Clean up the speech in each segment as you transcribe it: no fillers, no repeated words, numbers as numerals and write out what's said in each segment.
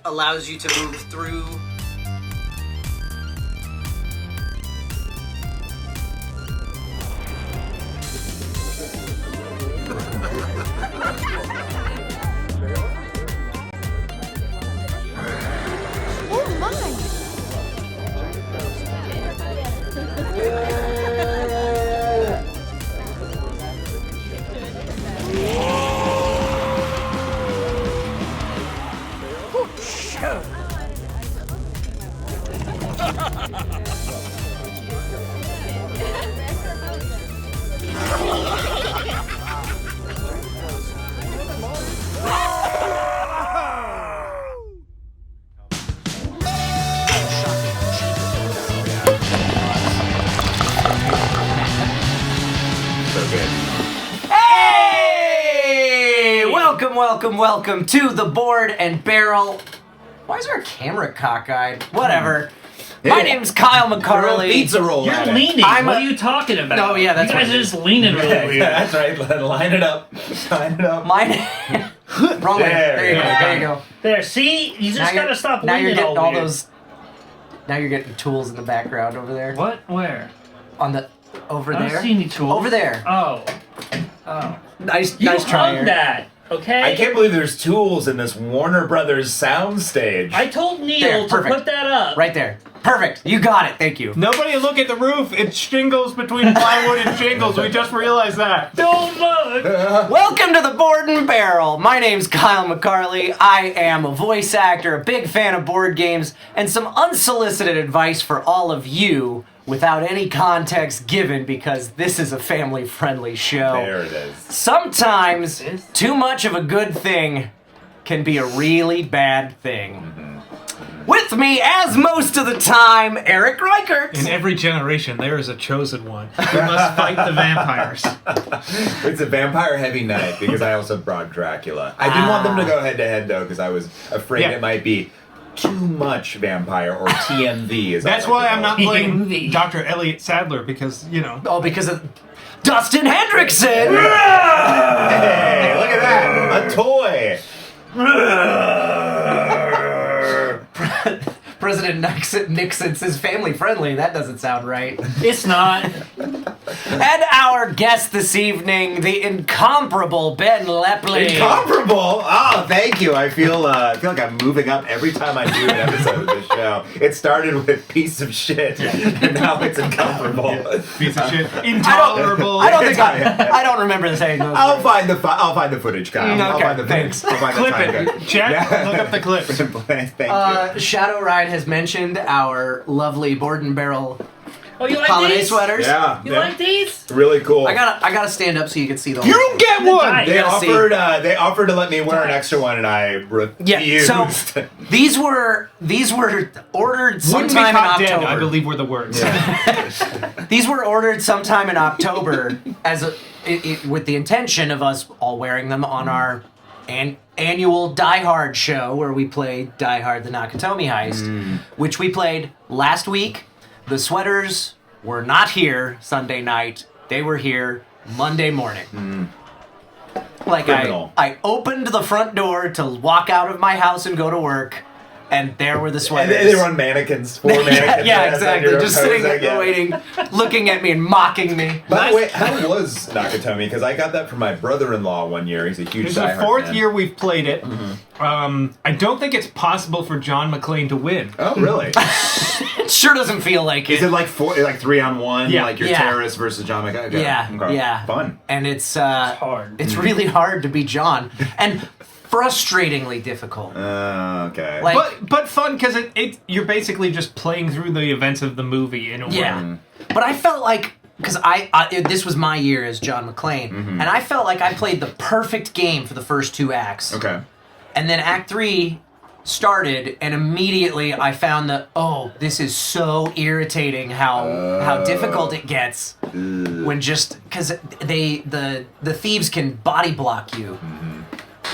allows you to move through. Oh my! Hey! Welcome to the Board and Barrel. Why is our camera cockeyed? Whatever. My name's Kyle McCarley. Pizza roll. You're leaning. What are you talking about? No, yeah, that's you guys what are just leaning really weird. Yeah, that's right. Line it up. Line it up. Mine. Wrong way. There you go. There you go. There, see? You just gotta stop Now leaning you're getting all weird. those. Now you're getting tools in the background over there. What? Where? On the over I there. don't see any tools. Over there. Oh. Nice You try. hung that, okay? I can't believe there's tools in this Warner Brothers soundstage. I told Neil There, to perfect. put that up. Right there. Perfect. You got it. Thank you. Nobody look at the roof. It's shingles between plywood and shingles. We just realized that. Don't look! Welcome to the Board and Barrel. My name's Kyle McCarley. I am a voice actor, a big fan of board games, and some unsolicited advice for all of you without any context given because this is a family-friendly show. There it is. Sometimes too much of a good thing can be a really bad thing. With me, as most of the time, Eric Reichert. In every generation, there is a chosen one who must fight the vampires. It's a vampire-heavy night because I also brought Dracula. I didn't want them to go head-to-head, though, because I was afraid it might be too much vampire or TMV. That's why I'm not playing TMV. Dr. Elliot Sadler because, you know. Oh, because of Dustin Hendrickson. Hey, look at that! A toy! President Nixon says family friendly. That doesn't sound right. It's not. And our guest this evening, the incomparable Ben Lepley. Incomparable! Oh, thank you. I feel like I'm moving up every time I do an episode of this show. It started with piece of shit, and now it's incomparable. Piece of shit. Intolerable. I don't remember saying those. I'll find the footage, Kyle. I'll Okay, find the thanks. I'll find Clip the time it. code. Chat, look up the clip. Thank you. Shadow Ride has mentioned our lovely Board and Barrel Oh, you like holiday these? sweaters. Yeah. You like these? Really cool. I gotta stand up so you can see the whole You don't get one! Nice. They gotta see. offered to let me wear an extra one, and I refused. Yeah, so these were ordered Wouldn't be sometime in caught dead, October. I believe were the words. These were ordered sometime in October with the intention of us all wearing them on our annual Die Hard show where we played Die Hard the Nakatomi Heist, which we played last week. The sweaters were not here Sunday night. They were here Monday morning. Like Criminal. I opened the front door to walk out of my house and go to work, and there were the sweaters. And they were on mannequins, 4 mannequins. yeah, exactly. You're Just sitting posing, there waiting, looking at me and mocking me. By the way, how was Nakatomi? Because I got that from my brother-in-law one year. He's a huge It's the Die Hard fourth fan. year we've played it. I don't think it's possible for John McClane to win. Oh, really? It sure doesn't feel like it. Is it like 3-on-1? Yeah. like your Yeah. terrorist versus John McClane? Okay. Yeah, Okay. yeah. Fun. And it's hard. It's really hard to be John, and frustratingly difficult. Okay. Like, But fun because you're basically just playing through the events of the movie in a way. yeah. But I felt like, because this was my year as John McClane, and I felt like I played the perfect game for the first 2 acts. Okay. And then Act 3 started, and immediately I found that, this is so irritating how difficult it gets when just, because the thieves can body block you.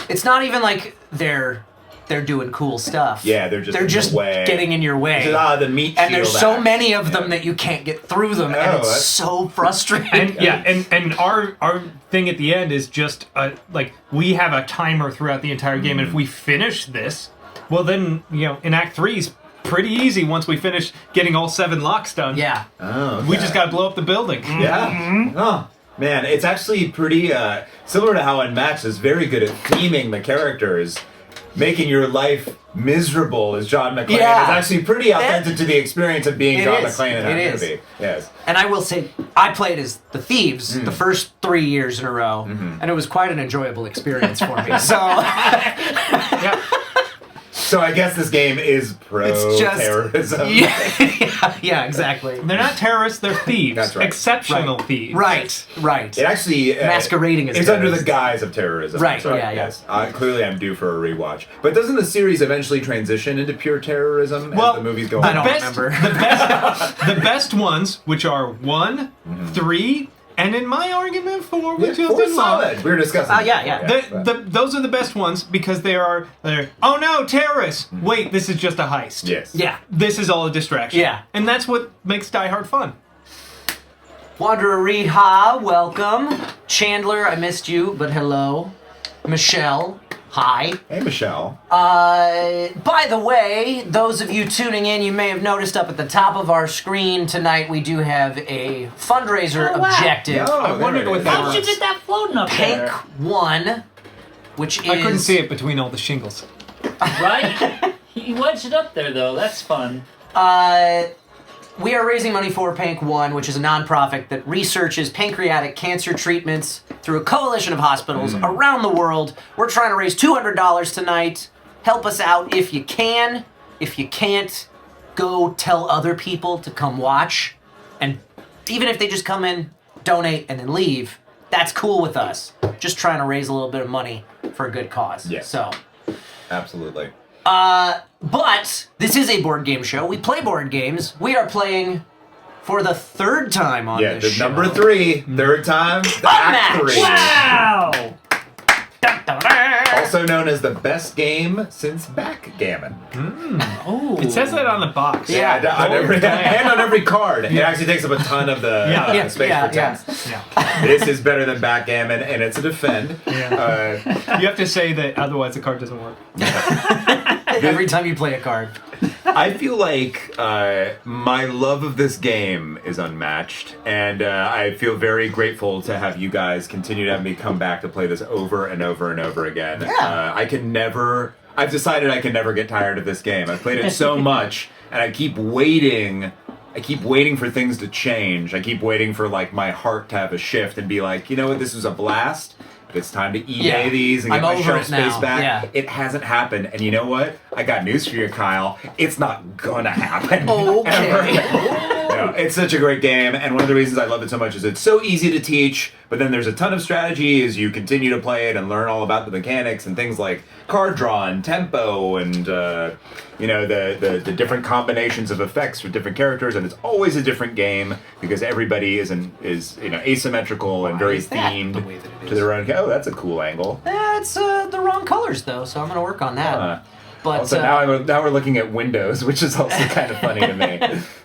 It's not even like they're doing cool stuff. Yeah, they're just in the way. getting in your way. The meat And there's shield so act. many of them that you can't get through them, and Oh, it's that's- so frustrating. And our thing at the end is just like we have a timer throughout the entire game, and if we finish this, Well, then, in Act 3's pretty easy once we finish getting all 7 locks done. Yeah. Oh, okay. We just gotta blow up the building. Yeah. Oh, man, it's actually pretty similar to how Unmatched is very good at theming the characters. Making your life miserable as John McClane is actually pretty authentic to the experience of being John McClane in that movie. Yes. And I will say, I played as the Thieves the first 3 years in a row, and it was quite an enjoyable experience for me. So, Yeah. So I guess this game is pro-terrorism. Yeah, exactly. They're not terrorists, they're thieves. That's right. Exceptional thieves. Right. It actually Masquerading as it's under terrorists. the guise of terrorism. Right, So, yeah. Yes. Clearly, I'm due for a rewatch. But doesn't the series eventually transition into pure terrorism as the movies go on? I don't remember. The best ones, which are 1, 3, and in my argument 4, which is in solid. We were discussing. Those are the best ones because they're oh no, terrorists! Wait, this is just a heist. Yes. Yeah. This is all a distraction. Yeah. And that's what makes Die Hard fun. Wanderer Reed, ha, welcome. Chandler, I missed you, but hello. Michelle, hi. Hey, Michelle. By the way, those of you tuning in, you may have noticed up at the top of our screen tonight, we do have a fundraiser objective. Oh, I wondered what that How was. did you get that floating up there? PancONE, which is... I couldn't see it between all the shingles. Right? You wedged it up there, though. That's fun. We are raising money for PancONE, which is a nonprofit that researches pancreatic cancer treatments through a coalition of hospitals around the world. We're trying to raise $200 tonight. Help us out if you can. If you can't, go tell other people to come watch. And even if they just come in, donate, and then leave, that's cool with us. Just trying to raise a little bit of money for a good cause. Yeah. So, Absolutely. but this is a board game show. We play board games. We are playing for the third time on this the show. number 3, third time, the Act 3. Wow! Also known as the best game since backgammon. Oh. It says that on the box. Yeah. On every card. It actually takes up a ton of the space for text. Yeah. This is better than backgammon, and it's a defend. Yeah. You have to say that, otherwise the card doesn't work. Every time you play a card. I feel like my love of this game is unmatched, and I feel very grateful to have you guys continue to have me come back to play this over and over and over again. Yeah. I've decided I can never get tired of this game. I've played it so much, and I keep waiting for things to change. I keep waiting for like my heart to have a shift and be like, you know what, this was a blast. It's time to eBay these and get my shelf space back. Yeah. It hasn't happened. And you know what? I got news for you, Kyle. It's not gonna happen. Okay. It's such a great game, and one of the reasons I love it so much is it's so easy to teach, but then there's a ton of strategy as you continue to play it and learn all about the mechanics and things like card draw and tempo and the different combinations of effects for different characters, and it's always a different game because everybody is asymmetrical and very is that themed the way that it to their own. Oh, that's a cool angle. It's the wrong colors though, so I'm gonna work on that. But Also, now we're looking at windows, which is also kind of funny to me.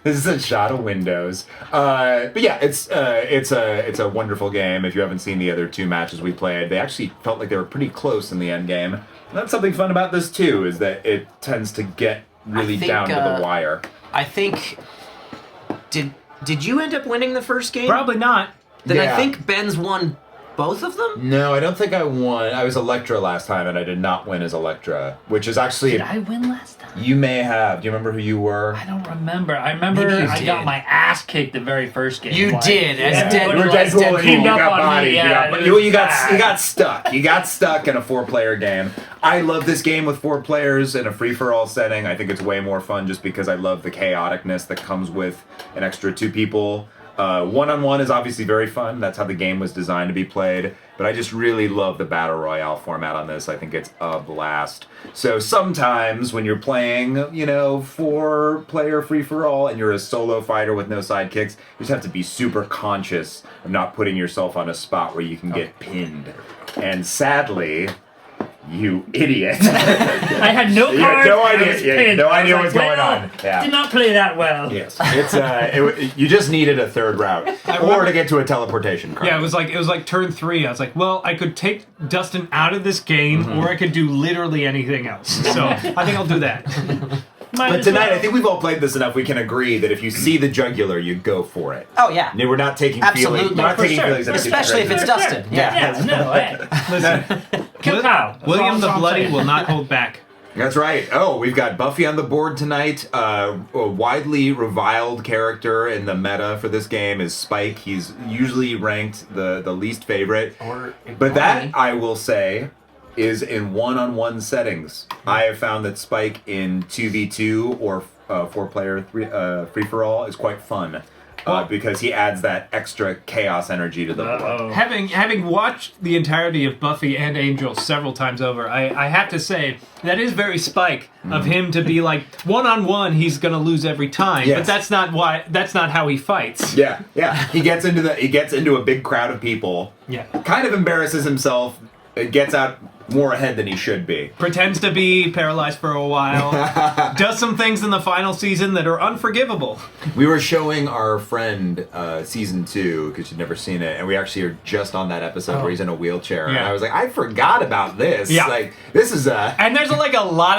This is a shot of windows. But yeah, it's a wonderful game. If you haven't seen the other 2 matches we played, they actually felt like they were pretty close in the end game. And that's something fun about this too, is that it tends to get really down to the wire. I think did you end up winning the first game? Probably not. Then Yeah. I think Ben's won both of them? No, I don't think I won. I was Electra last time, and I did not win as Electra, which is actually... Did I win last time? You may have. Do you remember who you were? I don't remember. I remember Maybe you I did. got my ass kicked the very first game. You did, as Deadpool. You were as Deadpool and you teamed up got on me, bodied. yeah, it You was got bad. stuck. You got stuck in a 4-player game. I love this game with 4 players in a free-for-all setting. I think it's way more fun just because I love the chaoticness that comes with an extra 2 people. One-on-one is obviously very fun. That's how the game was designed to be played. But I just really love the Battle Royale format on this. I think it's a blast. So sometimes when you're playing, 4-player free-for-all and you're a solo fighter with no sidekicks, you just have to be super conscious of not putting yourself on a spot where you can get pinned. And sadly, You idiot. I had no You had cards. no I idea- was you had pinned. no I was idea like, what was going well, on. Yeah. Did not play that well. Yes, it's you just needed a third route, or to get to a teleportation card. Yeah, it was like turn 3. I was like, well, I could take Dustin out of this game, or I could do literally anything else. So I think I'll do that. But tonight, I think we've all played this enough. We can agree that if you see the jugular, you go for it. Oh yeah. We're not taking Absolutely. feelings. We're not For taking sure. feelings. Especially if it's Dustin. Yeah. Yeah, no, hey. Listen, Kill Kyle. That's William all the I'm Bloody saying. will not hold back. That's right. Oh, we've got Buffy on the board tonight. A widely reviled character in the meta for this game is Spike. He's usually ranked the least favorite. But that, I will say, is in one-on-one settings. I have found that Spike in 2v2 or 4-player free-for-all is quite fun. Because he adds that extra chaos energy to the board. Having watched the entirety of Buffy and Angel several times over, I have to say that is very Spike of him to be like one-on-one. He's gonna lose every time, Yes. but that's not how he fights. Yeah. He gets into a big crowd of people. Yeah. Kind of embarrasses himself. Gets out more ahead than he should be. Pretends to be paralyzed for a while. Does some things in the final season that are unforgivable. We were showing our friend season 2 because she'd never seen it, and we actually are just on that episode where he's in a wheelchair. And Yeah. I was like, I forgot about this. Yeah. Like this is And there's like a lot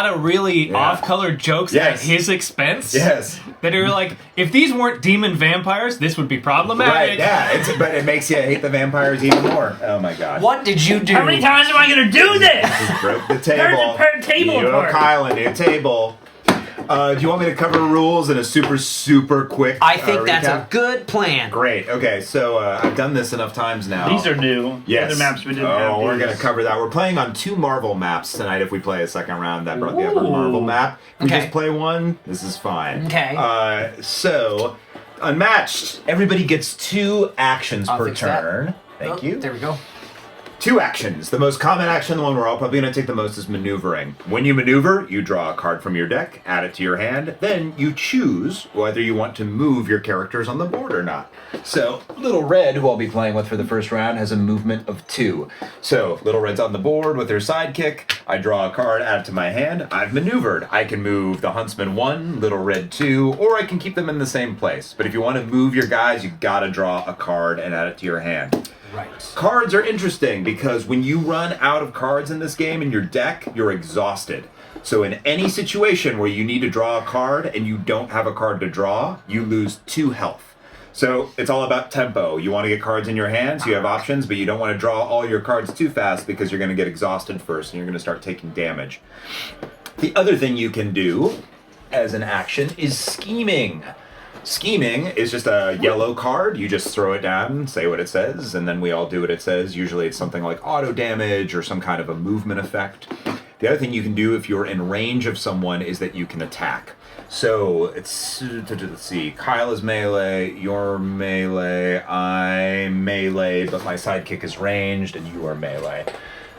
of really off-color jokes Yes. at his expense. yes. That are like, if these weren't demon vampires, this would be problematic. Right, yeah, but it makes you hate the vampires even more. Oh my god. What did you do? How many times am I gonna do this? Just broke the table. Tear the table You apart. owe Kyle a new table. Do you want me to cover rules in a super quick I think that's recap? a good plan. Great. Okay, so I've done this enough times now. These are new. Yes. Other maps we didn't have. Oh, we're these. going to cover that. We're playing on 2 Marvel maps tonight if we play a second round. That brought the upper Ooh. Marvel map. If we Okay. just play one, this is fine. Okay. So, Unmatched. Everybody gets 2 actions I'll per fix that. turn. Thank Oh, you. There we go. 2 actions. The most common action, the one we're all probably going to take the most, is maneuvering. When you maneuver, you draw a card from your deck, add it to your hand, then you choose whether you want to move your characters on the board or not. So, Little Red, who I'll be playing with for the first round, has a movement of 2. So, Little Red's on the board with her sidekick. I draw a card, add it to my hand. I've maneuvered. I can move the Huntsman 1, Little Red 2, or I can keep them in the same place. But if you want to move your guys, you gotta draw a card and add it to your hand. Right. Cards are interesting because when you run out of cards in this game in your deck, you're exhausted. So in any situation where you need to draw a card and you don't have a card to draw, you lose 2 health. So it's all about tempo. You want to get cards in your hands, you have options, but you don't want to draw all your cards too fast because you're going to get exhausted first and you're going to start taking damage. The other thing you can do as an action is scheming. Scheming is just a yellow card. You just throw it down, say what it says, and then we all do what it says. Usually it's something like auto damage or some kind of a movement effect. The other thing you can do if you're in range of someone is that you can attack. So let's see. Kyle is melee, you're melee, I'm melee, but my sidekick is ranged and you are melee.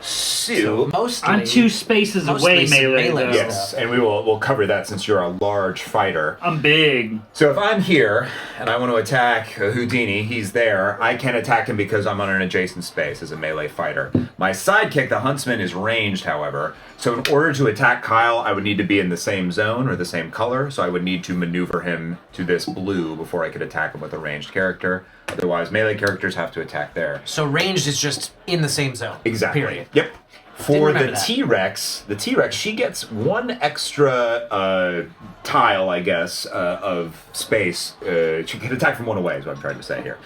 So Mostly. I'm 2 spaces Mostly away, some melee. melee though. yes, and we'll cover that since you're a large fighter. I'm big. So if I'm here and I want to attack Houdini, he's there. I can't attack him because I'm on an adjacent space as a melee fighter. My sidekick, the Huntsman, is ranged, however. So in order to attack Kyle, I would need to be in the same zone or the same color. So I would need to maneuver him to this blue before I could attack him with a ranged character. Otherwise, melee characters have to attack there. So ranged is just in the same zone. Exactly. Period. Yep. For remember the that. T-Rex, she gets 1 extra tile, I guess, of space. She can attack from 1 away, is what I'm trying to say here.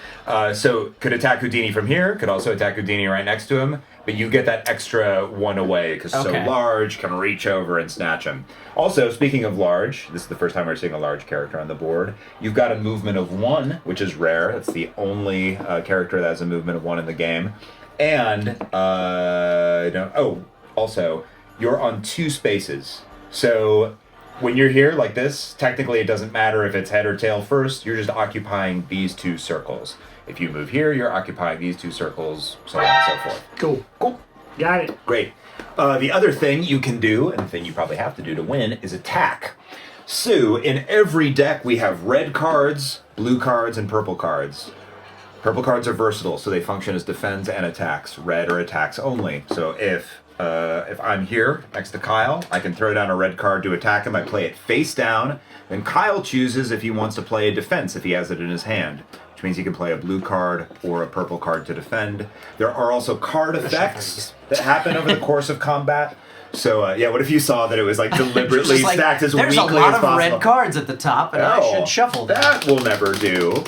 So could attack Houdini from here, could also attack Houdini right next to him, but you get that extra 1 away, because Okay. so large, can reach over and snatch him. Also, speaking of large, this is the first time we're seeing a large character on the board. You've got a movement of 1, which is rare. That's the only character that has a movement of 1 in the game. And, also, you're on 2 spaces. So, when you're here like this, technically it doesn't matter if it's head or tail first, you're just occupying these 2 circles. If you move here, you're occupying these 2 circles, so on and so forth. Cool. Got it. Great. The other thing you can do, and the thing you probably have to do to win, is attack. So, in every deck we have red cards, blue cards, and purple cards. Purple cards are versatile, so they function as defense and attacks. Red are attacks only. So if if I'm here next to Kyle, I can throw down a red card to attack him. I play it face down. Then Kyle chooses if he wants to play a defense if he has it in his hand, which means he can play a blue card or a purple card to defend. There are also card effects that happen over the course of combat. So, yeah, what if you saw that it was like deliberately Just like, stacked as weakly as possible? There's a lot of red cards at the top, and I should shuffle them. That will never do.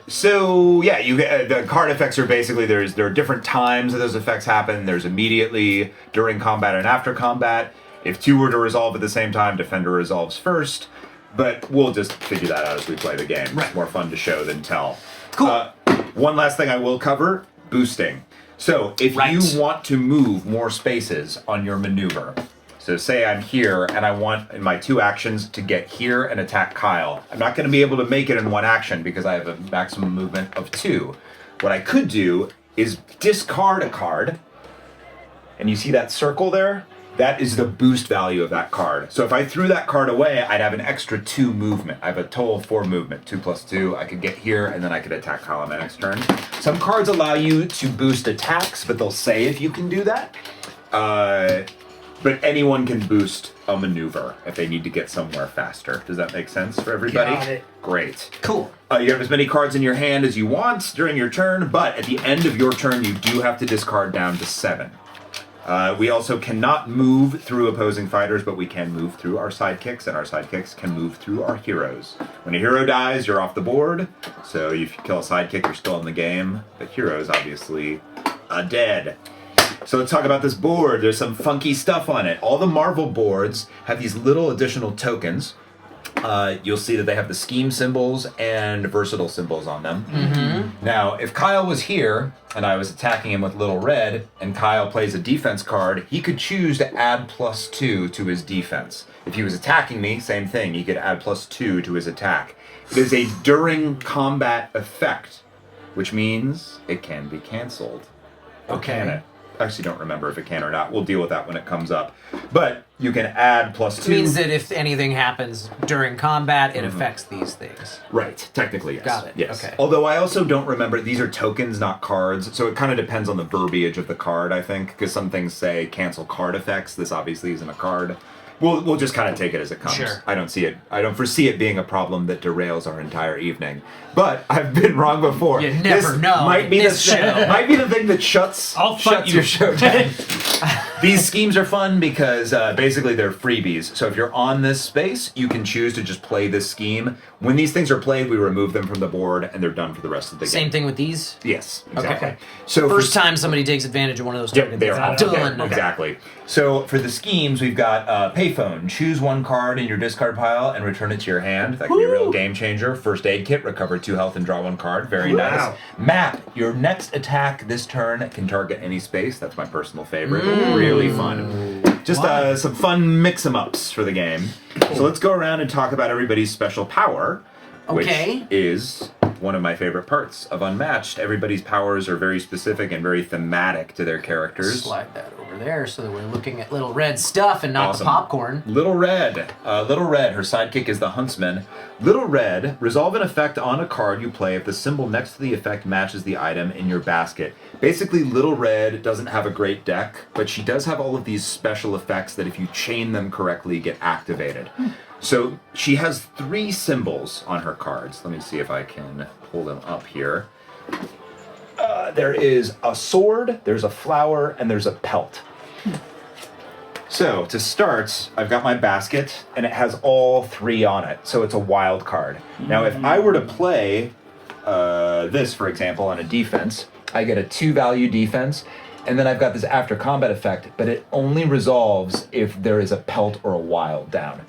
So yeah, the card effects are basically there are different times that those effects happen. There's immediately, during combat, and after combat. If two were to resolve at the same time, defender resolves first. But we'll just figure that out as we play the game. Right. It's more fun to show than tell. Cool. One last thing I will cover: boosting. So if you want to move more spaces on your maneuver. So say I'm here and I want in my 2 actions to get here and attack Kyle. I'm not going to be able to make it in 1 action because I have a maximum movement of 2. What I could do is discard a card. And you see that circle there? That is the boost value of that card. So if I threw that card away, I'd have an extra 2 movement. I have a total of 4 movement, 2 plus 2. I could get here, and then I could attack Kyle on my next turn. Some cards allow you to boost attacks, but they'll say if you can do that. But anyone can boost a maneuver if they need to get somewhere faster. Does that make sense for everybody? Got it. Great. Cool. You have as many cards in your hand as you want during your turn, but at the end of your turn, you do have to discard down to 7. We also cannot move through opposing fighters, but we can move through our sidekicks, and our sidekicks can move through our heroes. When a hero dies, you're off the board, so if you kill a sidekick, you're still in the game, but heroes, obviously, are dead. So let's talk about this board. There's some funky stuff on it. All the Marvel boards have these little additional tokens. You'll see that they have the scheme symbols and versatile symbols on them. Mm-hmm. Now, if Kyle was here and I was attacking him with little red, and Kyle plays a defense card, he could choose to add +2 to his defense. If he was attacking me, same thing. He could add +2 to his attack. It is a during combat effect, which means it can be canceled. Okay. Can it? I actually don't remember if it can or not. We'll deal with that when it comes up. But you can add +2. It means that if anything happens during combat, it affects these things. Right. Technically, yes. Got it. Yes. Okay. Although I also don't remember, these are tokens, not cards. So it kind of depends on the verbiage of the card, I think. Because some things say cancel card effects. This obviously isn't a card. We'll just kind of take it as it comes. Sure. I don't foresee it being a problem that derails our entire evening. But I've been wrong before. You never know. Might be This show. might be the thing that shuts your show down. These schemes are fun because basically they're freebies. So if you're on this space, you can choose to just play this scheme. When these things are played, we remove them from the board and they're done for the rest of the game. Same thing with these? Yes, exactly. Okay. So First time somebody takes advantage of one of those tokens, they're it's all done. okay. Exactly. So for the schemes, we've got Payphone. Choose 1 card in your discard pile and return it to your hand. That can be a real game changer. First aid kit, recover 2 health and draw 1 card. Very nice. Map. Your next attack this turn can target any space. That's my personal favorite. Really fun. Just some fun mix-em-ups for the game. So let's go around and talk about everybody's special power. Okay. Which is one of my favorite parts of Unmatched. Everybody's powers are very specific and very thematic to their characters. Slide that over there so that we're looking at little red stuff and not Awesome. the popcorn. Little Red, her sidekick is the Huntsman. Little Red, resolve an effect on a card you play if the symbol next to the effect matches the item in your basket. Basically, Little Red doesn't have a great deck, but she does have all of these special effects that if you chain them correctly, get activated. So she has 3 symbols on her cards. Let me see if I can pull them up here. There is a sword, there's a flower, and there's a pelt. So to start, I've got my basket, and it has all 3 on it. So it's a wild card. Now, if I were to play this, for example, on a defense, I get a 2-value defense, and then I've got this after combat effect, but it only resolves if there is a pelt or a wild down.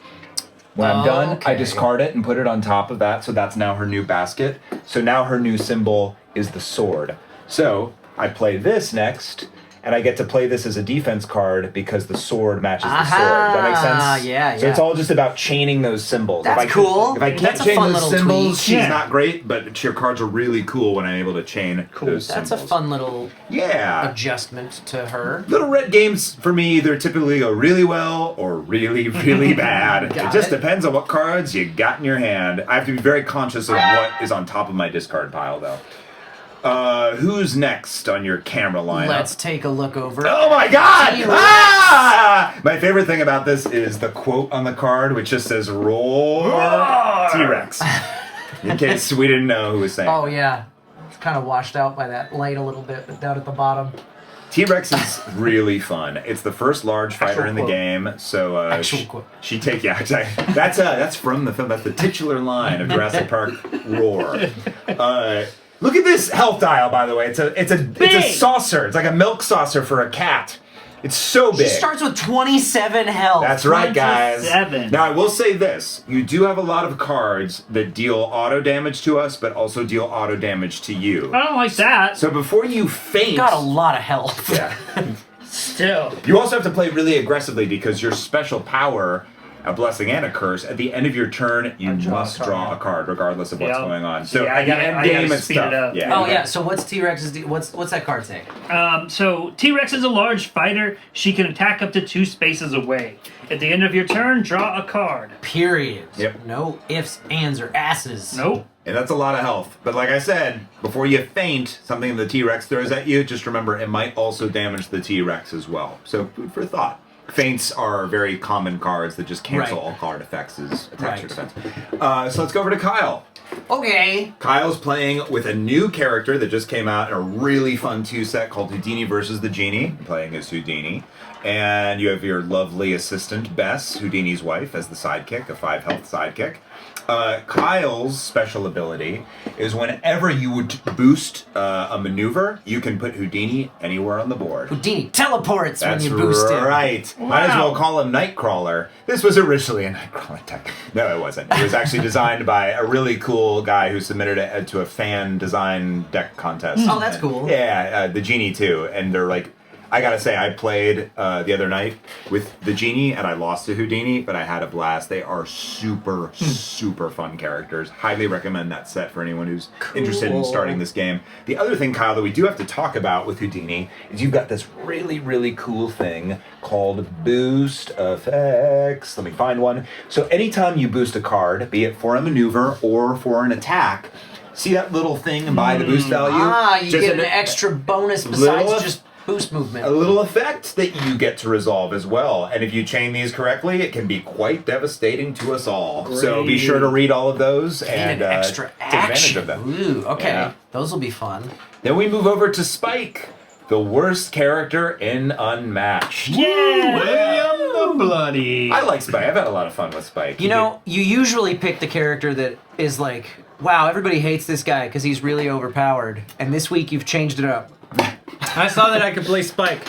When I'm done, I discard it and put it on top of that, so that's now her new basket. So now her new symbol is the sword. So I play this next, and I get to play this as a defense card because the sword matches the sword. Does that make sense? Yeah, So it's all just about chaining those symbols. That's cool. If I can't That's a chain fun those little symbols, tweak. she's Yeah. not great, but your cards are really cool when I'm able to chain those That's symbols. a fun little Yeah. adjustment to her. Little Red games, for me, either typically go really well or really, really bad. It Got just it. depends on what cards you got in your hand. I have to be very conscious of what is on top of my discard pile, though. Who's next on your camera lineup? Let's take a look over. Oh my God! T-Rex. Ah! My favorite thing about this is the quote on the card, which just says "Roar, T-Rex." In case we didn't know who was saying. Oh yeah, it's kind of washed out by that light a little bit down at the bottom. T-Rex is really fun. It's the first large fighter in the quote. game, so Quote. she take exactly. That's from the film. That's the titular line of Jurassic Park Roar. Look at this health dial, by the way. It's a saucer. It's like a milk saucer for a cat. It's so big. She starts with 27 health. That's right, guys. 27. Now, I will say this. You do have a lot of cards that deal auto damage to us, but also deal auto damage to you. I don't like that. So before you faint... Got a lot of health. Yeah. Still. You also have to play really aggressively because your special power, a blessing and a curse, at the end of your turn, you must draw a card regardless of what's Yeah. going on. So Yeah, at the end game, it's speed tough. it up. Yeah. Oh yeah. So what's T-Rex's? What's that card say? So T-Rex is a large fighter. She can attack up to 2 spaces away. At the end of your turn, draw a card. Period. Yep. No ifs, ands, or asses. Nope. And that's a lot of health. But like I said, before you faint, something the T-Rex throws at you, just remember it might also damage the T-Rex as well. So food for thought. Feints are very common cards that just cancel Right. all card effects as attacks or Right. defense. So let's go over to Kyle. Okay. Kyle's playing with a new character that just came out in a really fun 2-set called Houdini versus the Genie. Playing as Houdini. And you have your lovely assistant, Bess, Houdini's wife, as the sidekick, a 5 health sidekick. Kyle's special ability is whenever you would boost a maneuver, you can put Houdini anywhere on the board. Houdini teleports That's when you boost him. right. Might as well call him Nightcrawler. This was originally a Nightcrawler deck. No, it wasn't. It was actually designed by a really cool guy who submitted it to a fan design deck contest. Oh, that's cool. Yeah, the Genie too. And they're like, I gotta say, I played the other night with the Genie and I lost to Houdini, but I had a blast. They are super, super fun characters. Highly recommend that set for anyone who's interested in starting this game. The other thing, Kyle, that we do have to talk about with Houdini is you've got this really, really cool thing called Boost Effects. Let me find one. So anytime you boost a card, be it for a maneuver or for an attack, see that little thing by the boost value? You Just get an extra bonus besides just boost movement. a little effect that you get to resolve as well. And if you chain these correctly, it can be quite devastating to us all. So be sure to read all of those and an extra take advantage action. of them. Ooh, okay. Yeah. Those will be fun. Then we move over to Spike, the worst character in Unmatched. Yeah. William the Bloody. I like Spike. I've had a lot of fun with Spike. You know, you usually pick the character that is like, wow, everybody hates this guy because he's really overpowered. And this week you've changed it up. I saw that I could play Spike.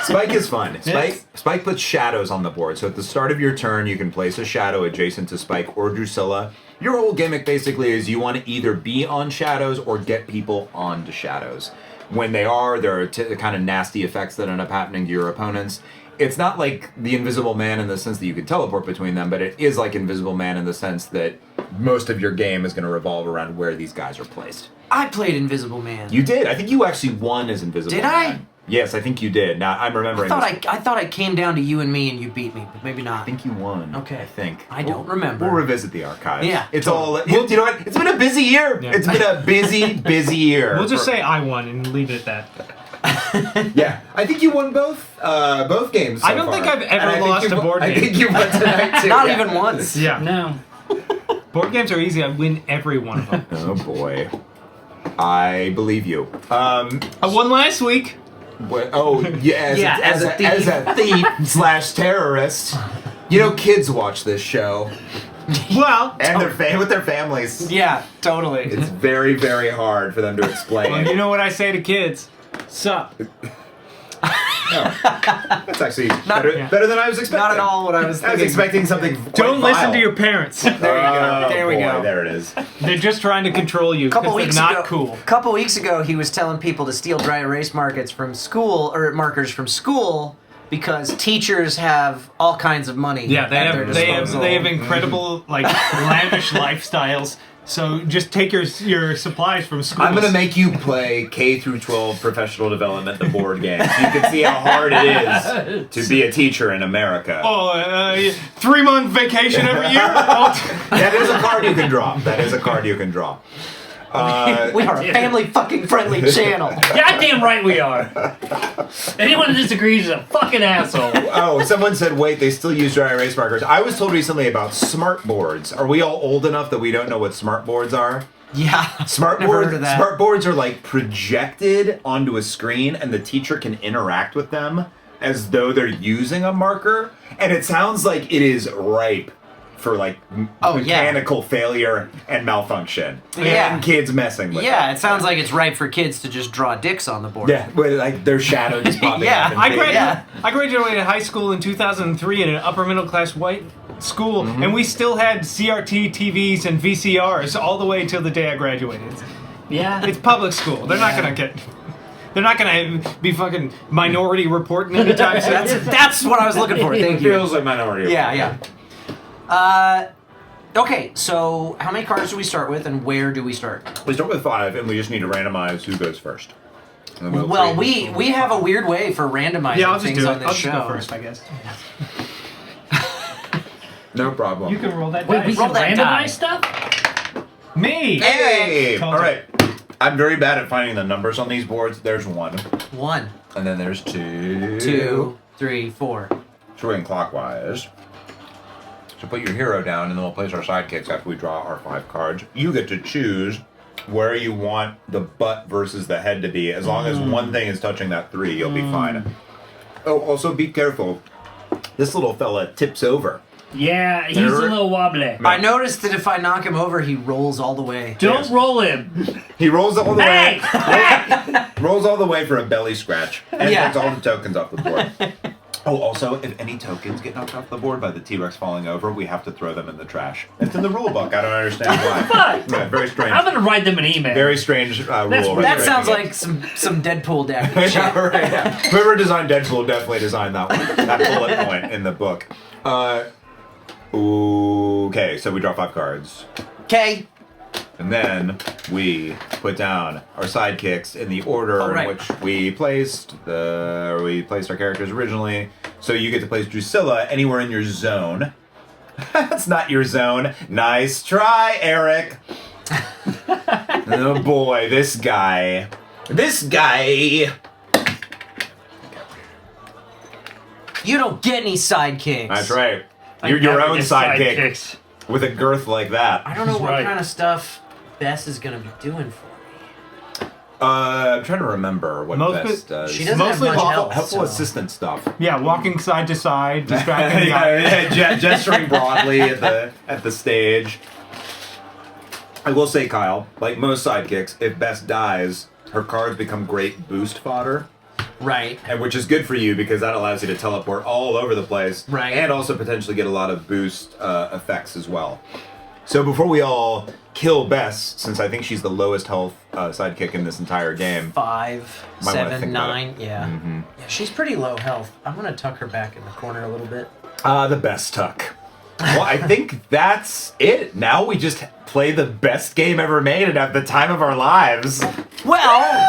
Spike is fun. Yes. Spike puts shadows on the board. So at the start of your turn, you can place a shadow adjacent to Spike or Drusilla. Your whole gimmick basically is you want to either be on shadows or get people onto shadows. When they are, there are kind of nasty effects that end up happening to your opponents. It's not like the Invisible Man in the sense that you can teleport between them, but it is like Invisible Man in the sense that most of your game is going to revolve around where these guys are placed. I played Invisible Man. You did. I think you actually won as Invisible Did Man. I? Yes, I think you did. Now I'm remembering. I thought I came down to you and me and you beat me, but maybe not. I think you won. Okay. I think. I don't remember. We'll revisit the archives. Yeah, It's totally. all. You know what? It's been a busy year. Yeah. It's been a busy, busy year. We'll just say I won and leave it at that. Yeah, I think you won both games. So I don't far. think I've ever And I think lost you a won- board I game. think you won tonight too. Not Yeah. even once. Yeah. No. Board games are easy. I win every one of them. Oh boy, I believe you. I won last week. As a thief slash terrorist. You know, kids watch this show Well, and with their families. Yeah, totally. It's very, very hard for them to explain. well, you know what I say to kids? Sup? That's actually better than I was expecting. Not at all what I was I was thinking. expecting something. quite Don't listen vile. to your parents. There you go. There we boy, go. There it is. They're just trying to control you Couple because weeks they're not ago, cool. Couple weeks ago, he was telling people to steal dry erase markers from school because teachers have all kinds of money. Yeah, they at their have disposal. they have incredible like lavish lifestyles. So just take your supplies from school. I'm gonna make you play K through 12 professional development, the board game, so you can see how hard it is to be a teacher in America. 3-month vacation every year. Oh, That is a card you can draw. That is a card you can draw. We are a family fucking friendly channel. Goddamn right we are. Anyone who disagrees is a fucking asshole. Oh, someone said, wait, they still use dry erase markers. I was told recently about smart boards. Are we all old enough that we don't know what smart boards are? Yeah. Smart Never boards, heard of that. smart boards are like projected onto a screen and the teacher can interact with them as though they're using a marker. And it sounds like it is ripe for like mechanical failure and malfunction. Yeah. And kids messing with Yeah, it. it sounds like it's ripe for kids to just draw dicks on the board. Yeah, with like their shadow just popping Yeah. up. and I fading. I graduated high school in 2003 in an upper middle class white school, and we still had CRT TVs and VCRs all the way till the day I graduated. Yeah. It's public school. They're not gonna get. They're not gonna be fucking Minority Reporting anytime soon. That's what I was looking for. Thank It you. feels like Minority Yeah, Report. yeah. Okay, so how many cards do we start with, and where do we start? We start with 5, and we just need to randomize who goes first. And then Well, see. we have a weird way for randomizing Yeah, I'll just things do it. on this I'll just show. go first, I guess. No problem. You can roll that Wait, we dice. Roll can that die. randomize stuff? Me. Hey! Told All you. right. I'm very bad at finding the numbers on these boards. There's 1, 1, and then there's 2. 2, 3, 4. So we're going clockwise. So put your hero down, and then we'll place our sidekicks after we draw our 5 cards. You get to choose where you want the butt versus the head to be. As long as one thing is touching that 3, you'll be fine. Oh, also be careful. This little fella tips over. Yeah, he's a little wobbly. I noticed that if I knock him over, he rolls all the way. Don't Yes. roll him. He rolls all the Hey! way. Hey! Rolls all the way for a belly scratch. And Yeah. takes all the tokens off the board. Oh, also, if any tokens get knocked off the board by the T-Rex falling over, we have to throw them in the trash. It's in the rule book. I don't understand why. Fuck. Yeah, very strange. I'm gonna write them an email. Very strange rule. That's of weird. That making sounds it. like some Deadpool deck. Yeah, right, yeah. Whoever designed Deadpool definitely designed that one. That bullet point in the book. Okay, so we draw 5 cards. Okay. And then we put down our sidekicks in the order Oh, right. in which we placed our characters originally. So you get to place Drusilla anywhere in your zone. That's not your zone. Nice try, Eric. Oh boy, this guy. You don't get any sidekicks. That's right. I You're your never own get sidekick sidekicks. with a girth like that. I don't know That's what right. kind of stuff Bess is going to be doing for me. I'm trying to remember what Most Best of- does. She doesn't Mostly have much helpful, health. helpful so- assistant stuff. Yeah, walking side to side, distracting the eye. yeah, gesturing broadly at the stage. I will say, Kyle, like most sidekicks, if Bess dies, her cards become great boost fodder, Right. and which is good for you because that allows you to teleport all over the place, Right. and also potentially get a lot of boost effects as well. So before we all kill Bess, since I think she's the lowest health sidekick in this entire game, 5, Might wanna 7, think about 9. Yeah. Yeah. She's pretty low health. I'm going to tuck her back in the corner a little bit. the best tuck. Well, I think that's it. Now we just play the best game ever made and have the time of our lives. Well,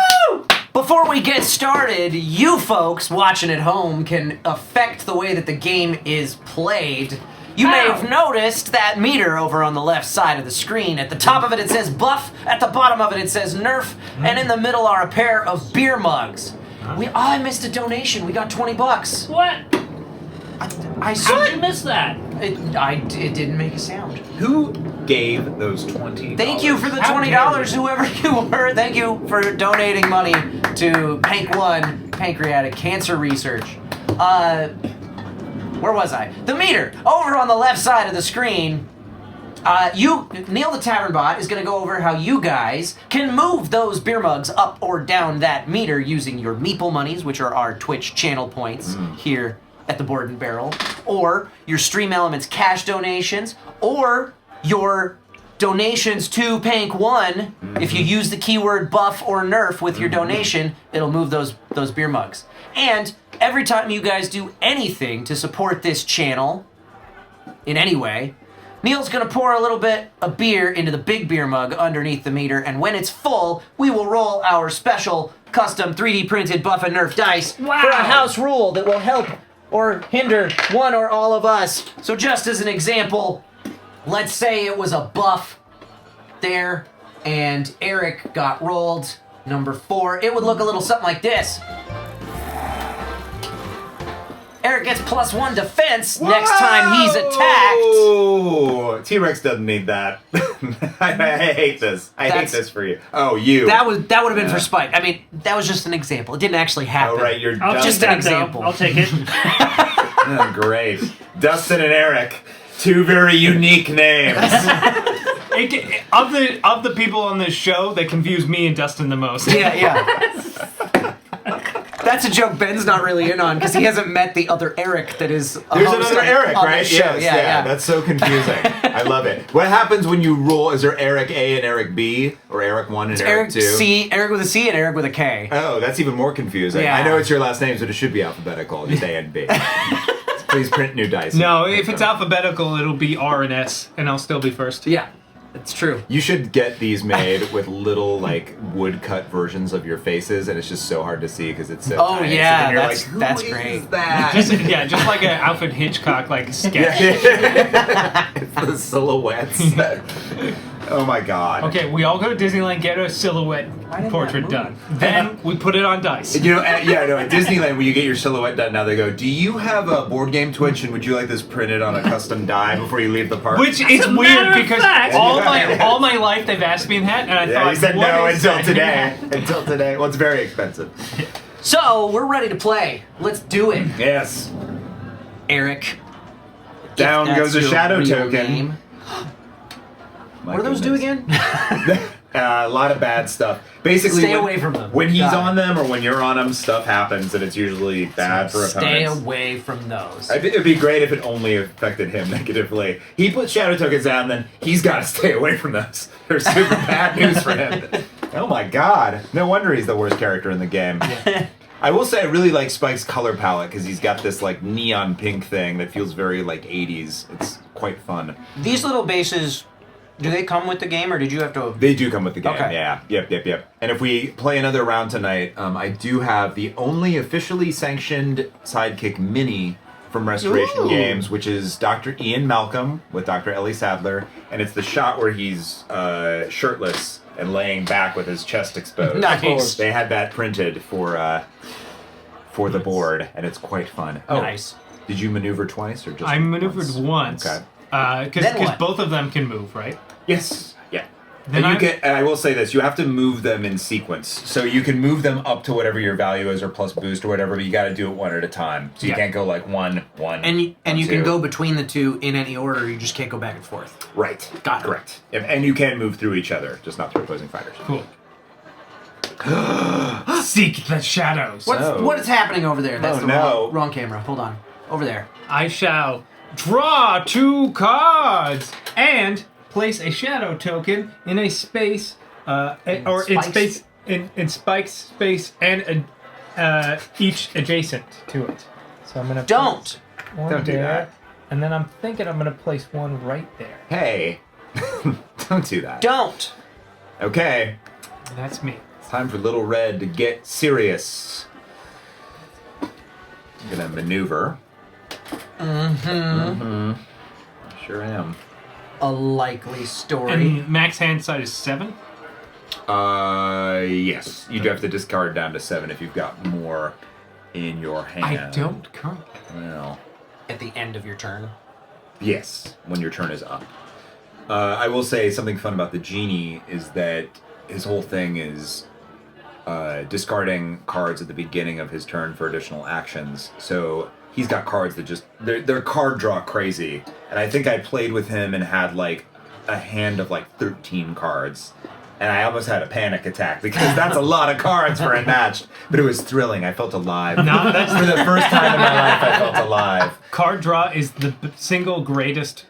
before we get started, you folks watching at home can affect the way that the game is played. You may have noticed that meter over on the left side of the screen. At the top of it, it says buff. At the bottom of it, it says nerf. And in the middle are a pair of beer mugs. I missed a donation. We got $20. What? I How did you miss that? It didn't make a sound. Who gave those $20? Thank you for the How $20, dare whoever you were. Thank you for donating money to PancONE, Pancreatic Cancer Research. Where was I? The meter! Over on the left side of the screen, Neil the Tavern Bot is going to go over how you guys can move those beer mugs up or down that meter using your Meeple monies, which are our Twitch channel points here at the Board and Barrel, or your Stream Elements cash donations, or your donations to PancONE. If you use the keyword buff or nerf with your donation, it'll move those beer mugs. And every time you guys do anything to support this channel in any way, Neil's gonna pour a little bit of beer into the big beer mug underneath the meter, and when it's full, we will roll our special custom 3D printed buff and nerf dice for a house rule that will help or hinder one or all of us. So just as an example, let's say it was a buff there, and Eric got rolled. Number 4. It would look a little something like this. Eric gets +1 defense next time he's attacked. Oh, T-Rex doesn't need that. I hate this. I hate this for you. Oh, you. That would have been for Spike. I mean, that was just an example. It didn't actually happen. Oh, right, you're I'll Dustin. just an example. I'll take it. Oh, great. Dustin and Eric. 2 very unique names. Of the people on this show, they confuse me and Dustin the most. Yeah. That's a joke Ben's not really in on because he hasn't met the other Eric that is. There's another Eric, on right? this show. Yes, Yeah. That's so confusing. I love it. What happens when you roll? Is there Eric A and Eric B, or Eric 1 and Eric 2? Eric with a C and Eric with a K. Oh, that's even more confusing. Yeah. I know it's your last name, so it should be alphabetical, just A and B. Please print new dice. No, if it's alphabetical, it'll be R and S, and I'll still be first. Yeah, it's true. You should get these made with little like woodcut versions of your faces, and it's just so hard to see because it's so Oh tiny. yeah, So then you're that's like, who that's is great. that? Just like an Alfred Hitchcock sketch. It's the silhouettes. Oh my god. Okay, we all go to Disneyland, get a silhouette didn't portrait that move? done. Then we put it on dice. You know, at Disneyland, when you get your silhouette done, now they go, "Do you have a board game Twitch, and would you like this printed on a custom die before you leave the park?" Which is a matter weird of because fact. all my life they've asked me that, and I Yeah, thought, he said what no is until that? today. Until today. Well, it's very expensive. So we're ready to play. Let's do it, Yes. Eric. Down If that's goes a your shadow real token. name. My What do those do goodness. again? A lot of bad stuff. Basically, Stay away from them. When he's Got it. on them or when you're on them, stuff happens, and it's usually bad for Stay opponents. away from those. It'd be great if it only affected him negatively. He puts shadow tokens down, then he's got to stay away from those. They're super bad news for him. Oh my god! No wonder he's the worst character in the game. I will say I really like Spike's color palette because he's got this like neon pink thing that feels very like 80s. It's quite fun. These little bases, do they come with the game or did you have to? They do come with the game, Okay. yeah. Yep. And if we play another round tonight, I do have the only officially sanctioned sidekick mini from Restoration Ooh. Games, which is Dr. Ian Malcolm with Dr. Ellie Sadler, and it's the shot where he's shirtless and laying back with his chest exposed. Nice. They had that printed for the board, and it's quite fun. Oh, Nice. did you maneuver twice or just I maneuvered once. Okay. Then Because what? both of them can move, right? Yes. Yeah. Then And I will say this: you have to move them in sequence. So you can move them up to whatever your value is, or plus boost, or whatever. But you got to do it one at a time. So you Yeah. can't go like one. And you one, can two. go between the two in any order. You just can't go back and forth. Right. Got it. Correct. Yep. And you can move through each other, just not through opposing fighters. Cool. Seek the shadows. What is happening over there? That's Oh, the no. wrong camera. Hold on. Over there. I shall draw 2 cards and place a shadow token in a space, or in Spike's- space in Spike's space and each adjacent to it. So I'm gonna Don't. place one Don't do there, that. and then I'm thinking I'm gonna place one right there. Hey, don't do that. Don't. Okay. And that's me. It's time for Little Red to get serious. I'm gonna maneuver. Sure am. A likely story. And max hand size is 7. Yes. You do have to discard down to 7 if you've got more in your hand. I don't currently. Well, At the end of your turn. yes, when your turn is up. I will say something fun about the genie is that his whole thing is discarding cards at the beginning of his turn for additional actions. So he's got cards that just they're card draw crazy. And I think I played with him and had like a hand of like 13 cards. And I almost had a panic attack because that's a lot of cards for Unmatched. But it was thrilling. I felt alive. No, that's For the first time in my life, I felt alive. Card draw is the single greatest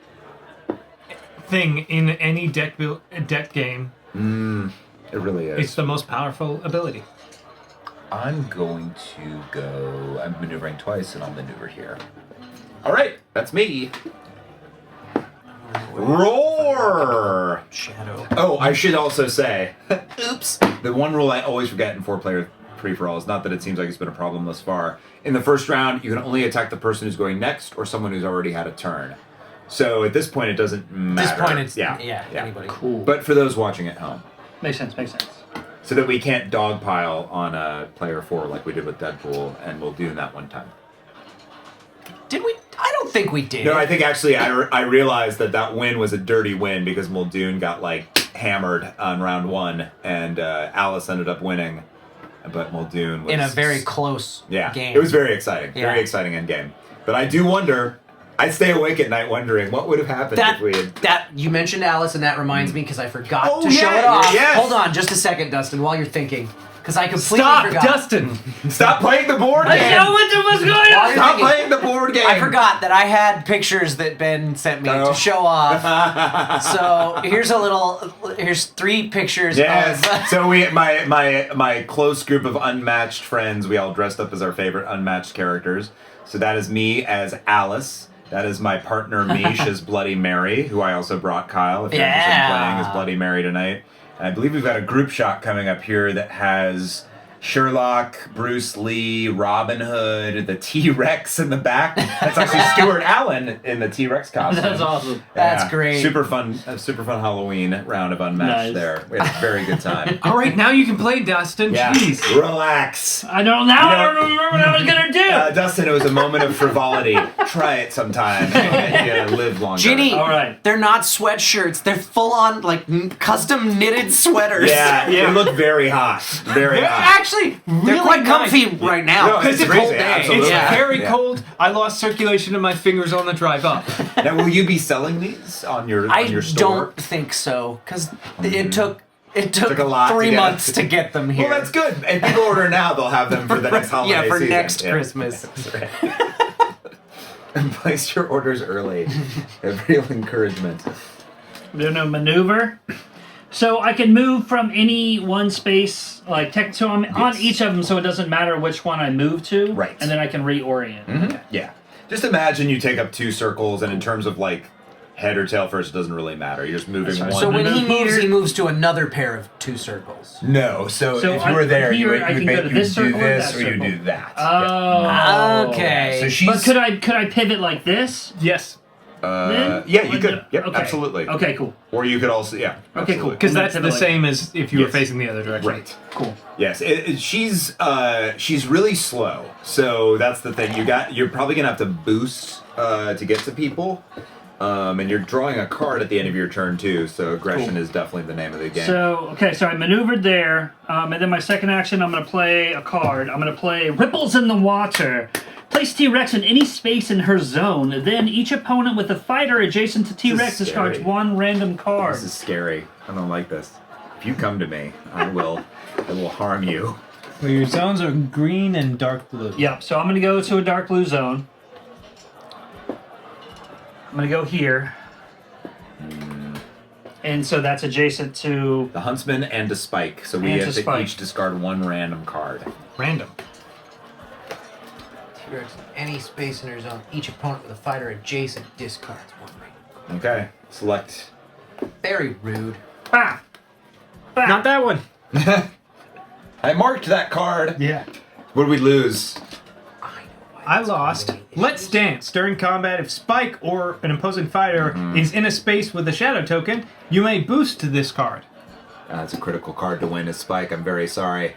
thing in any deck game. It really is. It's the most powerful ability. I'm going to go. I'm maneuvering twice, and I'll maneuver here. All right, that's me. Roar! Shadow. Oh, I should also say, oops. The one rule I always forget in 4-player free-for-all is not that it seems like it's been a problem thus far. In the first round, you can only attack the person who's going next or someone who's already had a turn. So at this point, it doesn't matter. At this point, it's yeah, anybody. Cool. But for those watching at home, Makes sense. Makes sense. So that we can't dogpile on player 4 like we did with Deadpool and Muldoon that one time. Did we? I don't think we did. No, I think actually I realized that win was a dirty win because Muldoon got like hammered on round 1 and Alice ended up winning, but Muldoon was in a very close game. It was very exciting. Yeah. Very exciting end game. But I do wonder. I stay awake at night wondering what would have happened if we had... That you mentioned Alice, and that reminds me because I forgot Oh, to show yeah, it off. yes. Hold on, just a second, Dustin, while you're thinking, because I completely Stop, forgot. Dustin! Stop playing the board I game! know what was going While on. you're Stop thinking, playing the board game! I forgot that I had pictures that Ben sent me Oh. to show off. So here's 3 pictures Yes. of. So my close group of unmatched friends, we all dressed up as our favorite unmatched characters. So that is me as Alice. That is my partner Mish as Bloody Mary, who I also brought Kyle. If you're interested in playing as Bloody Mary tonight. And I believe we've got a group shot coming up here that has Sherlock, Bruce Lee, Robin Hood, the T-Rex in the back. That's actually Stuart Allen in the T-Rex costume. That's awesome. That's great. Super fun Halloween round of Unmatched Nice. there. We had a very good time. All right, now you can play, Dustin. Yeah. Jeez. Relax. I don't now. I don't remember what I was gonna do. Dustin, it was a moment of frivolity. Try it sometime. Yeah, live longer. Ginny, All right. they're not sweatshirts. They're full on custom knitted sweaters. Yeah, Yeah. they look very hot. Very They're hot. actually They're really quite nice. comfy right now. No, because it's it's a cold freezing, day. absolutely. It's Yeah. very Yeah. cold. I lost circulation in my fingers on the drive up. Now, will you be selling these on your I store? don't think so because it took Took a lot to 3 get months it. to get them here. Well, that's good. And people order now, they'll have them for the next holiday Yeah, for season. next Yeah. Christmas. That's right. And place your orders early. A real encouragement. Doing a maneuver. So I can move from any one space, so I'm on Yes. each of them, so it doesn't matter which one I move to. Right. And then I can reorient. Okay. Yeah. Just imagine you take up 2 circles, and in terms of like head or tail first, it doesn't really matter. You're just moving That's right. one. So when he Move moves, here. he moves to another pair of 2 circles. No, so So if you were there, you here would, I you can would, go to you would this do circle or this that or you circle? do that. Oh. Okay. So she's. But could I pivot like this? Yes, Then? yeah, you could. Yep, Okay. absolutely. Okay, cool. Or you could also, yeah. Okay, cool. absolutely. because And that's then the pivot same as if you were Yes. facing the other direction. Right. Cool. Yes, she's really slow. So that's the thing. You're probably gonna have to boost to get to people. And you're drawing a card at the end of your turn too, so aggression Cool. is definitely the name of the game. So I maneuvered there, and then my second action, I'm going to play a card. I'm going to play Ripples in the Water. Place T-Rex in any space in her zone. Then each opponent with a fighter adjacent to T-Rex is discards scary. 1 random card. This is scary. I don't like this. If you come to me, I will harm you. Well, your zones are green and dark blue. Yep. So I'm going to go to a dark blue zone. I'm going to go here. And so that's adjacent to... The Huntsman and a Spike. So we And have to to Spike. each discard 1 random card. Random. T-Rex in any space in her zone. Each opponent with a fighter adjacent discards 1 ring. Okay. Select. Very rude. Bah! Bah! Not that one. I marked that card. Yeah. What did we lose? I lost. Let's dance. During combat, if Spike or an opposing fighter is in a space with a shadow token, you may boost to this card. That's a critical card to win, is Spike. I'm very sorry.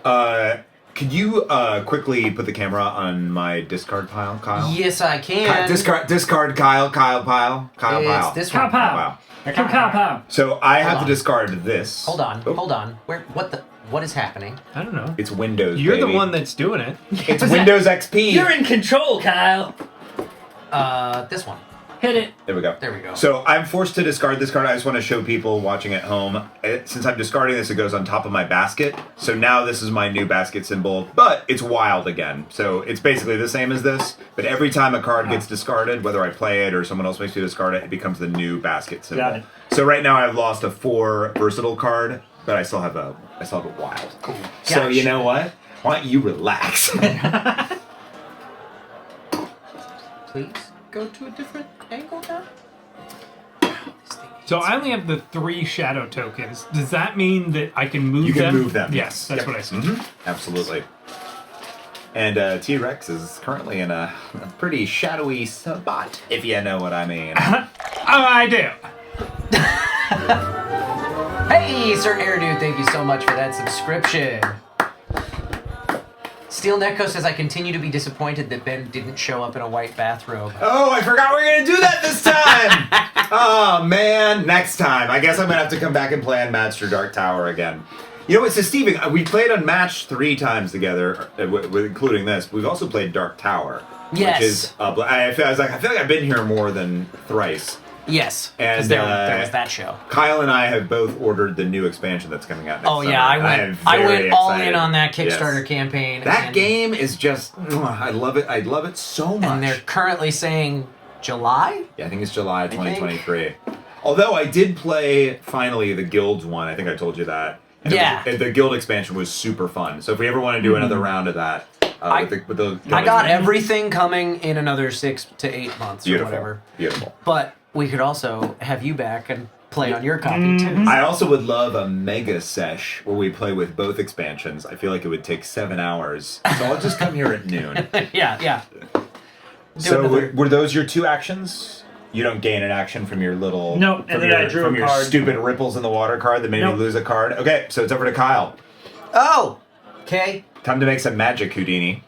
Could you quickly put the camera on my discard pile, Kyle? Yes, I can. Discard Kyle pile. It's this Pow one. pow! Pow pow pow! So I have Hold to on. discard this. Hold on. Oh, Hold on. What is happening? I don't know. It's Windows. You're the baby. one that's doing it. It's Windows XP. You're in control, Kyle! This one. Hit it. There we go. There we go. So I'm forced to discard this card. I just want to show people watching at home. Since I'm discarding this, it goes on top of my basket. So now this is my new basket symbol, but it's wild again. So it's basically the same as this, but every time a card gets discarded, whether I play it or someone else makes me discard it, it becomes the new basket symbol. Got it. So right now I've lost a 4 versatile card, but I still have a wild. Cool. So Gotcha. you know what? Why don't you relax? Please go to a different angle now. So I only have the 3 shadow tokens. Does that mean that I can move them? You can move them. Yes, that's Yep. what I said. Absolutely. And T-Rex is currently in a pretty shadowy spot, if you know what I mean. Oh, I do. Hey, Sir Airdude, thank you so much for that subscription. Steel Netco says, I continue to be disappointed that Ben didn't show up in a white bathrobe. Oh, I forgot we were going to do that this time! Oh, man. Next time. I guess I'm going to have to come back and play Unmatched or Dark Tower again. You know what, so Steven, we played Unmatched 3 times together, including this. We've also played Dark Tower. Yes. Which is, I feel like I've been here more than thrice. Yes, And because there was that show. Kyle and I have both ordered the new expansion that's coming out next summer. Yeah, I went all in excited. on that Kickstarter Yes. campaign. That game is just, I love it. I love it so much. And they're currently saying July? Yeah, I think it's July 2023. Although I did play, finally, the Guilds one. I think I told you that. And the Guild expansion was super fun. So if we ever want to do another round of that, I got everything coming in another 6 to 8 months or whatever. Beautiful. But we could also have you back and play on your copy too. I also would love a mega sesh where we play with both expansions. I feel like it would take 7 hours. So I'll just come here at noon. Yeah. So were those your 2 actions? You don't gain an action from your little... Nope, and then I drew a your card. stupid ripples in the water card that made me lose a card. Okay, so it's over to Kyle. Oh! Okay. Time to make some magic, Houdini.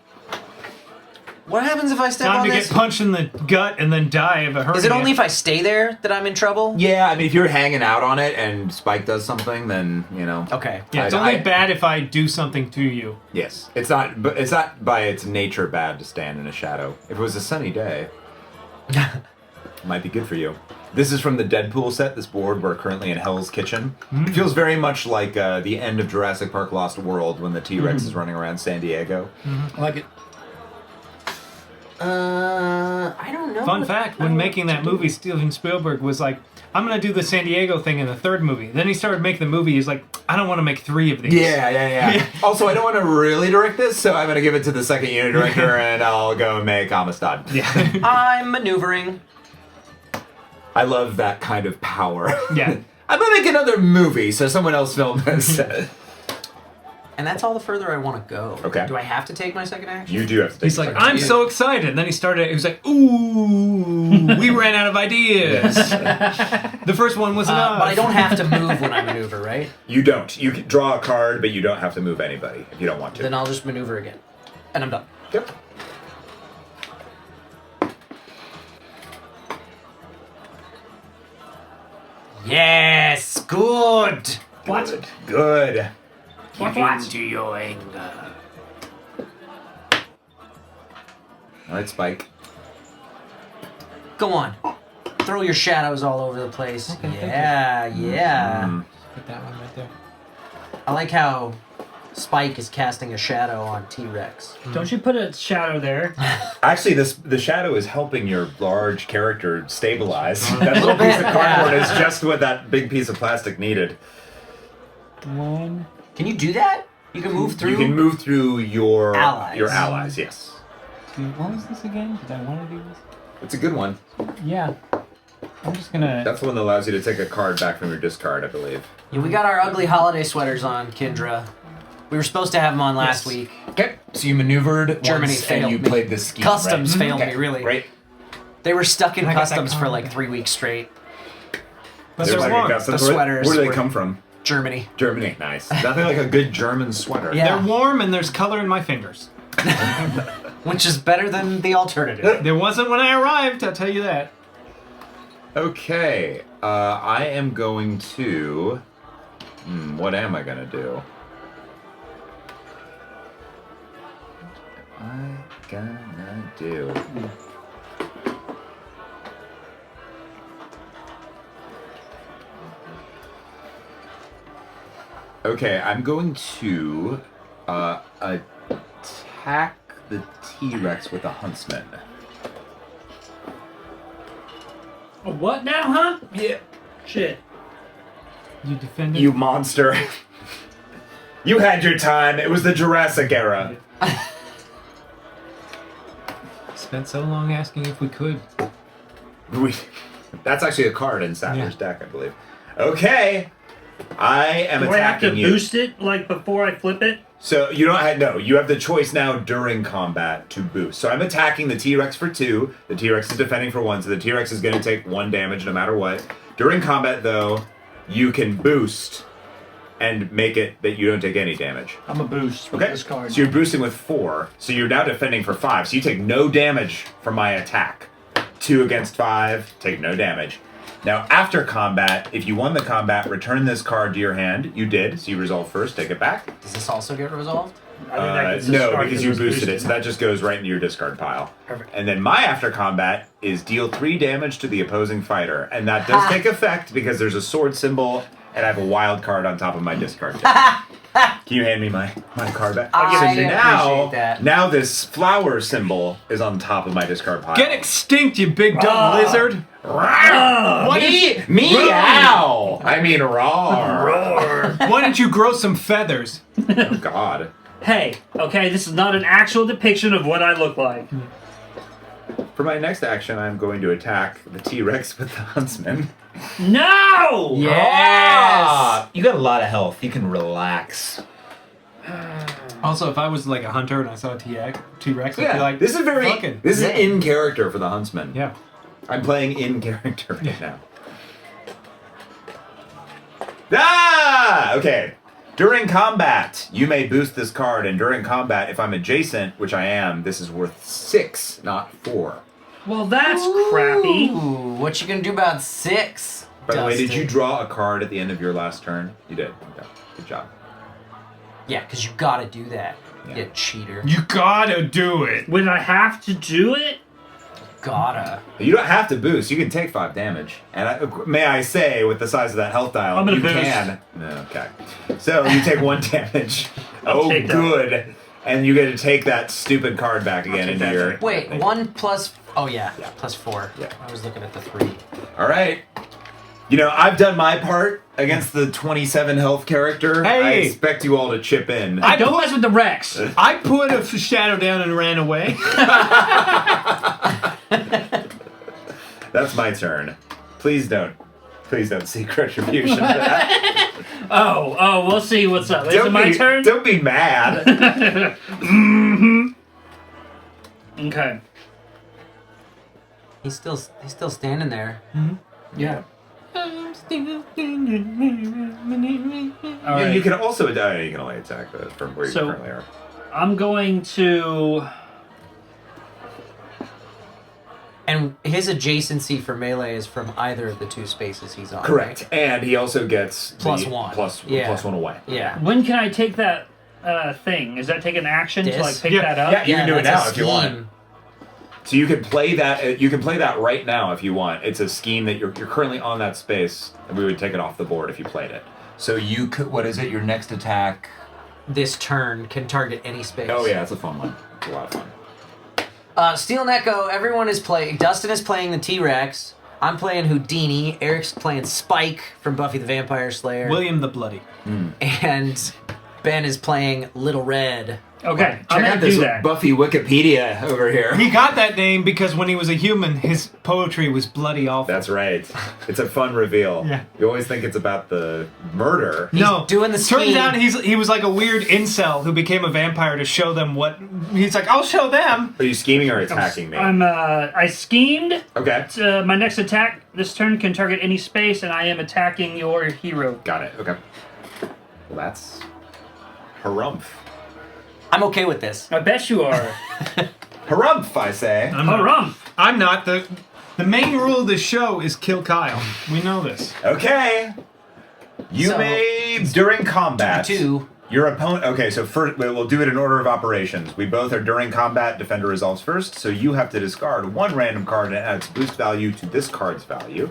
What happens if I step Time on to this? get punched in the gut and then die of a hernia. Is it only if I stay there that I'm in trouble? Yeah, I mean, if you're hanging out on it and Spike does something, then, you know... Okay. Yeah, it's only bad if I do something to you. Yes. It's not by its nature bad to stand in a shadow. If it was a sunny day, it might be good for you. This is from the Deadpool set, this board. We're currently in Hell's Kitchen. It feels very much like the end of Jurassic Park Lost World when the T-Rex is running around San Diego. I like it. I don't know. Fun fact, when making that movie, Steven Spielberg was like, I'm going to do the San Diego thing in the 3rd movie. Then he started making the movie. He's like, I don't want to make 3 of these. Yeah. Also, I don't want to really direct this, so I'm going to give it to the second unit director, and I'll go make Amistad. Yeah. I'm maneuvering. I love that kind of power. Yeah. I'm going to make another movie, so someone else film this. And that's all the further I want to go. Okay. Do I have to take my second action? You do have to take He's like, I'm so excited. And then he started, he was like, ooh, we ran out of ideas. The first one was enough. But I don't have to move when I maneuver, right? You don't. You can draw a card, but you don't have to move anybody if you don't want to. Then I'll just maneuver again. And I'm done. Yep. Yes! Good! What? Good. Into your anger. All right, Spike. Go on. Throw your shadows all over the place. Okay, yeah. Put that one right there. I like how Spike is casting a shadow on T-Rex. Don't you put a shadow there? Actually, the shadow is helping your large character stabilize. That little piece of cardboard is just what that big piece of plastic needed. One. Can you do that? You can move through? You can move through your Allies. Your allies, yes. What was this again? Did I want to do this? It's a good one. Yeah. I'm just gonna... That's the one that allows you to take a card back from your discard, I believe. Yeah, we got our ugly holiday sweaters on, Kendra. We were supposed to have them on last week. Okay, so you maneuvered Germany once failed and you me. played this scheme, Customs right? failed Okay, me, really. Great. They were stuck in I got that customs for card. like 3 weeks straight. But There's there's like a one. custom- The where- sweaters Where do they were- come from? Germany. Germany. Nice. Nothing like a good German sweater. Yeah. They're warm and there's color in my fingers. Which is better than the alternative. There wasn't when I arrived, I'll tell you that. Okay. I am going to... what am I going to do? What am I gonna do? Okay, I'm going to attack the T-Rex with a huntsman. A what now, huh? Yeah. Shit. You defended. You monster. You had your time. It was the Jurassic era. Spent so long asking if we could. That's actually a card in Saturn's deck, I believe. Okay. I am Do I have to attacking you. boost it, like, before I flip it? So you don't have, no, you have the choice now during combat to boost. So I'm attacking the T-Rex for 2. The T-Rex is defending for 1, so the T-Rex is going to take 1 damage no matter what. During combat, though, you can boost and make it that you don't take any damage. I'm a boost with Okay. this card. So you're boosting with 4. So you're now defending for 5. So you take no damage from my attack. 2 against 5, take no damage. Now, after combat, if you won the combat, return this card to your hand. You did, so you resolve first, take it back. Does this also get resolved? I think that gets No, discarded because you it's boosted it, so that just goes right into your discard pile. Perfect. And then my after combat is deal 3 damage to the opposing fighter. And that does take effect because there's a sword symbol, and I have a wild card on top of my discard deck. Can you hand me my card back? I So now, appreciate that. now this flower symbol is on top of my discard pile. Get extinct, you big dumb lizard! Why didn't, Meow! I mean, roar. why didn't you grow some feathers? Oh, God. Hey, okay, this is not an actual depiction of what I look like. For my next action, I'm going to attack the T-Rex with the Huntsman. No! Ah, you got a lot of health. You can relax. Also, if I was like a hunter and I saw a T-Rex, I'd be like, this is very. fucking- This is in character for the Huntsman. Yeah. I'm playing in character right now. Ah! Okay. During combat, you may boost this card, and during combat, if I'm adjacent, which I am, this is worth 6, not 4. Well, that's crappy. Ooh, what you gonna do about 6? By the way, did Dustin? you draw a card at the end of your last turn? You did. Okay. Good job. Yeah, because you gotta do that. Yeah. You cheater. You gotta do it. Would I have to do it? Gotta. You don't have to boost. You can take 5 damage. And may I say, with the size of that health dial, I'm gonna you boost. can. No, okay. So you take 1 damage. Oh, take that. good. And you get to take that stupid card back again take into that. your. Wait, 1 plus. Oh, yeah. Yeah. Plus 4. Yeah. I was looking at the 3. All right. You know, I've done my part against the 27 health character. Hey. I expect you all to chip in. I Don't put- mess with the Rex. I put a shadow down and ran away. That's my turn. Please don't seek retribution for that. Oh, we'll see what's up. Is it my turn? Don't be mad. Okay. He's still standing there. Yeah. All You right. can also die. You can only attack from where So- you currently are. I'm going to. And his adjacency for melee is from either of the 2 spaces he's on. Correct. right? And he also gets Plus the 1. plus Yeah. plus 1 away. Yeah. When can I take that thing? Is that take an action to like This? pick Yeah. that up? Yeah, you can do it that's a now if you want. scheme. So you can play that. You can play that right now if you want. It's a scheme that you're currently on that space, and we would take it off the board if you played it. So you could. What is it? Your next attack. This turn can target any space. Oh yeah, it's a fun one. It's a lot of fun. Steel and Echo, everyone is playing. Dustin is playing the T-Rex. I'm playing Houdini. Eric's playing Spike from Buffy the Vampire Slayer. William the Bloody. And Ben is playing Little Red. Okay, I'm Check out gonna this do that. Buffy Wikipedia over here. He got that name because when he was a human, his poetry was bloody awful. That's right. It's a fun reveal. Yeah. You always think it's about the murder. no, doing the Turns scheme. out he was like a weird incel who became a vampire to show them what. He's like, I'll show them. Are you scheming or attacking me? I schemed. Okay. My next attack this turn can target any space, and I am attacking your hero. Got it. Okay. Well, that's harumph. I'm okay with this. I bet you are. Harumph, I say. Harumph. I'm not. The main rule of the show is kill Kyle. We know this. Okay. You So, may, during combat, 2. your opponent. Okay, so first, we'll do it in order of operations. We both are during combat. Defender resolves first, so you have to discard 1 random card and add its boost value to this card's value.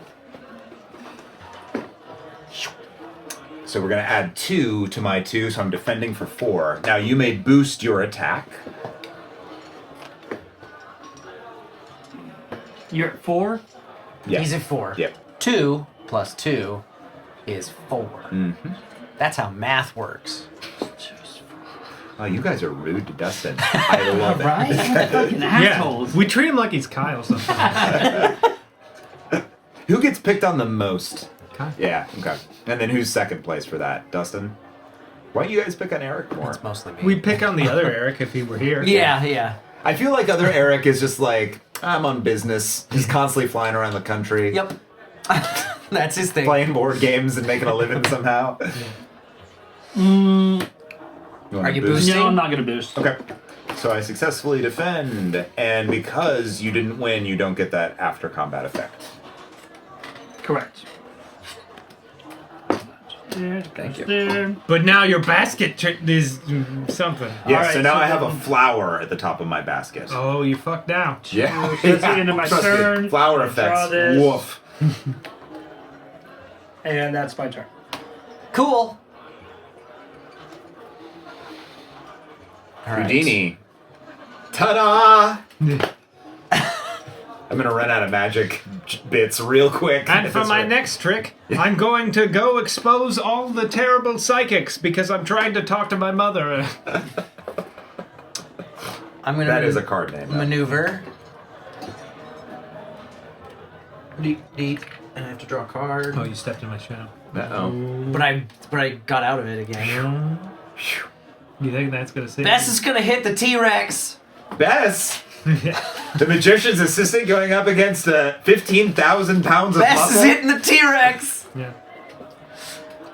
So we're going to add 2 to my 2, so I'm defending for 4. Now you may boost your attack. You're at 4. Yeah. He's at 4. Yep. 2 plus 2 is 4. Mm-hmm. That's how math works. Oh, you guys are rude to Dustin. I love it. Right? Fucking assholes. We treat him like he's Kyle sometimes. Who gets picked on the most? Kyle. Yeah, okay. And then who's second place for that? Dustin? Why don't you guys pick on Eric more? It's mostly me. We'd pick on the other Eric if he were here. Yeah. I feel like other Eric is just like, I'm on business, just constantly flying around the country, Yep. That's his thing. playing board games and making a living somehow. wanna Are you boost? boosting? No, I'm not gonna boost. Okay. So I successfully defend, and because you didn't win, you don't get that after combat effect. Correct. Thank you. There. But now your basket is something. Yeah, Alright, so now so I have a then- flower at the top of my basket. Oh, you fucked now. Yeah. So that's the end of my Trust me, turn. flower I draw effects. this. Woof. And that's my turn. Cool. All right. Houdini. Ta-da! I'm gonna run out of magic bits real quick. And for That's my right. next trick, I'm going to go expose all the terrible psychics because I'm trying to talk to my mother. I'm gonna That is a card name. though. maneuver. Deep, deep. And I have to draw a card. Oh, you stepped in my shadow. Uh-oh. But I got out of it again. You think that's gonna save Bess me? is gonna hit the T-Rex. Bess! The magician's assistant going up against 15,000 pounds of Bess muscle? is hitting the T-Rex. Yeah.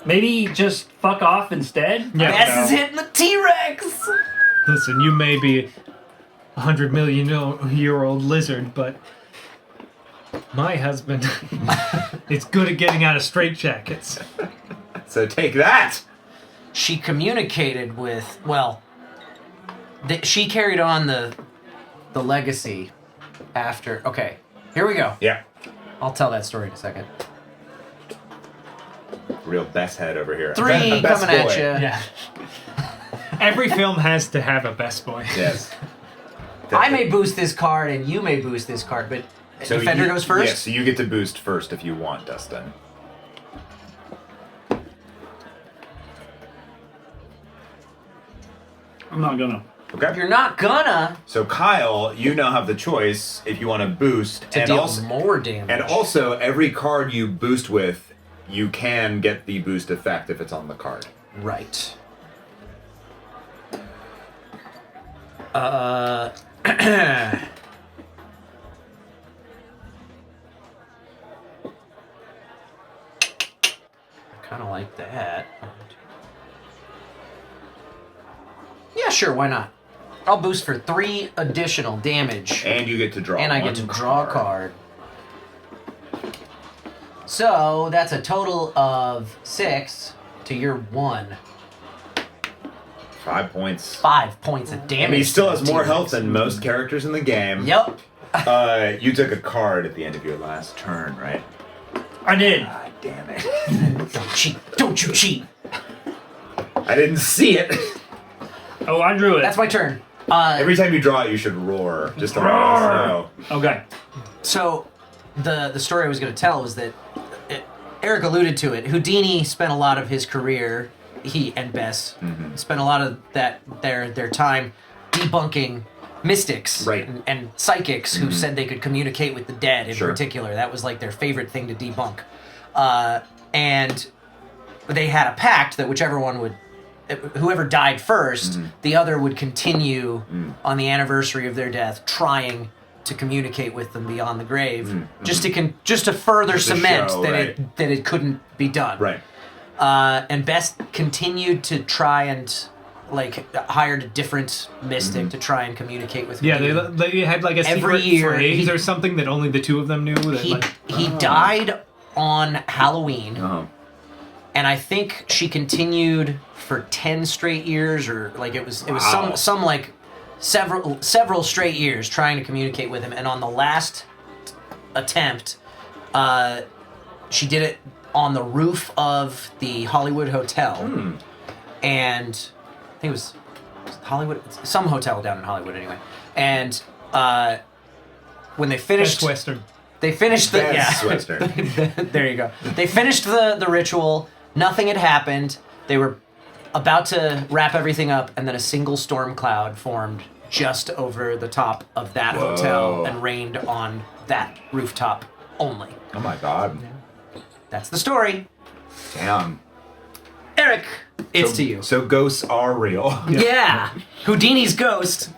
Maybe just fuck off instead? Yeah. Bess is hitting the T-Rex. Listen, you may be 100 million year old lizard, but my husband is good at getting out of straitjackets. So take that! She communicated with, well, she carried on the legacy after. Okay, here we go. Yeah. I'll tell that story in a second. Real Bess head over here. Three A Bess coming at boy. you. Yeah. Every film has to have a best boy. Yes. I may boost this card and you may boost this card, but So Defender you- goes first? Yeah, so you get to boost first if you want, Dustin. I'm not gonna. Okay. You're not gonna So Kyle, you now have the choice if you want to boost to and deal also more damage. and also every card you boost with, you can get the boost effect if it's on the card. Right. I kind of like that. Yeah, sure, why not? I'll boost for 3 additional damage. And you get to draw And I get one to draw a card. So that's a total of 6 to your 1. 5 points. 5 points of damage. And he still to has the more T-Rex. health than most characters in the game. Yep. You took a card at the end of your last turn, right? I did. God damn it. Don't cheat. Don't you cheat. I didn't see it. Oh, I drew it. That's my turn. Every time you draw it, you should roar. Just to let us know. Okay. So, the story I was going to tell was that Eric alluded to it. Houdini spent a lot of his career, he and Bess spent a lot of their time debunking mystics Right. and psychics who said they could communicate with the dead in Sure. particular. That was like their favorite thing to debunk. And they had a pact that whoever died first, the other would continue on the anniversary of their death trying to communicate with them beyond the grave, just to further Just to cement show, that right. it couldn't be done. Right. And Bess continued to try and hired a different mystic to try and communicate with Yeah, Houdini. they had like a Every secret year, phrase he- or something that only the two of them knew. That He died on Halloween. Uh-huh. And I think she continued for 10 straight years, or it was Wow. several straight years trying to communicate with him. And on the last attempt, she did it on the roof of the Hollywood Hotel. And I think it was Hollywood, some hotel down in Hollywood anyway. And when they finished, Best Western. they finished the Best Western. there you go. They finished the ritual. Nothing had happened. They were about to wrap everything up, and then a single storm cloud formed just over the top of that Whoa. hotel and rained on that rooftop only. Oh my god. That's the story. Damn. Eric, it's So- to you. So ghosts are real. Yeah. Houdini's ghost.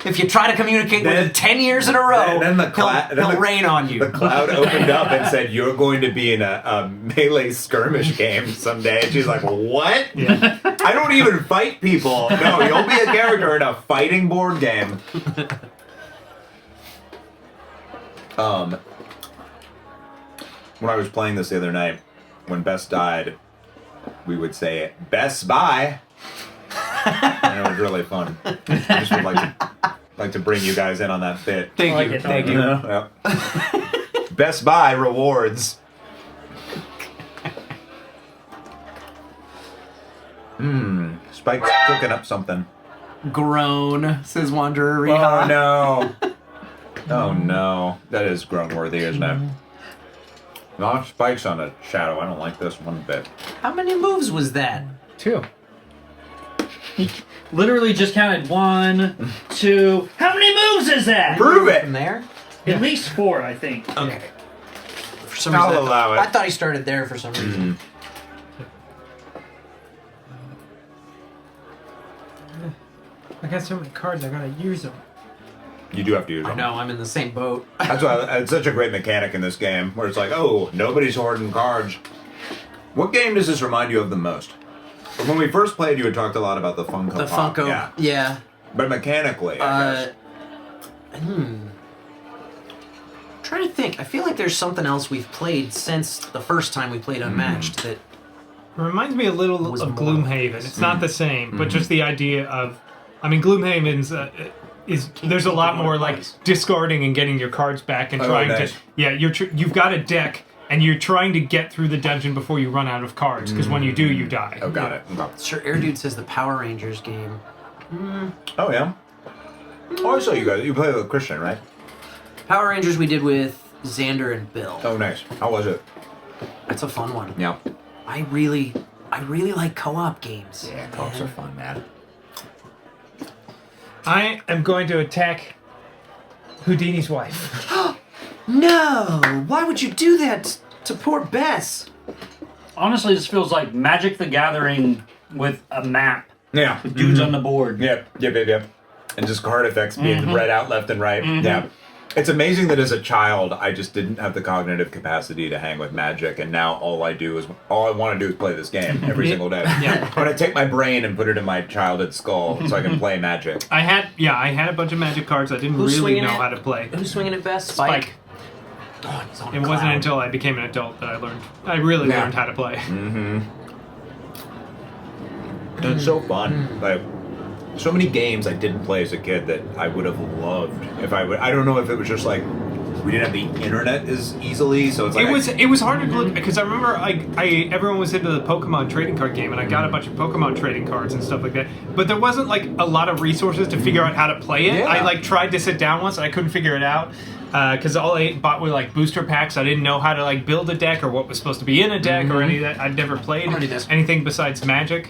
If you try to communicate with him 10 years in a row, he'll rain on you. The cloud opened up and said, "You're going to be in a melee skirmish game someday." And she's like, "What? Yeah. I don't even fight people. No, you'll be a character in a fighting board game." When I was playing this the other night, when Bess died, we would say, "Bess, bye." And it was really fun. I just would like to bring you guys in on that bit. Thank you. Thank you. Yeah. Best Buy rewards. Spike's cooking up something. Groan, says Wanderer Oh Riha. no. Oh no. That is groan worthy, isn't it? No, Spike's on a shadow. I don't like this one bit. How many moves was that? 2. He literally just counted 1, 2. How many moves is that? Prove it! From there? At least 4, I think. Okay. For some I'll reason, allow it. I thought he started there for some reason. I got so many cards, I gotta use them. You do have to use them. I know, I'm in the same boat. That's why it's such a great mechanic in this game, where it's like, oh, nobody's hoarding cards. What game does this remind you of the most? When we first played, you had talked a lot about the Funko The Pop. Funko. Yeah. But mechanically, I guess. Trying to think. I feel like there's something else we've played since the first time we played Unmatched that It reminds me a little Was of more- Gloomhaven. It's not the same, but just the idea of, I mean, Gloomhaven's there's a lot more like discarding and getting your cards back and Oh, trying nice. to, you've got a deck and you're trying to get through the dungeon before you run out of cards because when you do, you die. Oh, got it. Okay. Sure Air Dude says the Power Rangers game. Oh, yeah? Oh, I saw you guys. You play with Christian, right? Power Rangers we did with Xander and Bill. Oh, nice. How was it? That's a fun one. Yeah. I really like co-op games. Yeah, co-ops are fun, man. I am going to attack Houdini's wife. No! Why would you do that to poor Bess? Honestly, this feels like Magic the Gathering with a map. Yeah. With dudes on the board. Yep. And just card effects being read out left and right. Yeah. It's amazing that as a child, I just didn't have the cognitive capacity to hang with Magic, and now all I want to do is play this game every single day. Yeah. I'm gonna take my brain and put it in my childhood skull so I can play Magic. I had a bunch of Magic cards I didn't Who's really swinging know it? how to play. Who's swinging it best? Spike. Oh, he's on a It wasn't cloud. until I became an adult that I really Yeah. learned how to play. It's so fun. Like, so many games I didn't play as a kid that I would have loved if I would. I don't know if it was just like we didn't have the internet as easily, so it's like It was harder to look because I remember everyone was into the Pokemon trading card game and I got a bunch of Pokemon trading cards and stuff like that. But there wasn't like a lot of resources to figure out how to play it. Yeah. I like tried to sit down once and I couldn't figure it out because all I bought were like booster packs. I didn't know how to like build a deck or what was supposed to be in a deck or any of that. I'd never played I'm gonna do this. anything besides Magic.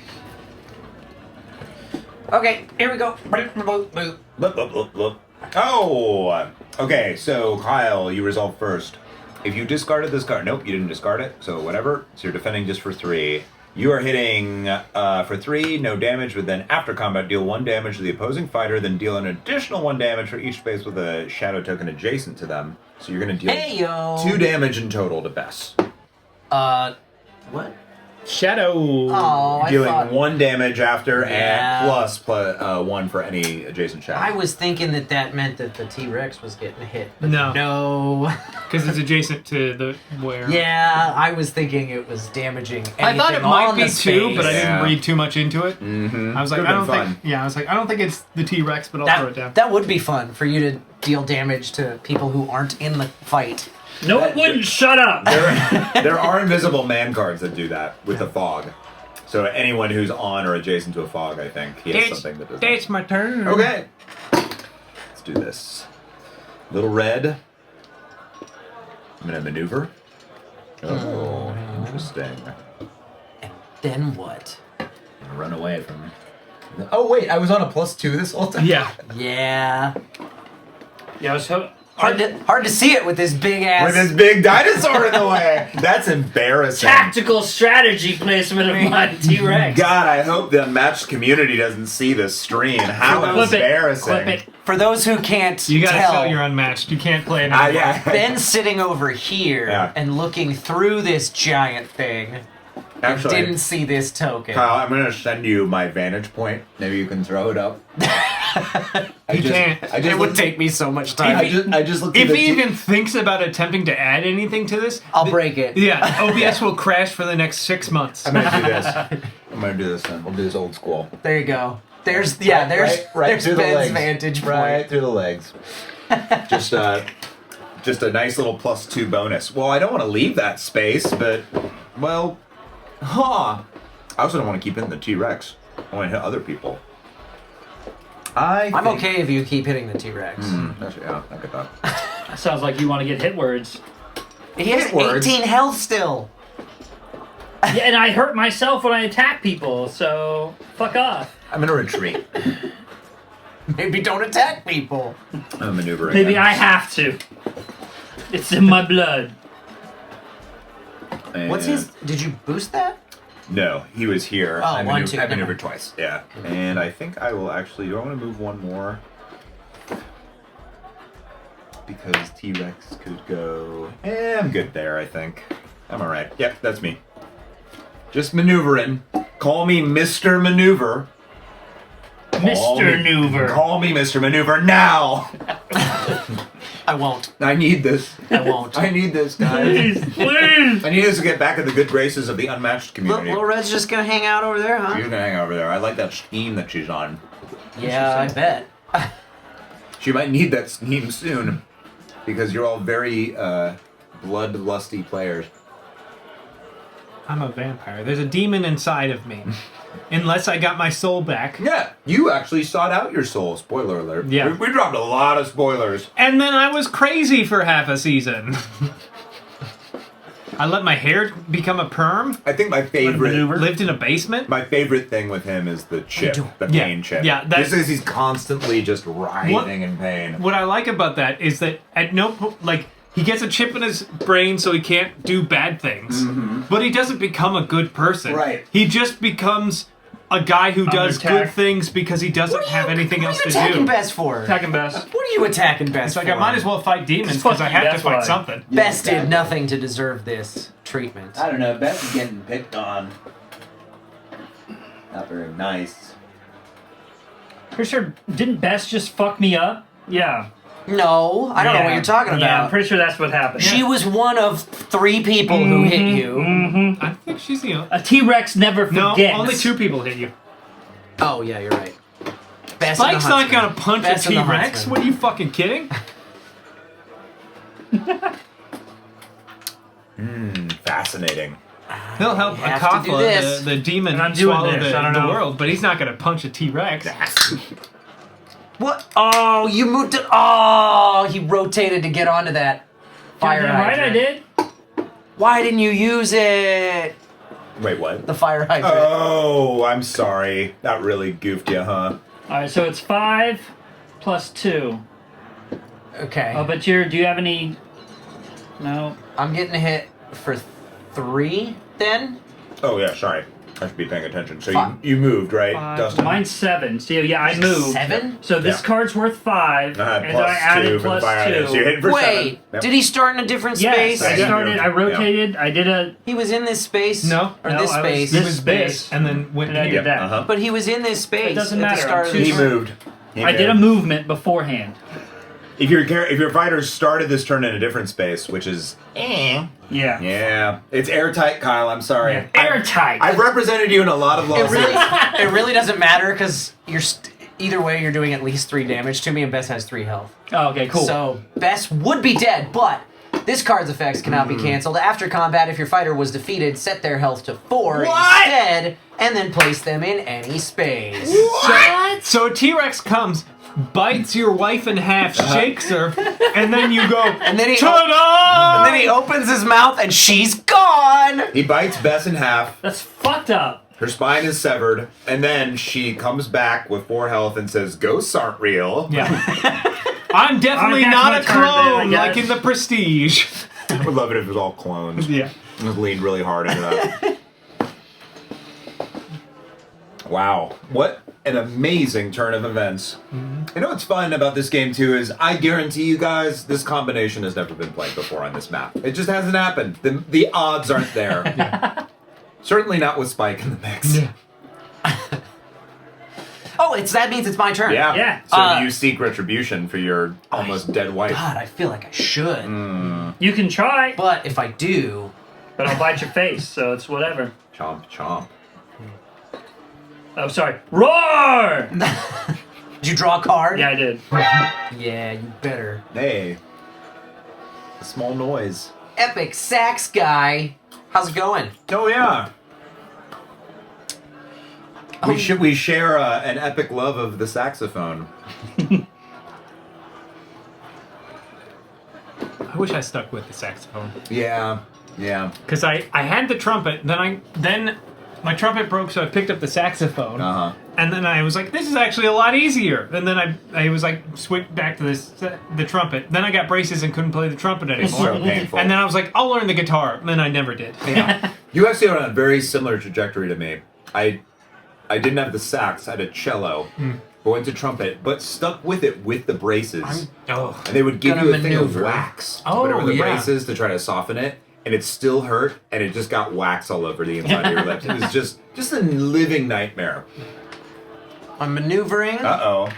Okay, here we go. Look. Oh, okay. So Kyle, you resolve first. If you discarded this card, nope, you didn't discard it. So whatever. So you're defending just for 3. You are hitting for 3, no damage, but then after combat, deal 1 damage to the opposing fighter, then deal an additional 1 damage for each space with a shadow token adjacent to them. So you're going to deal Hey yo. 2 damage in total to Bess. What? Shadow. Oh, I Dealing thought. 1 damage after Yeah. and plus 1 for any adjacent shadow. I was thinking that meant that the T-Rex was getting hit. But No. No. Because it's adjacent to the where. Yeah, I was thinking it was damaging anything I thought it on might the be too, but I Yeah. didn't read too much into it. Mm-hmm. I was like, I don't think it's the T-Rex, but I'll throw it down. That would be fun for you to deal damage to people who aren't in the fight. No, it wouldn't. Shut up. There are invisible man cards that do that with the fog. So anyone who's on or adjacent to a fog, I think, he has something that does that. That's my turn. Okay. Let's do this. Little red. I'm going to maneuver. Oh, interesting. Then what? Run away from... Oh, wait, I was on a +2 this whole time? Yeah. Yeah. Yeah, I was Hard to see it with this big ass. With his big dinosaur in the way. That's embarrassing. Tactical strategy placement of my T-Rex. God, I hope the Unmatched community doesn't see this stream. How Clip embarrassing. Clip it. For those who can't You gotta tell, show you're unmatched. You can't play it. Yeah. Ben's sitting over here Yeah. and looking through this giant thing. Actually, Didn't see this token. Kyle, I'm gonna send you my vantage point. Maybe you can throw it up. You can't. It would take me so much time. I just looked If at he even thinks about attempting to add anything to this, I'll break it. yeah, OBS will crash for the next 6 months. I'm gonna do this. I'm gonna do this then. We'll do this old school. There you go. There's Right there's through the Ben's legs. vantage point. Right through the legs. Just a nice little +2 bonus. Well, I don't want to leave that space, but well, I also don't want to keep hitting the T-Rex. I want to hit other people. I'm okay if you keep hitting the T-Rex. Yeah, I get that. Sounds like you want to get hit words. He has Hit words. 18 health still. Yeah, and I hurt myself when I attack people, so fuck off. I'm gonna retreat. Maybe don't attack people. I'm maneuvering. Maybe them. I have to. It's in my blood. And- What's his? Did you boost that? No, he was here. Oh, I one, two, I maneuvered never twice. Yeah, and I think I will actually. Do I want to move one more? Because T-Rex could go. I'm good there. I think I'm all right. Yep, that's me. Just maneuvering. Call me Mr. Maneuver. Mr. Maneuver. Call me Mr. Maneuver now. I won't. I need this. I won't. I need this, guys. Please. I need us to get back in the good graces of the Unmatched community. Little Red's just gonna hang out over there, huh? She's gonna hang over there. I like that scheme that she's on. Yeah, I bet. She might need that scheme soon, because you're all very bloodlusty players. I'm a vampire. There's a demon inside of me. Unless I got my soul back. Yeah, you actually sought out your soul. Spoiler alert. Yeah. We dropped a lot of spoilers. And then I was crazy for half a season. I let my hair become a perm. I think my favorite, maneuver. Lived in a basement. my favorite thing with him is the chip, the Yeah, pain chip. yeah, that- Just because he's constantly just writhing in pain. What I like about that is that at no point, like, he gets a chip in his brain so he can't do bad things. But he doesn't become a good person. Right. He just becomes a guy who does attack. good things because he doesn't have anything else to What are you attacking do. Bess for? Attacking Bess. What are you attacking Bess It's like for? I might as well fight demons Just because I fuck you, have to that's fight why. something. Bess did nothing to deserve this treatment. I don't know. Beth is getting picked on. Not very nice. Pretty sure, didn't Bess just fuck me up? Yeah. No, I don't know what Yeah. you're talking Yeah, I'm about. pretty sure that's what happened. She was one of 3 people who hit you. I think she's the only. A T-Rex never No, forgets. only 2 people hit you. Oh, yeah, you're right. Bess and the Spike's not Huntsman. gonna punch Bess a and the T-Rex. Huntsman. What are you fucking kidding? Fascinating. He'll help have to do this. the demon And I'm doing swallow this, I don't the know. world, but he's not gonna punch a T-Rex. What? Oh, you moved it. Oh, he rotated to get onto that fire Goddamn right, I hydrant. did. Why didn't you use it? Wait, what? The fire hydrant. Oh, I'm sorry. That really goofed you, huh? All right, so it's 5 plus 2. Okay. Oh, but do you have any? No. I'm getting hit for 3 then? Oh, yeah, sorry. I should be paying attention. So Five. you moved, right, Dustin? Mine's 7. So yeah, I moved. 7? So this Yeah. card's worth 5, and Plus I added 2 for the plus fire hydrant. So you're 2. hitting for Wait, 7. Yep. did he start in a different Yes, space? I Yeah. started. I rotated. I did a. He was in this space? No. Or No, this I was space? He this was space. base and then went And I here. did that. Uh-huh. But he was in this space doesn't at the matter, start I'm of too the He turn. moved. He I did a moved. movement beforehand. If your fighters started this turn in a different space, which is Yeah. yeah, it's airtight, Kyle. I'm sorry. Airtight. I've represented you in a lot of It lawsuits. really, it really doesn't matter because either way you're doing at least 3 damage to me, and Bess has 3 health. Oh, okay, cool. So Bess would be dead, but this card's effects cannot be canceled. After combat, if your fighter was defeated, set their health to 4 What? instead, and then place them in any space. So a T-Rex comes, bites your wife in half, shakes her, and then you go, And then he ta-da! and then he opens his mouth, and she's gone. He bites Bess in half. That's fucked up. Her spine is severed, and then she comes back with 4 health and says, "Ghosts aren't real." Yeah. I'm definitely Alright, not a that's my turn then, I clone guess. like in the Prestige. I would love it if it was all clones. Yeah. I leaned really hard into that. Wow. What an amazing turn of events. You know what's fun about this game, too, is I guarantee you guys this combination has never been played before on this map. It just hasn't happened. The odds aren't there. Certainly not with Spike in the mix. Yeah. Oh, that means it's my turn. Yeah. Yeah. So do you seek retribution for your almost dead wife? God, I feel like I should. You can try, But if I do, but I'll bite your face, so it's whatever. Chomp, chomp. Oh, sorry. Roar! did you draw a card? Yeah, I did. Yeah, you better. Hey. A small noise. Epic sax guy. How's it going? Oh, yeah. We share an epic love of the saxophone. I wish I stuck with the saxophone. Yeah. Because I had the trumpet, then my trumpet broke, so I picked up the saxophone. Uh-huh. And then I was like, this is actually a lot easier. And then I was like, switched back to the trumpet. Then I got braces and couldn't play the trumpet anymore. It's so painful. And then I was like, I'll learn the guitar. And then I never did. Yeah. You actually are on a very similar trajectory to me. I didn't have the sax, I had a cello. But went to trumpet, but stuck with it with the braces. Oh. And they would give Gonna you a thing of maneuver. wax. Oh, whatever the yeah. braces to try to soften it. And it still hurt, and it just got wax all over the inside of your lips. It was just a living nightmare. I'm maneuvering, Uh-oh.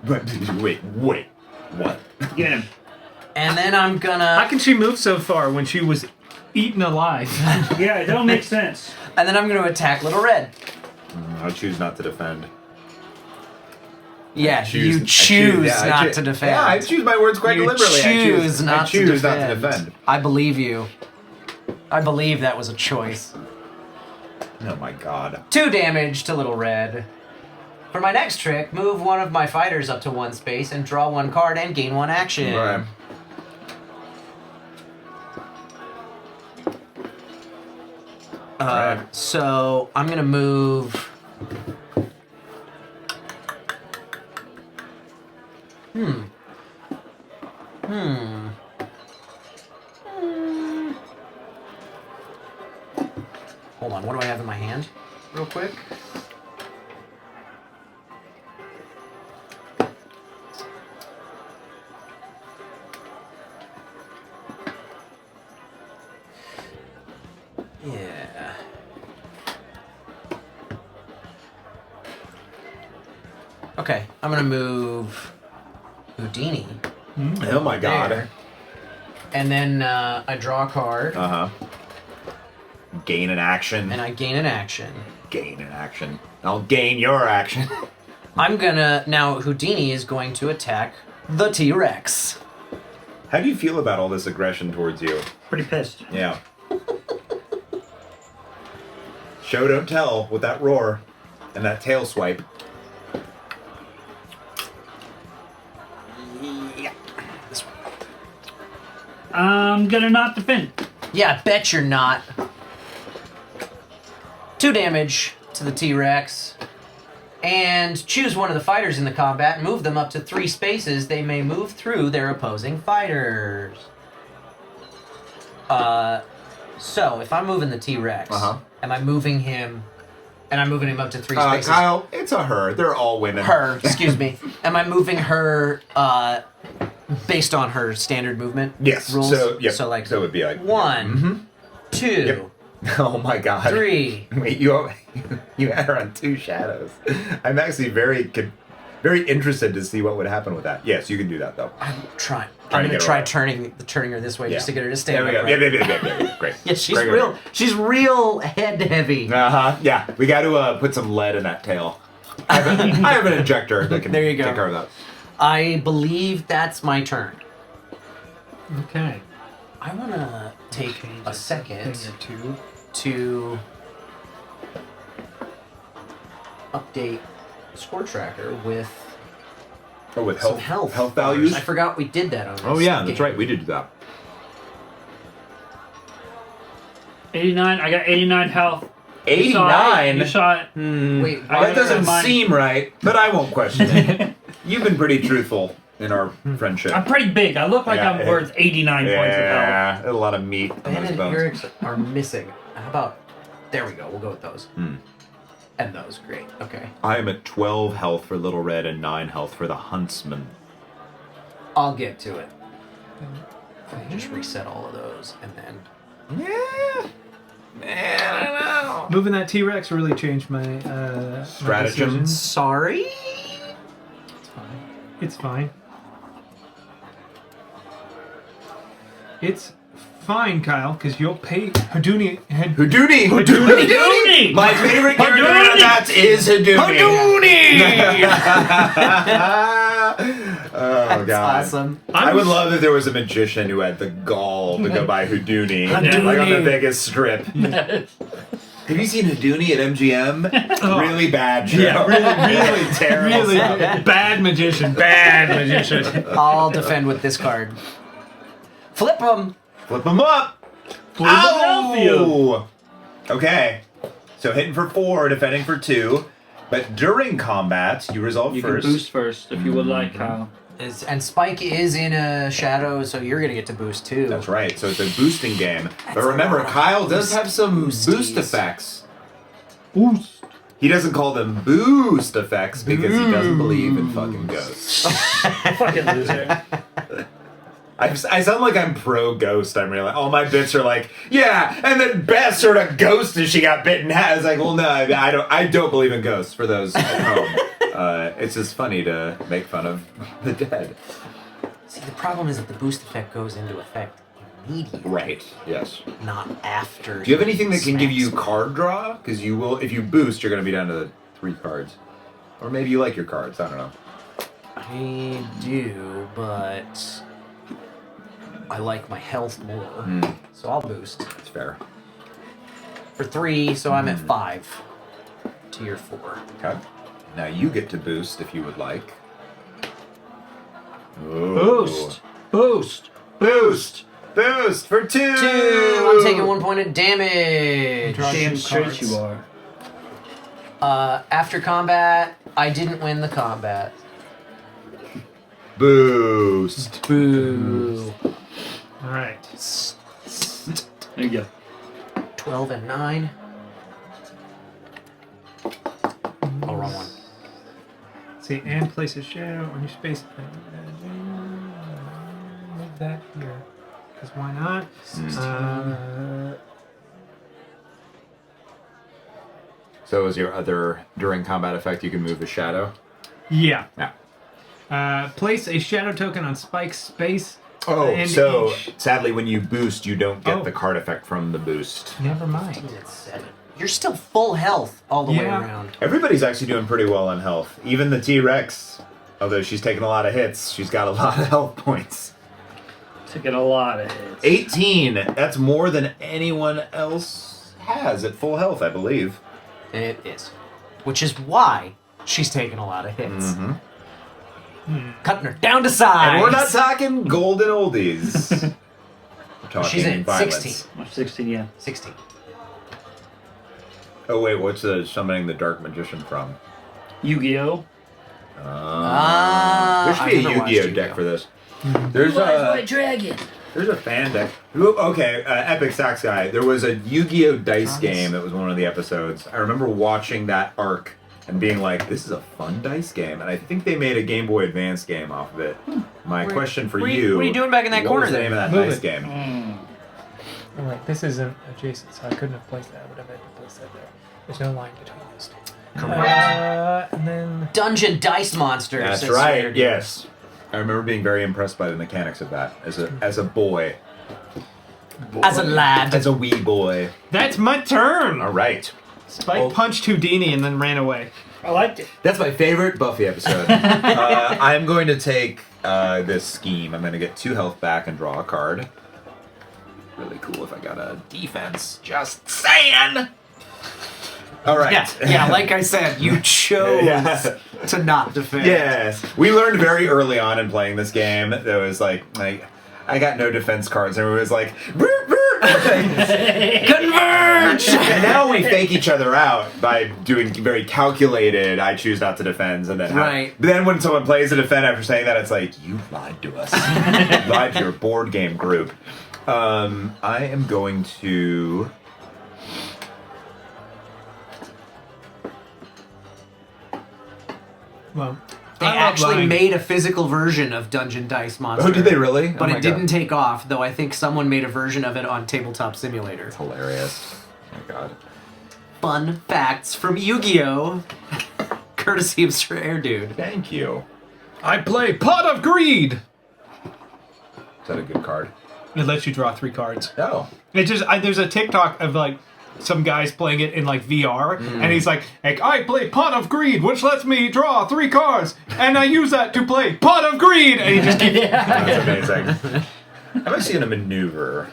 But wait, what? Get him. and then I'm How gonna, can she move so far when she was eaten alive? Yeah, it don't make sense. attack Little Red. I choose not to defend. Yeah, Choose- you I choose yeah, I not choo- to defend. Yeah, I choose my words quite You deliberately. choose not I choose to not to defend. defend. I believe you. I believe that was a choice. Oh my god. 2 damage to Little Red. For my next trick, move one of my fighters up to 1 space and draw 1 card and gain 1 action. Right. Right. So I'm gonna move. Hold on, what do I have in my hand? Real quick. Yeah. Okay, I'm gonna move Houdini. Oh my god. There. And then I draw a card, Uh-huh. Gain an action. and I gain an action. Gain an action. I'll gain your action. I'm gonna now. Houdini is going to attack the T-Rex. How do you feel about all this aggression towards you? Pretty pissed. Yeah. Show don't tell with that roar and that tail swipe. Yeah. This one. I'm gonna not defend. Yeah, I bet you're not. 2 damage to the T-Rex. And choose one of the fighters in the combat and move them up to 3 spaces. They may move through their opposing fighters. So if I'm moving the T-Rex, am I moving him? And I'm moving him up to 3 spaces. Kyle, it's a her. They're all women. Her, excuse me. Am I moving her based on her standard movement Yes. rules? So, yep. So like so it would be like 1, 2, Yep. Oh my god. 3. Wait, you had her on 2 shadows. I'm actually very interested to see what would happen with that. Yes, you can do that though. I'm trying. Try I'm to gonna get her try right. turning her this way just to get her to There stand we go. upright. Yeah. Great. Yeah, she's Great. real. She's real head heavy. Yeah, we got to put some lead in that tail. I have an injector that can There you go. take care of that. I believe that's my turn. Okay. I wanna take a second Thing or two. to update Score Tracker with Oh, with some health values. I forgot we did that on this Oh yeah, that's game. right. We did do that. 89. I got 89 health. 89. You saw it. Wait, I That doesn't mine. seem right, but I won't question it. You've been pretty truthful. in our friendship. I'm pretty big. I look like Yeah, I'm worth 89 points of health. Yeah, a lot of meat on Ben those and bones. Eric's are missing. How about... There we go. We'll go with those. And those. Great. Okay. I am at 12 health for Little Red and 9 health for the Huntsman. I'll get to it. Let me just reset all of those, and then... Yeah. Man, I don't know. Moving that T-Rex really changed my my Stratagem. decisions. Sorry? It's fine. It's fine. It's fine, Kyle, because you'll pay Houdini. Houdini! My favorite character out of that is Houdini. Oh, That's God. awesome. I would love if there was a magician who had the gall to go by Houdini. Houdini. Like on the biggest strip. Have you seen Houdini at MGM? Really bad show. Yeah, really terrible really stuff. bad magician. Bad magician. I'll defend with this card. Flip them. Flip them up. Ow! Okay. So hitting for 4, defending for 2. But during combat, you resolve You first. can boost first if you would like, Kyle. And Spike is in a shadow, so you're gonna get to boost too. That's right. So it's a boosting game. But That's remember, a lot of Kyle does have some boosties. boost effects. Boost. He doesn't call them boost effects because he doesn't believe in fucking ghosts. Fucking loser. I sound like I'm pro ghost. I'm really all my bits are like, yeah, and then Beth sort of ghosted. She got bitten. It's like, well, no, I don't believe in ghosts. For those at home, it's just funny to make fun of the dead. See, the problem is that the boost effect goes into effect immediately, Right. Yes. not after. Do you have anything that can give you smacks. card draw? Because you will, if you boost, you're going to be down to the 3 cards, or maybe you like your cards. I don't know. I do, but I like my health more, so I'll boost It's fair. for 3. So I'm at 5. Tier 4. Okay. Now you get to boost if you would like. Ooh. Boost. Boost. Boost! Boost for 2! 2. I'm taking 1 point of damage. Draw Damn 2 straight cards. you are. After combat, I didn't win the combat. Boost! Boo. All right. There you go. 12 and 9. Oh, wrong one. See, and place a shadow on your space. Move that here. Because why not? So is your other during combat effect you can move the shadow? Yeah. Yeah. Place a shadow token on Spike's space. Oh, and so each- sadly when you boost you don't get Oh. the card effect from the boost. Never mind. At 7. You're still full health all the way Yeah. around. Everybody's actually doing pretty well on health. Even the T-Rex, although she's taken a lot of hits, she's got a lot of health points. Taking a lot of hits. 18. That's more than anyone else has at full health, I believe. It is. Which is why she's taken a lot of hits. Cutting her down to size. And we're not talking golden oldies. We're talking She's in violence. 16. 16, yeah. 16. Oh wait, what's the summoning the Dark Magician from? Yu-Gi-Oh! There should be I've a never watched Yu-Gi-Oh deck for this. There's Dragon. There's a fan deck. Okay, Epic Sax Guy. There was a Yu-Gi-Oh dice game that was one of the episodes. I remember watching that arc and being like, "This is a fun dice game," and I think they made a Game Boy Advance game off of it. My question for what are you: what are you doing back in that what corner was the there? name of that Move dice it. game? Oh, wait, this isn't adjacent, so I couldn't have placed that. I would have had to place that there. There's no line between those two. And then Dungeon Dice Monsters. That's what right. you're doing. Yes, I remember being very impressed by the mechanics of that as a boy. As a lad. As a wee boy. that's my turn. All right. Spike punched Houdini and then ran away. I liked it. That's my favorite Buffy episode. I'm going to take this scheme. I'm going to get 2 health back and draw a card. Really cool if I got a defense. Just saying. All right. Yeah, like I said, you chose Yeah. to not defend. Yes. We learned very early on in playing this game that it was like I got no defense cards, and it was like, "Brr, brr." Converge! And now we fake each other out by doing very calculated, I choose not to defend, and then Right. But then when someone plays a defend after saying that, it's like, you lied to us. You lied to your board game group. I am going to... Well, They I'm not actually lying. made a physical version of Dungeon Dice Monster. Oh, did they really? But Oh my it didn't God. take off, though I think someone made a version of it on Tabletop Simulator. Hilarious. Oh my god. Fun facts from Yu-Gi-Oh! Courtesy of Sir Air Dude. Thank you. I play Pot of Greed. Is that a good card? It lets you draw 3 cards. Oh. It just there's a TikTok of like some guys playing it in like VR, and he's like, I play Pot of Greed, which lets me draw 3 cards, and I use that to play Pot of Greed, and he just keeps That's amazing. Have I seen a maneuver?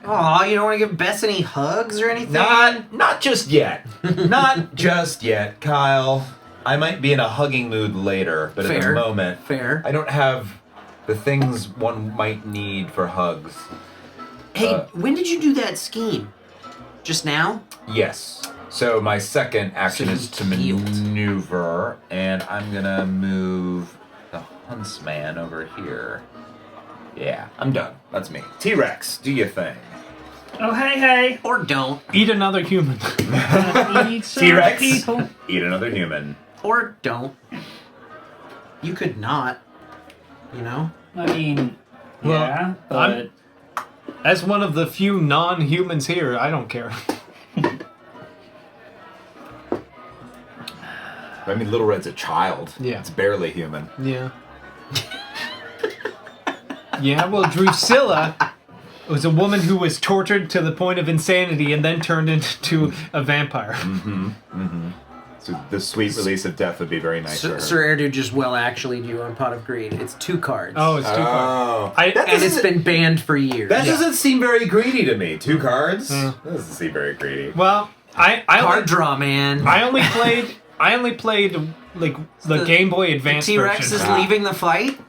Aw, you don't want to give Bess any hugs or anything? Not just yet. Not just yet, Kyle. I might be in a hugging mood later, but at the Fair. moment, Fair. I don't have the things one might need for hugs. Hey, when did you do that scheme? Just now? Yes. So my second action So is to he healed. maneuver, and I'm gonna move the huntsman over here. Yeah, I'm done. That's me. T-Rex, do your thing. Oh, hey. Or don't. eat another human. Eat some T-Rex, people. eat another human. Or don't. You could not. You know? I mean, Well, yeah, but As one of the few non-humans here, I don't care. I mean, Little Red's a child. Yeah. It's barely human. Yeah. Yeah, well, Drusilla was a woman who was tortured to the point of insanity and then turned into a vampire. So the sweet release of death would be very nice for her. Sir Air Dude just actually you on Pot of Greed. It's 2 cards. Oh, it's 2 cards. Oh. That and it's doesn't- been banned for years. That doesn't seem very greedy to me. 2 cards? Yeah. That doesn't seem very greedy. Well, I Card draw, man. I only played like the Game Boy Advance T-Rex version. is leaving the fight?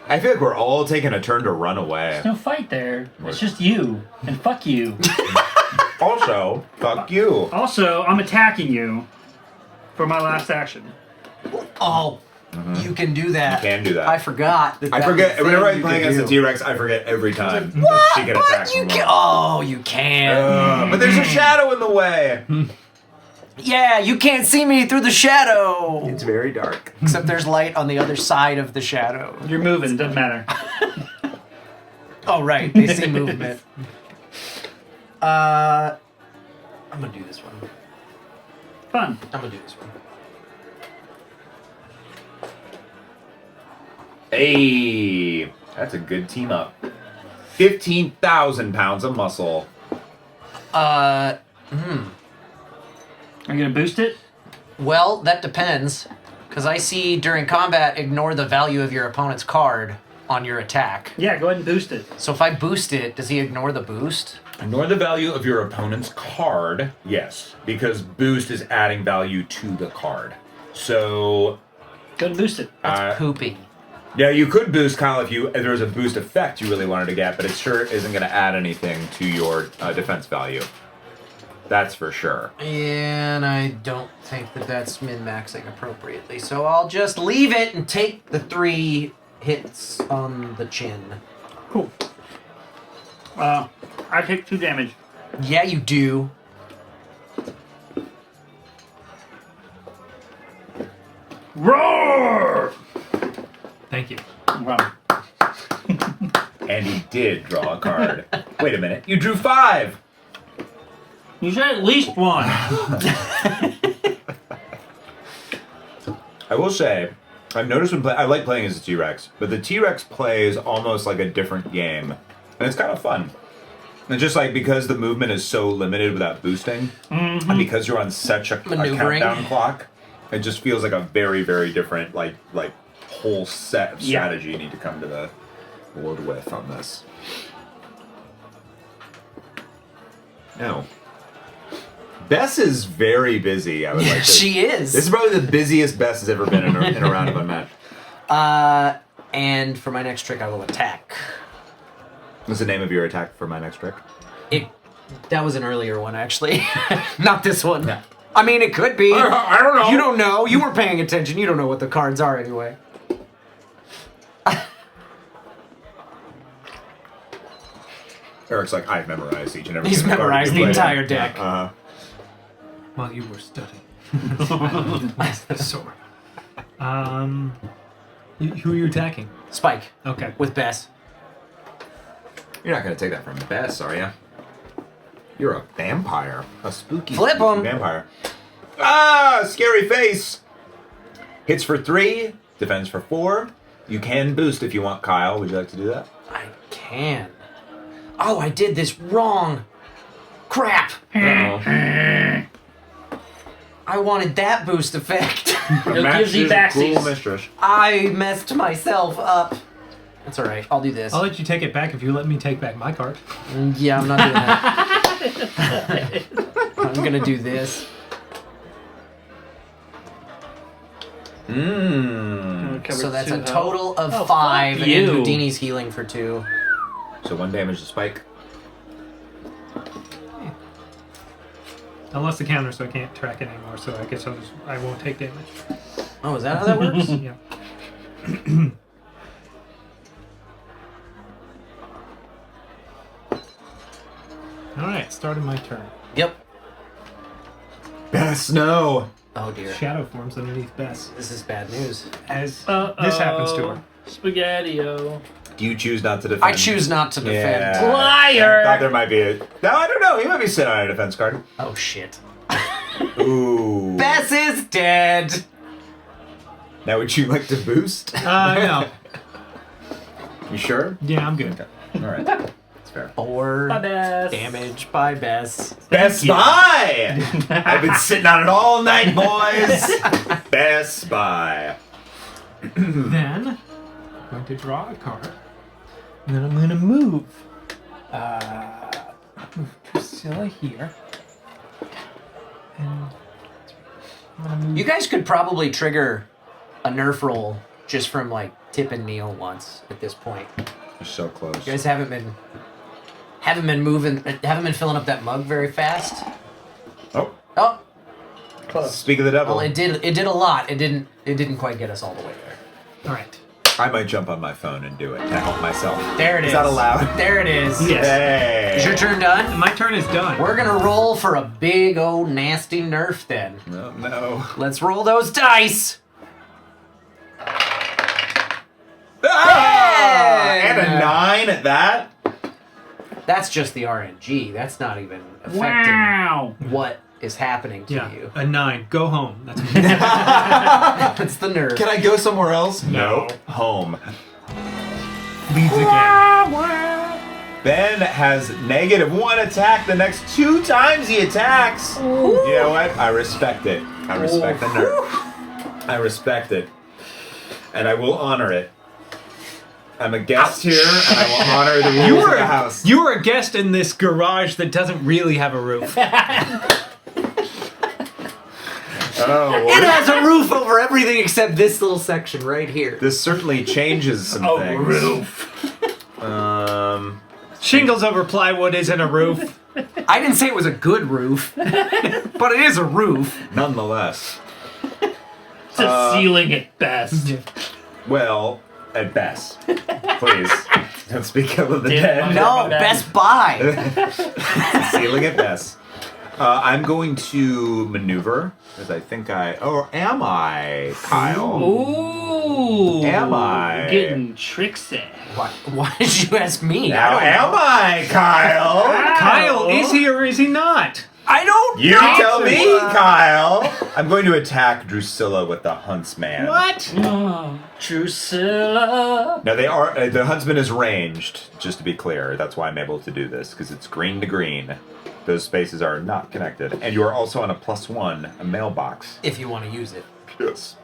I feel like we're all taking a turn to run away. no fight there. It's just you. And fuck you. Also, fuck you. Also, I'm attacking you for my last action. Oh, you can do that. You can do that. I forgot. I forget. Whenever I play against the T-Rex, I forget every time that she can attack You from can. one. Oh, you can. But there's a shadow in the way. Yeah, you can't see me through the shadow. It's very dark. Except there's light on the other side of the shadow. You're moving, doesn't matter. Oh, right. They see movement. I'm gonna do this one. Fun. I'm gonna do this one. Hey, that's a good team up. 15,000 pounds of muscle. Are you gonna boost it? Well, that depends. Because I see during combat, ignore the value of your opponent's card on your attack. Yeah, go ahead and boost it. So if I boost it, does he ignore the boost? Ignore the value of your opponent's card. Yes, because boost is adding value to the card. So, Go ahead and boost it. Poopy. yeah, you could boost Kyle if there was a boost effect you really wanted to get, but it sure isn't going to add anything to your defense value. That's for sure. And I don't think that that's min-maxing appropriately. So I'll just leave it and take the 3 hits on the chin. Cool. I take 2 damage. Yeah, you do. Roar! Thank you. Wow. And he did draw a card. Wait a minute, you drew 5! You said at least 1. I will say, I've noticed I like playing as a T-Rex, but the T-Rex plays almost like a different game. And it's kind of fun. And just like because the movement is so limited without boosting, and because you're on such a Maneuvering. countdown clock, it just feels like a very, very different like whole set of Yeah. strategy you need to come to the board with on this. No. Bess is very busy, I would like to. She is. This is probably the busiest Bess has ever been in a round of Unmatched. And for my next trick, I will attack. What's the name of your attack for my next trick? That was an earlier one, actually. Not this one. Yeah. I mean, it could be. I don't know. You don't know. You weren't paying attention. You don't know what the cards are anyway. Eric's like, I've memorized each and every He's single card memorized you the played. entire deck. While you were studying. Sore. Who are you attacking? Spike Okay. with Bess. You're not going to take that from Bess, are you? You're a vampire. A spooky, Flip spooky 'em. vampire. Ah, scary face. Hits for 3, defends for 4. You can boost if you want, Kyle. Would you like to do that? I can. Oh, I did this wrong. Crap. Uh-oh. I wanted that boost effect. It'll Match give thee is a cruel backsies. mistress. I messed myself up. That's all right. I'll do this. I'll let you take it back if you let me take back my card. Yeah, I'm not doing that. I'm gonna do this. Mmm. So that's a total of Oh, 5, fuck and you. Houdini's healing for 2. So 1 damage to Spike. I lost the counter, so I can't track it anymore. So I guess I won't take damage. Oh, is that how that works? Yeah. All right, started my turn. Yep. Bess, no. Oh dear. Shadow forms underneath Bess. This is bad news. As this happens to her. Spaghetti-o. Do you choose not to defend? I choose not to defend. Yeah. Liar! I thought there might be a... No, I don't know. He might be sitting on a defense card. Oh shit. Ooh. Bess is dead. Now, would you like to boost? No. You sure? Yeah, I'm good. Okay. All right. That's fair. 4 Bye, Bess. damage by Bess. Best Buy! I've been sitting on it all night, boys. Best Buy. Then I'm going to draw a card, and then I'm going to move. Move Priscilla here, and I'm going to move. You guys could probably trigger a nerf roll just from like tipping Neil once at this point. You're so close. You guys haven't been moving, haven't been filling up that mug very fast. Oh, Oh, speak of the devil. well, it did a lot. It didn't quite get us all the way there. All right. I might jump on my phone and do it to help myself. There it is. Is that allowed? There it is. Yes. Hey. Is your turn done? My turn is done. We're gonna roll for a big old nasty nerf then. Oh, no. Let's roll those dice. Ah! Ten! And a 9 at that? That's just the RNG. That's not even affecting Wow. what is happening to Yeah, you. a 9. Go home. That's That's the nerf. Can I go somewhere else? No. Home. leads again. Ben has -1 attack the next 2 times he attacks. You know what? I respect it. I respect the nerf. I respect it. And I will honor it. I'm a guest here, and I will honor the rules of the house. You were a guest in this garage that doesn't really have a roof. Oh, It has a roof over everything except this little section right here. this certainly changes some things. Shingles over plywood isn't a roof. I didn't say it was a good roof, but it is a roof. Nonetheless, It's a ceiling at best. well, at best, please don't speak ill of the Damn, dead. my- No, bad. Best Buy. Ceiling at best. I'm going to maneuver, as I think or am I, Kyle? Ooh. Am I? Getting tricksy. Why did you ask me? Now, I don't am know. I, Kyle? Kyle, is he or is he not? I don't You know. tell me, Kyle. I'm going to attack Drusilla with the Huntsman. What? Oh, Drusilla. Now they are. The Huntsman is ranged, just to be clear. That's why I'm able to do this, because it's green to green. Those spaces are not connected. And you are also on a +1, a mailbox. If you want to use it. Yes.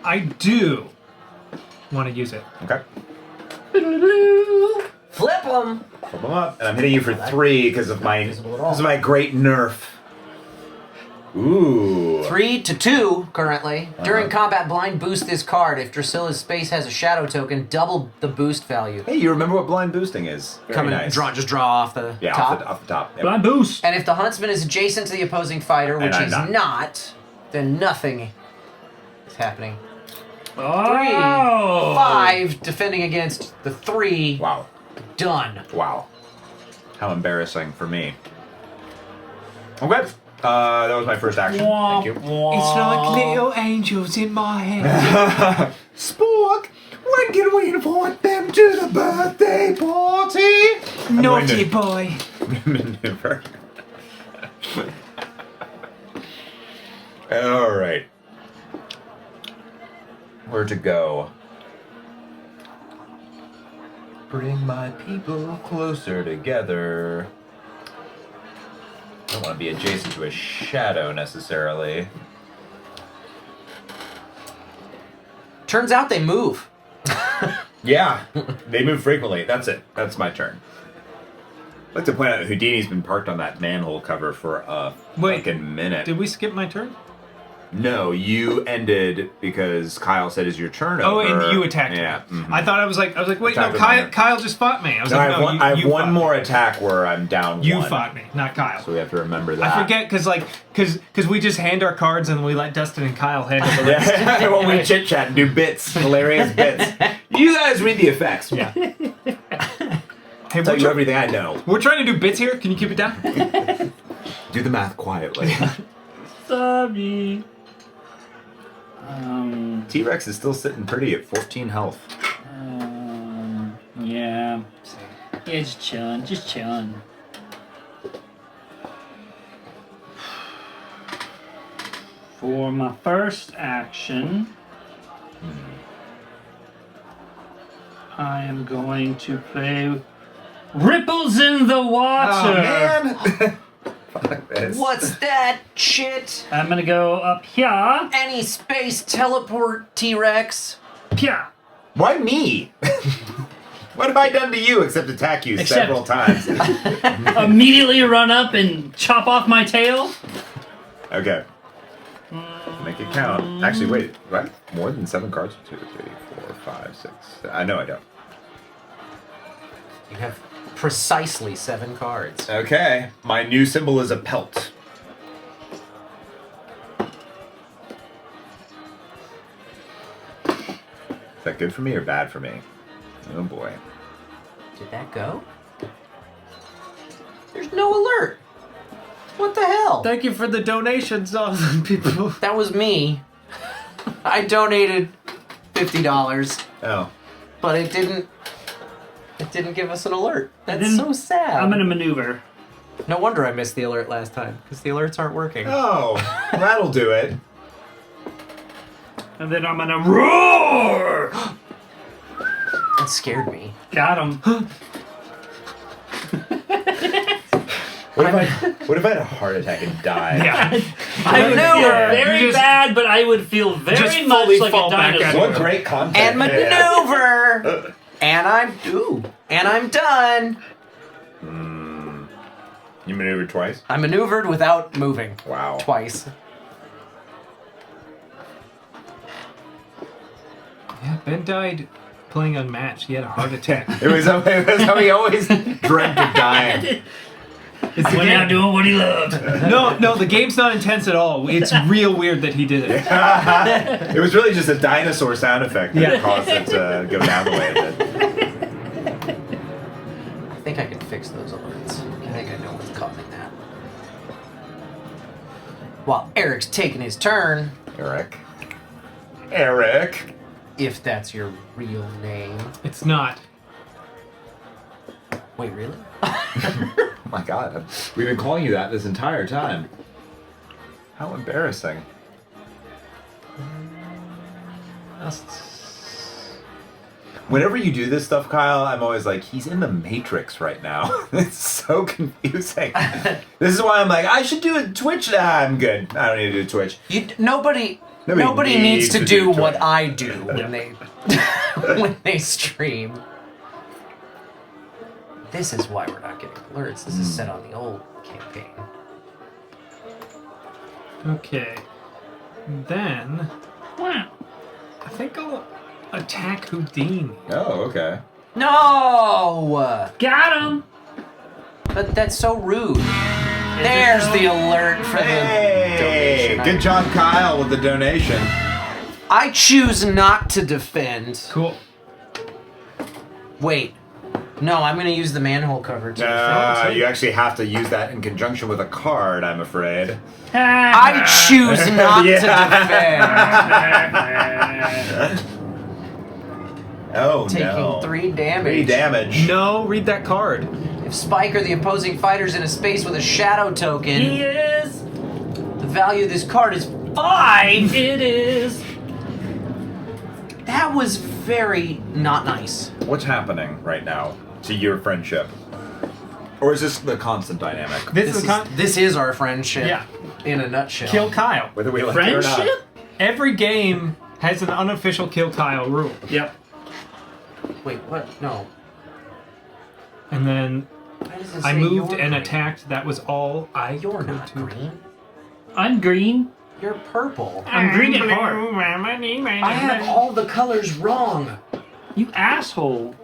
I do want to use it. Okay. Flip them. Flip them up. And I'm hitting you for 3 because of my great nerf. Ooh. 3-2 currently. During combat, blind boost this card. If Drusilla's space has a shadow token, double the boost value. Hey, you remember what blind boosting is? Very nice. Just draw off the Yeah, top. off the top. Yep. Blind boost. And if the huntsman is adjacent to the opposing fighter, which And I'm he's not. not, then nothing is happening. Oh. 5 defending against the 3. Wow. Done. Wow. How embarrassing for me. Okay. That was my first action. Thank you. It's like little angels in my head. Spork, when can we invite them to the birthday party? Naughty boy. Maneuver. All right. Where to go? Bring my people closer together. I don't want to be adjacent to a shadow necessarily. Turns out they move. Yeah, they move frequently. That's it. That's my turn. I'd like to point out that Houdini's been parked on that manhole cover for a fucking minute. Did we skip my turn? No, you ended because Kyle said it's your turn Oh, over. and you attacked me. Yeah. Mhm. I thought I was like, wait, Attacked no, with Kyle, minor. Kyle just fought me. I was No, like, I have no, one, you, I have you one fought more attack where I'm down Me. You one. fought me, not Kyle. So we have to remember that. I forget because we just hand our cards and we let Dustin and Kyle handle the rest. Yeah, when we chit chat and do bits, hilarious bits. You guys read the effects. Yeah. Hey, Tell you everything I know. we're trying to do bits here. Can you keep it down? Do the math quietly. Sorry. T-Rex is still sitting pretty at 14 health. Yeah. Yeah, just chilling. For my first action, I am going to play Ripples in the Water. Oh, man. Fuck this. What's that shit? I'm gonna go up here. Any space teleport T-Rex? Pia. Why me? What have I done to you except attack you several times? Immediately run up and chop off my tail. Okay. Make it count. Actually, wait. What? More than 7 cards? 2, 3, 4, 5, 6. I know I don't. You have precisely 7 cards. Okay. My new symbol is a pelt. Is that good for me or bad for me? Oh boy. Did that go? There's no alert. What the hell? Thank you for the donations, people. That was me. I donated $50, Oh. but it didn't give us an alert. That's didn't- so sad. I'm gonna maneuver. No wonder I missed the alert last time, because the alerts aren't working. Oh, that'll do it. And then I'm gonna roar! That scared me. Got him. What if I had a heart attack and died? Yeah. I would feel very You just- bad, but I would feel very just much fully like a fall back at dinosaur. What great content. And maneuver! And I'm done. You maneuvered twice? I maneuvered without moving. Wow. Twice. Yeah, Ben died playing Unmatched. He had a heart attack. It was how he always dreamt of dying. It's the Went out game. doing what he loved. No, the game's not intense at all. It's real weird that he did it. It was really just a dinosaur sound effect that Yeah. caused it to go down the way it did. I think I can fix those alerts. I think I know what's causing that. While Eric's taking his turn, Eric. if that's your real name. It's not. Wait, really? Oh my god. We've been calling you that this entire time. How embarrassing. Whenever you do this stuff, Kyle, I'm always like, he's in the Matrix right now. It's so confusing. This is why I'm like, I should do a Twitch. Nah, I'm good. I don't need to do Twitch. Nobody needs to do what I do when they when they stream. This is why we're not getting alerts. This is set on the old campaign. Okay. Then Wow. I think I'll attack Houdini. Oh, okay. No! Got him. But that's so rude. There's the alert for the Hey! donation. Good job, Kyle, with the donation. I choose not to defend. Cool. Wait. No, I'm going to use the manhole cover to defend. You actually have to use that in conjunction with a card, I'm afraid. I choose not Yeah. to defend. Oh, Taking no. 3 damage. 3 damage. No, read that card. If Spike or the opposing fighter's in a space with a shadow token, He is. the value of this card is 5. It is. That was very not nice. What's happening right now to your friendship? Or is this the constant dynamic? This is our friendship. Yeah. In a nutshell. Kill Kyle. Whether we like it or not. Friendship? Every game has an unofficial Kill Kyle rule. Yep. Wait, what? No. And then Why does it I say moved you're and green? attacked. That was all I You're could not do. green. I'm green. You're purple. I'm green at heart. I have all the colors wrong. You asshole.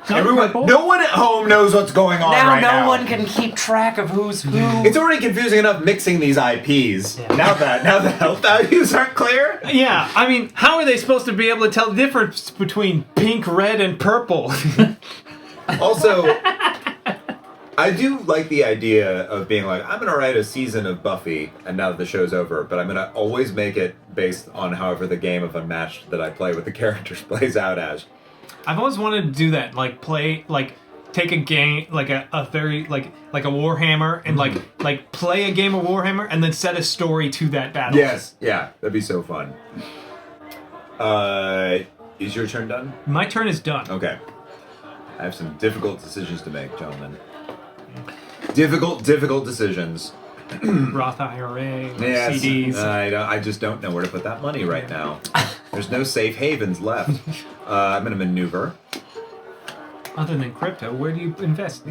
Not Everyone, purple. no one at home knows what's going on Now right no now. one can keep track of who's who. It's already confusing enough mixing these IPs. Yeah. Now that health values aren't clear. Yeah, I mean, how are they supposed to be able to tell the difference between pink, red, and purple? Also, I do like the idea of being like, I'm gonna write a season of Buffy, and now that the show's over, but I'm gonna always make it based on however the game of Unmatched that I play with the characters plays out as. I've always wanted to do that, like take a game, like a very like a Warhammer, and like play a game of Warhammer, and then set a story to that battle. Yes, yeah, that'd be so fun. Is your turn done? My turn is done. Okay. I have some difficult decisions to make, gentlemen. Difficult decisions. Roth IRA, Yes, CDs. I just don't know where to put that money right now. There's no safe havens left. I'm gonna maneuver. Other than crypto, where do you invest?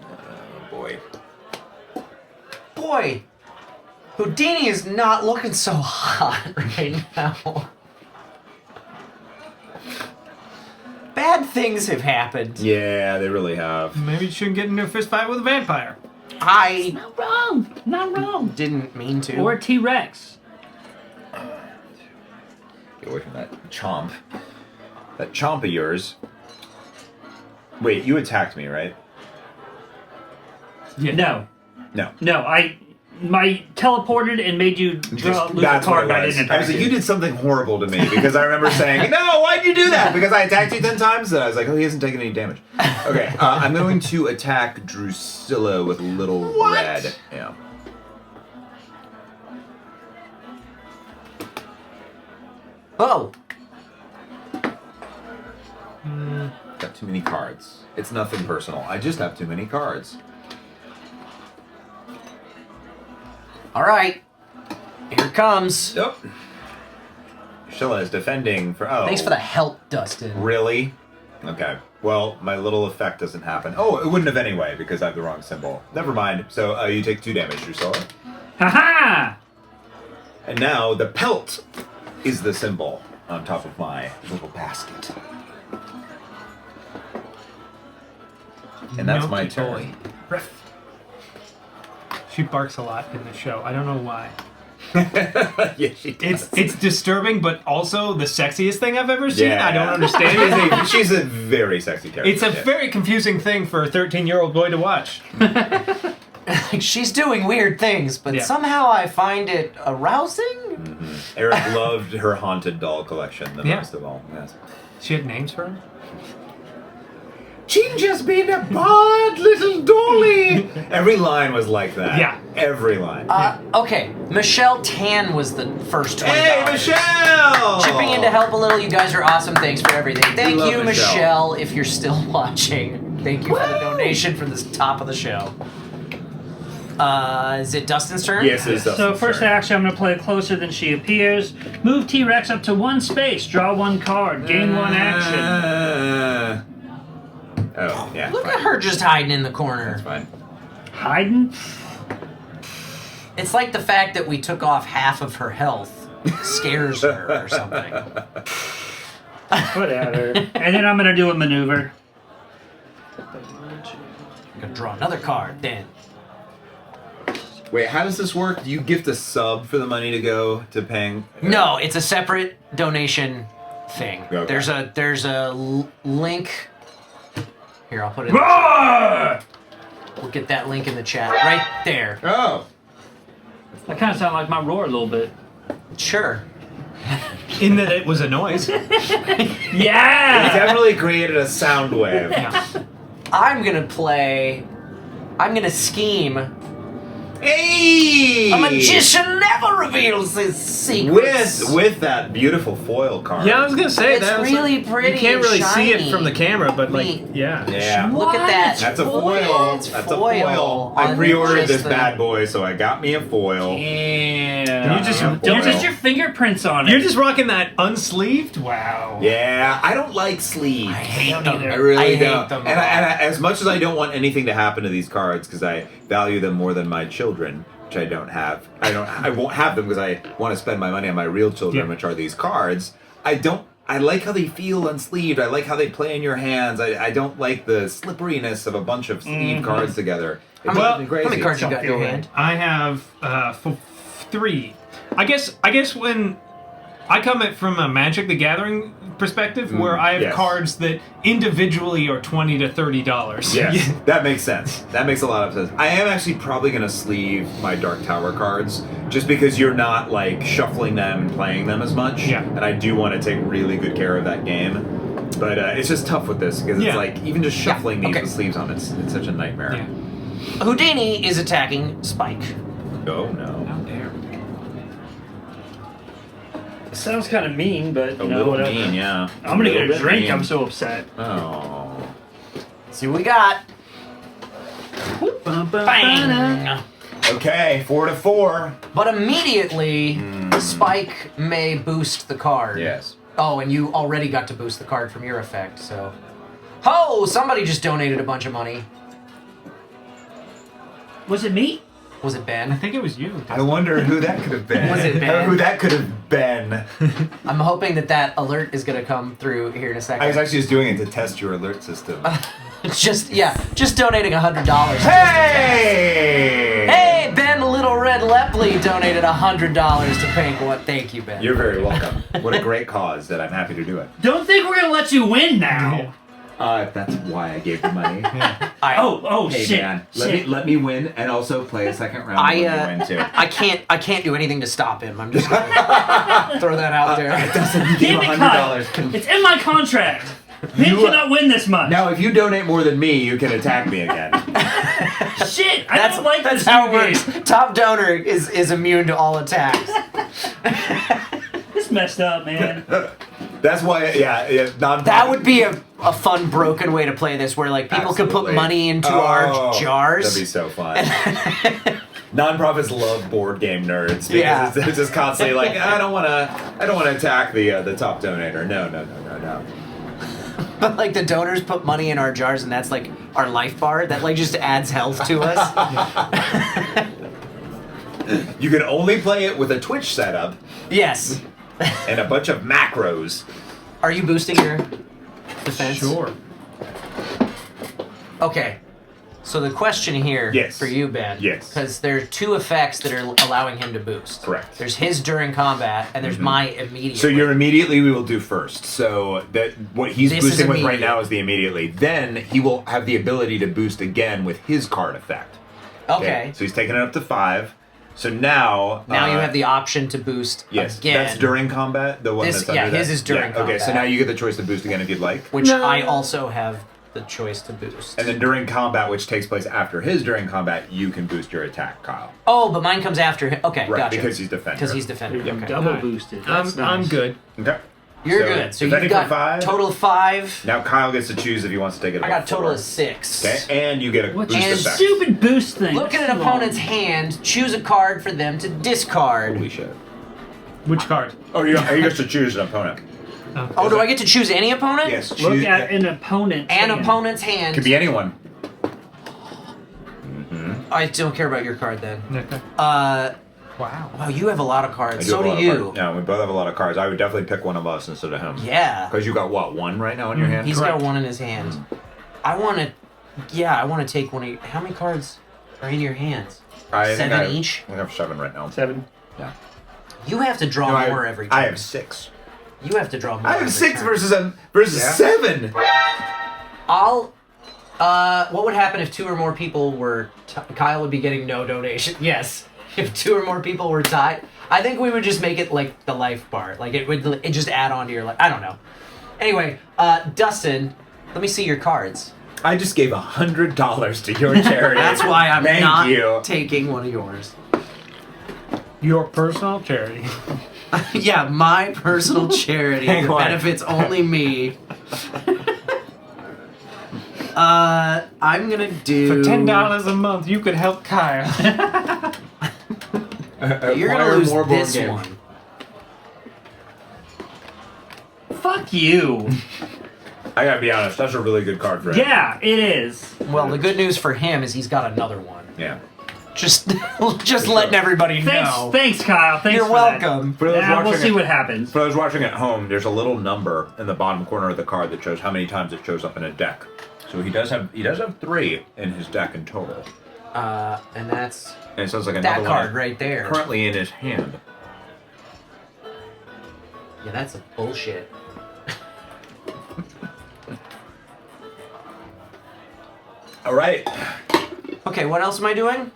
Oh boy. Boy, Houdini is not looking so hot right now. Bad things have happened. Yeah, they really have. Maybe you shouldn't get into a fist fight with a vampire. I Not wrong. Not wrong. didn't mean to. Or a T-Rex. Get away from that chomp. That chomp of yours. Wait, you attacked me, right? Yeah. No. No. My teleported and made you draw lose a That's what card it by was. didn't I was attack like, you did something horrible to me because I remember saying, "No, why'd you do that?" Because I attacked you 10 times, and I was like, "Oh, he hasn't taken any damage." Okay, I'm going to attack Drusilla with Little Red. Yeah. Oh, Got too many cards. It's nothing personal. I just have too many cards. all right. Here it comes. Yep. Drusilla is defending for. Oh. Thanks for the help, Dustin. Really? Okay. Well, my little effect doesn't happen. Oh, it wouldn't have anyway because I have the wrong symbol. Never mind. So you take 2 damage, Drusilla. Ha-ha! And now the pelt is the symbol on top of my little basket. And that's my Milky turn. toy. She barks a lot in the show. I don't know why. Yeah, she does. It's disturbing, but also the sexiest thing I've ever seen. I don't understand. She's a very sexy character. It's a very confusing thing for a 13-year-old boy to watch. Like, she's doing weird things, but Yeah. somehow I find it arousing. Eric loved her haunted doll collection the Yeah. most of all. Yes. She had names for her? She'd just been a bad little dolly. Every line was like that. Yeah. Every line. Okay, Michelle Tan was the first $20. Hey, Michelle! Chipping in to help a little. You guys are awesome. Thanks for everything. Thank love you, Michelle. Michelle, if you're still watching. Thank you for the donation for this top of the show. Is it Dustin's turn? Yes, it's So Dustin's first turn. action, I'm going to play Closer Than She Appears. Move T-Rex up to 1 space. Draw 1 card. Gain 1 action. Oh, yeah. Look fine. at her just hiding in the corner. That's fine. Hiding? It's like the fact that we took off half of her health scares her or something. Whatever. And then I'm gonna do a maneuver. I'm gonna draw another card then. Wait, how does this work? Do you gift a sub for the money to go to paying? No, it's a separate donation thing. Okay. There's a link. Here, I'll put it. Roar! We'll get that link in the chat right there. Oh. That kind of sounded like my roar a little bit. Sure. In that it was a noise. It Yeah! definitely created a sound wave. I'm gonna scheme. Hey! A magician never reveals his secrets. With that beautiful foil card. Yeah, I was gonna say It's that. was really like, pretty You can't and really see it shiny. from the camera, but like, Neat. yeah. Yeah. Look at that. That's a foil. It's That's foil a foil. I on pre-ordered just this the- bad boy, so I got me a foil. Yeah. You just Yeah, Don't foil. put your fingerprints on it. You're just rocking that unsleeved. Wow. Yeah, I don't like sleeves. I hate don't them. either. I really I hate don't. them. And as much as I don't want anything to happen to these cards, because I value them more than my children, which I don't have. I won't have them because I want to spend my money on my real children, Yeah. which are these cards. I like how they feel unsleeved. I like how they play in your hands. I don't like the slipperiness of a bunch of sleeve cards together. It drives me crazy. How many cards you got in your hand? I have 3. I guess when I come at from a Magic the Gathering perspective, where I have yes. cards that individually are $20 to $30. Yes, that makes sense. That makes a lot of sense. I am actually probably going to sleeve my Dark Tower cards, just because you're not, like, shuffling them and playing them as much. Yeah. And I do want to take really good care of that game. But it's just tough with this, because it's Yeah. like, even just shuffling these okay. with sleeves on, it's such a nightmare. Yeah. Houdini is attacking Spike. Oh, no. Out there. Sounds kind of mean, but A you know, little whatever. mean, yeah. I'm gonna get a little bit drink. mean. I'm so upset. Oh. See what we got. Bang! Okay, 4 to 4. But immediately, Spike may boost the card. Yes. Oh, and you already got to boost the card from your effect, so. Oh, somebody just donated a bunch of money. Was it me? Was it I Ben? think it was you. I wonder who that could have been. Was it Ben? Who that could have been. I'm hoping that alert is going to come through here in a second. I was actually just doing it to test your alert system. It's just donating $100. Hey! Hey, Ben Little Red Lepley donated $100 to PancONE. Thank you, Ben. You're very welcome. What a great cause that I'm happy to do it. Don't think we're gonna let you win now. That's why I gave the money. Oh Hey shit. man, Shit. let me win and also play a second round I when you win too. I can't do anything to stop him. I'm just gonna throw that out there. You Damn it, Kyle. It's in my contract. Men cannot win this much. Now, if you donate more than me, you can attack me again. Shit, I don't like That's this how it new works. game. Top donor is immune to all attacks. It's messed up, man. That's why, yeah, non. That would be a fun broken way to play this, where like people could put Absolutely. money into our jars. That'd be so fun. Nonprofits love board game nerds because Yeah. it's just constantly like I don't want to attack the top donator. No. But like the donors put money in our jars, and that's like our life bar. That like just adds health to us. You can only play it with a Twitch setup Yes. and a bunch of macros. Are you boosting your defense? Sure. Okay. So the question here Yes. for you, Ben. Yes. Because there are 2 effects that are allowing him to boost. Correct. There's his during combat, and there's my immediate. So your immediately we will do first. So that what he's This is boosting with right immediate. now is the immediately. Then he will have the ability to boost again with his card effect. Okay. So he's taking it up to 5. So now Now you have the option to boost yes. again. That's during combat. The one This- that's under yeah, that. his is during Okay, so combat. now you get the choice to boost again if you'd like. Which I also have the choice to boost. And then during combat, which takes place after his during combat, you can boost your attack, Kyle. Oh, but mine comes after him. Okay, Right, gotcha. because he's defender. Because he's defender. You're Okay. double Alright. boosted. I'm That's nice. good. Okay. You're good. So defending you've for got 5. total of 5. Now Kyle gets to choose if he wants to take it. I above got a total 4. of 6. Okay, and you get a What's boost And effect. stupid boost thing? Look at an opponent's hand, choose a card for them to discard. Holy shit. Which card? Oh, he gets to choose an opponent. Oh, do I get to choose any opponent? Yes. Look choose- at an opponent's An hand. opponent's hand. Could be anyone. I don't care about your card then. Okay. Wow, Wow. you have a lot of cards. I So have a do lot of you. cards. Yeah, we both have a lot of cards. I would definitely pick one of us instead of him. Yeah. Because you got what, one right now in your hand? He's Correct. got one in his hand. I want to. Yeah, I want to take one of. How many cards are in your hands? I think 7 I- each. I have 7 right now. 7. Yeah. You have to draw No, more every time. I have 6. You have to draw more. I have every 6 turn. versus Yeah. 7. I'll. What would happen if 2 or more people were? Kyle would be getting no donation. Yes, if 2 or more people were tied, I think we would just make it like the life bar. Like it just add on to your life. I don't know. Anyway, Dustin, let me see your cards. I just gave $100 to your charity. That's why I'm Thank not you. taking one of yours. Your personal charity. Yeah, my personal charity Hang that on. benefits only me. I'm gonna do For $10 a month, you could help Kyle. You're gonna lose this one. Fuck you. I gotta be honest, that's a really good card for him. Yeah, it is. Well, the good news for him is he's got another one. Yeah. Just letting everybody know. Thanks, Kyle. Thanks You're for that. welcome. For those We'll watching see it- what happens. For those watching at home, there's a little number in the bottom corner of the card that shows how many times it shows up in a deck. So he does have 3 in his deck in total. And that's And it sounds like another that one card is right there. currently in his hand. Yeah, that's a bullshit. All right. Okay, what else am I doing?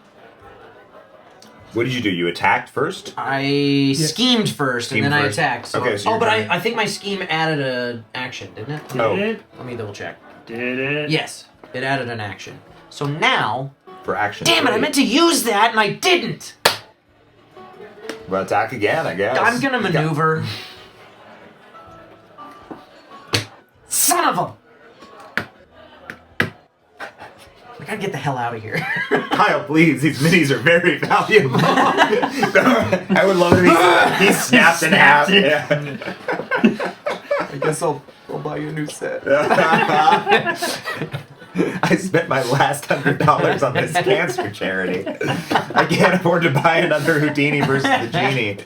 What did you do? You attacked first? I schemed first and Schemed then I first. attacked. So Okay, so oh, you're but done. I think my scheme added an action, didn't it? Did Oh. it? Let me double check. Did it? Yes, it added an action. So now, For action. damn it, I 3. meant to use that and I didn't. Well, attack again, I guess. I'm gonna maneuver. Son of a! I gotta get the hell out of here. Kyle, please, these minis are very valuable. I would love if he snapped in half. Snapped it. Yeah. I guess I'll buy you a new set. I spent my last $100 on this cancer charity. I can't afford to buy another Houdini versus the Genie.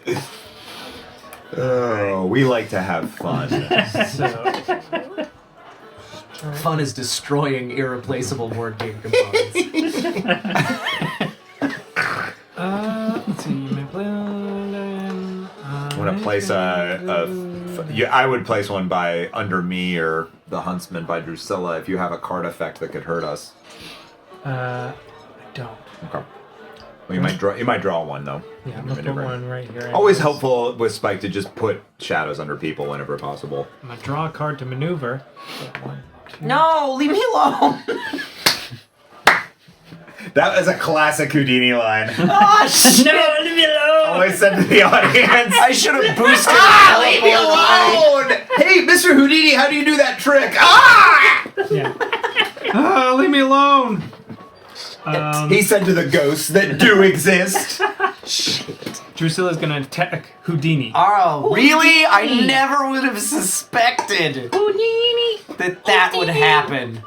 Oh, we like to have fun. So, Fun is destroying irreplaceable board game components. let's see. My plan. I want to place I would place one by Under Me or The Huntsman by Drusilla if you have a card effect that could hurt us. I don't. Okay. Well, you might draw one though. Yeah, I'm gonna put one right here. Always helpful with Spike to just put shadows under people whenever possible. I'm gonna draw a card to maneuver. So 1, 2. No, leave me alone! That was a classic Houdini line. Oh, shit! No, leave me alone. Always said to the audience. I should have boosted Leave me alone! Hey, Mr. Houdini, how do you do that trick? Yeah. Leave me alone. He said to the ghosts that do exist. Drusilla's gonna attack Houdini. Oh, really? I never would have suspected that would happen.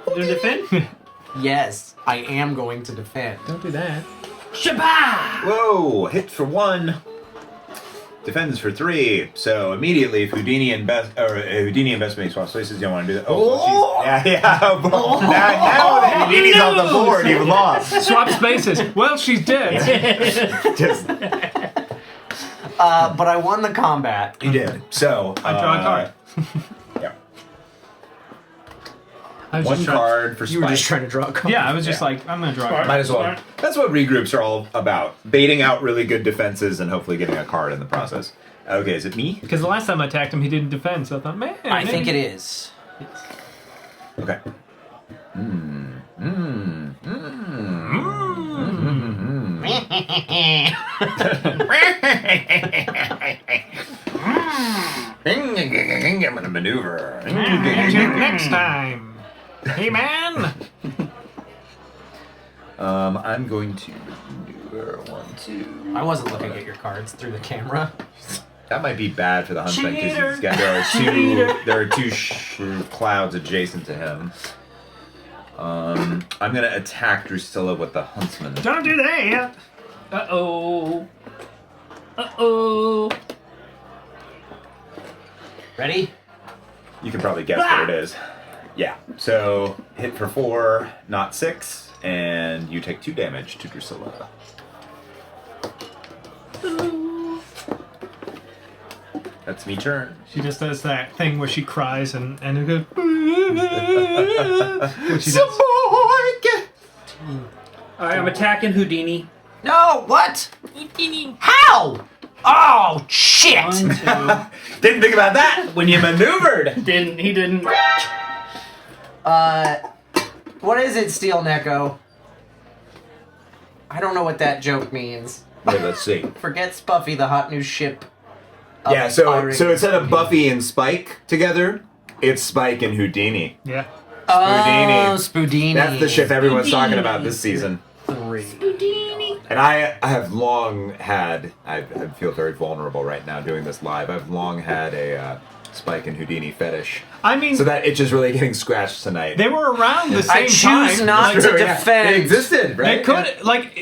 You gonna defend? Yes, I am going to defend. Don't do that. Shabba! Whoa, hit for 1. Defends for 3. So immediately, if Houdini Houdini investment swaps places, you don't want to do that. Oh, well, yeah. Now that Houdini's on the board, you've lost. Swap spaces. Well, she's dead. Just, But I won the combat. you did. So I draw a card. Yeah. I was One just trying- card for Spike. You were just trying to draw a card. Yeah, I was just like, I'm gonna draw a card. Might as well. That's what regroups are all about. Baiting out really good defenses and hopefully getting a card in the process. Okay, is it me? Because the last time I attacked him, he didn't defend, so I thought, man. I think it is. Okay. I'm gonna maneuver. Next time. Hey, man. I'm going to maneuver 1, 2. I wasn't looking at your cards through the camera. That might be bad for the huntsman Cheater! because there are two clouds adjacent to him. I'm gonna attack Drusilla with the huntsman. Don't do that. Uh-oh. Uh-oh. Ready? You can probably guess what it is. Yeah. So hit for 4, not 6, and you take 2 damage to Drusilla. That's me turn. She just does that thing where she cries and it goes. What she does. Alright, I'm attacking Houdini. No, what? How? Oh, shit! 1, 2. Didn't think about that when you maneuvered. He didn't. What is it, Steel Neko? I don't know what that joke means. Wait, let's see. Forget Spuffy, the hot new ship. of Yeah, so pirate- instead of Buffy and Spike together, it's Spike and Houdini. Yeah. Oh, Spoodini. That's the ship everyone's talking about this season. 3. And I have long had, I feel very vulnerable right now doing this live. I've long had a Spike and Houdini fetish. I mean, So that itch is really getting scratched tonight. they were around the I same choose time. not True, to yeah. defend. They existed, right? They could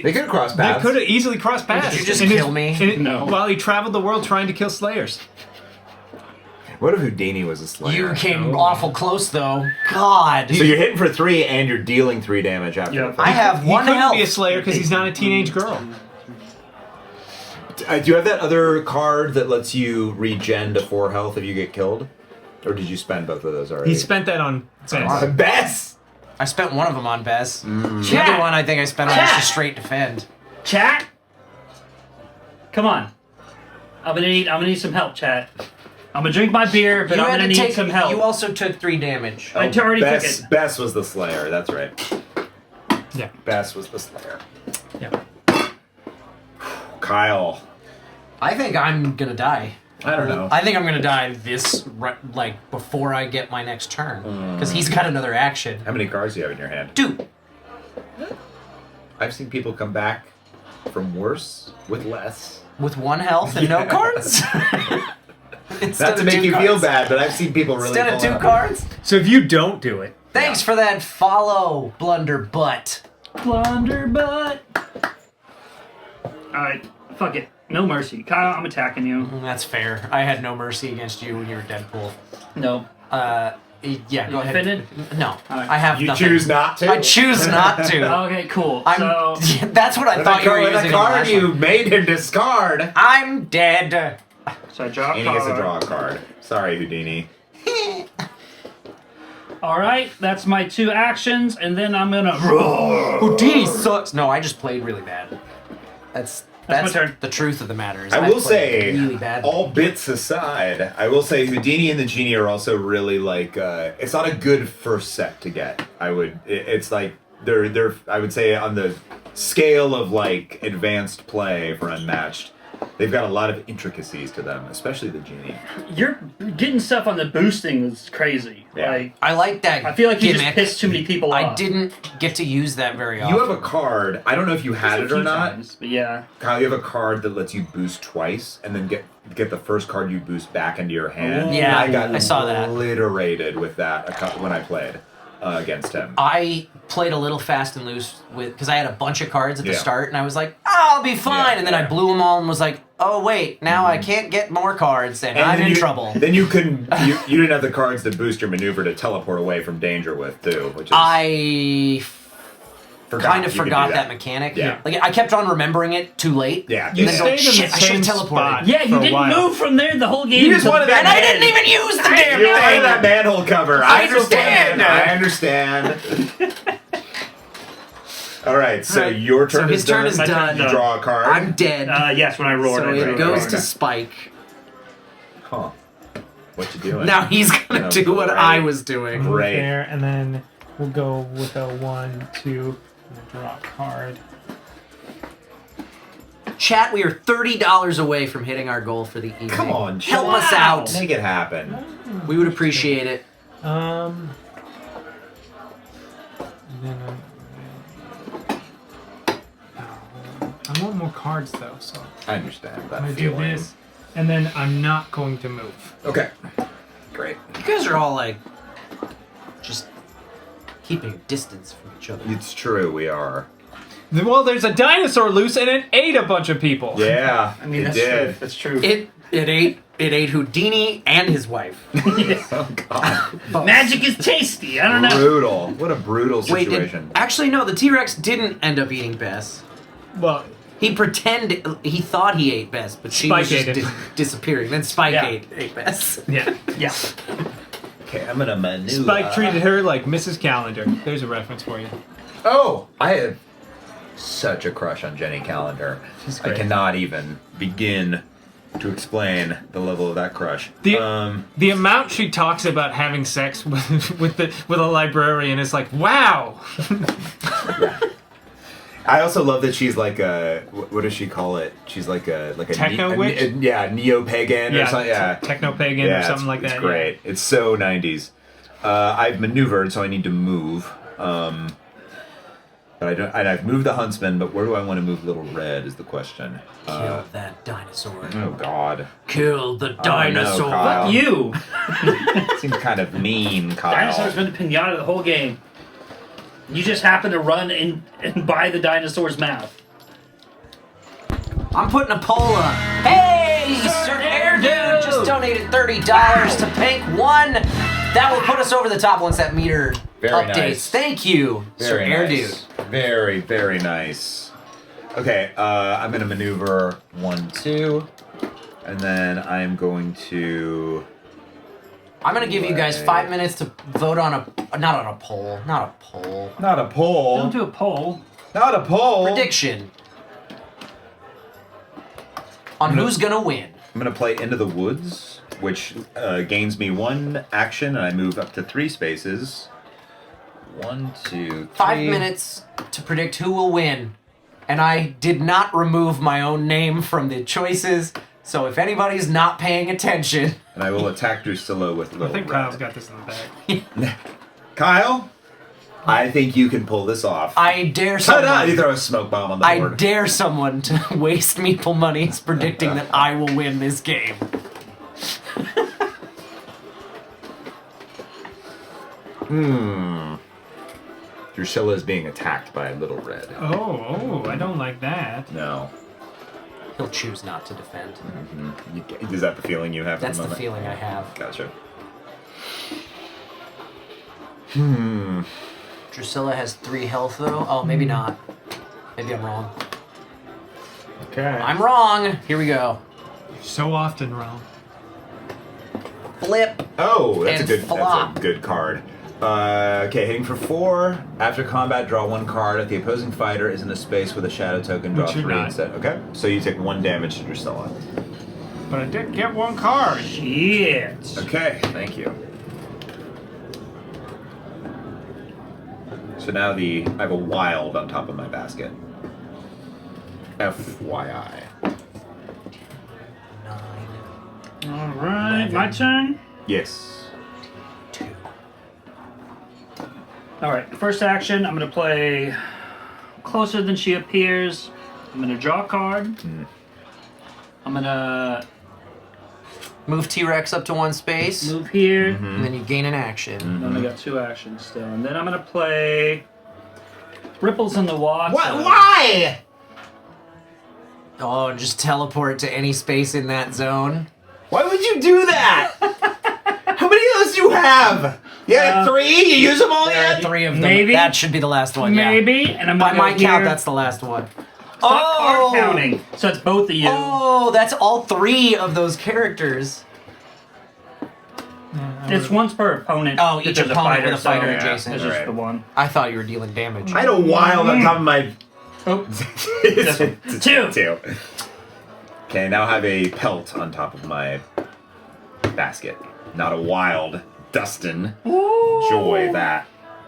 They could have crossed paths. They could have easily crossed paths. Did you just in kill me? No. While he traveled the world trying to kill Slayers. What if Houdini was a slayer? You came awful close, though. God. So you're hitting for 3 and you're dealing 3 damage after. Yeah. the I first. have He one couldn't health. be a Slayer because he's not a teenage girl. Do you have that other card that lets you regen to 4 health if you get killed? Or did you spend both of those already? He spent that on Bess. Bess! I spent one of them on Bess. The Chat. other one I think I spent on just a straight defend. Chat? Come on. I'm gonna need some help, chat. I'm gonna drink my beer, but You I'm had gonna to need take. some help. You also took 3 damage. I already took Bess, it. Bess was the slayer, that's right. Yeah. Bess was the slayer. Yeah. Kyle. I think I'm gonna die. I don't know. I think I'm gonna die before I get my next turn, because he's got another action. How many cards do you have in your hand? 2. I've seen people come back from worse with less. With 1 health and no cards. Instead Not to of make 2 you cards. feel bad, but I've seen people really Instead of pull 2 out. cards. So if you don't do it, Thanks for that follow, Blunderbutt. Blunderbutt. Alright, fuck it. No mercy. Kyle, I'm attacking you. That's fair. I had no mercy against you when you were Deadpool. No. Yeah, go ahead. Defended? No, Alright. I have You nothing. choose not to? I choose not to. Okay, cool. I'm. So, That's what I thought you were With using. a in the card last you one. made him discard. I'm dead. so I draw a And he card. gets to draw a card. Sorry, Houdini. Alright, that's my 2 actions, and then I'm gonna roar. Houdini sucks. No, I just played really bad. That's my turn. the truth of the matter. Is I will played say, really bad. all bits aside, I will say Houdini and the Genie are also really like, it's not a good first set to get. It's like, they're, I would say on the scale of like advanced play for Unmatched, they've got a lot of intricacies to them, especially the Genie. You're getting stuff on the boosting is crazy. Yeah. Like, I like that. I feel like you just gimmick. pissed too many people I off. didn't get to use that very often. You have a card, I don't know if you had A it few or not. times, but yeah. Kyle, you have a card that lets you boost twice, and then get the first card you boost back into your hand. Yeah, I got I saw that. obliterated with that when I played against him. I played a little fast and loose because I had a bunch of cards at the Yeah. start, and I was like, I'll be fine. Yeah, and then I yeah. blew them all and was like, oh, wait, now I can't get more cards, and I'm then in you- trouble. Then you didn't have the cards that boost your maneuver to teleport away from danger with too, which is I kind of you could do forgot that mechanic. Yeah. Like, I kept on remembering it too late. Yeah, you yeah. And then go, stayed in shit, the I should have same teleported. spot. Yeah, you for a didn't while. move from there the whole game. You just wanted that And I didn't even use the damn You wanted thing! that manhole cover. I understand. understand. I understand. All right, so Alright, your turn so his is turn done. is My turn done. is You done. draw a card. I'm dead. Yes, when I roared. so I it drew a goes card. to Spike. Huh. What you doing? Now he's gonna Oh, do what great. I was doing. move Great. there, and then we'll go with a 1, 2, and draw a card. Chat, we are $30 away from hitting our goal for the evening. Come on, help chill us out. Make it happen. We would appreciate it. And then I want more cards though, so I understand I'm that gonna do feeling. this. and then I'm not going to move. Okay. Great. You guys are all like just keeping a distance from each other. It's true, we are. Well, there's a dinosaur loose and it ate a bunch of people. Yeah, I mean, it that's did. true. That's true. It ate Houdini and his wife. Oh god. Magic is tasty. I don't know. Brutal. What a brutal Wait, situation. actually no, the T-Rex didn't end up eating Bess. Well, He thought he ate Bess, but she Spike was just ate it. disappearing. Then Spike Yeah. ate Bess. yeah. Yeah. Okay, I'm gonna maneuver. Spike treated her like Mrs. Calendar. There's a reference for you. Oh, I have such a crush on Jenny Calendar. She's I great. cannot even begin to explain the level of that crush. The amount she talks about having sex with a librarian is like, wow. I also love that she's like a what does she call it? She's like a Techno witch? neo-pagan or something. Yeah, techno pagan yeah, or something like that. It's great. It's so 90s. I've maneuvered, so I need to move. But I don't. And I've moved the huntsman, but where do I want to move Little Red? Is the question. Kill that dinosaur. Oh God. Kill the no, dinosaur. Kyle. You. Seems kind of mean, Kyle. Dinosaur's been a pinata the whole game. You just happen to run and buy the dinosaur's mouth. I'm putting a poll up. Hey, Sir Air Dude just donated $30 to PancONE. That will put us over the top once that meter Very updates. nice. Thank you, Sir Very Air nice. Dude. Very, very nice. Okay, I'm gonna maneuver 1, 2, and then I'm going to. I'm gonna give you guys 5 minutes to vote on not a poll. Not a Don't poll. do a poll. Not a poll. Prediction on who's gonna win. I'm gonna play Into the Woods, which gains me 1 action, and I move up to 3 spaces. 1, 2, 3. 5 minutes to predict who will win. And I did not remove my own name from the choices, so if anybody's not paying attention. And I will attack Drusilla with Little I think Red. Kyle's got this in the bag. Kyle, I think you can pull this off. I dare Ta-da! You someone. throw a smoke bomb on the I board. dare someone to waste meeple monies predicting that I will win this game. Drusilla is being attacked by Little Red. Oh, I don't like that. No. He'll choose not to defend. Is that the feeling you have? That's at the moment? feeling I have. Gotcha. Drusilla has 3 health though. Oh, maybe not. Maybe I'm wrong. Okay. I'm wrong. Here we go. So often wrong. Flip. Oh, that's And a good. flop. That's a good card. Okay, hitting for 4. After combat, draw 1 card. If the opposing fighter is in a space with a shadow token, draw Which you're 3 not. instead. Okay, so you take 1 damage to Drusilla. But I did get 1 card. Shit. Okay, thank you. So now I have a wild on top of my basket. FYI. 9, All right, my turn. Yes. 2. All right, first action, I'm going to play Closer Than She Appears. I'm going to draw a card. I'm going to Move T-Rex up to 1 space, move here. and then you gain an action. And then I got 2 actions still. And then I'm going to play Ripples in the Water. Why? Oh, just teleport to any space in that zone. Why would you do that? How many of those do you have? You had 3? You use them all There are yet? 3 of them. Maybe. That should be the last one. Yeah. Maybe. And I'm By going my to go count, here. that's the last one. Stop card counting. So it's both of you. Oh, that's all 3 of those characters. It's once per opponent. Oh, if each there's opponent with a so fighter yeah. adjacent. It's just Alright. the one. I thought you were dealing damage. I had a wild on top of my. Oh, It's 2. 2. Okay, now I have a pelt on top of my basket. Not a wild. Dustin. Enjoy that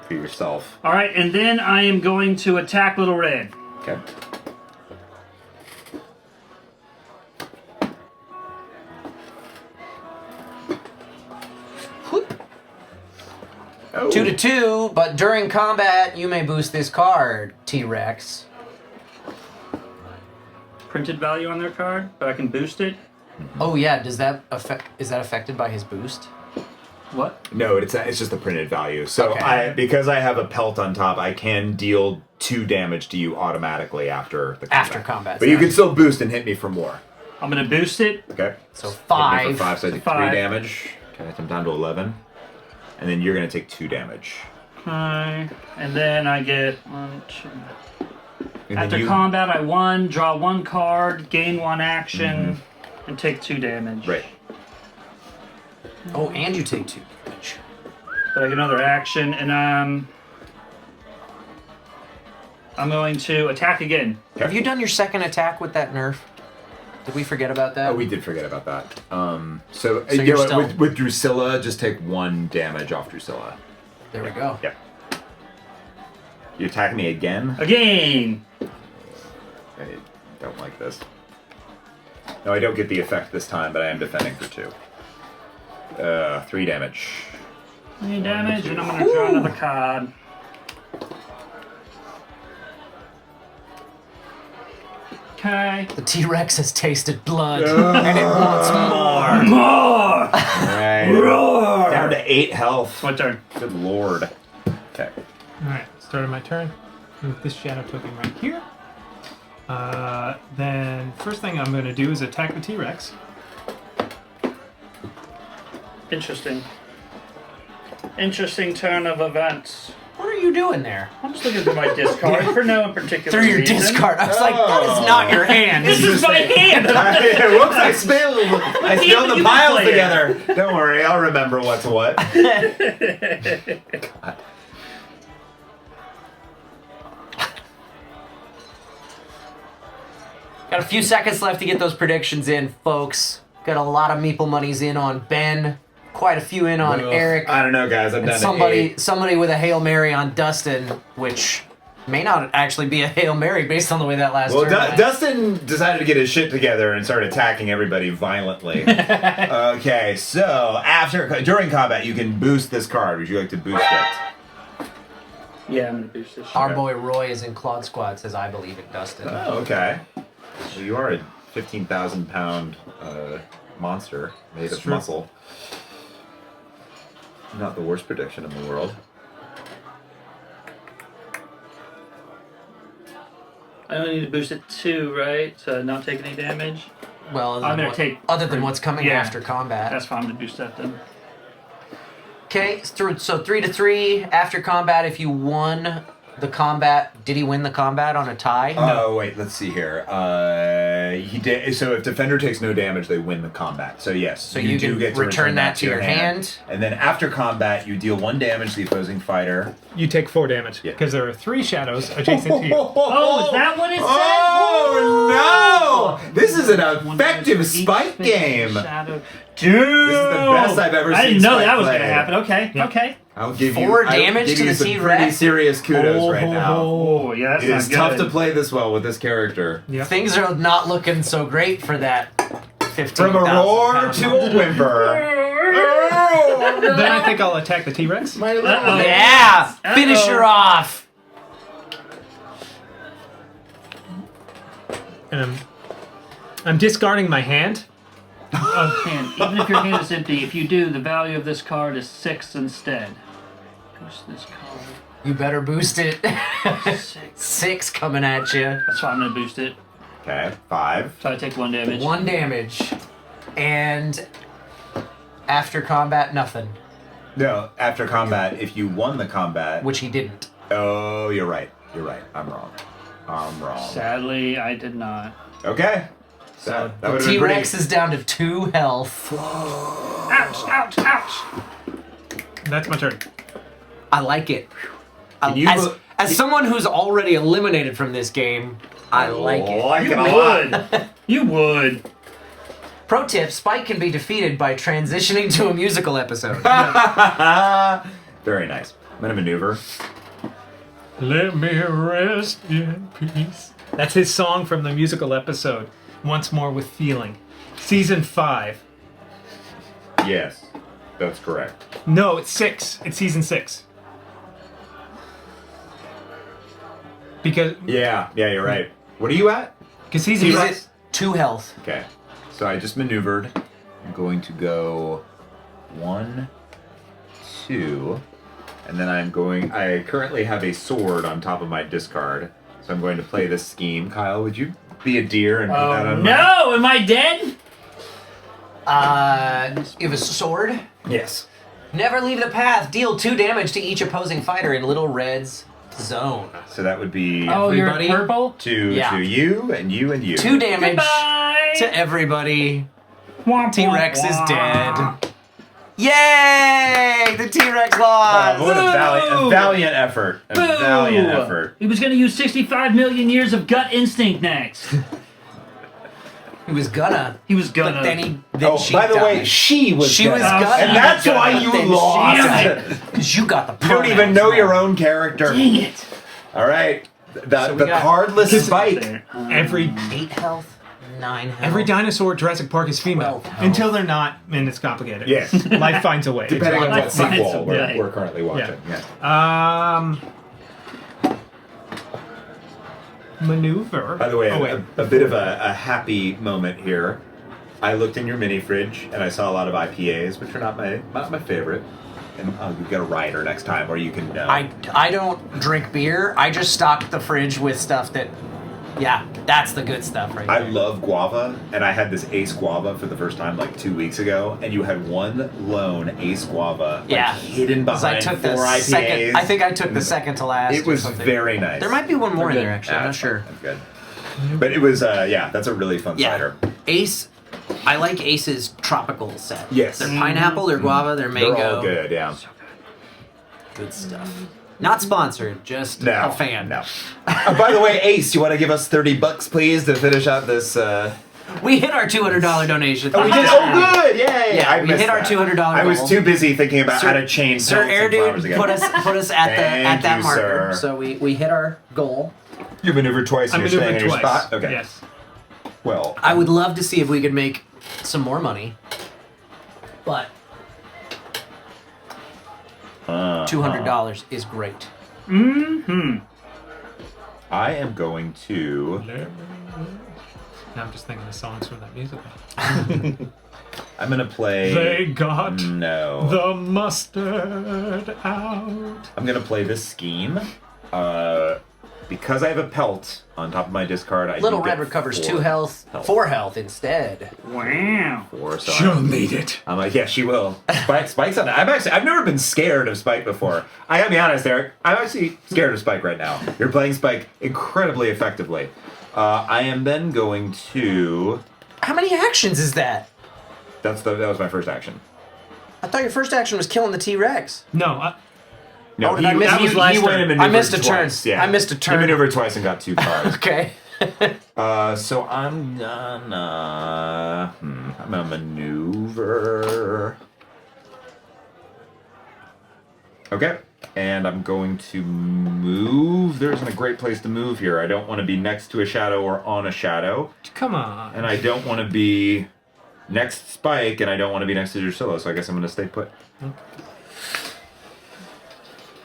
for yourself. All right, and then I am going to attack Little Red. Okay. Oh. 2 to 2, but during combat, you may boost this card, T-Rex. Printed value on their card, but I can boost it. Oh yeah, does that affect? Is that affected by his boost? What? No, it's just the printed value. So Okay. because I have a pelt on top, I can deal 2 damage to you automatically after the combat. After combat, But you nice. can still boost and hit me for more. I'm gonna boost it. Okay. So Hit me 5. for 5, so I take 3 5. damage. Okay, I'm down to 11. And then you're gonna take 2 damage. Okay. And then I get 1, 2. And After then you, combat, I draw 1 card, gain 1 action, and take 2 damage. Right. Oh, and you take 2 damage. But I get another action, and I'm going to attack again. Have you done your second attack with that nerf? Did we forget about that? Oh, we did forget about that. So you're you know, still- with Drusilla, just take 1 damage off Drusilla. There we go. Yep. You attack me again? Again! I don't like this. No, I don't get the effect this time, but I am defending for 2. 3 damage. 3 damage, and I'm going to draw another card. Okay. The T-Rex has tasted blood, and it wants more. More! Alright. Roar! Down to 8 health. My turn. Good lord. Okay. Alright, started my turn. Move this shadow token right here. Then first thing I'm going to do is attack the T-Rex. Interesting. Interesting turn of events. What are you doing there? I'm just looking through my discard for no particular Through your reason. discard. I was like, that is not your hand. This is my hand! Whoops, I spilled you the piles play it. together. Don't worry, I'll remember what's what. Got a few seconds left to get those predictions in, folks. Got a lot of Meeple monies in on Ben. Quite a few in on Ugh, Eric. I don't know, guys. I'm And down to 8. somebody with a Hail Mary on Dustin, which may not actually be a Hail Mary based on the way that last Well, turn went. Dustin decided to get his shit together and start attacking everybody violently. Okay, so during combat, you can boost this card. Would you like to boost it? Yeah, I'm gonna boost this shit. Our boy Roy is in Claude Squad, says I believe in Dustin. Oh, okay. So you are a 15,000-pound monster made of True. muscle. Not the worst prediction in the world. I only need to boost it 2, right? To not take any damage. Well, other I'm than, gonna what- take other than 3. what's coming Yeah. after combat. That's fine. I'm gonna boost that then. Okay, so 3 to 3 after combat. If you won the combat, did he win the combat on a tie? Oh, wait, let's see here. He did. So if defender takes no damage, they win the combat. So yes, So you do can get to return that to your hand. And then after combat, you deal 1 damage to the opposing fighter. You take 4 damage Yeah. because there are 3 shadows adjacent to you. Oh, is that what it said? Oh no! This is an One effective damage for each Spike space game. shadow. Dude! This is the best I've ever I seen didn't know Spike that was play. gonna happen. Okay, Yeah. okay. I'll give 4 you. I'll damage give to you the some T-Rex? pretty serious kudos right now. Oh, yeah, that's It is not tough good. to play this well with this character. Yeah. Things are not looking so great for that 15,000 From a roar pound to a whimper. Then I think I'll attack the T-Rex. My little Uh-oh. Yeah! Finish her off! And I'm discarding my hand. Hand. Even if your hand is empty, if you do, the value of this card is 6 instead. Boost this card. You better boost it. 6. 6 coming at you. That's why I'm gonna boost it. Okay, 5. So I take 1 damage. 1 damage. And after combat, nothing. No, after combat, if you won the combat. Which he didn't. Oh, you're right. You're right. I'm wrong. I'm wrong. Sadly, I did not. Okay. So That the would've been T-Rex pretty- is down to 2 health. Ouch! Ouch! Ouch! That's my turn. I like it. Can you As someone who's already eliminated from this game, I like it. like You it a lot. would. You would. Pro tip, Spike can be defeated by transitioning to a musical episode. Very nice. I'm gonna maneuver. Let me rest in peace. That's his song from the musical episode, Once More with Feeling. Season 5. Yes, that's correct. No, it's 6. It's season 6. Because Yeah, you're right. What are you at? season He's 5... at 2 health. Okay. So I just maneuvered. I'm going to go 1, 2, and then I currently have a sword on top of my discard. So I'm going to play this scheme. Kyle, would you be a deer and put that on No! Am I dead? You have a sword? Yes. Never leave the path. Deal 2 damage to each opposing fighter in Little Red's zone. So that would be Oh, Everybody? you're purple? to Yeah. you and you and you. 2 damage Goodbye! to everybody. Womp, T-Rex womp, is womp. dead. Yay! The T-Rex lost! What a valiant effort. A Boo! valiant effort. He was going to use 65 million years of gut instinct next. He was gonna. He was But gonna. then Oh, she by the died. way, she was She was gonna. gonna. And that's why you Then she lost. died. Because you got the You don't even know your own character. Dang it. All right. The we got- cardless spike. There. Every 8 health, 9 health. every dinosaur at Jurassic Park is female 12 health. until they're not, and it's complicated. Yes. Life finds a way. Depending on Like what Science sequel of Day. we're currently watching. Yeah. Maneuver. By the way, oh, wait. a bit of a happy moment here. I looked in your mini fridge and I saw a lot of IPAs, which are not my favorite. And you get a rider next time where you can. I don't drink beer. I just stock the fridge with stuff that, yeah, that's the good stuff right I there. love guava, and I had this Ace guava for the first time like 2 weeks ago, and you had one lone Ace guava Yeah. hidden 'Cause I behind took 4 the IPAs. second. I think I took the second to last. It or was something. very nice. There might be one more in They're there good. actually. I'm not That's sure. fine. That's good. But it was, yeah, that's a really fun Yeah, cider. Ace. I like Ace's tropical set. Yes. They're pineapple, they're guava, they're mango. They're all good, yeah. Good stuff. Not sponsored, just No, a fan. No. By the way, Ace, you want to give us $30 please to finish out this? We hit our $200 donation. Oh, we did. Oh, good! Yay! Yeah, I we missed hit our that. $200 I was goal. too busy thinking about how to change Sir pelts and flowers Airdude again. put us at Thank that you, marker. sir. So we hit our goal. You maneuvered twice. I And you're maneuvered staying in your twice. spot. Okay. Yes. Well, I would love to see if we could make some more money, but $200 is great. I am going to. Now I'm just thinking of songs from that musical. I'm gonna play. They got No. the mustard out. I'm gonna play this scheme. Because I have a pelt on top of my discard, I Little do Red get recovers 4 2 health, 4 health instead. Wow. 4, so She'll need it. I'm like, yeah, she will. Spike's on that. I've never been scared of Spike before. I gotta be honest, Eric. I'm actually scared of Spike right now. You're playing Spike incredibly effectively. I am then going to. How many actions is that? That was my first action. I thought your first action was killing the T-Rex. No, No, Oh, did I miss- that was last went turn. and I maneuvered missed a turn. twice, Yeah. I missed a turn. He maneuvered twice and got 2 cards. Okay. So I'm gonna maneuver. Okay, and I'm going to move. There isn't a great place to move here. I don't want to be next to a shadow or on a shadow, come on. and I don't want to be next to Spike, and I don't want to be next to Drusilla. So I guess I'm gonna stay put.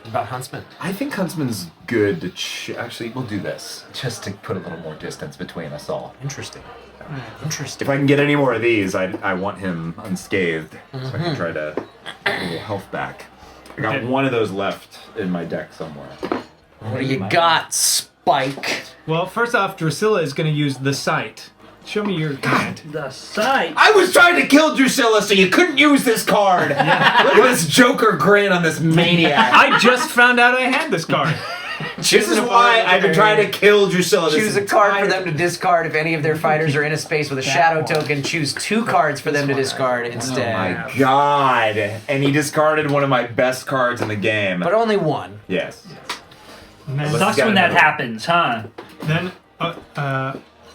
About Huntsman. I think Huntsman's good to actually, we'll do this just to put a little more distance between us all. Interesting. Interesting. If I can get any more of these, I want him unscathed, so I can try to get a little health back. I got Okay. one of those left in my deck somewhere. What do you got, Spike? Well, first off, Drusilla is going to use the sight. Show me your hand. The sight. I was trying to kill Drusilla, so you couldn't use this card. Look at this Joker grin on this maniac. I just found out I had this card. This is why I've been trying to kill Drusilla. this Choose a card for entire- them to discard if any of their fighters are in a space with a shadow token. Choose 2 cards for them to discard instead. Oh my god! And he discarded one of my best cards in the game. But only 1. Yes. And then, Let's Sucks get when that another- happens, huh? then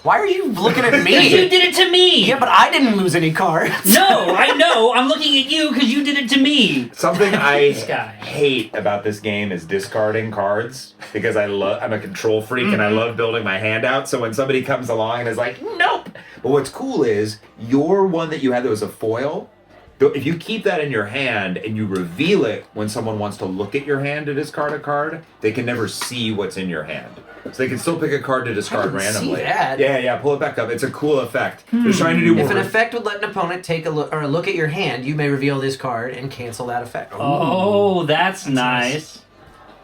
Why are you looking at You me? did it to me! Yeah, but I didn't lose any cards. No, I know. I'm looking at you because you did it to me. Something I This guy. hate about this game is discarding cards because I'm a control freak and I love building my hand out. So when somebody comes along and is like, nope. But what's cool is your one that you had that was a foil If you keep that in your hand and you reveal it when someone wants to look at your hand to discard a card, they can never see what's in your hand. So they can still pick a card to discard randomly. See that. Yeah, pull it back up. It's a cool effect. They're trying to do more. If an effect would let an opponent take a look or look at your hand, you may reveal this card and cancel that effect. Oh, that's nice.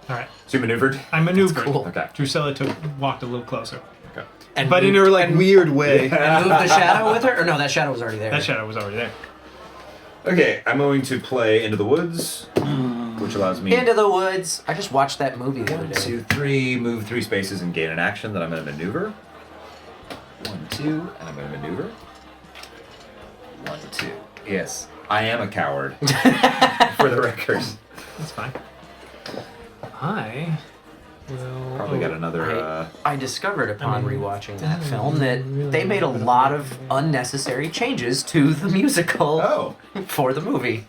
All right. So you maneuvered? I maneuvered. Cool. Okay. Drusilla walked a little closer. Okay. And But in moved- her like and- weird way. and move the shadow with her? Or no, that shadow was already there. That shadow was already there. Okay, I'm going to play Into the Woods, which allows me Into the Woods. I just watched that movie the other 1, day. 2, 3, move 3 spaces and gain an action that I'm going to maneuver. 1, 2, and I'm going to maneuver. 1, 2. Yes, I am a coward. For the record. That's fine. I will Probably got another. I discovered upon rewatching that film that they made a lot of unnecessary changes to the musical Oh. for the movie.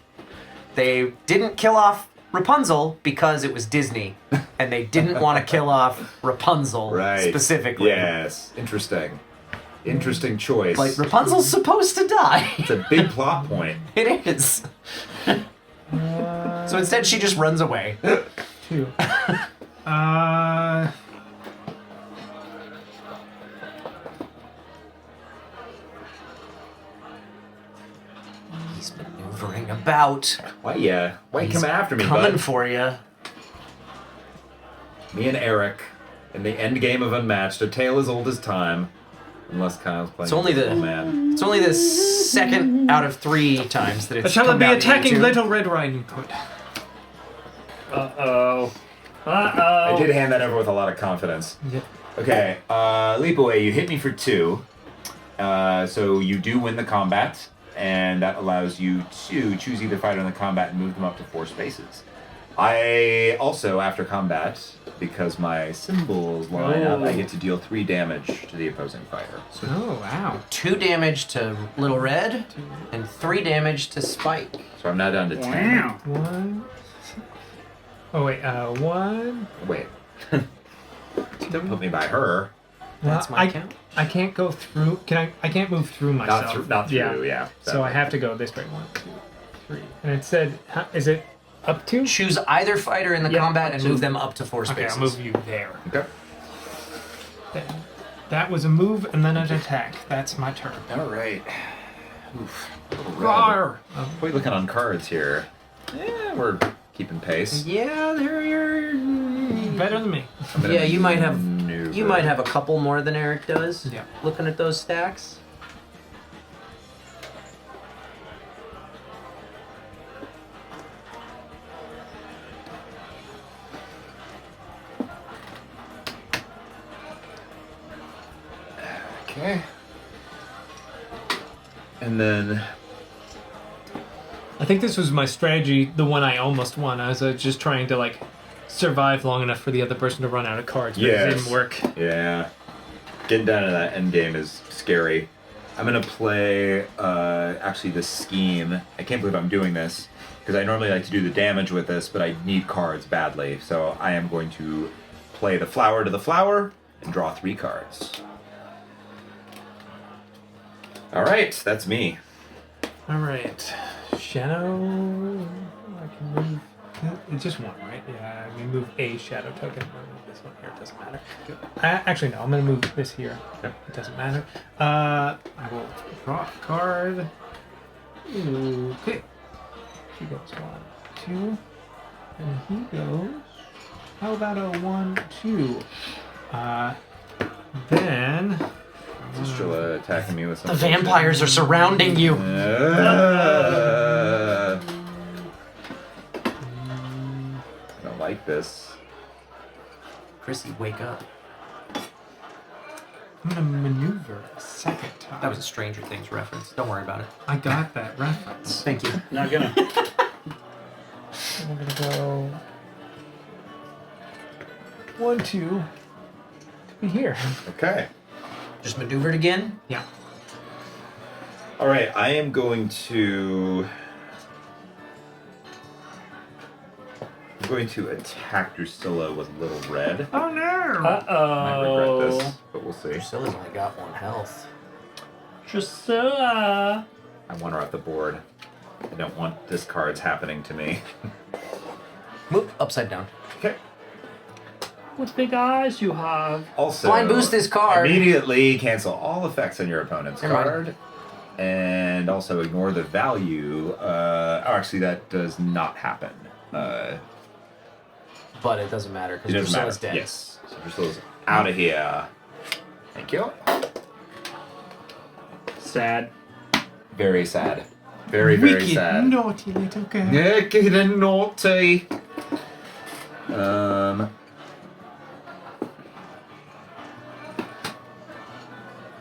They didn't kill off Rapunzel because it was Disney, and they didn't want to kill off Rapunzel Right. specifically. Yes, interesting. Interesting choice. Like, Rapunzel's supposed to die. It's a big plot point. It is. So instead, she just runs away. 2. He's maneuvering about. Why you He's coming after me, coming bud? for you. Me and Eric in the end game of Unmatched, a tale as old as time. Unless Kyle's playing. It's only the- oh, man. It's only the second out of 3 times that it's Shall I come be down to attacking you two. Little Red Riding Hood? Uh-oh. I did hand that over with a lot of confidence. Yeah. Okay, leap away. You hit me for 2. So you do win the combat, and that allows you to choose either fighter in the combat and move them up to 4 spaces. I also, after combat, because my symbols line up, I get to deal 3 damage to the opposing fighter. Oh, wow. 2 damage to Little Red, and 3 damage to Spike. So I'm now down to 10. Wow. 1. Oh, wait. 1. Wait. Don't put me by her. That's my count. I can't go through. I can't move through myself. Not through, yeah. So I have to go this way. 1, 2, 3. And it said, is it up to? Choose either fighter in the Yeah, combat up and to. move them up to 4 Okay, spaces. I'll move you there. Okay. That was a move and then an attack. That's my turn. All right. Oof. Rawr! What are you looking on cards here? Yeah, we're keeping pace. Yeah, they're Better than me. I'm gonna Yeah, you might have maneuver. a couple more than Eric does. Yeah. Looking at those stacks. Okay. And then I think this was my strategy, the one I almost won. I was just trying to like survive long enough for the other person to run out of cards, but it didn't work. Yeah. Getting down to that end game is scary. I'm gonna play actually the scheme. I can't believe I'm doing this because I normally like to do the damage with this, but I need cards badly. So I am going to play the flower to the flower and draw 3 cards. All right, that's me. All right, shadow. I can move. It's just 1, right? Yeah, I can move a shadow token. I'm gonna move this one here. It doesn't matter. Actually, no. I'm gonna move this here. Okay. It doesn't matter. I will draw a card. Okay. He goes 1, 2, and he goes. How about a 1, 2? Then. Is Drilla attacking me with The something? vampires are surrounding you. I don't like this. Chrissy, wake up. I'm gonna maneuver a second time. That was a Stranger Things reference. Don't worry about it. I got that reference. Thank you. Not gonna. I'm gonna go 1, 2 to be here. Okay. Just maneuvered again. Yeah. All right, I am going to. I'm going to attack Drusilla with Little Red. Oh no! I regret Uh-oh. this, but we'll see. Drusilla's only got 1 health. Drusilla. I want her off the board. I don't want discards happening to me. Move upside down. Okay. What big eyes you have. Also, Blind boost this card. Immediately cancel all effects on your opponent's Never mind. card. And also ignore the value. Actually, that does not happen. But it doesn't matter It because doesn't Drusilla's matter. dead. Yes. So Drusilla's out of here. Thank you. Sad. Very sad. Very, very Wicked sad. naughty little girl. Wicked and naughty.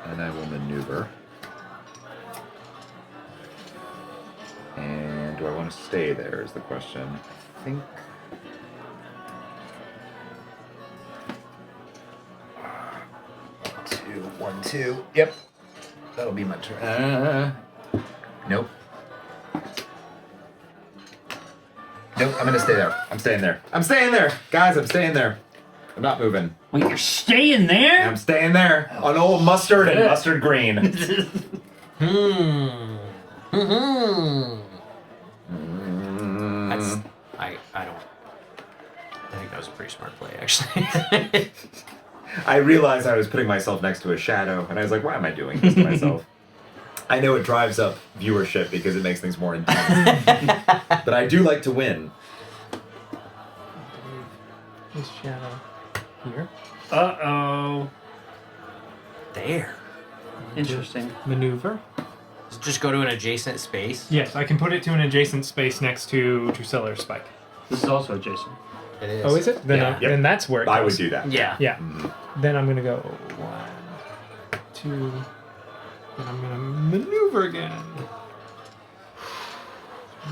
And I will maneuver. And do I want to stay there is the question. I think. Two, 1, 2. Yep. That'll be my turn. Nope. Nope, I'm gonna stay there. I'm staying there. I'm staying there! Guys, I'm staying there. I'm not moving. Wait, you're staying there? I'm staying there on old mustard and mustard green. Hmm. That's I don't. I think that was a pretty smart play, actually. I realized I was putting myself next to a shadow, and I was like, why am I doing this to myself? I know it drives up viewership because it makes things more intense. But I do like to win. This shadow here. Uh-oh. There. Interesting. Maneuver. Just go to an adjacent space. Yes, I can put it to an adjacent space next to Drusilla or Spike. This is also Jason. It is. Oh, is it? Then, Yeah. then that's where it goes. I would do that. Yeah. Yeah. Then I'm gonna go 1, 2. Then I'm gonna maneuver again.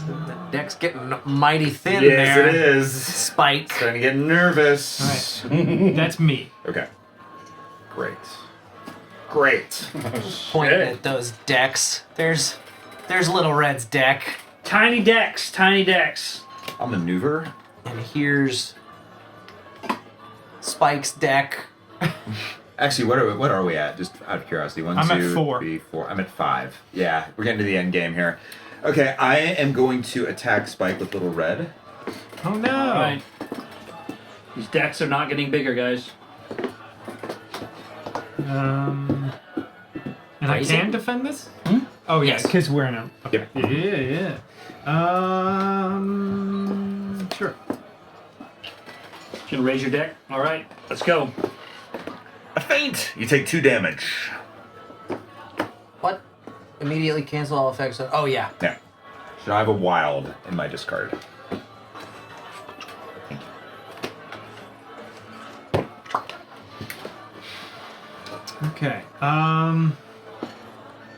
The deck's getting mighty thin Yes, there. it is. Spike. Starting to get nervous. All right. That's me. Okay. Great. Great. Pointing at those decks. There's Little Red's deck. Tiny decks, tiny decks. I'll maneuver. And here's Spike's deck. Actually, what are we at? Just out of curiosity. One, I'm at 2, 4. 3, 4. I'm at 5. Yeah, we're getting to the end game here. Okay, I am going to attack Spike with Little Red. Oh no! All right. These decks are not getting bigger, guys. And I Crazy. can defend this? Hmm? Oh yeah, Yes. because we're in a. Yep. Yeah. Sure. You gonna raise your deck? All right, let's go. A feint! You take 2 damage. What? Immediately cancel all effects. Oh, yeah. Yeah. So I have a wild in my discard. Thank you. Okay. And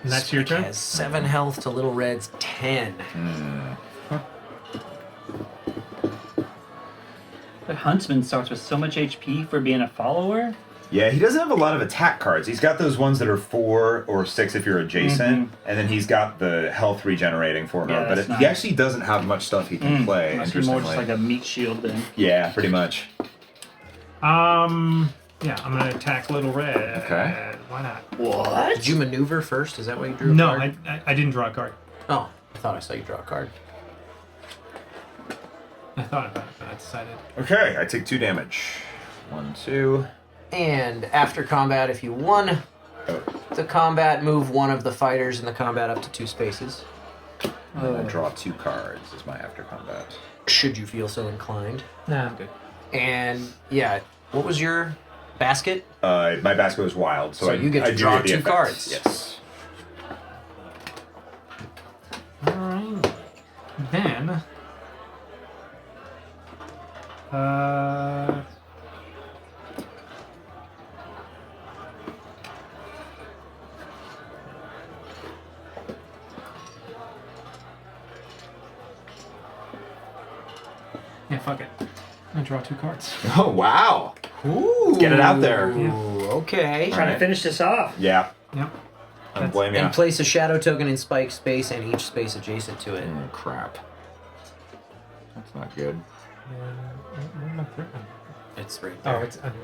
that's your turn. Has 7 health to Little Red's 10. The Huntsman starts with so much HP for being a follower. Yeah, he doesn't have a lot of attack cards. He's got those ones that are 4 or 6 if you're adjacent, and then he's got the health regenerating for Yeah, more. But that's he nice. actually doesn't have much stuff he can play. Must be more Interestingly, just like a meat shield then. yeah, pretty much. Yeah, I'm gonna attack Little Red. Okay. Why not? What? Did you maneuver first? Is that why you drew a No, card? I didn't draw a card. Oh, I thought I saw you draw a card. I thought about it, but I decided. Okay, I take 2 damage. 1, 2. And after combat, if you won Oh, the combat, move one of the fighters in the combat up to 2 spaces. and I draw 2 cards as my after combat. Should you feel so inclined. Nah, I'm good. And yeah, what was your basket? My basket was wild, so So I you get to I do draw the 2 effects. cards. Yes. Alright. Then. Yeah, fuck it. I'm gonna draw 2 cards. Oh wow! Ooh. Get it out there. Ooh, okay. Trying to Alright. finish this off. Yeah, Yep. I don't blame you. And place a shadow token in Spike's space and each space adjacent to it. Crap. That's not good. Where am I putting it? It's right there. Oh, it's under.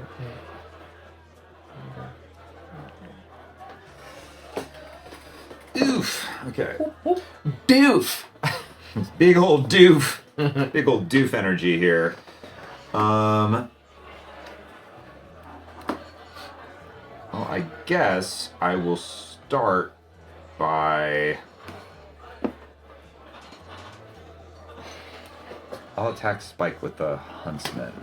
Yeah. Oof. Okay. Doof. Big old doof. Big old doof energy here. Well, I guess I will start by... I'll attack Spike with the Huntsman.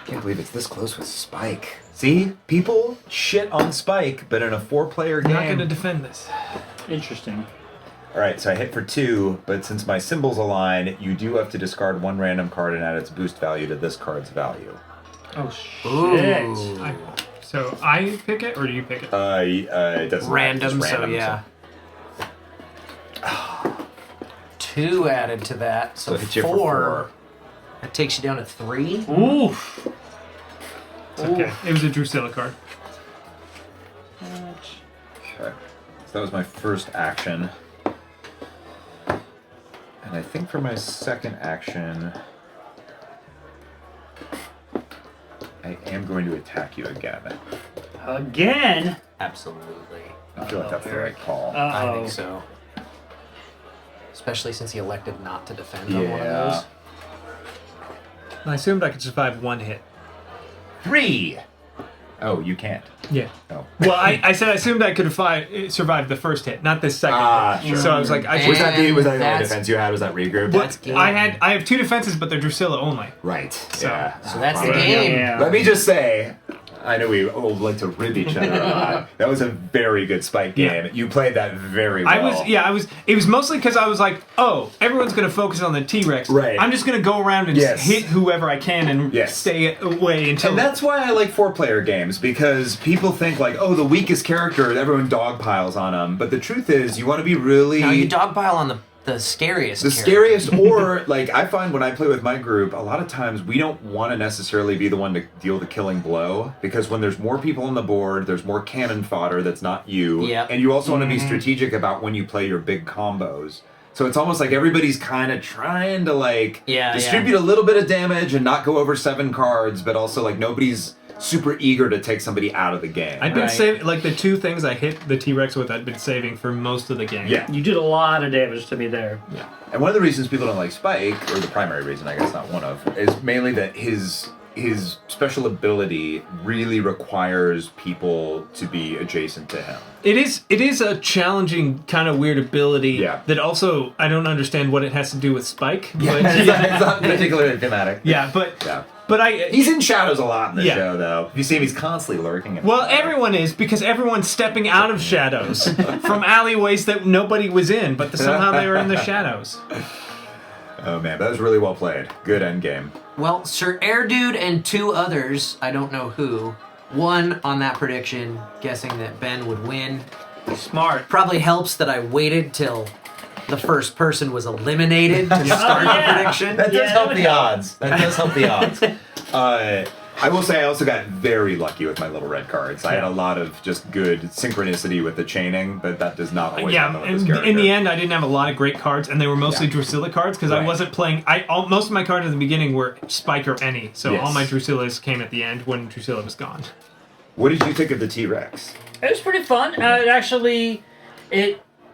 Can't believe it's this close with Spike. See? People shit on Spike, but in a 4-player I'm game... not going to defend this. Interesting. Alright, so I hit for 2, but since my symbols align, you do have to discard 1 random card and add its boost value to this card's value. Oh, shit. Ooh. So I pick it, or do you pick it? It doesn't Random, matter, it's so yeah. 2 added to that, so So it hits you for 4. That takes you down to 3. Oof. It's okay. It was a Drusilla card. Okay. So that was my first action. And I think for my second action, I am going to attack you again. Again? Absolutely. I feel like that's the right call. I Uh-oh. think so. Especially since he elected not to defend on one of Yeah. those. I assumed I could survive 1 hit. 3! Oh, you can't. Yeah. Oh. Well, I said I assumed I could survive the first hit, not this second hit. Sure. So I was like, I Was should. that the only That's- defense you had? Was that regroup? That's But game. I have 2 defenses, but they're Drusilla only. Right. So- Yeah. So that's the Probably. game. Yeah. Let me just say, I know we all like to rib each other a lot. That was a very good Spike game. Yeah. You played that very well. It was mostly because I was like, oh, everyone's going to focus on the T-Rex. Right. I'm just going to go around and Yes. hit whoever I can and Yes. stay away until. And that's why I like 4-player games, because people think like, oh, the weakest character, everyone dogpiles on them. But the truth is, you want to be really... No, you dogpile on the scariest. the character. scariest, or like I find when I play with my group, a lot of times we don't want to necessarily be the one to deal the killing blow, because when there's more people on the board, there's more cannon fodder that's not you, Yep. and you also want to be strategic about when you play your big combos. So it's almost like everybody's kind of trying to like distribute a little bit of damage and not go over 7 cards, but also like nobody's super eager to take somebody out of the game. I've been Right. saving, like the 2 things I hit the T-Rex with, I've been saving for most of the game. Yeah. You did a lot of damage to me there. And one of the reasons people don't like Spike, or the primary reason, I guess not one of, is mainly that his special ability really requires people to be adjacent to him. It is a challenging, kind of weird ability. Yeah. That also I don't understand what it has to do with Spike. But, It's not particularly thematic. yeah, but Yeah. but He's in shadows a lot in the Yeah. show, though. If you see him, he's constantly lurking. well, everyone is, because everyone's stepping out of shadows from alleyways that nobody was in, but somehow they were in the shadows. Oh man, that was really well played. Good end game. Well, Sir Air Dude and 2 others, I don't know who, won on that prediction, guessing that Ben would win. Smart. Probably helps that I waited till the first person was eliminated to start yeah. the prediction. That does Yeah, help that the would help. odds. That does help the odds. I will say I also got very lucky with my little red cards. I had a lot of just good synchronicity with the chaining, but that does not always happen with this and character. in the end, I didn't have a lot of great cards, and they were mostly Yeah. Drusilla cards because I Right. wasn't playing. Most of my cards at the beginning were Spike or any, so Yes. all my Drusillas came at the end when Drusilla was gone. What did you think of the T-Rex? It was pretty fun.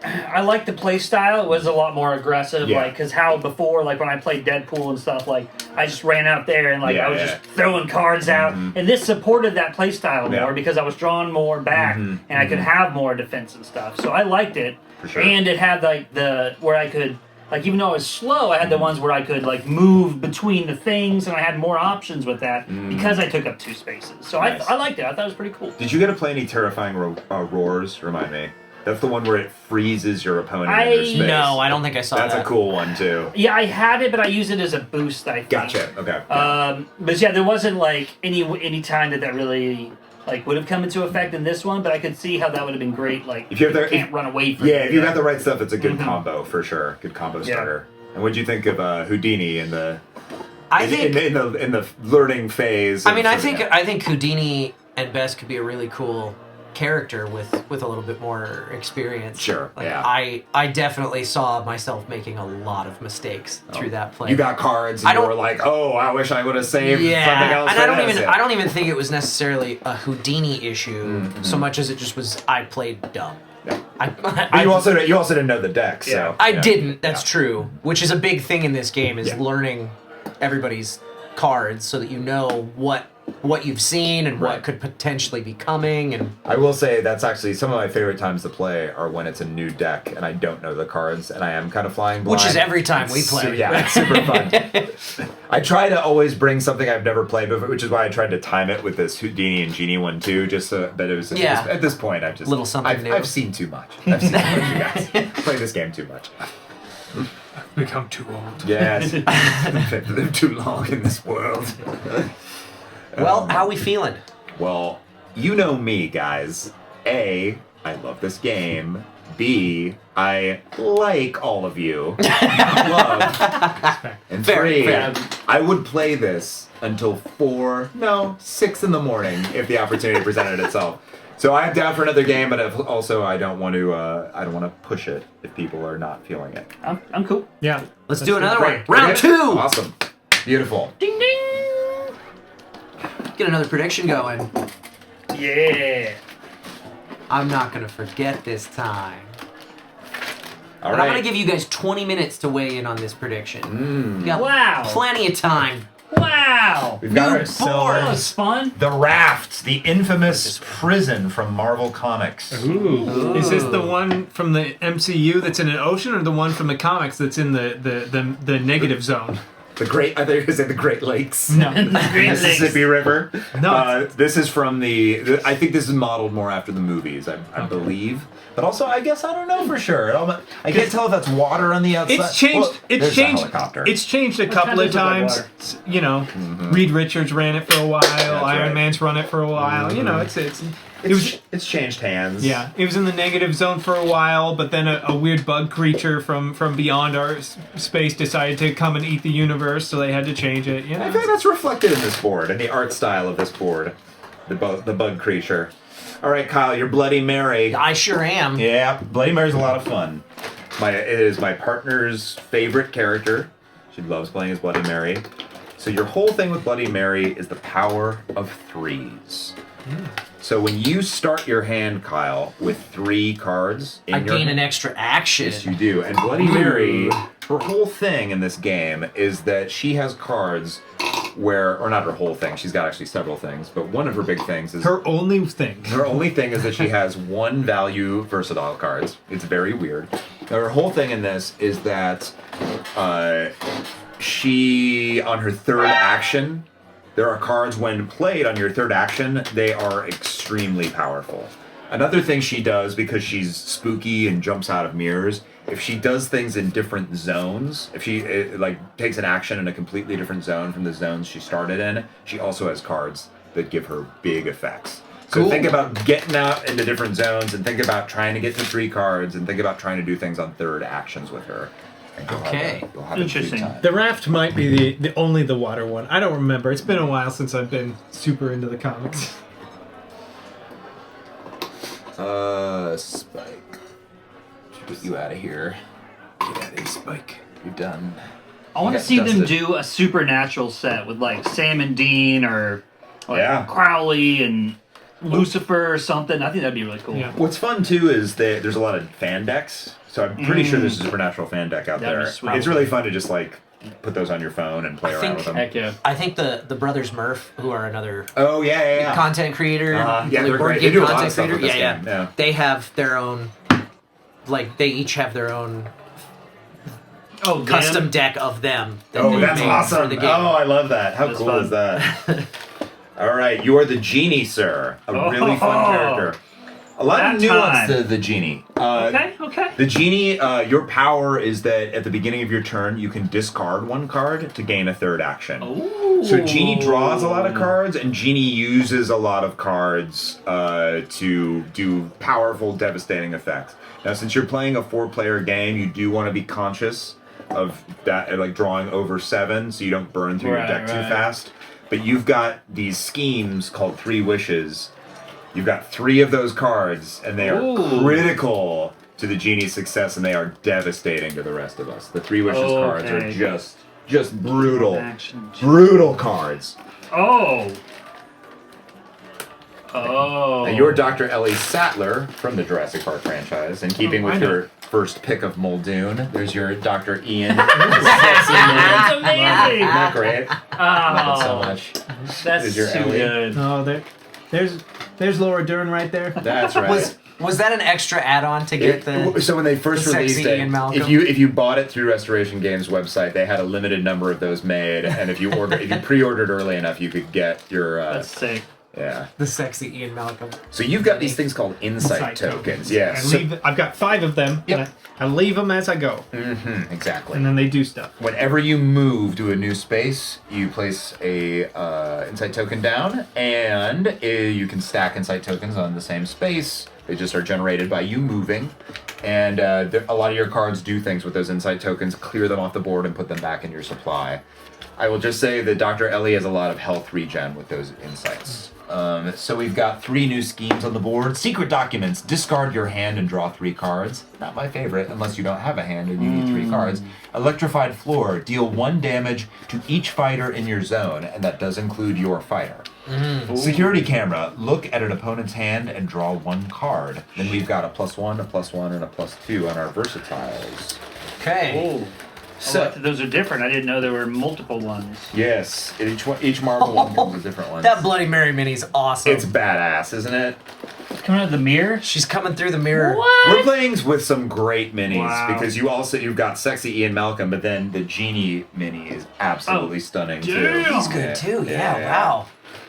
I liked the play style. It was a lot more aggressive, Yeah. like because how before, like when I played Deadpool and stuff, like I just ran out there and like Yeah, I was yeah. just throwing cards out, and this supported that play style Yeah. more because I was drawing more back and I could have more defense and stuff. So I liked it, For sure. and it had like the where I could. Like even though I was slow, I had the ones where I could like move between the things, and I had more options with that because I took up 2 spaces. So Nice. I liked it. I thought it was pretty cool. Did you get to play any terrifying roars? Remind me. That's the one where it freezes your opponent in their space. No, I don't think I saw That's that. a cool one too. Yeah, I had it, but I used it as a boost. I think. Gotcha. Okay. But yeah, there wasn't like any time that really like would have come into effect in this one. But I could see how that would have been great. Like If you have the- can't run away from. Yeah, it. if you got the right stuff, it's a good combo for sure. Good combo Yeah. starter. And what'd you think of Houdini in the I think. in the learning phase? I of mean, I sorting think out? I think Houdini and Bess could be a really cool character with a little bit more experience. Sure, Like, yeah. I definitely saw myself making a lot of mistakes through that play. You got cards, and I you don't- were like, "Oh, I wish I would have saved something else." and for I don't this." even I don't even think it was necessarily a Houdini issue so much as it just was I played dumb. Yeah. I you also didn't know the deck, so I yeah. didn't. That's Yeah. true. Which is a big thing in this game is Yeah. learning everybody's cards so that you know what you've seen and Right. what could potentially be coming. And I will say that's actually some of my favorite times to play are when it's a new deck and I don't know the cards and I am kind of flying blind. which is every time we It's play. yeah, it's super fun. I try to always bring something I've never played before, which is why I tried to time it with this Houdini and Genie one too, just so that it was Yeah. at this point I've just Little something I've, new. I've seen too much. I've seen too much, you guys. Played this game too much. Become too old. Yes. I've lived too long in this world. Well, how we feeling? Well, you know me, guys. A, I love this game. B, I like all of you. Love. And Fair, 3, fair. I would play this until 6 in the morning if the opportunity presented itself. So I'm down for another game, but also I don't want to push it if people are not feeling it. I'm cool. Yeah. Let's do another one. Great. Round Okay. 2. Awesome. Beautiful. Ding ding. Get another prediction going. Yeah. I'm not gonna forget this time. All But right. I'm gonna give you guys 20 minutes to weigh in on this prediction. You got Wow. plenty of time. Wow. We've got New That ourselves was fun. the Raft, the infamous prison from Marvel Comics. Ooh. Is this the one from the MCU that's in an ocean, or the one from the comics that's in the negative zone? The Great, I thought you were going to say the Great Lakes. No. Mississippi River. No. This is from I think this is modeled more after the movies, I believe. But also, I guess I don't know for sure. I can't tell if that's water on the outside. It's changed. Well, It's there's changed. A helicopter. It's changed a couple of kind of times. looks You know, Reed Richards ran it for a while. Iron right. Man's run it for a while. You know, it's changed hands. Yeah, it was in the negative zone for a while, but then a weird bug creature from beyond our space decided to come and eat the universe, so they had to change it. You I know, think that's reflected in this board, in the art style of this board. The bug creature. All right, Kyle, you're Bloody Mary. I sure am. Yeah, Bloody Mary's a lot of fun. It is my partner's favorite character. She loves playing as Bloody Mary. So your whole thing with Bloody Mary is the power of 3s. So when you start your hand, Kyle, with 3 cards in I your gain an extra action. Yes, you do. And Bloody Mary, her whole thing in this game is that she has cards or not her whole thing, she's got actually several things, but one of her big things is her only thing. her only thing is that she has 1 value versatile cards. It's very weird. Now, her whole thing in this is that she, on her 3rd action, there are cards when played on your 3rd action, they are extremely powerful. Another thing she does, because she's spooky and jumps out of mirrors, if she does things in different zones, if she takes an action in a completely different zone from the zones she started in, she also has cards that give her big effects. So Cool. think about getting out into different zones, and think about trying to get to 3 cards, and think about trying to do things on 3rd actions with her. And you'll Okay. you'll have a good Interesting. time. The raft might be the only the water one. I don't remember. It's been a while since I've been super into the comics. Spike. Should get you out of here. Get out of here, Spike. You're done. I want to got see them dusted. do a supernatural set with like Sam and Dean or like Yeah. Crowley and Lucifer or something. I think that'd be really cool. Yeah. What's fun too is that there's a lot of fan decks. So I'm pretty sure there's a supernatural fan deck out That'd be there. sweet. It's really fun to just put those on your phone and play I around think- with them. Heck yeah. I think the brothers Murph, who are another Oh yeah. content creator, Yeah, they're board great. game They do a lot of content stuff creator, with this yeah, game, yeah. They have their own, they each have their own Oh, damn. custom deck of them. That Oh, they that's made awesome! For the Oh, game. I love that. How That's cool fun. is that? All right, you are the genie, sir. A really fun character. A lot That of nuance time. to the genie. Okay. The genie, your power is that at the beginning of your turn, you can discard 1 card to gain a 3rd action. Ooh. So Genie draws a lot of cards, and Genie uses a lot of cards to do powerful, devastating effects. Now, since you're playing a 4-player game, you do want to be conscious of that, like drawing over 7, so you don't burn through your Right, deck too right. fast. But you've got these schemes called 3 Wishes You've got 3 of those cards, and they are Ooh. critical to the genie's success, and they are devastating to the rest of us. The 3 wishes cards are Okay. just brutal, Action. brutal cards. Oh. Oh. Now, you're Dr. Ellie Sattler from the Jurassic Park franchise, and keeping with I know. your first pick of Muldoon, there's your Dr. Ian. That's amazing. Isn't that great? Love it so Oh, much. that's Is your too Ellie? good. Oh, there's Laura Dern right there. That's right. Was that an extra add-on to get the? So when they first the released sexy it, Ian Malcolm? if you bought it through Restoration Games website, they had a limited number of those made, and if you pre-ordered early enough, you could get your That's sick. yeah. The sexy Ian Malcolm. So you've got these things called insight tokens. Yeah. I've got 5 of them. Yep. And I leave them as I go, Exactly. and then they do stuff. Whenever you move to a new space, you place a insight token down, and you can stack insight tokens on the same space. They just are generated by you moving, and a lot of your cards do things with those insight tokens, clear them off the board, and put them back in your supply. I will just say that Dr. Ellie has a lot of health regen with those insights. So we've got 3 new schemes on the board. Secret documents. Discard your hand and draw 3 cards. Not my favorite, unless you don't have a hand and you need 3 cards. Electrified floor. Deal 1 damage to each fighter in your zone, and that does include your fighter. Security camera. Look at an opponent's hand and draw 1 card. Then we've got a +1, a +1, and a +2 on our versatiles. Okay. Oh. So Those are different. I didn't know there were multiple ones. yes, each Marvel one comes with different ones. That Bloody Mary mini's awesome. It's badass, isn't it? Coming out of the mirror? She's coming through the mirror. We're playing with some great minis Wow. because you've got sexy Ian Malcolm, but then the genie mini is absolutely stunning too. damn. He's good too. Yeah. Wow.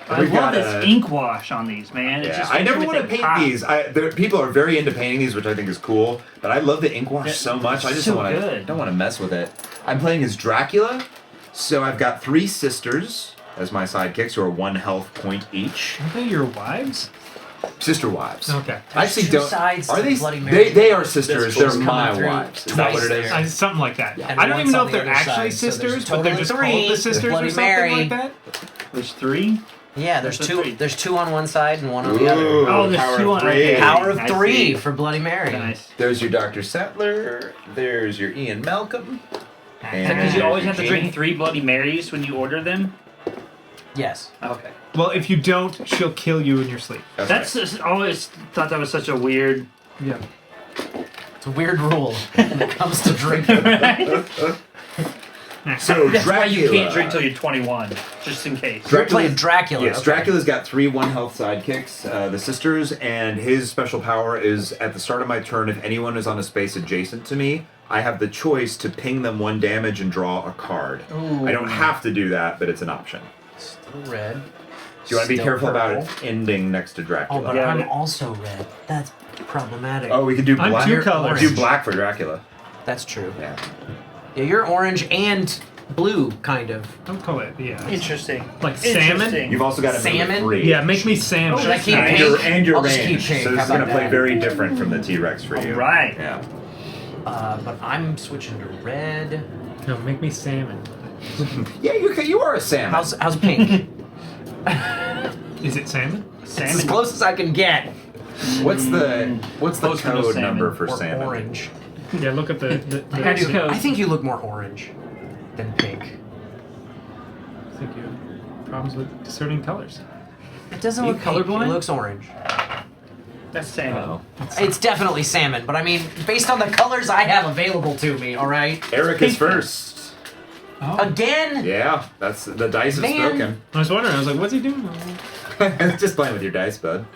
I We've love got this a- ink wash on these, man. It Yeah, just I makes never want to everything paint pop. these. People are very into painting these, which I think is cool. But I love the ink wash Yeah, so much. I just so don't good. want to mess with it. I'm playing as Dracula, so I've got 3 sisters as my sidekicks, who are 1 health point each. Are they your wives? Sister wives. Okay. I actually 2 don't. sides Are to they? Bloody Mary. They are sisters. That's They're what's my coming through wives. Is that what it is? twice Something like that. And I don't one's even know on if the they're other actually side, so there's sisters, a but they're total just of called 3 the sisters or Bloody something Mary. like that. There's 3? Yeah, there's There's 2. three. There's 2 on one side and 1 on the Ooh, other. Oh, there's power 2 of on 3. okay. Power of I 3 see. for Bloody Mary. Nice. There's your Dr. Settler. There's your Ian Malcolm. And Because you there's always your have to Genie. drink 3 Bloody Marys when you order them? Yes. Okay. Well, if you don't, she'll kill you in your sleep. That's right. just, I always thought that was such a weird. Yeah. It's a weird rule when it comes to drinking. So That's why you Dracula. can't drink till you're 21, just in case. You're playing Dracula. Yes, okay. Dracula's got 3 1-health sidekicks, the sisters, and his special power is at the start of my turn, if anyone is on a space adjacent to me, I have the choice to ping them 1 damage and draw a card. Ooh. I don't have to do that, but it's an option. Still red. So you want to be Still careful purple. about ending next to Oh, Dracula. but Yeah, I'm but- also red. That's problematic. Oh, we could do I'm black. 2 colors. Do black for Dracula. That's true. Yeah. Yeah, you're orange and blue, kind of. Don't call it. Yeah. Interesting. Like salmon? Interesting. You've also got a Salmon? 3. Yeah, make me salmon. Oh, Should I that's keep nice. pink? And your I'll just keep range. pink. So How this is going to about play that? very different from the T-Rex for you. Right. Yeah. But I'm switching to red. No, make me salmon. Yeah, you are a salmon. How's pink? Is it salmon? It's as Salmon. close as I can get. What's the Close to no code salmon. number for Or salmon? orange. Yeah, look up the I do code. I think you look more orange than pink. I think you have problems with discerning colors. It doesn't Are you look pink. colorblind? It looks orange. That's salmon. Oh. It's definitely salmon, but I mean, based on the colors I have available to me, all right? Eric is first. Oh. Again? Yeah, that's the dice have Man. spoken. I was wondering. I was like, what's he doing? Just playing with your dice, bud.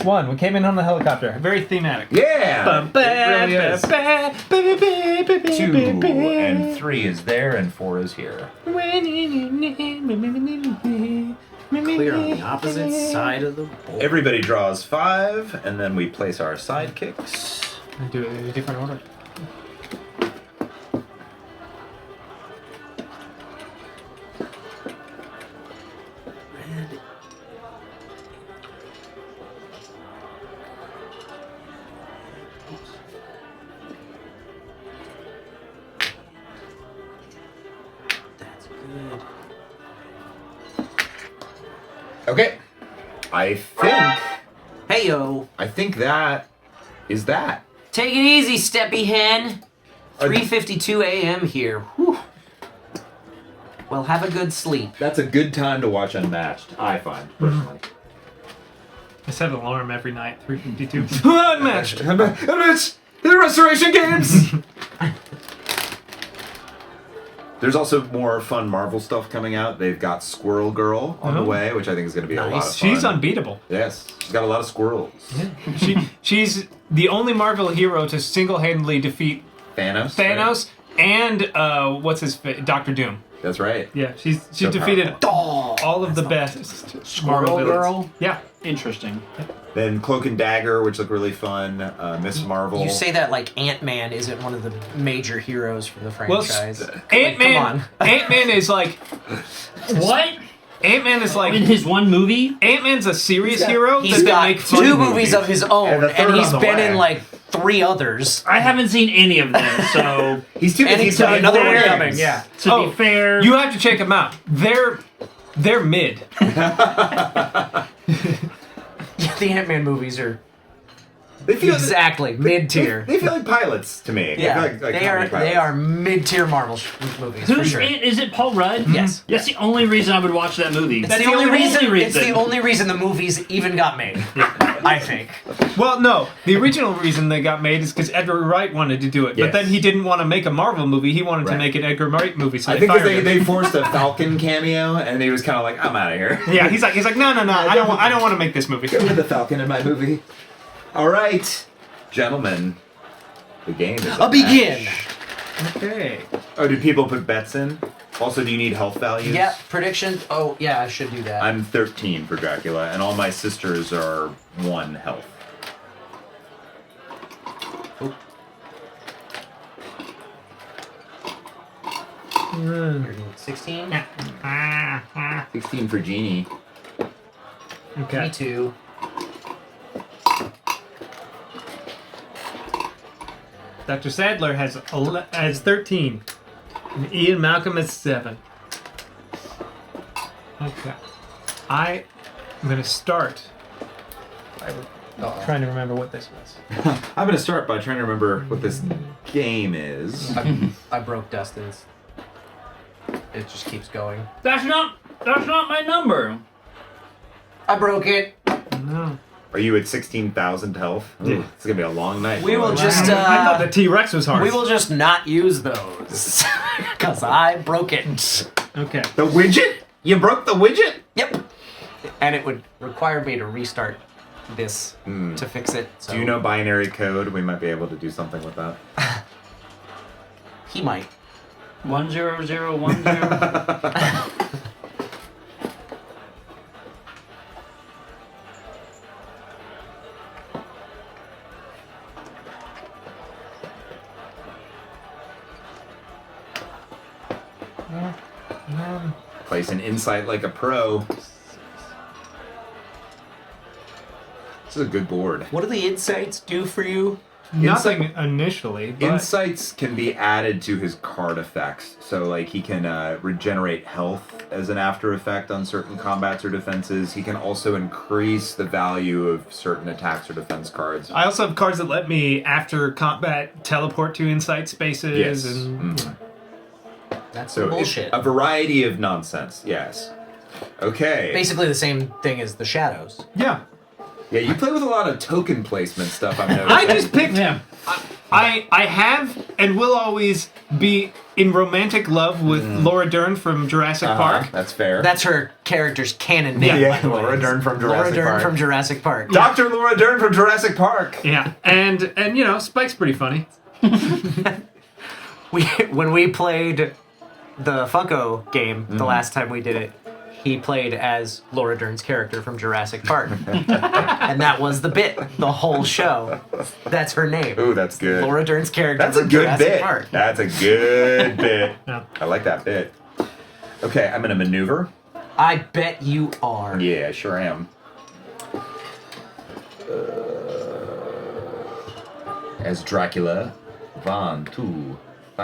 1. We came in on the helicopter. Very thematic. Yeah. It really is. 2 2 and 3 is there, and 4 is here. Clear on the opposite side of the board. Everybody draws 5, and then we place our sidekicks. Do it in a different order. Red. That's good. Okay. I think that is that. Take it easy, Steppy Hen. 3:52 a.m. here. Whew. Well, have a good sleep. That's a good time to watch Unmatched, I find, personally. I set an alarm every night, 3:52. Unmatched! Unmatched! The Restoration Games! There's also more fun Marvel stuff coming out. They've got Squirrel Girl on the way, which I think is going to be a lot of fun. She's unbeatable. Yes, she's got a lot of squirrels. She's the only Marvel hero to single-handedly defeat Thanos? and what's his Doctor Doom. That's right. Yeah, she's So defeated Oh, all of the best Marvel Squirrel villains. Girl? Yeah. Interesting. Then Cloak and Dagger, which look really fun. Miss Marvel. You say that like Ant-Man isn't one of the major heroes from the Well, franchise. Ant-Man. on. Ant-Man is like. What? Ant-Man is like. In his one movie? Ant-Man's a serious hero. He's that they got make fun two of. movies of his own, And a third and he's on the been way. in like 3 others. I haven't seen any of them, so He's too And busy he's got playing another one games. coming. Yeah. to be fair, You have to check them out. They're mid. The Ant-Man movies are They feel exactly mid-tier. They feel like pilots to me. Yeah, They feel like they are. comedy They pilots. are mid-tier Marvel movies for who's sure. is it Paul Rudd? Yes. That's the only reason I would watch that movie. It's the only reason. It's the only reason the movies even got made. I think. Well, no. The original reason they got made is because Edgar Wright wanted to do it. Yes. But then he didn't want to make a Marvel movie. He wanted to Right. make an Edgar Wright movie. So I they think fired because him. they forced a Falcon cameo, and he was kind of like, I'm out of here. Yeah, he's like, no. I don't want to make this movie. Get rid of the Falcon in my movie. All right, gentlemen, the game is A begin. Okay. Oh, did people put bets in? Also, do you need health values? Yeah. Prediction. Oh, yeah. I should do that. I'm 13 for Dracula, and all my sisters are 1 health. 16. 16 for Genie. Okay. Me too. Dr. Sadler has 13. And Ian Malcolm has 7. Okay. I am going to start by trying to remember what this was. I'm going to start by trying to remember what this game is. I broke Dustin's. It just keeps going. That's not my number. I broke it. No. Are you at 16,000 health? Ooh, it's going to be a long night. We will boys. just. I thought the T-Rex was hard. We will just not use those because I broke it. Okay. The widget? You broke the widget? Yep. And it would require me to restart this to fix it. So Do you know binary code? We might be able to do something with that. He might. 10010. Place an insight like a pro. This is a good board. What do the insights do for you? Nothing initially, but Insights can be added to his card effects. So, like, he can regenerate health as an after effect on certain combats or defenses. He can also increase the value of certain attacks or defense cards. I also have cards that let me, after combat, teleport to insight spaces. Yes. And Mhm. That's So, bullshit. it's a variety of nonsense, yes. Okay. Basically the same thing as the shadows. yeah. Yeah, you play with a lot of token placement stuff, I've noticed. I just picked. Yeah. I have and will always be in romantic love with Laura Dern from Jurassic Park. That's fair. That's her character's canon name. Yeah. by the way. Laura Dern from Laura Jurassic Dern Park. from Jurassic Park. Dr. Laura Dern from Jurassic Park. Yeah, and you know, Spike's pretty funny. When we played the Funko game the last time we did it, he played as Laura Dern's character from Jurassic Park. And that was the bit, the whole show. That's her name. Ooh, that's good. Laura Dern's character That's a from good Jurassic bit. Park. That's a good bit. Yeah. I like that bit. Okay, I'm gonna maneuver. I bet you are. Yeah, I sure am. As Dracula, 1, 2, 3.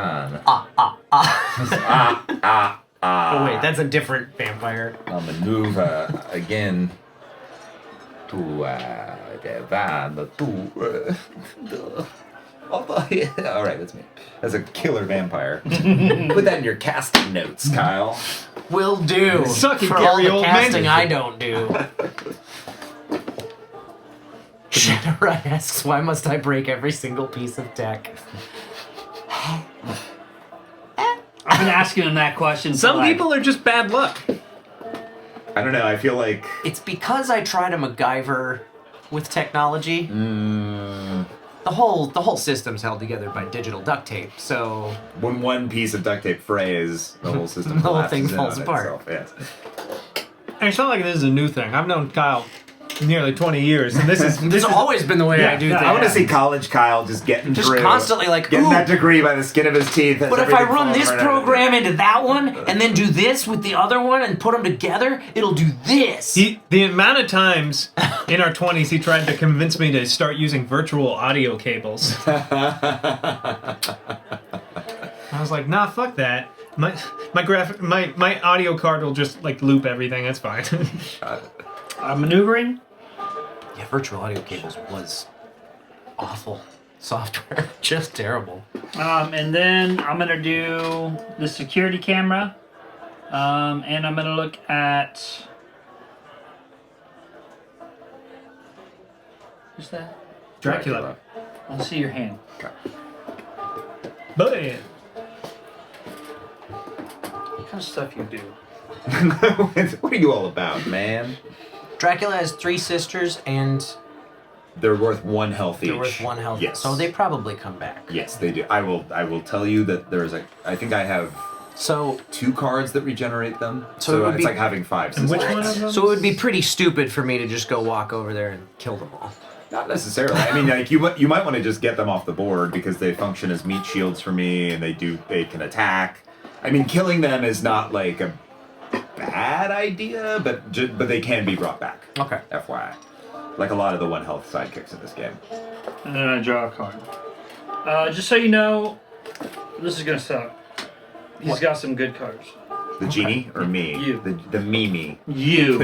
Oh wait, that's a different vampire. I'll maneuver again to the van to. All right, that's me. That's a killer vampire. Put that in your casting notes, Kyle. Will do. Sucky, for all Gary the Oldman. casting I don't do. Shadowrun asks, why must I break every single piece of tech? I've been asking him that question. for, Some like, people are just bad luck. I don't know. I feel like It's because I try to MacGyver with technology. mm, The whole system's held together by digital duct tape, so when one piece of duct tape frays, the whole system The whole collapses thing in falls on apart. itself. Yes. And it's not like this is a new thing. I've known Kyle nearly 20 years, and this is this has always been the way I do yeah, things. I want to see college Kyle just getting Just through, constantly like, getting ooh. that degree by the skin of his teeth. as But if I everything run falls this right out of it. program into that one, and then do this with the other one, and put them together, it'll do this. the amount of times in our 20s he tried to convince me to start using virtual audio cables. I was like, nah, fuck that. My audio card will just like loop everything. That's fine. maneuvering. Yeah, virtual audio cables was awful software, just terrible. And then I'm gonna do the security camera. And I'm gonna look at. Who's that? Dracula. I'll see your hand. But yeah. What kind of stuff you do? What are you all about, man? Dracula has 3 sisters, and They're worth 1 health each. they're worth 1 health. Yes. So they probably come back. Yes, they do. I will tell you that there's I think I have So 2 cards that regenerate them. So So, it would it's be- like having 5 And sisters. which one of them? So it would be pretty stupid for me to just go walk over there and kill them all. Not necessarily. I mean, like you might want to just get them off the board because they function as meat shields for me, and they can attack. I mean, killing them is not like a bad idea, but they can be brought back. Okay. FYI, like a lot of the 1 health sidekicks in this game. And then I draw a card. Just so you know, this is gonna suck. He's got some good cards. The genie or me? You. The Mimi. You.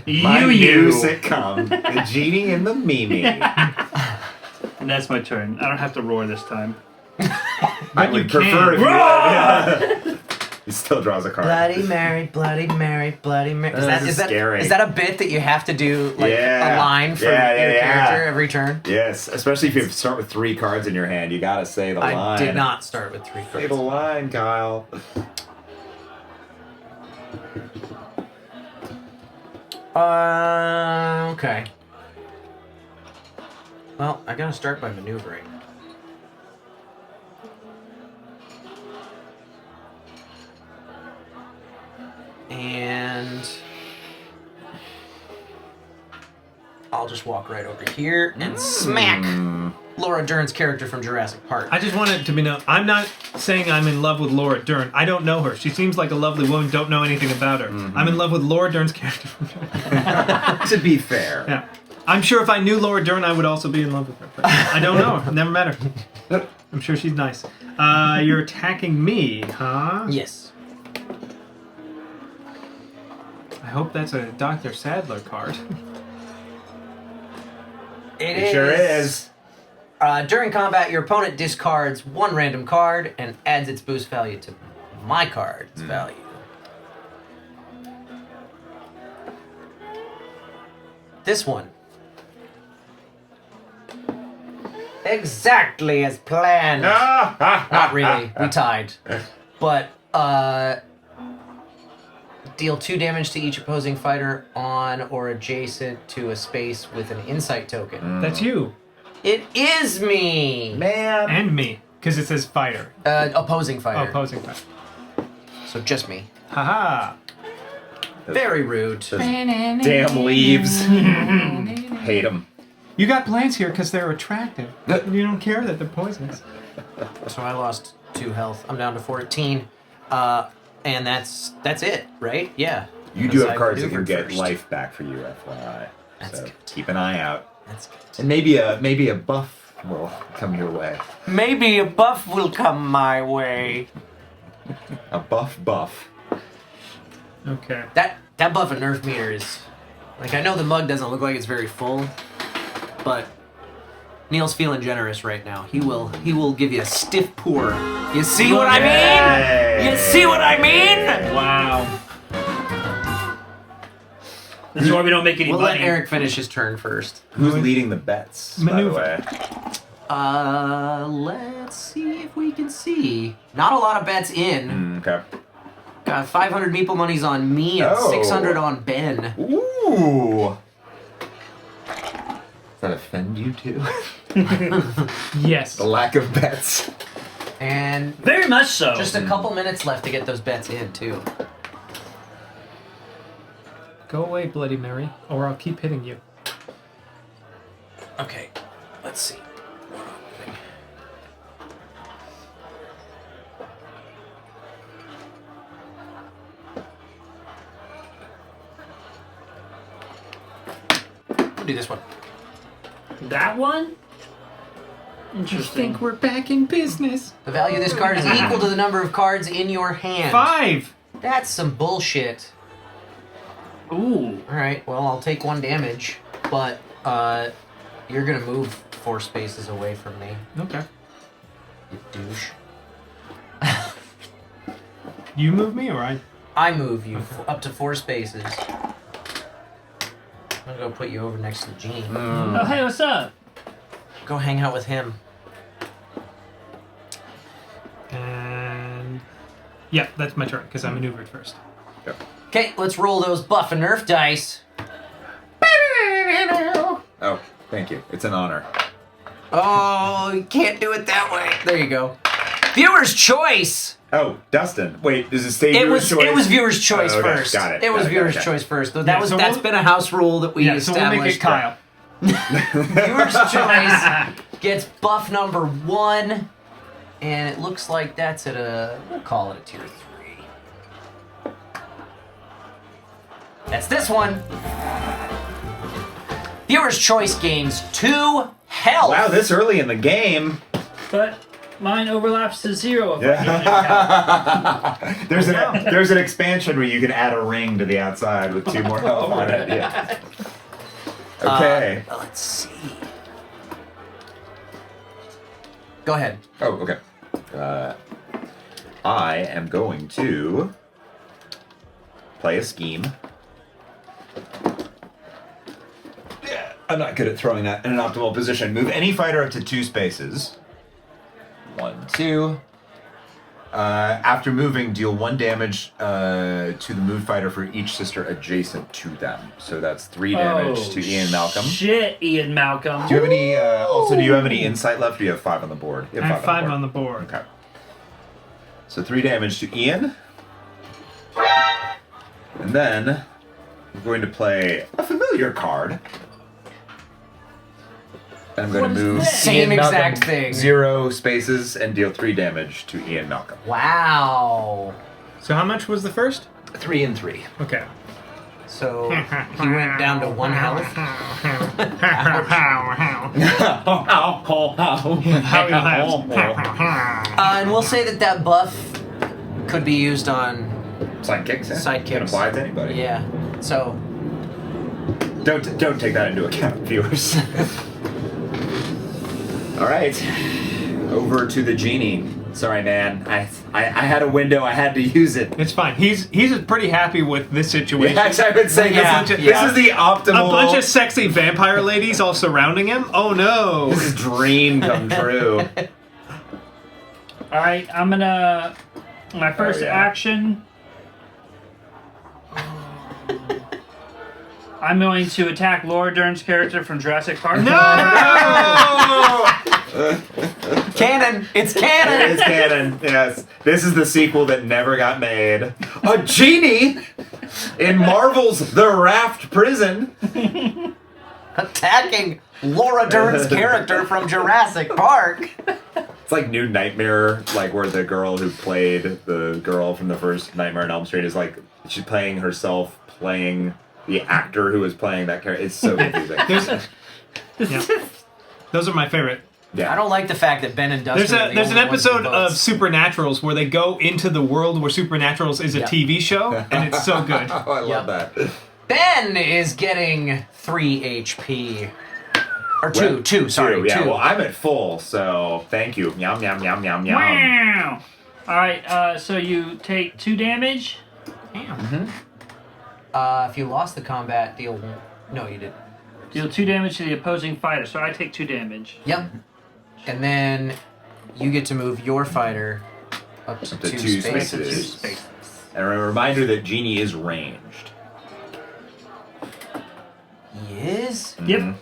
My new you. sitcom, The Genie and the Mimi. And that's my turn. I don't have to roar this time. I would prefer if you would. Yeah. He still draws a card. Bloody Mary, Bloody Mary, Bloody Mary. This is scary. Is that a bit that you have to do, like Yeah. a line for Yeah, your yeah, character yeah. every turn? Yes, especially if you start with 3 cards in your hand, you gotta say the line. I did not start with 3 Say the cards. line, Kyle. Okay. Well, I gotta start by maneuvering. And I'll just walk right over here and smack Laura Dern's character from Jurassic Park. I just want it to be known. I'm not saying I'm in love with Laura Dern. I don't know her. She seems like a lovely woman. Don't know anything about her. I'm in love with Laura Dern's character. To be fair. Yeah. I'm sure if I knew Laura Dern, I would also be in love with her. But I don't know her. Never met her. I'm sure she's nice. You're attacking me, huh? Yes. I hope that's a Dr. Sadler card. It sure is. During combat, your opponent discards 1 random card and adds its boost value to my card's value. This one. Exactly as planned. Not really. We tied. But, deal 2 damage to each opposing fighter on or adjacent to a space with an insight token. That's you. It is me! Man. And me. Because it says fighter. Opposing fighter. Oh, opposing fighter. So just me. Haha. Very rude. Those damn leaves. Hate them. You got plants here because they're attractive. You don't care that they're poisonous. So I lost 2 health. I'm down to 14. And that's it, right? Yeah. You do Because have I cards that can maneuvered get first. life back for you, FYI. That's So good. keep an eye out. That's good. And maybe a buff will come your way. Maybe a buff will come my way. A buff. Okay. That buff and nerf meter is like, I know the mug doesn't look like it's very full, but Neil's feeling generous right now. He will give you a stiff pour. You see what I mean? You see what I mean? Wow. This is why we don't make any We'll money. let Eric finish his turn first. Who's leading the bets, Maneuver. by the way? Let's see if we can see. Not a lot of bets in. Okay. Got 500 meeple monies on me and Oh. 600 on Ben. Ooh. Does that offend you too? Yes. The lack of bets. And Very much so. just a couple minutes left to get those bets in, too. Go away, Bloody Mary, or I'll keep hitting you. Okay, let's see. We'll do this one. That one? Interesting. we're back in business. The value of this card is equal to the number of cards in your hand. 5. That's some bullshit. Ooh. Alright, well, I'll take 1 damage, but you're gonna move 4 spaces away from me, Okay. you douche. You move me, or I? I move you up to 4 spaces. I'm gonna go put you over next to Gene. Oh, hey, what's up? Go hang out with him. And yeah, that's my turn because I maneuvered first. Okay, let's roll those buff and nerf dice. Oh, thank you. It's an honor. Oh, you can't do it that way. There you go. Viewer's choice. Oh, Dustin. Wait, does it say It viewer's choice? was viewer's choice Oh, okay. first. Got it. It was Got it, viewer's got it. choice first. Though Yeah, so that's we'll- been a house rule that we Yeah, so we'll established. make it Kyle. Viewer's choice gets buff number 1, and it looks like that's at we'll call it a tier 3. That's this one. Viewer's choice gains 2 health. Wow, this early in the game. But mine overlaps to 0 if I get it. There's an expansion where you can add a ring to the outside with 2 more health on it. Yeah. Okay. Let's see. Go ahead. Oh, okay. I am going to play a scheme. Yeah, I'm not good at throwing that in an optimal position. Move any fighter up to 2 spaces. 1, 2. After moving, deal 1 damage to the moved fighter for each sister adjacent to them. So that's 3 damage to Ian Malcolm. Shit, Ian Malcolm. Do you have any? Also, do you have any insight left? Or do you have 5 on the board? You I have 5 on the board. Okay. So 3 damage to Ian. And then I'm going to play a familiar card. And I'm going What to is move this? Same Ian exact Malcolm thing. 0 spaces and deal 3 damage to Ian Malcolm. Wow. So how much was the first? 3 and 3. Okay. So he went down to 1 health. And we'll say that buff could be used on. Sidekicks, yeah. Sidekicks. Can apply it to anybody. Yeah. So Don't take that into account, viewers. All right, over to the genie. Sorry, man. I had a window. I had to use it. It's fine. He's pretty happy with this situation. Yes, I would say this is the optimal. A bunch of sexy vampire ladies all surrounding him. Oh no! This is dream come true. Alright, I'm gonna. My first yeah. action. I'm going to attack Laura Dern's character from Jurassic Park. No! canon. It's It canon. is canon. Yes, this is the sequel that never got made. A genie in Marvel's The Raft Prison. Attacking Laura Dern's character from Jurassic Park. It's like New Nightmare, like where the girl who played the girl from the first Nightmare on Elm Street is like she's playing herself playing the actor who was playing that character. It's so confusing. Yeah. Those are my favorite Yeah. I don't like the fact that Ben and Dustin. There's an episode of of Supernaturals where they go into the world where Supernaturals is a Yep. TV show, and it's so good. Oh, I love Yep. that. Ben is getting 3 HP. Or two, sorry. Yeah, 2. well, I'm at full, so thank you. Yum, yum, yum, yum, yum. Wow. All right, so you take 2 damage. Damn. If you lost the combat, deal. No, you didn't. Deal 2 damage to the opposing fighter. So I take 2 damage. Yep. And then you get to move your fighter up to, Up to 2 2 spaces. spaces. 2 spaces. And a reminder that Genie is ranged. He is? Yep.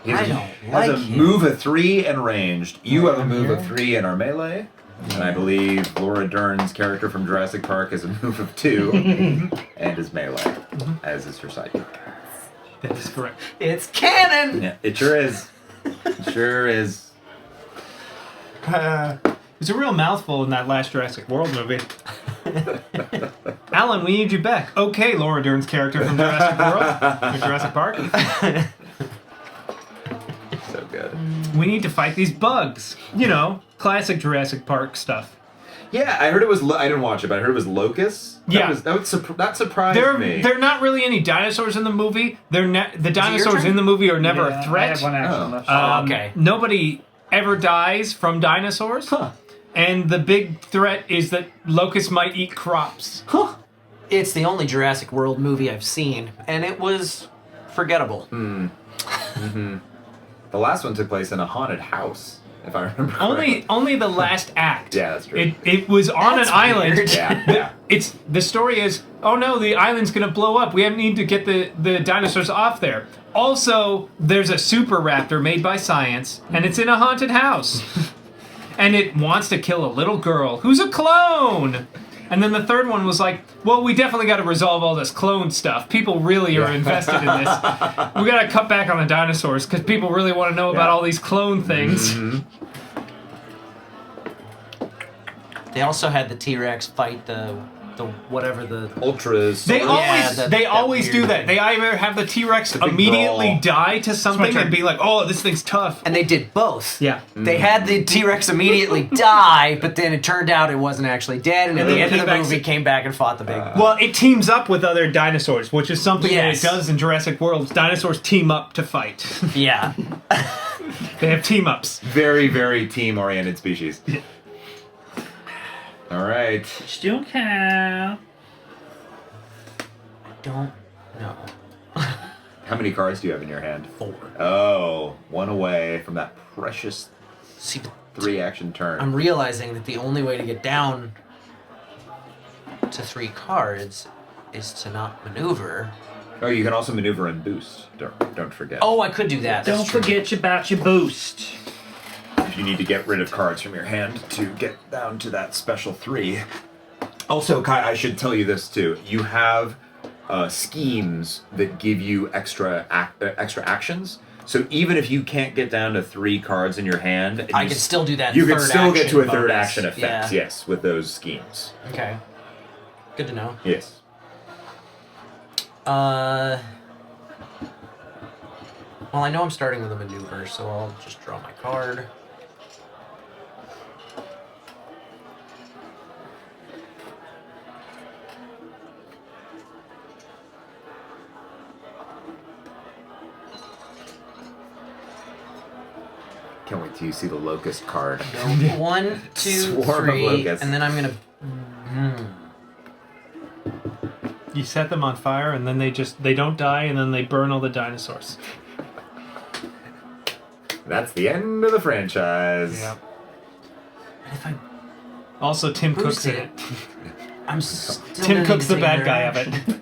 He has I a- don't has like a him. move of 3 and ranged. You have a move here. of 3 and are melee. And I believe Laura Dern's character from Jurassic Park has a move of 2 and is melee, as is her sidekick. That is correct. It's canon! Yeah, it sure is. It sure is. It's a real mouthful in that last Jurassic World movie. Alan, we need you back. Okay, Laura Dern's character from Jurassic World, or Jurassic Park. So good. We need to fight these bugs. You know, classic Jurassic Park stuff. Yeah, I heard it was. I didn't watch it, but I heard it was locusts. Yeah. That surprised me. There are not really any dinosaurs in the movie. The dinosaurs turn? in the movie are never Yeah, a threat. I have 1 action Oh. left. Okay. Nobody ever dies from dinosaurs. And the big threat is that locusts might eat crops. It's the only Jurassic World movie I've seen, and it was forgettable. The last one took place in a haunted house, if I remember correctly. Only the last act. Yeah, that's true. It was on That's an island. weird. Yeah. The story is, oh no, the island's gonna blow up. We need to get the dinosaurs off there. Also, there's a super raptor made by science, and it's in a haunted house. And it wants to kill a little girl who's a clone. And then the third one was like, well, we definitely got to resolve all this clone stuff. People really are invested in this. We got to cut back on the dinosaurs because people really want to know about all these clone things. They also had the T-Rex fight the whatever the... Ultras. They that always do weird that. thing. They either have the T-Rex The big immediately brawl. die to something turn. and be like, oh, this thing's tough. And they did both. Yeah. They had the T-Rex immediately die, but then it turned out it wasn't actually dead, and at And the then end of came the back movie to- came back and fought the big... Well, it teams up with other dinosaurs, which is something Yes. that it does in Jurassic World. Dinosaurs team up to fight. Yeah. They have team ups. Very, very team-oriented species. All right. Still count. Don't know. How many cards do you have in your hand? 4. Oh, 1 away from that precious See, 3-action turn. I'm realizing that the only way to get down to 3 cards is to not maneuver. Oh, you can also maneuver and boost. Don't forget. Oh, I could do that. That's Don't true. forget about your boost. You need to get rid of cards from your hand to get down to that special 3. Also, Kai, I should tell you this too. You have schemes that give you extra actions. So even if you can't get down to 3 cards in your hand, and I you can still do that. You can third still get to a action third bonus. action effect. Yeah. Yes, with those schemes. Okay. Good to know. Yes. Well, I know I'm starting with a maneuver, so I'll just draw my card. Can't wait till you see the locust card. Go 1, 2, Swarm of 3, locusts. and then I'm gonna. You set them on fire, and then they don't die, and then they burn all the dinosaurs. That's the end of the franchise. Yeah. If I Also, Tim Cook's boost in it, it. I'm still. Tim gonna Cook's the need bad their guy of action. it.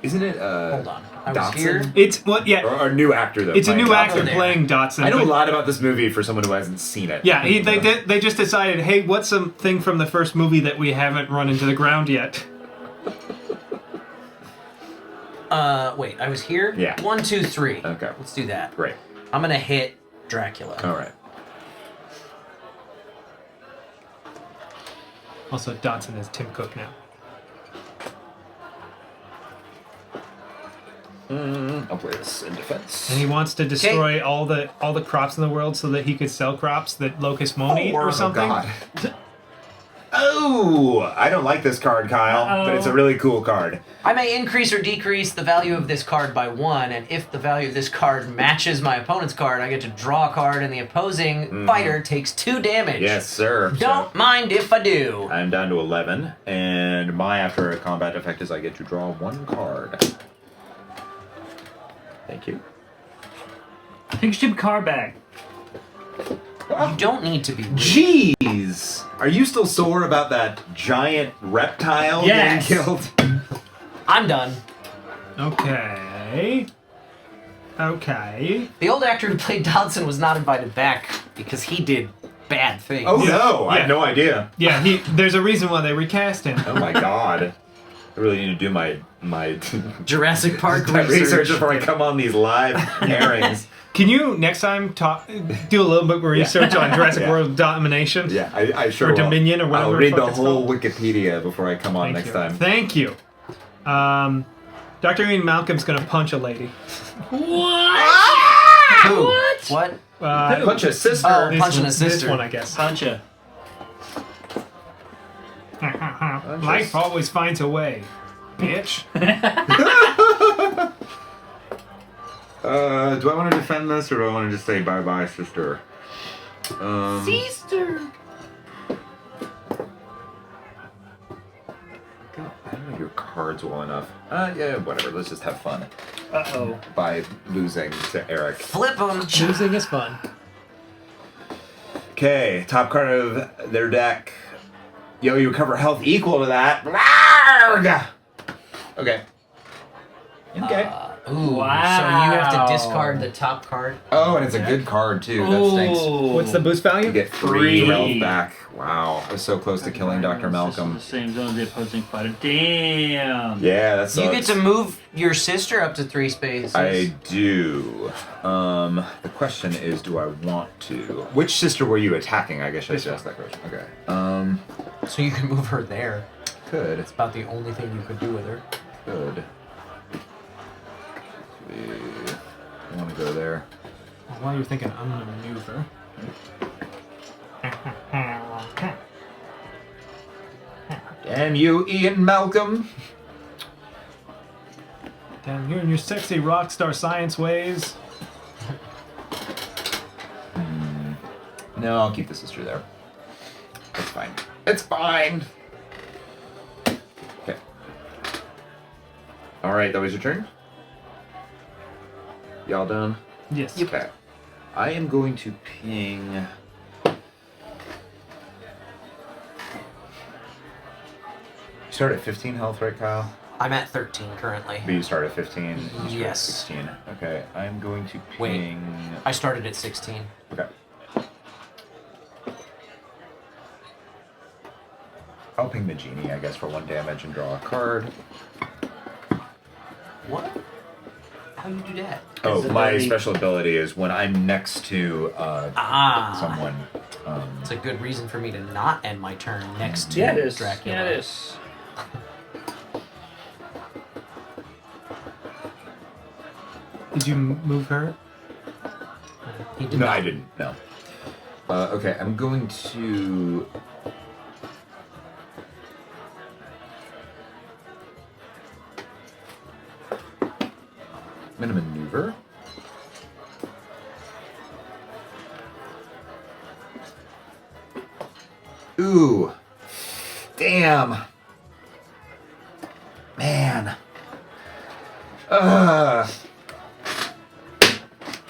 Isn't it? Hold on. I was Dotson? here. It's what? Yeah, Or a new actor though. it's a playing new Dotson. actor there. playing Dotson. I know a but- lot about this movie for someone who hasn't seen it. Yeah, they just decided, hey, what's something from the first movie that we haven't run into the ground yet? Wait, I was here? Yeah. 1, 2, 3. Okay. Let's do that. Great. I'm gonna hit Dracula. All right. Also, Dotson is Tim Cook now. I'll play this in defense. And he wants to destroy all the crops in the world so that he could sell crops that locusts won't eat or something. God. Oh, I don't like this card, Kyle, but it's a really cool card. I may increase or decrease the value of this card by 1, and if the value of this card matches my opponent's card, I get to draw a card, and the opposing fighter takes 2 damage. Yes, sir. Don't mind if I do. I'm down to 11, and my after a combat effect is I get to draw 1 card. Thank you. Take a stupid card back. You don't need to be rude. Jeez! Are you still sore about that giant reptile Yes. getting killed? I'm done. Okay. The old actor who played Dodson was not invited back because he did bad things. Oh no, I Yeah. had no idea. Yeah, there's a reason why they recast him. Oh my god. I really need to do my Jurassic Park research before I come on these live airings. Can you next time do a little bit of research on Jurassic Yeah. World Domination? Yeah, I sure Or will. Dominion or whatever I'll the read fuck the it's whole called. Wikipedia before I come on next time. Thank you. Dr. Ian Malcolm's gonna punch a lady. What? Who? What? Punch a sister. Oh, This punching a one- sister. This one, I guess. Puncha. Life always finds a way, bitch. Do I want to defend this or do I want to just say bye-bye, sister? Sister. I don't know your cards well enough. Yeah, whatever. Let's just have fun Uh-oh. by losing to Eric. Flip them. Choosing is fun. Okay, top card of their deck. Yo, you recover health equal to that. Blarg! Okay. Okay. Ooh, Wow. so you have to discard the top card. Oh, and it's a good card too. That stinks. What's the boost value? You get 3 3. health back. Wow, I was so close to killing Dr. Malcolm. The same zone as the opposing fighter. Damn. Yeah, that's. You get to move your sister up to 3 spaces. I do. The question is, do I want to? Which sister were you attacking? I guess I should ask that question. Okay. So you can move her there. Could. It's about the only thing you could do with her. Could. I want to go there. While you're thinking, I'm gonna maneuver. Damn you, Ian Malcolm. Damn, you're in your sexy rock star science ways. No, I'll keep the sister there. It's fine. It's fine. Okay. All right, that was your turn. Y'all done? Yes. Okay. I am going to ping. You start at 15 health, right, Kyle? I'm at 13 currently. But you start at 15. You start at Yes. 16. Okay, I'm going to Wait. ping. I started at 16. Okay. I'll ping the genie, I guess, for 1 damage and draw a card. What? How you do that? Oh, Is it my very- special ability is when I'm next to Ah. someone. It's a good reason for me to not end my turn next to Yeah, it is. Dracula. Yeah, it is. Did you move her? He did No, not. I didn't. No. Okay, I'm going to. I'm gonna maneuver. Ooh. Damn. Man.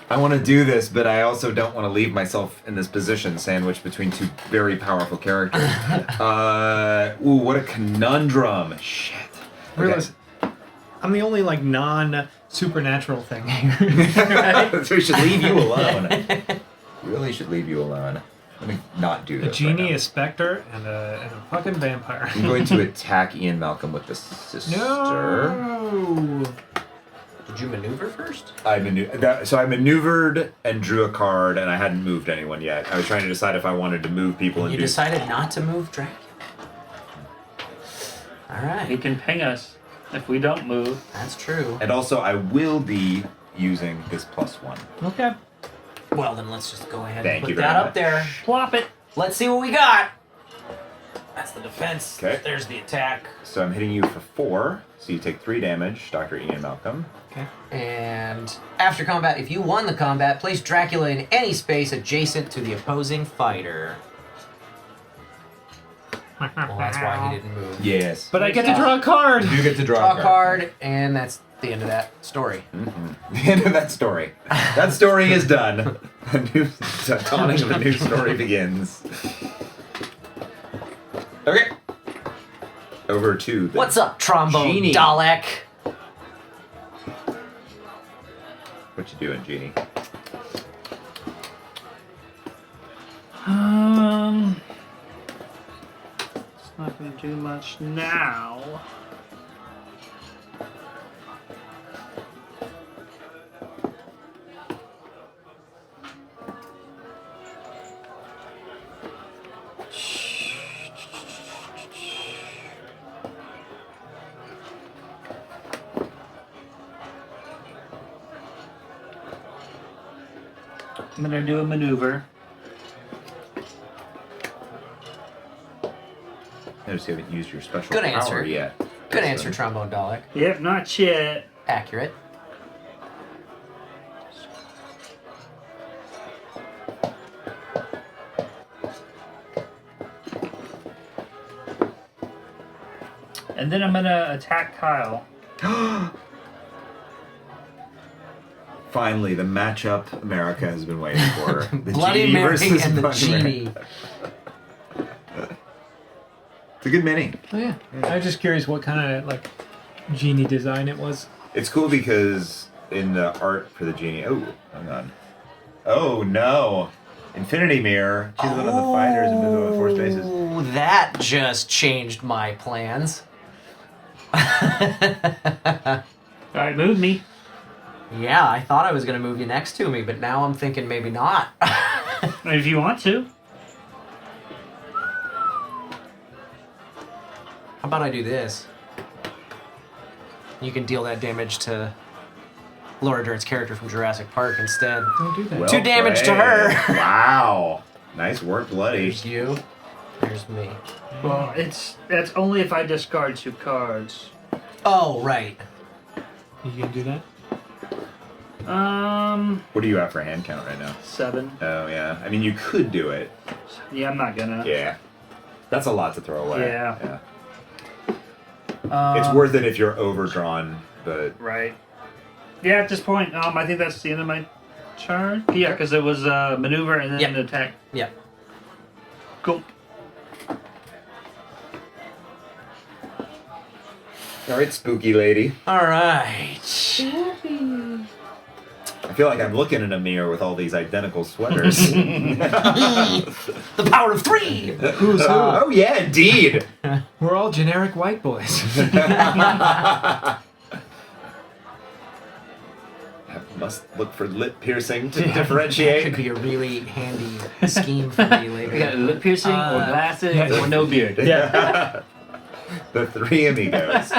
I want to do this, but I also don't want to leave myself in this position, sandwiched between 2 very powerful characters. Ooh, what a conundrum. Shit. Realize I'm the only non-supernatural thing here. So we should leave you alone. We really should leave you alone. Let me not do A this. genie, right now. a specter, and a fucking vampire. I'm going to attack Ian Malcolm with the sister. No. Did you maneuver first? So I maneuvered and drew a card, and I hadn't moved anyone yet. I was trying to decide if I wanted to move people and You do. decided not to move Dracula. All He right. can ping us. If we don't move. That's true. And also, I will be using this +1. Okay. Well, then let's just go ahead Thank and you put very that up much. there. Plop it. Let's see what we got. That's the defense. Okay. There's the attack. So I'm hitting you for 4. So you take 3 damage, Dr. Ian Malcolm. Okay. And after combat, if you won the combat, place Dracula in any space adjacent to the opposing fighter. Well, that's why he didn't move. Yes. But I get to draw a card. You get to Draw a card, and that's the end of that story. The end of that story. That story is done. The dawning of a new story begins. Okay. Over to the What's up, Trombone Genie. Dalek? What you doing, Genie? It's not going to do much now. I'm going to do a maneuver. Notice you haven't used your special Good power answer. yet. Good answer, Trombone Dalek. Yep, not yet. Accurate. And then I'm going to attack Kyle. Finally, the matchup America has been waiting for. The Bloody Genie Mary versus and the Bloody Mary. Genie. It's a good mini. Oh yeah. I was just curious what kind of like genie design it was. It's cool because in the art for the Genie... Oh, hang on. Oh, no. Infinity Mirror. Choose one of the fighters invisible at 4 spaces. Oh, that just changed my plans. Alright, move me. Yeah, I thought I was going to move you next to me, but now I'm thinking maybe not. If you want to. How about I do this? You can deal that damage to Laura Dern's character from Jurassic Park instead. Don't do that. Well 2 damage to played. her. Wow. Nice work, Bloody. There's you. There's me. Well, that's only if I discard 2 cards. Oh, right. You can do that. What are you at for hand count right now? 7. Oh, yeah. I mean, you could do it. Yeah, I'm not gonna. Yeah. That's a lot to throw away. Yeah. It's worth it if you're overdrawn, but... Right. Yeah, at this point, I think that's the end of my turn. Yeah, because it was maneuver and then Yep. an attack. Yeah. Cool. All right, spooky lady. All right. I feel like I'm looking in a mirror with all these identical sweaters. The power of 3. Who's who? Oh, yeah, indeed. We're all generic white boys. Must look for lip piercing to That could differentiate. be a really handy scheme for me later. We got lip piercing or glasses or no beard. Yeah. The 3 amigos.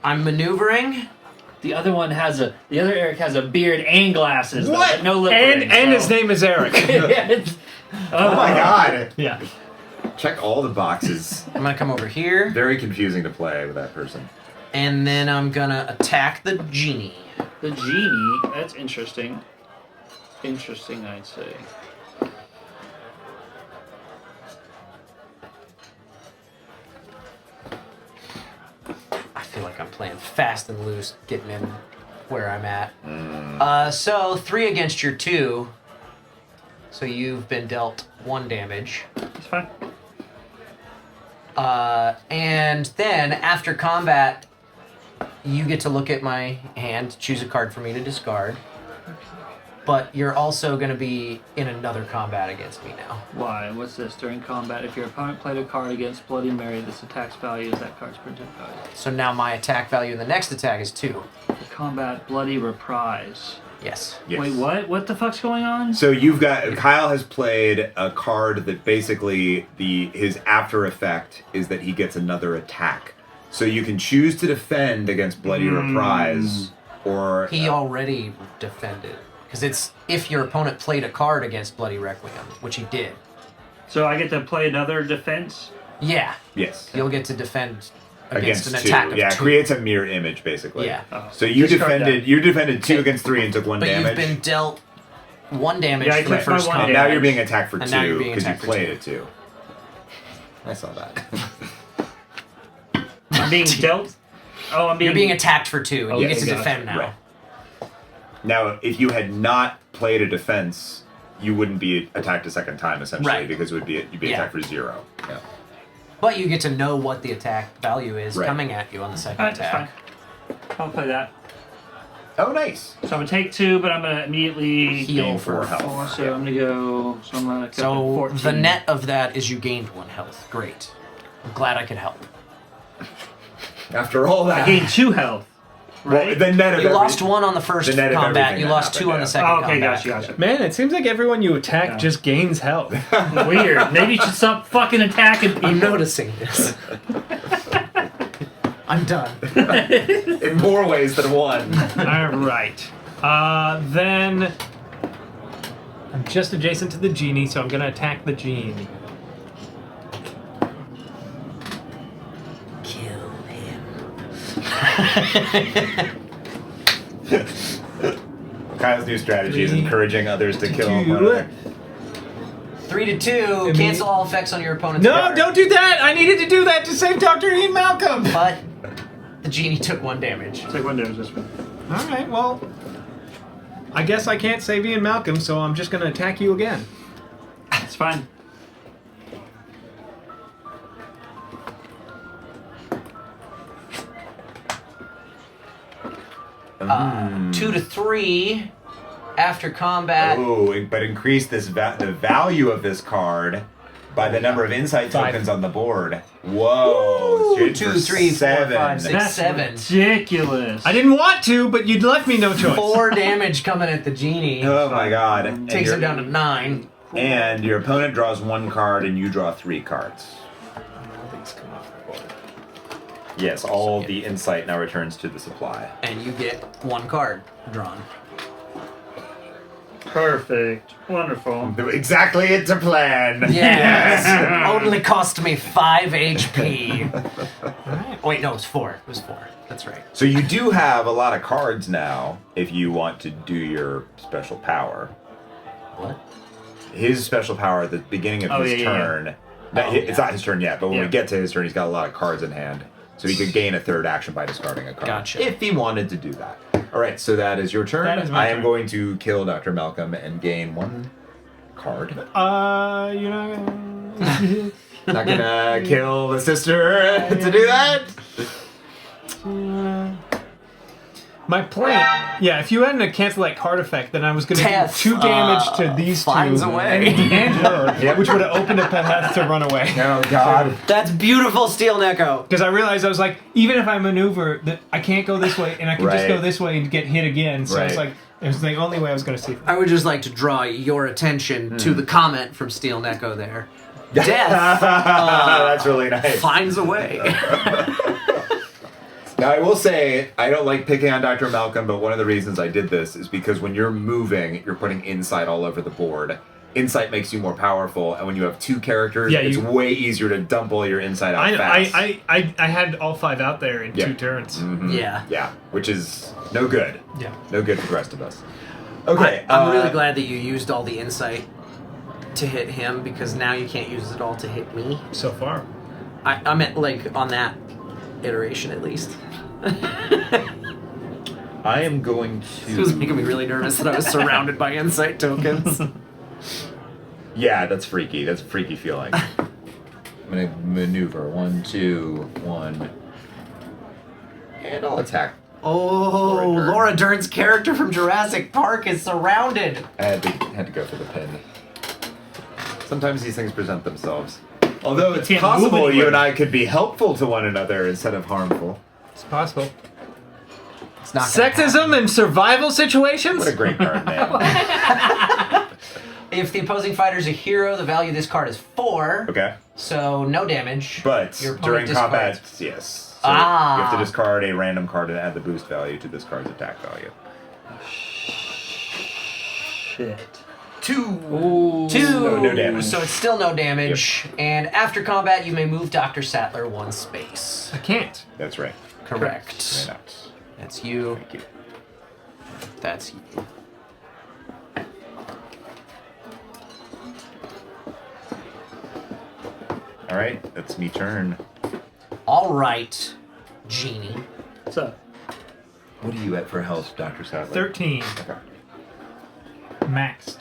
I'm maneuvering. The other one has the other Eric has a beard and glasses. though, What? but no lip and ring, and so- his name is Eric. Yeah, it's- Oh my god. Yeah. Check all the boxes. I'm gonna come over here, Very confusing to play with that person. and then I'm gonna attack the Genie. The Genie, that's interesting. Interesting, I'd say. I feel like I'm playing fast and loose, getting in where I'm at. So 3 against your 2. So you've been dealt 1 damage. It's fine. And then after combat, you get to look at my hand, choose a card for me to discard. But you're also going to be in another combat against me now. Why? What's this? During combat, if your opponent played a card against Bloody Mary, this attack's value is that card's printed value. So now my attack value in the next attack is 2. The combat Bloody Reprise. Yes. Yes. Wait, what? What the fuck's going on? So you've got Kyle has played a card that basically his after effect is that he gets another attack. So you can choose to defend against Bloody Reprise, or He already defended. Because it's if your opponent played a card against Bloody Requiem, which he did. So I get to play another defense? Yeah. yes, You'll get to defend against an 2. attack of Yeah, it 2. creates a mirror image basically. Yeah. So you Discard defended. that. You defended 2 against 3 and took 1 But damage. you've been dealt 1 damage Yeah, I from the took my first 1 combat. Now you're being attacked for And now you're 2 being because you attacked for played 2. it 2. I saw that. I'm being dealt? Oh, I'm being... You're being attacked for 2, and you Yes, get to yes, defend now. right. Now, if you had not played a defense, you wouldn't be attacked a second time essentially Right. because you'd be Yeah. attacked for 0. Yeah. But you get to know what the attack value is Right. coming at you on the second Alright, that's attack. fine. I'll play that. Oh, nice. So I'm going to take 2, but I'm going to immediately... Heal Gain for 4 health. 4, so I'm going to go... So I'm going to So 14. the net of that is you gained 1 health. Great. I'm glad I could help. After all that, I gained 2 health, well, right? the net of You every- lost 1 on the first the net of combat. everything You that lost 2 happened, on the yeah. second Oh, okay, combat. gotcha. Man, it seems like everyone you attack Yeah. just gains health. Weird. Maybe you should stop fucking attacking people. I'm noticing this. I'm done. in more ways than one. All right. Then I'm just adjacent to the genie, so I'm going to attack the genie. Kill him. Kyle's new strategy is 3 encouraging others to kill to one another. 3 to 2. Cancel all effects on your opponent's No, card. don't do that! I needed to do that to save Dr. Ian Malcolm! But the genie took 1 damage. Take 1 damage this one. All right, well, I guess I can't save Ian Malcolm, so I'm just going to attack you again. It's fine. Mm. 2 to 3 after combat. Oh, but increase this the value of this card by the number of insight 5. tokens on the board. Whoa! Ooh, Straight 2, for 3, 4, 7. 5, 6, That's 7. ridiculous. I didn't want to, but you'd left me no choice. 4 damage coming at the genie. Oh my god! And Takes your- him down to 9. And your opponent draws 1 card, and you draw 3 cards. These come off the board. Yes, all the insight now returns to the supply. And you get 1 card drawn. Perfect. Wonderful. Exactly into plan. Yes! Only cost me 5 HP. Oh, wait, no, it was 4. It was 4. That's right. So you do have a lot of cards now if you want to do your special power. What? His special power at the beginning of Oh, his yeah, yeah, yeah. turn. It's not his turn yet, but when Yeah. we get to his turn, he's got a lot of cards in hand. So he could gain a 3rd action by discarding a card. Gotcha. If he wanted to do that. All right, so that is your turn. That is my I am turn. going to kill Dr. Malcolm and gain 1 card. You're not gonna... Not gonna kill the sister to do that. My plan, yeah, if you hadn't cancelled that card effect, then I was going to do Death, 2 damage to these finds two, a way. and her, Yep. which would have opened a path to run away. Oh God. That's beautiful, Steel Neko. Because I realized I was like, even if I maneuver, that I can't go this way, and I can just Right. go this way and get hit again. So it's Right. like it was the only way I was going to see. I would just like to draw your attention to the comment from Steel Neko there. Death That's really nice. finds a way. Now, I will say, I don't like picking on Dr. Malcolm, but one of the reasons I did this is because when you're moving, you're putting insight all over the board. Insight makes you more powerful, and when you have 2 characters, Yeah, it's you- way easier to dump all your insight out I fast. I had all 5 out there in Yeah. 2 turns. Mhm. Yeah. Yeah, which is no good. Yeah. No good for the rest of us. Okay. I'm really glad that you used all the insight to hit him because now you can't use it all to hit me. So far. I meant like on that iteration at least. I am going It was to... making me really nervous that I was surrounded by insight tokens. Yeah, that's freaky. That's a freaky feeling. I'm going to maneuver. 1, 2, 1. And I'll attack. Oh, Laura Dern. Laura Dern's character from Jurassic Park is surrounded. I had to go for the pin. Sometimes these things present themselves. Although it's can't move possible you anywhere. and I could be helpful to one another instead of harmful. It's possible. It's not gonna Sexism in survival situations? What a great card, man. If the opposing fighter is a hero, the value of this card is 4. Okay. So no damage. But Your opponent during discards. combat, yes. So you have to Ah. discard a random card and add the boost value to this card's attack value. Shit. 2. Ooh. 2. No damage. So it's still no damage. And after combat, you may move Dr. Sattler 1 space. I can't. That's right. Correct. Right out. That's you. Thank you. That's you. All right, that's me turn. All right, Genie. What's up? What are you at for health, Dr. Sadler? 13. Okay. Maxed.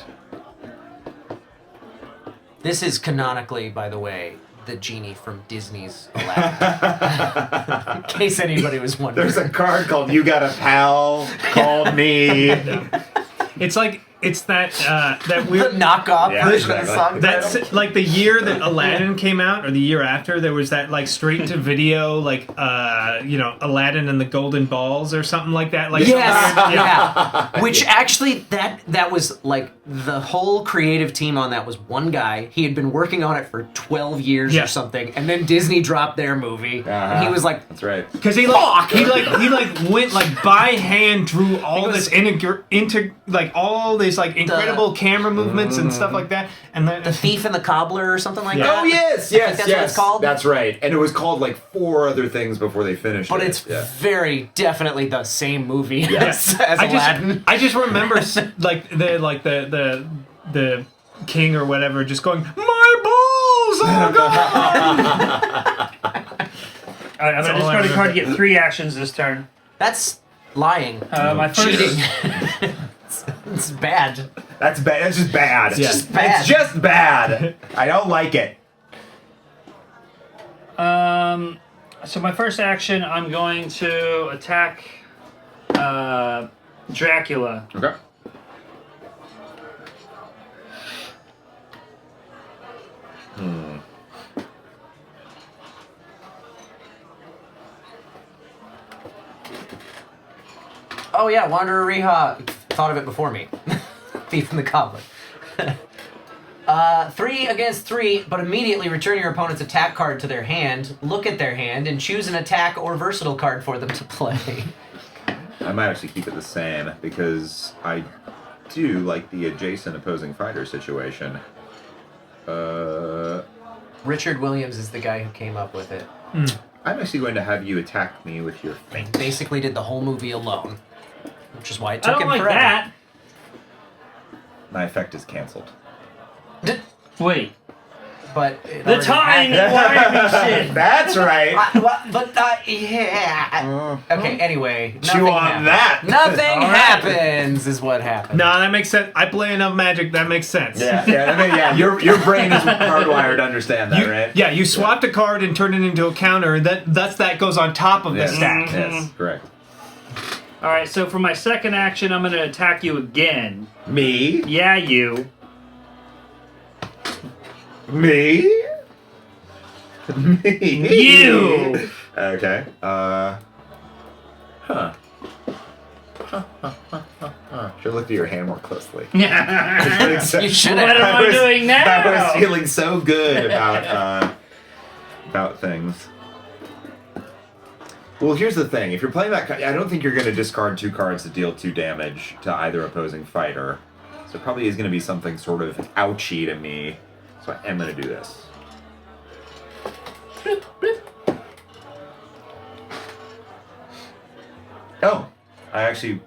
This is canonically, by the way, the genie from Disney's Aladdin. In case anybody was wondering. There's a card called "You Got a Pal." Called me. It's like it's that that the weird. knockoff Yeah, version of the exactly. song title. That's like the year that Aladdin came out, or the year after. There was that like straight to video, like Aladdin and the Golden Balls, or something like that. Like Yes, some weird- yeah. Which actually, that was like the whole creative team on that was one guy. He had been working on it for 12 years Yeah. or something, and then Disney dropped their movie, and he was like, "That's right." Because he went like by hand drew all this like all these like incredible camera movements and stuff like that, and then "The Thief and the Cobbler" or something like Yeah. that. Oh yes, I think yes, that's yes. what it's called. That's right. And it was called like 4 other things before they finished But it. it's very definitely the same movie as I Aladdin. I just remember the king or whatever just going, "My balls, oh god!" All right, I'm gonna all I discard a card to remember. get 3 actions this turn. That's lying. My first. Cheating. It's bad. That's bad. That's just bad. Yeah. Just bad. It's just bad. I don't like it. So my first action, I'm going to attack Dracula. Okay. Oh yeah, Wanderer Riha thought of it before me. Thief and the Cobbler. 3 against 3, but immediately return your opponent's attack card to their hand, look at their hand, and choose an attack or versatile card for them to play. I might actually keep it the same because I do like the adjacent opposing fighter situation. Richard Williams is the guy who came up with it. I'm actually going to have you attack me with your feint. Basically did the whole movie alone, which is why it I took don't him like forever. that. My effect is canceled. Wait. But it The already time happened. you wired me shit. That's right. Yeah. Okay, anyway. Chew nothing on happens. that. Nothing happens is what happened. No, that makes sense. I play enough Magic. That makes sense. Yeah. Your brain is hardwired to understand that, right? Yeah, you swapped a card and turned it into a counter, and that goes on top of the Yes. stack. Yes, correct. All right, so for my second action, I'm going to attack you again. Me? Yeah, you. Me? Me? You. Okay. Should look at your hand more closely. You should What have. am I doing now? I was feeling so good about things. Well, here's the thing. If you're playing that, I don't think you're going to discard 2 cards to deal 2 damage to either opposing fighter. So it probably is going to be something sort of ouchy to me. So I am going to do this. Oh, I actually.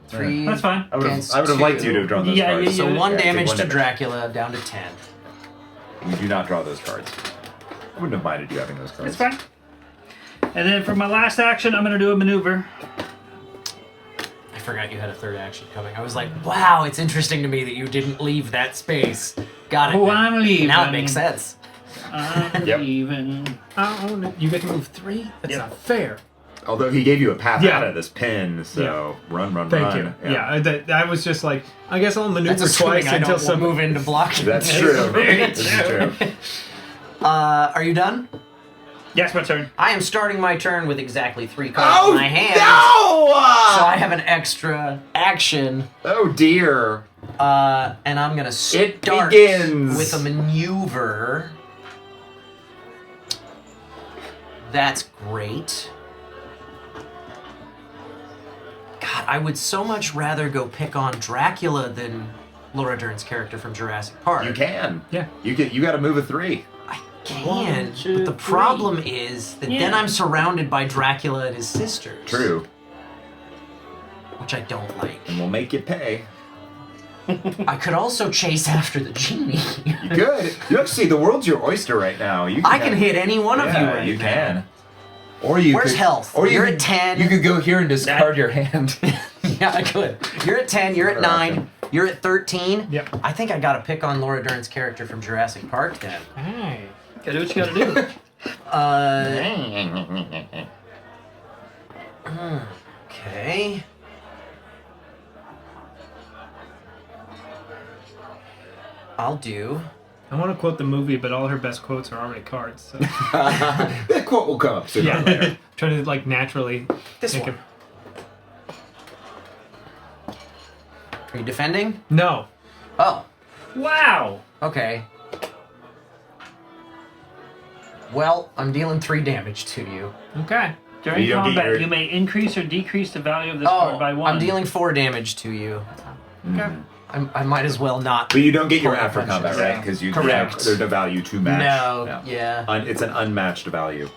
3 That's fine. I would against have liked you to have 2. drawn those Yeah, cards. yeah, So yeah. 1 Yeah, take damage 1 to damage. Dracula, down to 10. You do not draw those cards. I wouldn't have minded you having those cards. It's fine. And then for my last action, I'm going to do a maneuver. I forgot you had a third action coming. I was like, wow, it's interesting to me that you didn't leave that space. Got it. Oh, now. I'm leaving. Now it makes sense. I'm Yep. leaving. Oh, you get to move 3? That's Yep. not fair. Although he gave you a path Yeah. out of this pin, so run, Thank run. you. Yeah, I was just like, I guess I'll maneuver That's assuming twice I until don't move into blocking. That's this. true. Very This is true. true. Are you done? Yes, my turn. I am starting my turn with exactly 3 cards in my hand. no! So I have an extra action, Oh dear. and I'm gonna It start begins. with a maneuver. That's great. God, I would so much rather go pick on Dracula than Laura Dern's character from Jurassic Park. You can. Yeah. You got to move a 3. I can, 1, 2, but the 3. problem is that then I'm surrounded by Dracula and his sisters. True. Which I don't like. And we'll make you pay. I could also chase after the genie. You could. You actually, the world's your oyster right now. You I can hit any one of you right you now. can. Or you Where's could, health? Or You're could, at 10. You could go here and discard your hand. Yeah, I could. You're at 10, you're at 9, you're at 13. Yep. I think I gotta pick on Laura Dern's character from Jurassic Park then. Hey. Gotta do what you gotta do. Okay. I'll do. I want to quote the movie, but all her best quotes are already cards. So. That quote will come up sooner or later. Yeah. Trying to like naturally. This think one. Are you defending? No. Oh, Wow. okay. Well, I'm dealing 3 damage to you. Okay. During You don't get combat, your- you may increase or decrease the value of this card by 1. I'm dealing 4 damage to you. Okay. I might as well not. But you don't get your Pull after combat, punches. right? Because you Correct. There's a value to match. No, yeah. It's an unmatched value.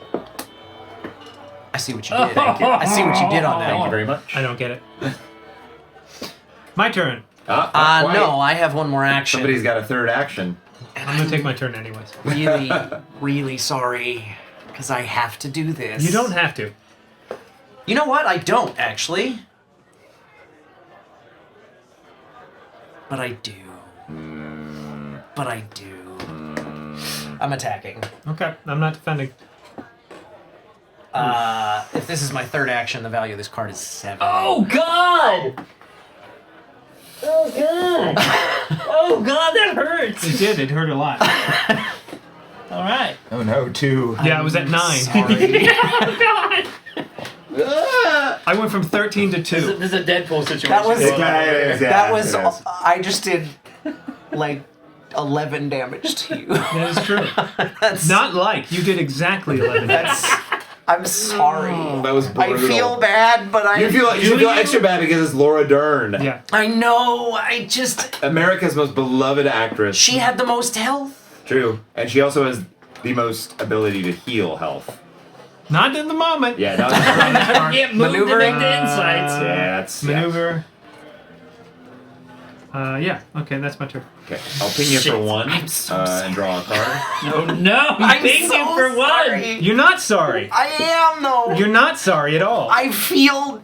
I see what you did. I see what you did on that Thank you one. very much. I don't get it. My turn. Not quite. No, I have one more action. Somebody's got a third action. I'm gonna take my turn anyways. Really, really sorry, because I have to do this. You don't have to. You know what? I don't, actually. But I do. But I do. I'm attacking. Okay. I'm not defending. If this is my third action, the value of this card is 7. Oh God! Oh God! Oh God, that hurts! It did. It hurt a lot. Alright. Oh no, 2. Yeah, I was at 9. Sorry. Oh God! I went from 13 to 2. This is a Deadpool situation. That was- That was. I just did like 11 damage to you. That is true. That's Not like you did exactly 11. That's. I'm sorry. That was brutal. I feel bad, but I. You feel extra bad because it's Laura Dern. Yeah. I know. I just. America's most beloved actress. She had the most health. True. And she also has the most ability to heal health. Not in the moment. Yeah, no, I can't move to Maneuvering? make the insights. yeah, it's Maneuver. Yeah. Okay, that's my turn. Okay, I'll ping you for Shit. 1 I'm so and draw a card. Oh no! I'm Thank so you for 1! sorry. You're not sorry. I am though. You're not sorry at all. I feel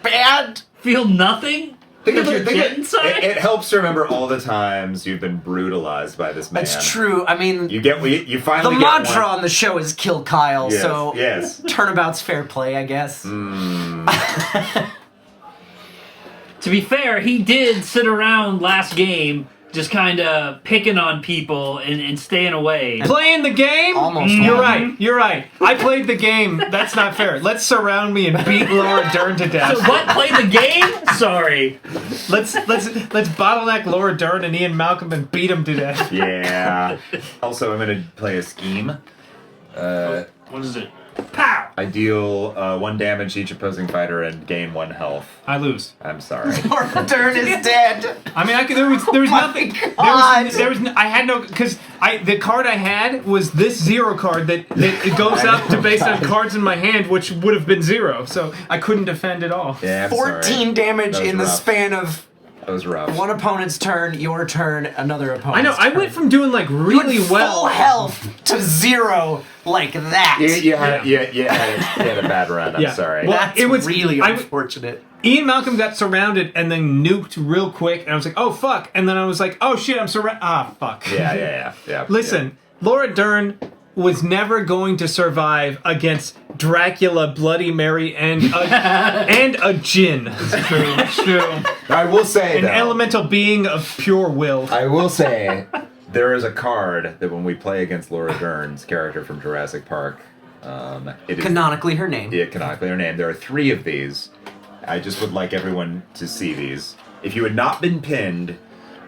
bad. Feel nothing? Think of Feel your, think legit of, inside? it helps to remember all the times you've been brutalized by this man. It's true. I mean, You get you the finally get mantra one. on the show is kill Kyle. Yes, So yes. turnabout's fair play, I guess. To be fair, he did sit around last game just kind of picking on people and staying away. Playing the game? Almost You're won. right. You're right. I played the game. That's not fair. Let's surround me and beat Laura Dern to So death. what? Play the game? Sorry. Let's bottleneck Laura Dern and Ian Malcolm and beat him to death. Yeah. Also, I'm gonna play a scheme. What is it? Pow! I deal 1 damage to each opposing fighter and gain 1 health. I lose. I'm sorry. Laura Dern is dead. I mean, there was nothing. God. I had no because the card I had was this 0 card that it goes up to based on cards in my hand, which would have been 0. So I couldn't defend at all. Yeah, I'm 14 sorry. damage That was in the rough. span of That was rough. one opponent's turn, your turn, another opponent's I know. I turn. went from doing like really You went well. full health to 0 like that. You had a bad run. I'm Yeah. sorry. Well, That's it was- really I- unfortunate. Ian Malcolm got surrounded and then nuked real quick, and I was like, "Oh fuck!" And then I was like, "Oh shit, I'm surrounded." Ah, fuck. Yeah. Listen, Laura Dern was never going to survive against Dracula, Bloody Mary, and a djinn. True. I will say, An though, elemental being of pure will. I will say, there is a card that when we play against Laura Dern's character from Jurassic Park, it is Canonically her name. canonically her name. There are 3 of these. I just would like everyone to see these. If you had not been pinned,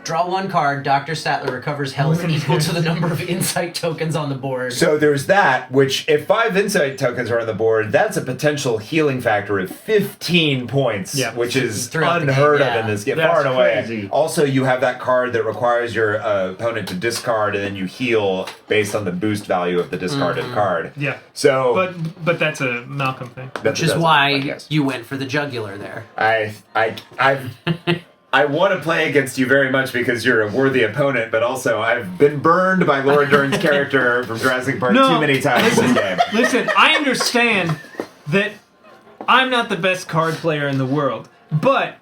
Draw 1 card. Dr. Statler recovers health equal to the number of insight tokens on the board. So there's that, which if 5 insight tokens are on the board, that's a potential healing factor of 15 points, which is Throughout the unheard game, of in this game, That's far and away. crazy. Also, you have that card that requires your opponent to discard, and then you heal based on the boost value of the discarded card. Yeah. So, But that's a Malcolm thing. Which is why you went for the jugular there. I want to play against you very much because you're a worthy opponent, but also I've been burned by Laura Dern's character from Jurassic Park too many times in this game. Listen, I understand that I'm not the best card player in the world, but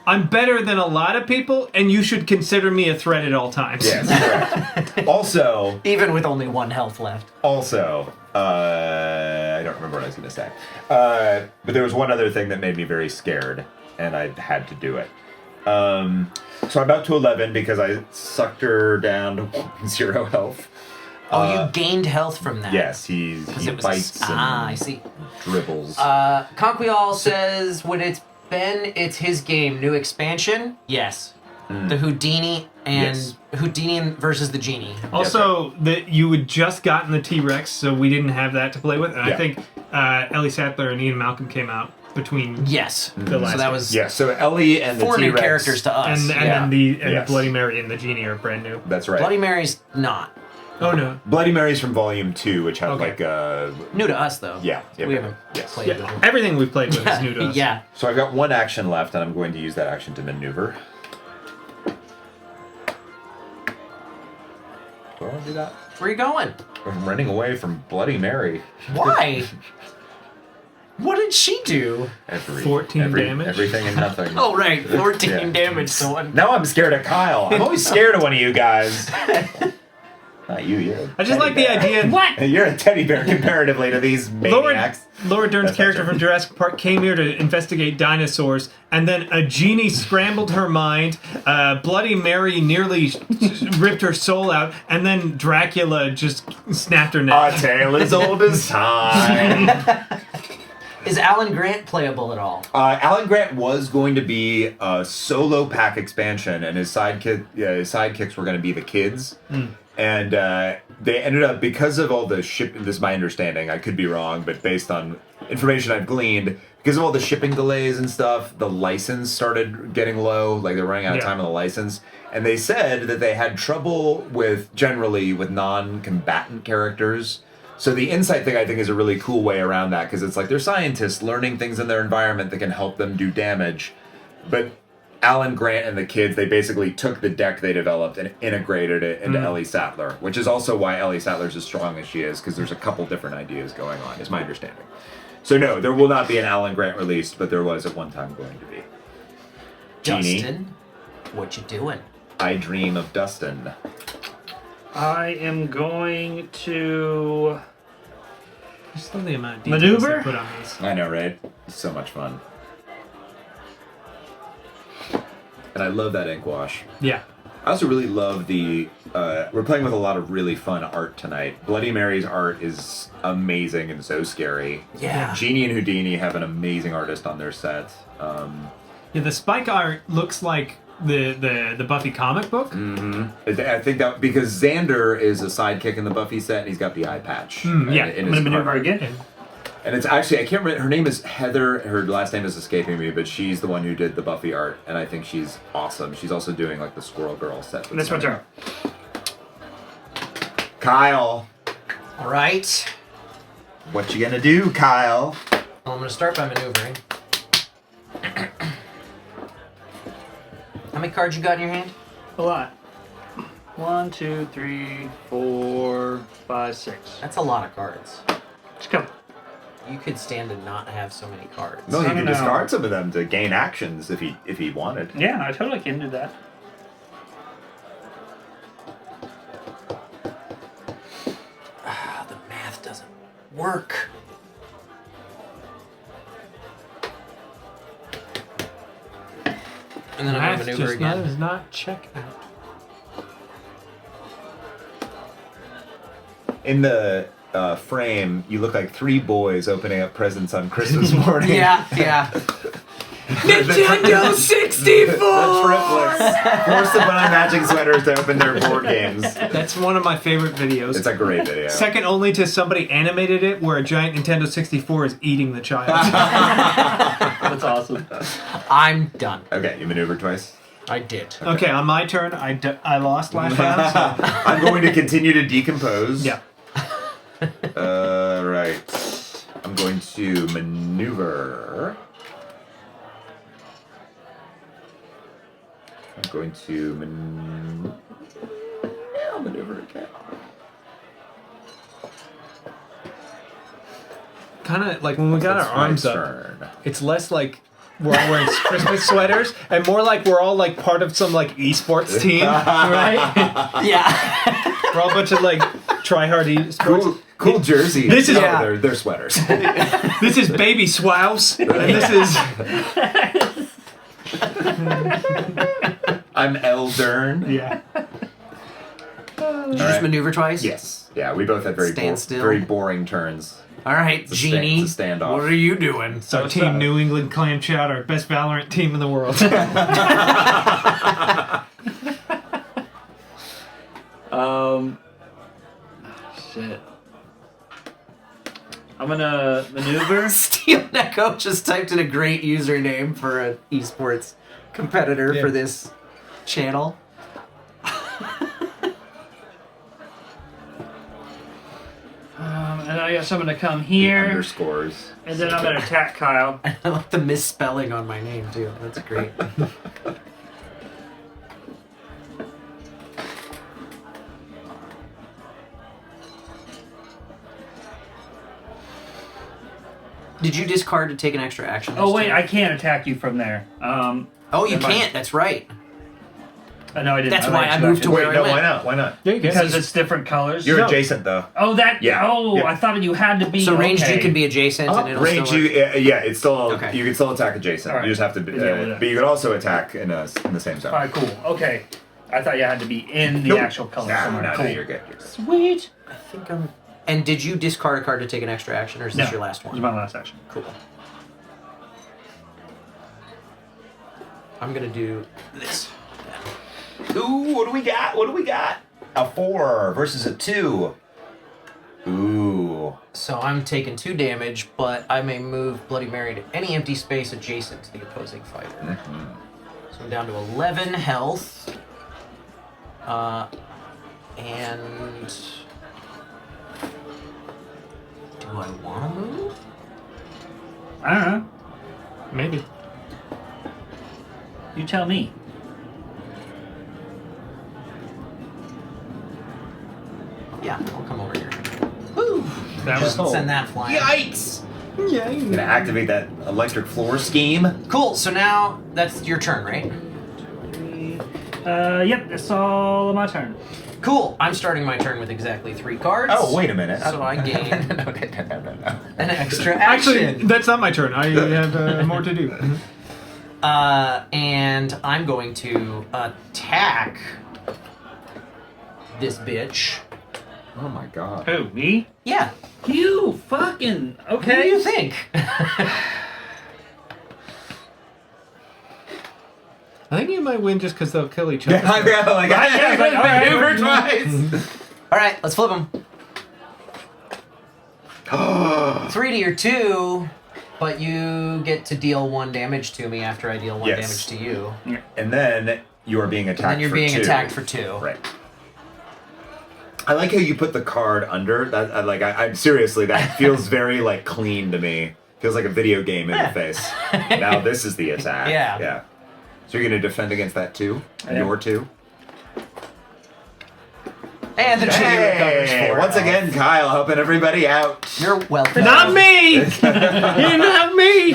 I'm better than a lot of people, and you should consider me a threat at all times. Yes, correct. Also, Even with only 1 health left. I don't remember what I was going to say. But there was one other thing that made me very scared, and I had to do it. So I'm up to 11 because I sucked her down to 0 health. Oh, you gained health from that. Yes, he bites and I see. dribbles. Conquial says, when it's his game. New expansion? Yes. The Houdini and Houdini versus the Genie. Also, that you had just gotten the T-Rex, so we didn't have that to play with, and I think Ellie Sattler and Ian Malcolm came out between Yes. the last So that was so Ellie and the 4 new T-Rex. characters to us. and then the Yes. Bloody Mary and the Genie are brand new. That's right. Bloody Mary's not. Oh no. Bloody Mary's from Volume 2, which had Okay. like New to us, though. Yeah. We haven't Yes. played with Yeah, it. everything we've played with is new to us. Yeah. So I've got 1 action left, and I'm going to use that action to maneuver. Do I want to do that? Where are you going? I'm running away from Bloody Mary. Why? What did she do? 14 damage? Everything and nothing. Oh, right. 14 Yeah. damage to one. Now I'm scared of Kyle. I'm always scared of one of you guys. Not you, you're a I just teddy like the bear. idea. What? You're a teddy bear comparatively to these maniacs. Laura Dern's That's not character true. from Jurassic Park came here to investigate dinosaurs, and then a genie scrambled her mind. Bloody Mary nearly ripped her soul out, and then Dracula just snapped her A neck. tale as old as time. Is Alan Grant playable at all? Alan Grant was going to be a solo pack expansion, and his sidekicks were going to be the kids. And they ended up, because of all the shipping, this is my understanding, I could be wrong, but based on information I've gleaned, because of all the shipping delays and stuff, the license started getting low, like they're running out of time on the license. And they said that they had trouble generally with non-combatant characters. So the insight thing, I think, is a really cool way around that, because it's like they're scientists learning things in their environment that can help them do damage. But Alan Grant and the kids, they basically took the deck they developed and integrated it into Ellie Sattler, which is also why Ellie Sattler's as strong as she is, because there's a couple different ideas going on, is my understanding. So no, there will not be an Alan Grant released, but there was at one time going to be. Genie, Dustin, what you doing? I dream of Dustin. I am going to Just love the amount of details Maneuver? they put on these. I know, right? It's so much fun. And I love that ink wash. Yeah. I also really love we're playing with a lot of really fun art tonight. Bloody Mary's art is amazing and so scary. Yeah. Genie and Houdini have an amazing artist on their set. Yeah, the Spike art looks like the Buffy comic book. I think that because Xander is a sidekick in the Buffy set, and he's got the eye patch. yeah. in I'm his going to maneuver heart. again. And it's actually, I can't remember, her name is Heather, her last name is escaping me, but she's the one who did the Buffy art, and I think she's awesome. She's also doing like the Squirrel Girl set. That's my turn. Kyle, All right. what you gonna do, Kyle? Well, I'm going to start by maneuvering. How many cards you got in your hand? A lot. 1, 2, 3, 4, 5, 6. That's a lot of cards. Just come. You could stand to not have so many cards. No, I he don't could know. discard some of them to gain actions if he wanted. Yeah, I totally can do that. The math doesn't work. And then I'm Math going to maneuver just again. does not check out. In the frame, you look like 3 boys opening up presents on Christmas morning. Yeah, yeah. Nintendo 64. The triplets forced to put on matching sweaters to open their board games. That's one of my favorite videos. It's a great video. Second only to somebody animated it where a giant Nintendo 64 is eating the child. That's awesome. I'm done. Okay, you maneuvered twice. I did. Okay, on my turn, I lost last round. So. I'm going to continue to decompose. Yeah. Right. I'm going to maneuver. I'm going to I'll maneuver again. Kind of like when we got It's our my arms up, turn. it's less like we're all wearing Christmas sweaters and more like we're all like part of some like esports team, right? Yeah. We're all a bunch of like try-hard esports. Cool jersey. This is- Yeah. They're sweaters. This is Baby Swouse, and this is... I'm Eldern. Yeah. Did you just maneuver twice? Yes. Yeah, we both had Stand still. very boring turns. All right, It's a Genie. it's a standoff. What are you doing? So Team New England Clam Chowder, best Valorant team in the world. Shit. I'm gonna maneuver. Steel Neko just typed in a great username for an esports competitor Yeah. for this channel. And I guess I'm gonna come The here, underscores. and then I'm gonna attack Kyle. I like the misspelling on my name too. That's great. Did you discard to take an extra action? Oh this wait, turn? I can't attack you from there. Oh, you Never mind. can't. That's right. No, I didn't. That's why I actually moved to acted. where I went. why not? Why not? Yeah, you Because it's different colors. You're No. adjacent though. Oh, that. Yeah. Oh, Yeah. I thought you had to be. So ranged, okay. you can be adjacent, and it'll Range, still you, work. yeah, it's still Okay. you can still attack adjacent. All right. You just have to, be, Yeah, well, yeah. but you can also attack in the same zone. All right, cool. Okay, I thought you had to be in the Nope. actual color. Nah, somewhere. no, cool. you're good. Sweet. I think I'm. And did you discard a card to take an extra action, or is this No, your last This one? is my last action. Cool. I'm gonna do this. Ooh, what do we got? What do we got? A 4 versus a 2. Ooh. So I'm taking 2 damage, but I may move Bloody Mary to any empty space adjacent to the opposing fighter. Mm-hmm. So I'm down to 11 health. And do I want to move? I don't know. Maybe. You tell me. Yeah, I'll come over here. Woo! That was Just send that flying. Yikes! Yeah. I'm gonna activate that electric floor scheme. Cool. So now that's your turn, right? Yep, that's all my turn. Cool. I'm starting my turn with exactly 3 cards. Oh, wait a minute. So I gain no. an extra action. Actually, that's not my turn. I have more to do. And I'm going to attack this bitch. Oh my god. Who, me? Yeah. You fucking What do you think? I think you might win just because they'll kill each other. I know, like, yeah, like, all right. maneuver twice. All right, let's flip them. 3 to your 2, but you get to deal 1 damage to me after I deal 1 Yes. damage to you. And then you are being attacked And then you're for being 2. attacked for 2. Right. I like how you put the card under. That I'm seriously, that feels very like clean to me. Feels like a video game interface. Now this is the attack. Yeah. Yeah. So you're gonna defend against that too? I am. Your 2? And the genie recovers Hey! 4 Once health. again, Kyle helping everybody out. You're welcome. Not me! You're not me!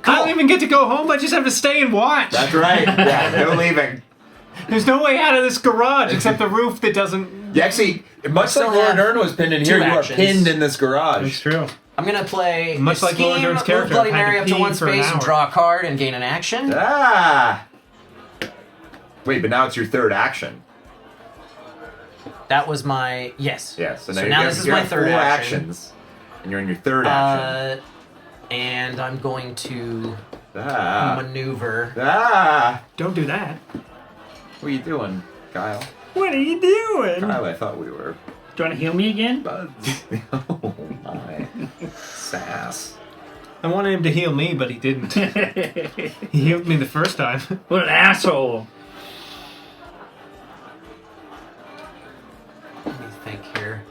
I don't even get to go home. I just have to stay and watch. That's right. Yeah, no leaving. There's no way out of this garage except the roof that doesn't... You actually, much like still Laura have Dern was pinned in here, 2 you are actions. pinned in this garage. true. I'm going to play Much like Laura Scheme, Dern's move character, Bloody I've had Mary to up to pee 1 for an space and hour. draw a card and gain an action. Ah! Wait, but now it's your 3rd action. That was my... Yes. Yeah, so So now, now you this have, is you my have 3rd 4 action. actions. And you're in your 3rd action. And I'm going to Ah. maneuver. Ah. Don't do that. What are you doing, Kyle? What are you doing? Kyle, I thought we were Do you want to heal me again? buds. Oh my. Sass. I wanted him to heal me, but he didn't. He healed me the first time. What an asshole. Let me think here.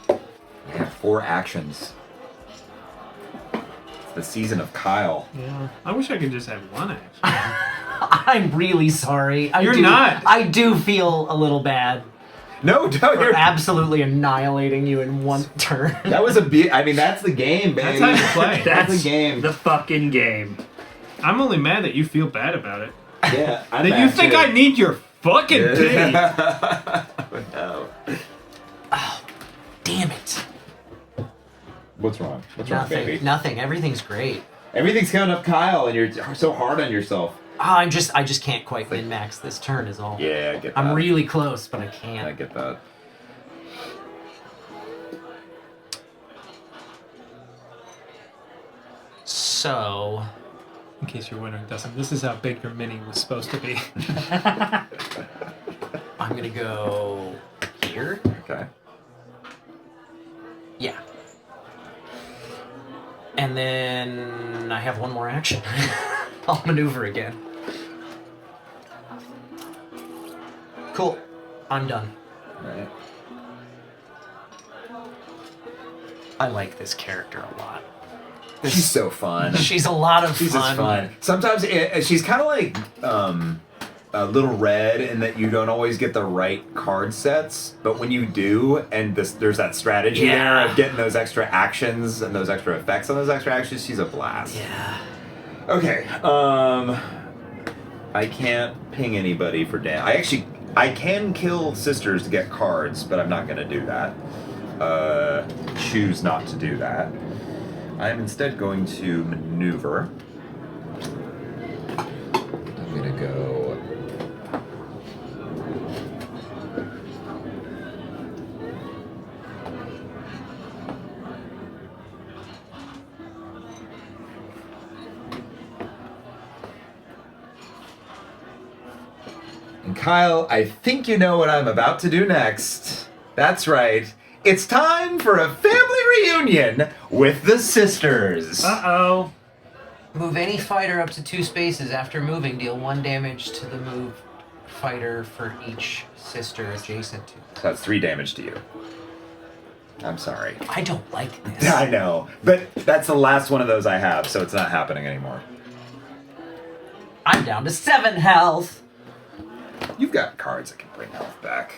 We have 4 actions. It's the season of Kyle. Yeah. I wish I could just have one action. I'm really sorry. You're not. I do feel a little bad No, for you're absolutely annihilating you in one turn. That was a bit. I mean, that's the game, baby. That's how you play. That's the game. The fucking game. I'm only mad that you feel bad about it. Yeah, I'm That you mad think too. I need your fucking pity. No. Damn it. What's wrong? What's wrong, Nothing. baby? Nothing. Everything's great. Everything's coming up, Kyle, and you're so hard on yourself. I just can't quite min-max this turn is all. Yeah, I get that. I'm really close, but I I can't. get that. So, In case you're wondering, Dustin, this is how big your mini was supposed to be. I'm gonna go here. Okay. Yeah. And then I have one more action. I'll maneuver again. Cool. I'm done. All right. I like this character a lot. She's so fun. She's a lot of She's just fun. Sometimes she's kind of like a Little Red in that you don't always get the right card sets, but when you do, and there's that strategy there of getting those extra actions and those extra effects on those extra actions, she's a blast. Yeah. Okay. I can't ping anybody for I can kill sisters to get cards, but I'm not gonna do that. Choose not to do that. I'm instead going to maneuver. I'm gonna go. And Kyle, I think you know what I'm about to do next. That's right. It's time for a family reunion with the sisters. Uh-oh. Move any fighter up to 2 spaces. After moving, deal 1 damage to the moved fighter for each sister adjacent to. So that's 3 damage to you. I'm sorry. I don't like this. I know, but that's the last one of those I have, so it's not happening anymore. I'm down to 7 health. You've got cards that can bring health back.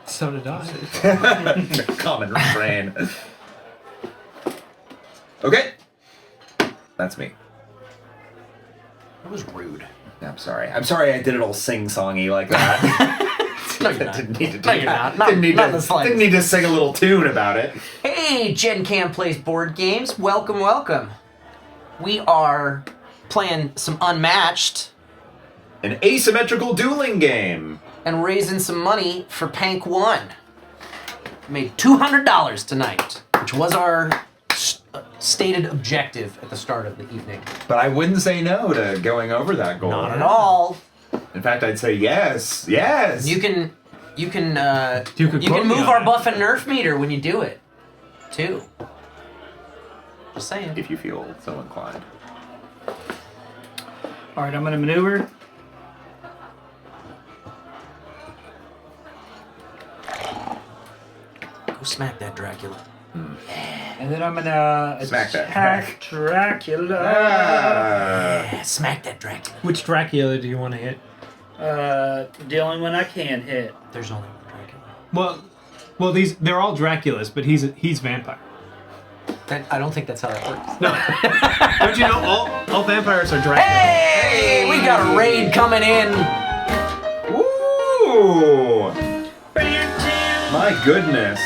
So did I. Common refrain. Okay. That's me. That was rude. I'm sorry. I'm sorry I did it all sing-songy like that. No, you're not. Didn't need to do No, you're that. not. Didn't need Not to, the slightest. didn't need to sing a little tune about it. Hey, Gen Cam plays board games. Welcome, welcome. We are playing some Unmatched An asymmetrical dueling game. and raising some money for PancONE. Made $200 tonight, which was our stated objective at the start of the evening. But I wouldn't say no to going over that goal. Not at all. In fact, I'd say yes. Yes. You can quote me move on our that. buff and nerf meter when you do it, too. Just saying. If you feel so inclined. All right, I'm going to maneuver. Go smack that Dracula. And then I'm going to Smack that attack Dracula. Ah. Yeah, smack that Dracula. Which Dracula do you want to hit? The only one I can hit. There's only one Dracula. Well, they're all Draculas, but he's vampire. I don't think that's how that works. No. Don't you know all vampires are Dracula? Hey, we got a raid coming in. Ooh. My goodness.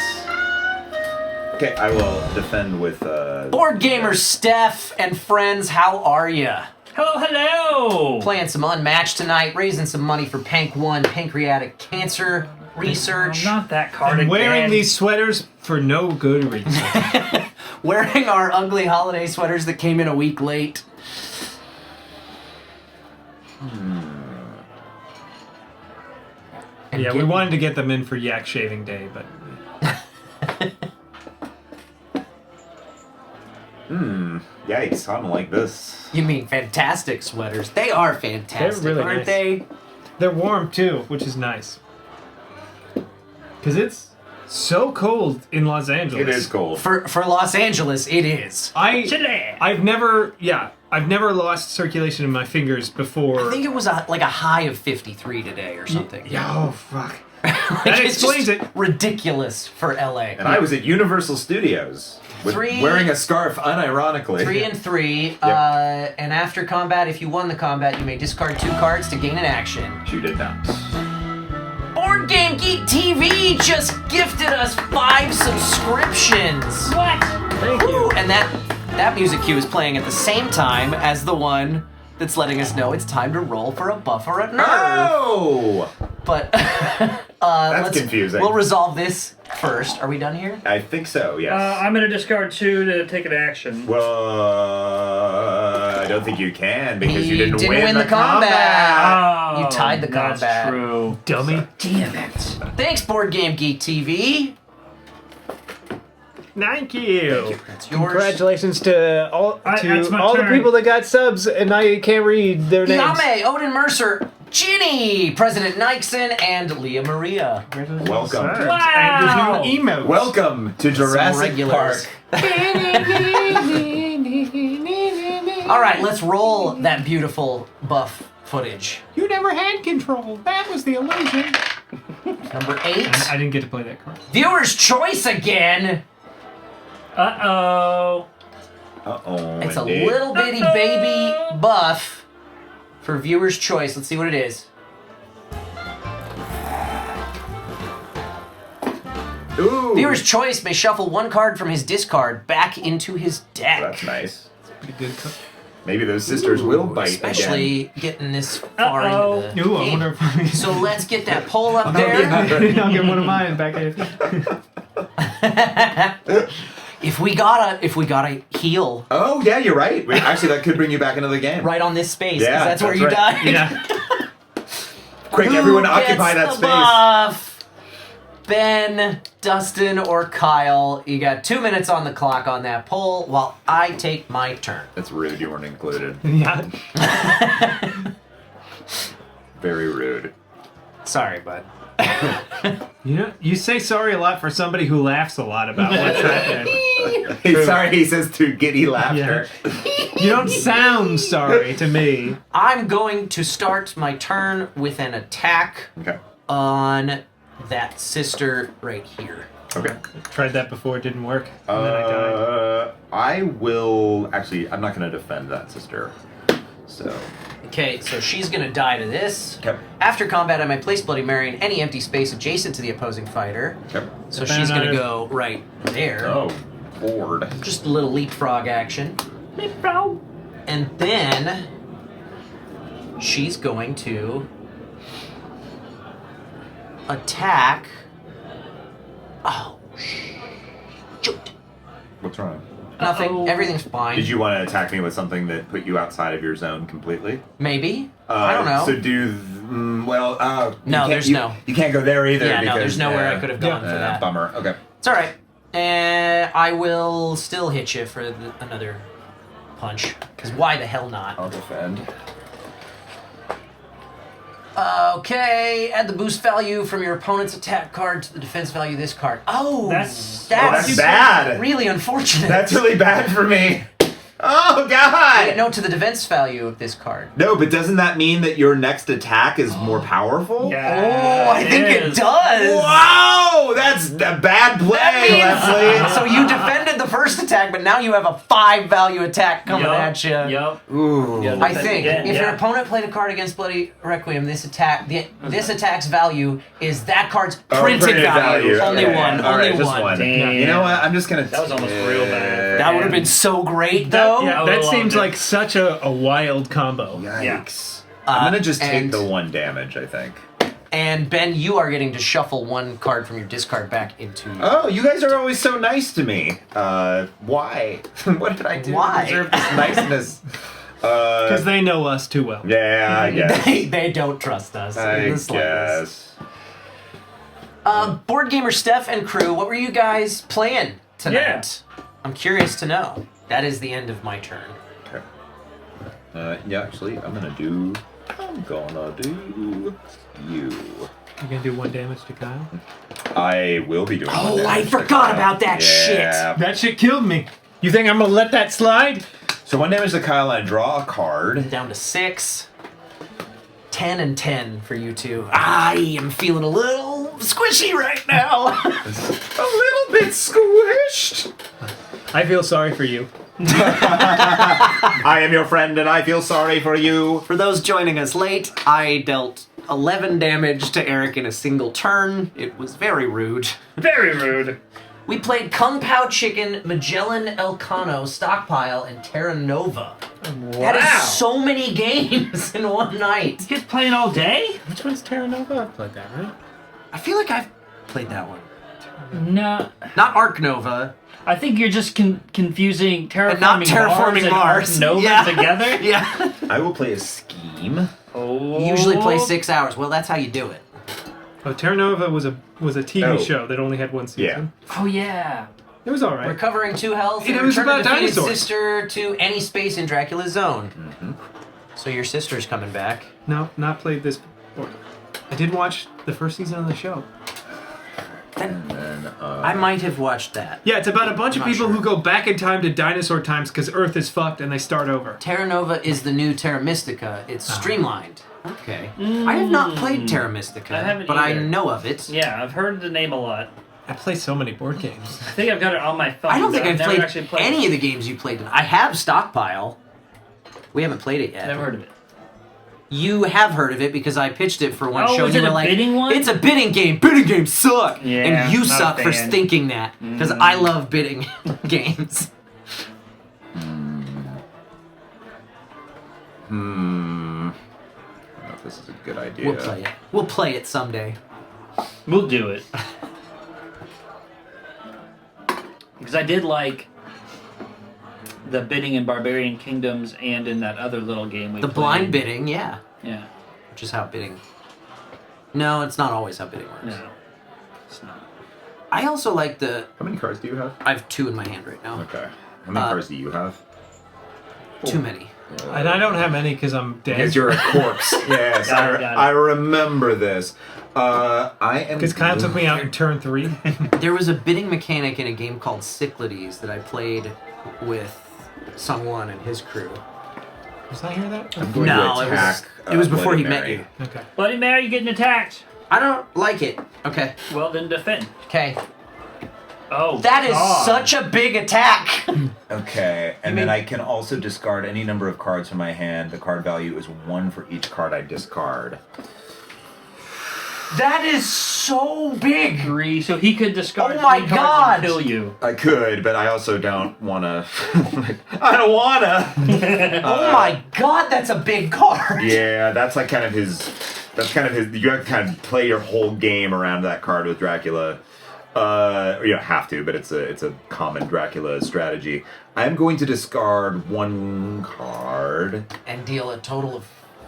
Okay, I will defend with Board gamers, Steph and friends, how are ya? Hello, hello. Playing some Unmatched tonight, raising some money for PancONE pancreatic cancer research. Not that card I'm wearing again. these sweaters for no good reason. wearing our ugly holiday sweaters that came in a week late. And Yeah, we wanted to get them in for Yak Shaving Day, but Yikes, I don't like this. You mean fantastic sweaters? They are fantastic, They're really aren't nice. they? they're warm too, which is nice. Because it's so cold in Los Angeles. It is cold. For Los Angeles, it is. Chile. I've never lost circulation in my fingers before. I think it was like a high of 53 today or something. Yeah, oh fuck. Like, That it's explains just it. ridiculous for LA. And I was at Universal Studios wearing a scarf unironically. 3 and 3. And after combat, if you won the combat, you may discard 2 cards to gain an action. You did not. Board Game Geek TV just gifted us 5 subscriptions. What? Thank Woo! you. And that music cue is playing at the same time as the one that's letting us know it's time to roll for a buff or a nerf. Oh! But That's confusing. We'll resolve this first. Are we done here? I think so, yes. I'm going to discard 2 to take an action. Well, I don't think you can because you didn't win the combat. combat. You tied the combat. That's true. Dummy. Damn it. Thanks, Board Game Geek TV. Thank you. That's yours. Congratulations to all That's my the turn. people that got subs, and I can't read their names. Yame, Odin Mercer, Ginny, President Nixon, and Leah Maria. Welcome. Wow. And there's new emotes. Welcome to Jurassic regulars. Park. All right, let's roll that beautiful buff footage. You never had control. That was the illusion. Number 8. I didn't get to play that card. Viewer's choice again. Uh-oh. Uh-oh. It's a indeed. little bitty baby buff for viewer's choice. Let's see what it is. Ooh. Viewer's choice may shuffle 1 card from his discard back into his deck. That's nice. Pretty good. Maybe those sisters will bite Especially getting this far into the Ooh, I game. wonder if So let's get that poll up there. I'll get one of mine back in. If we gotta heal Oh, yeah, you're right. Actually, that could bring you back into the game. right on this space, 'cause Yeah, that's where that's you right. died. Yeah. Quick, Who everyone gets occupy that the space. buff? Ben, Dustin, or Kyle? You got 2 minutes on the clock on that poll while I take my turn. That's rude. You weren't included. Yeah. Very rude. Sorry, bud. You know, you say sorry a lot for somebody who laughs a lot about what's happening. He's sorry, he says through giddy laughter. You don't sound sorry to me. I'm going to start my turn with an attack Okay. on that sister right here. Okay. Tried that before, it didn't work. And then I died. I will... Actually, I'm not going to defend that sister. So... Okay, so she's gonna die to this. Okay. After combat, I may place Bloody Mary in any empty space adjacent to the opposing fighter. Okay. So If I'm she's not gonna a- go right there. Oh, bored. Just a little leapfrog action. Leapfrog. And then she's going to attack. Oh, shoot. What's wrong? Nothing. Uh-oh. Everything's fine. Did you want to attack me with something that put you outside of your zone completely? Maybe. I don't know. So do... well, No, there's no. You can't go there either. Yeah, no, because, there's nowhere I could have gone for that. Bummer. Okay. It's all right. And I will still hit you for another punch. Because why the hell not? I'll defend. Okay, add the boost value from your opponent's attack card to the defense value of this card. Oh, That's that's bad. Really unfortunate. That's really bad for me. Oh, God! Wait, no, to the defense value of this card. No, but doesn't that mean that your next attack is more powerful? Yeah. Oh, I think it is. does. Wow! That's a bad play, That means, Lepley. so you defended the first attack, but now you have a 5 value attack coming Yup, at you. Yup. Ooh. Yeah, I think Again, if your yeah. opponent played a card against Bloody Requiem, this attack's value is that card's Oh, printed value. Only Okay. one. All Only right, just one. one. Damn. You know what? I'm just gonna. That was almost real bad. That would have been so great, though. yeah, I That would've seems loved it. like such a wild combo. Yikes. Yeah. I'm gonna just take and- the 1 damage, I think. And Ben, you are getting to shuffle one card from your discard back into your... Oh, you guys are always so nice to me. Why? What did I do Why? to deserve this niceness? Because they know us too well. Yeah, I guess. They don't trust us. I in the slightest. guess. Board Gamer Steph and crew, what were you guys playing tonight? I'm curious to know. That is the end of my turn. Okay. Yeah, actually, I'm gonna do you. You're gonna do 1 damage to Kyle? I will be doing one Oh, I damage to forgot Kyle. about that shit. That shit killed me. You think I'm gonna let that slide? So 1 damage to Kyle, I draw a card. Down to 6. 10 and 10 for you two. I am feeling a little squishy right now. A little bit squished. I feel sorry for you. I am your friend and I feel sorry for you. For those joining us late, I dealt 11 damage to Eric in a single turn. It was very rude. Very rude. We played Kung Pao Chicken, Magellan Elcano, Stockpile, and Terra Nova. That is so many games in one night. You guys playing all day? Which one's Terra Nova? I've played that, right? I feel like I've played that one. No. Not Arc Nova. I think you're just confusing terraforming, Not Terraforming Mars. and Ark Nova Yeah. together. Yeah. I will play a scheme. Oh. You usually play 6 hours. Well, that's how you do it. Oh, Terra Nova was a TV Oh. show that only had 1 season. Oh yeah. It was alright. Recovering 2 health. It and was return a about defeated dinosaurs. sister to any space in Dracula's zone. So your sister's coming back. No, not played this before. I did watch the first season of the show. And then, I might have watched that. Yeah, it's about a bunch of I'm not people sure. who go back in time to dinosaur times because Earth is fucked and they start over. Terra Nova is the new Terra Mystica. It's streamlined. Okay. I have not played Terra Mystica, I haven't but I either. know of it. Yeah, I've heard the name a lot. I play so many board games. I think I've got it on my phone. I don't think but I've never played actually played any it. of the games you played. I have Stockpile. We haven't played it yet. Never heard of it. You have heard of it because I pitched it for one Oh, show. is And you it were a like, bidding one? "It's a bidding game. Bidding games suck." Yeah, and you not a suck for fan. thinking that because I love bidding games. I don't know if this is a good idea. We'll play it. We'll play it someday. We'll do it. Because I did like the bidding in Barbarian Kingdoms and in that other little game we The played. blind bidding, yeah, Yeah. which is how bidding. No, it's not always how bidding works. No. It's not. I also like the. How many cards do you have? I have 2 in my hand right now. Okay. How many cards do you have? Too many. And I don't have any because I'm dead. Because you're a corpse. Yes, Got it. I remember this. I am. Because Kyle took me out in turn 3. There was a bidding mechanic in a game called Cyclades that I played with someone and his crew. Was I hear that? I'm going No, to it was- attack. it was before Bloody he met Mary. you. Okay. Bloody Mary, you're getting attacked. I don't like it. Okay. Well, then defend. Okay. Oh, That is God. such a big attack. Okay, and then mean- I can also discard any number of cards from my hand. The card value is 1 for each card I discard. That is so big. 3, so he could discard Oh my 3 cards God. and kill you. I could, but I also don't want to. I don't want to. Oh my god, that's a big card. Yeah, that's like kind of his. That's kind of his. You have to kind of play your whole game around that card with Dracula. You don't have to, but it's a common Dracula strategy. I'm going to discard 1 card. And deal a total of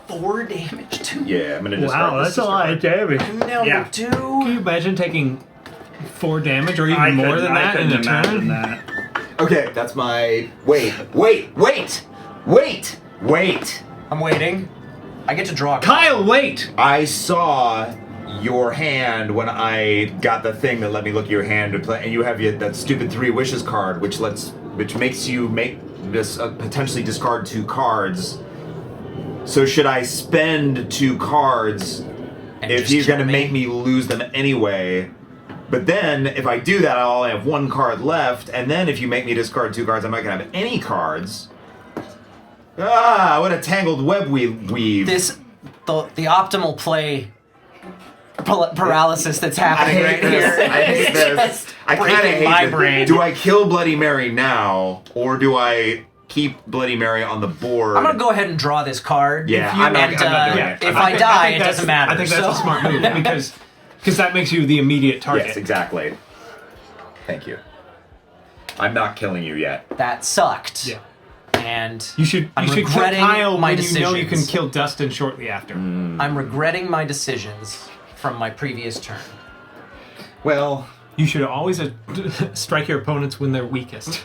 4 damage to Yeah, I'm gonna discard. Wow, the that's a sister lot card. of damage. number Yeah. 2. Can you imagine taking 4 damage or even more than that in a turn? That. Okay, that's my. Wait. I'm waiting. I get to draw a card. Kyle, wait! I saw your hand when I got the thing that let me look at your hand to play, and you have that stupid 3 wishes card, which makes you make this potentially discard 2 cards. So should I spend 2 cards And if just he's kill gonna make me lose them anyway? But then if I do that, I'll only have 1 card left, and then if you make me discard 2 cards, I'm not gonna have any cards. Ah, what a tangled web we weave. The optimal play paralysis that's happening right here. I hate It's this. just I kind of breaking hate my this. brain. Do I kill Bloody Mary now, or do I keep Bloody Mary on the board. I'm gonna go ahead and draw this card. Yeah, if you, I'm not doing it. If I I die, think it doesn't matter. I think that's so. a smart move because that makes you the immediate target. Yes, exactly. Thank you. I'm not killing you yet. That sucked. Yeah. And You should I'm kill regretting Kyle my when you know you can decisions. kill Dustin shortly after. I'm regretting my decisions from my previous turn. Well, You should always strike your opponents when they're weakest.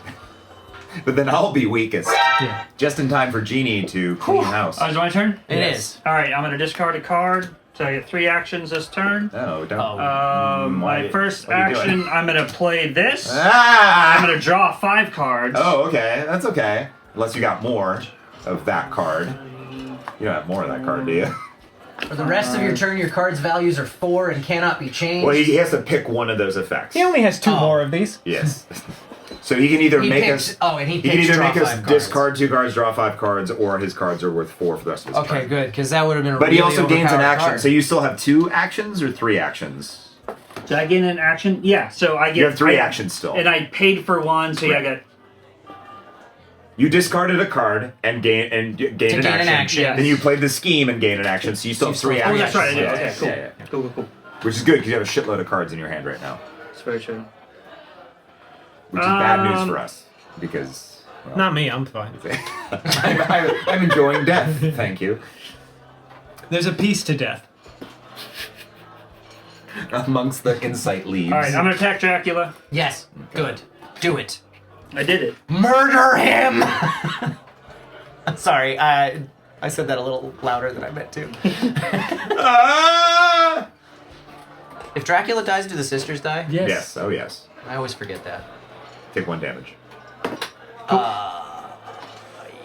but then I'll be weakest. Yeah. Just in time for Genie to clean house. Is it my turn? It Yes. is. All right, I'm going to discard a card. So I get 3 actions this turn. No, don't. My first what are you doing? action, I'm going to play this. Ah! I'm going to draw 5 cards. Oh, okay. That's okay. Unless you got more of that card. You don't have more of that card, do you? For the rest of your turn, your card's values are 4 and cannot be changed. Well, he has to pick one of those effects. He only has 2 Oh. more of these. Yes. So he can either He make picks- us. oh, and he can picks either draw make us 5 cards. discard 2 cards, draw 5 cards, or his cards are worth 4 for the rest of his Okay, turn. good, because that would have been a But really he also gains an overpowered action. card. So you still have 2 actions or 3 actions? Did I gain an action? Yeah, so I get... You have 3 actions still. And I paid for 1, so yeah, I got... You discarded a card and gained an gain an action. Yes. Then you played the scheme and gained an action, so you still have 3 Oh, actions. that's right, I did. Yeah, Okay, yeah, cool. yeah, yeah. Cool. Which is good because you have a shitload of cards in your hand right now, It's very true. which is bad news for us because well, Not me, I'm fine. I'm enjoying death. Thank you. There's a piece to death. Amongst the insight leaves. All right, I'm going to attack Dracula. Yes, good. Do it. I did it. Murder him! Sorry, I said that a little louder than I meant to. Ah! If Dracula dies, do the sisters die? Yes. Oh yes. I always forget that. Take 1 damage.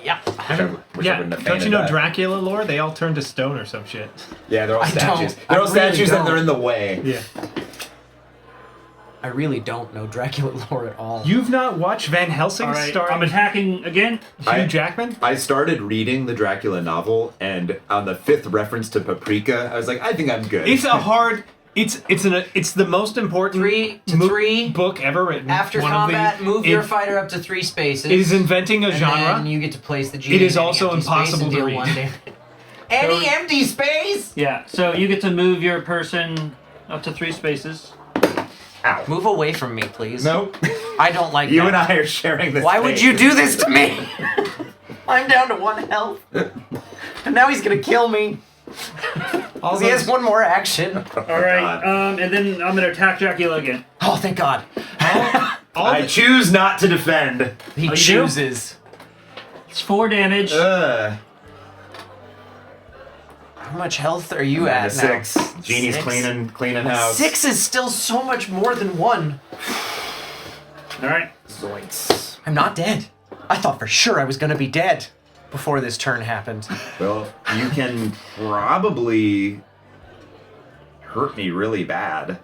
Yeah. Wish I wouldn't have Don't you fainted know that. Dracula lore? They all turn to stone or some shit. Yeah, they're all I statues. don't. They're I all really statues don't. and they're in the way. Yeah. I really don't know Dracula lore at all. You've not watched Van Helsing All right, starring I'm attacking again. Hugh Jackman? I started reading the Dracula novel, and on the 5th reference to paprika, I was like, I think I'm good. It's a hard. It's the most important 3 to 3. book ever written. After One of combat, the- move it- your fighter up to 3 spaces. It is inventing a and genre. then you get to place the G. It is in any also empty space impossible and to deal read. 1 damage. Any So- empty space? Yeah, so you get to move your person up to 3 spaces. Ow. Move away from me, please. Nope. I don't like You that. and I are sharing this. Why would space. you do this to me? I'm down to 1 health. And now he's gonna kill me. All He has those- 1 more action. All right, God. and then I'm going to attack Dracula again. Oh, thank God. all I the- choose not to defend. He Oh, you do? chooses. It's 4 damage. How much health are you I'm at at now? 6. Genie's 6? cleaning house. 6 is still so much more than 1. All right. Zoinks. I'm not dead. I thought for sure I was gonna be dead before this turn happened. Well, you can probably hurt me really bad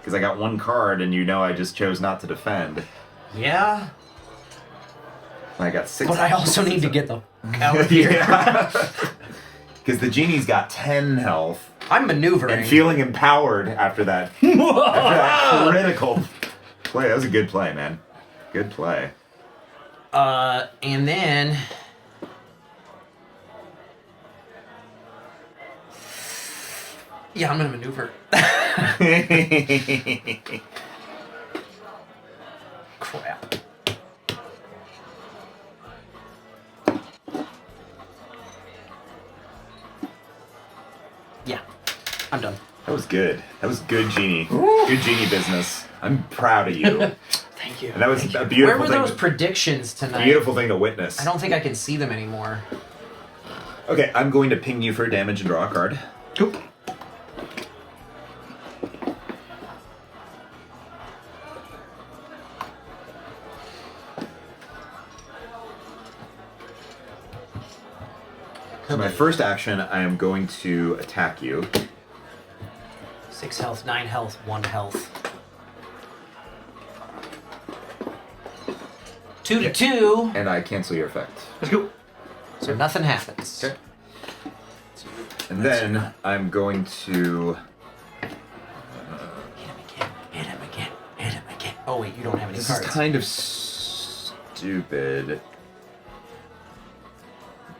because I got 1 card, and you know I just chose not to defend. Yeah, I got 6. but I also need to get the fuck out of here. Because the genie's got 10 health I'm maneuvering. and feeling empowered after that. After that critical play. That was a good play, man. Good play. And then yeah, I'm gonna maneuver. Crap. Yeah, I'm done. That was good. That was good genie. Good genie business. I'm proud of you. Thank you. And that was a Where beautiful were thing. those predictions tonight? Beautiful thing to witness. I don't think I can see them anymore. Okay, I'm going to ping you for damage and draw a card. Oop. So my first action, I am going to attack you. 6 health, 9 health, 1 health. 2 to 2, And I cancel your effect. Let's go. so nothing happens. Okay. And then I'm going to... Hit him again, hit him again, hit him again. Oh wait, you don't have any This cards. is kind of stupid.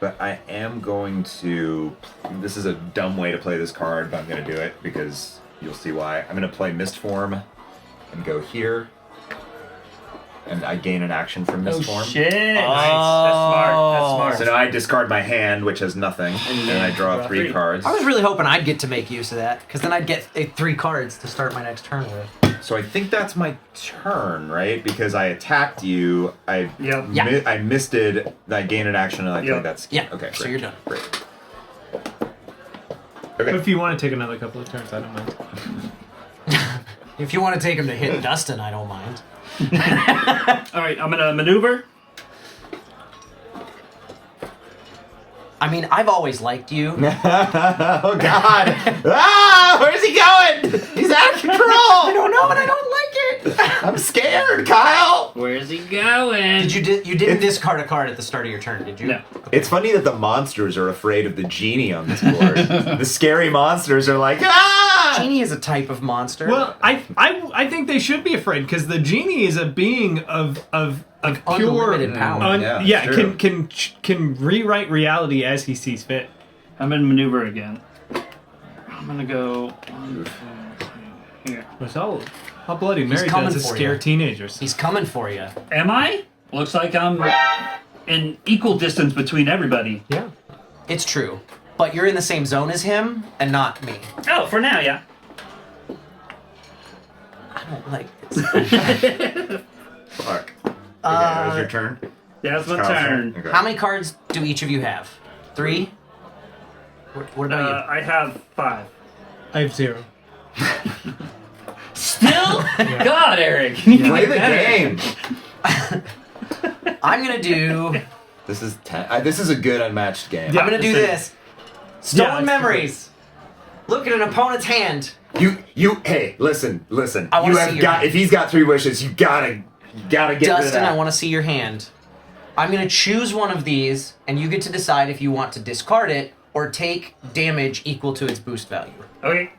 but I am going to. This is a dumb way to play this card, but I'm going to do it because you'll see why. I'm going to play Mist Form and go here. And I gain an action from Mist Form. Shit! Nice. That's smart. That's smart. So now I discard my hand, which has nothing, and I draw 3 cards. I was really hoping I'd get to make use of that, because then I'd get 3 cards to start my next turn with. So I think that's my turn, right? Because I attacked you, I misted, I gained an action, and I think that's... Yeah, okay, great. so you're done. Great. But Okay. if you want to take another couple of turns, I don't mind. If you want to take him to hit Dustin, I don't mind. All right, I'm gonna maneuver. I mean, I've always liked you. Oh, God! Where's he going? He's out of control! I don't know, but I don't like it. I'm scared, Kyle! Where's he going? You didn't discard a card at the start of your turn, did you? No. It's funny that the monsters are afraid of the genie on this board. The scary monsters are like, ah! Genie is a type of monster. Well, I think they should be afraid because the genie is a being of pure unlimited power. Yeah, true. can rewrite reality as he sees fit. I'm in maneuver again. I'm gonna go here. That's all Bloody Mary coming does is for scare you. teenagers. He's coming for you. Am I? Looks like I'm in equal distance between everybody. Yeah. It's true. But you're in the same zone as him, and not me. Oh, for now, yeah. I don't like this. Fuck. Okay, that was your turn? That's my Kyle's turn. Okay. How many cards do each of you have? 3? What about I have 5. I have 0. Still? God, Eric. Play the game! you? I'm gonna do... This is this is a good unmatched game. Yeah. I'm gonna do This this. Stolen it's memories. Look at an opponent's hand. Hey, listen. I wanna You see have your got. hand. If he's got 3 wishes, you gotta get rid of Dustin, that. I want to see your hand. I'm gonna choose one of these, and you get to decide if you want to discard it or take damage equal to its boost value. Okay.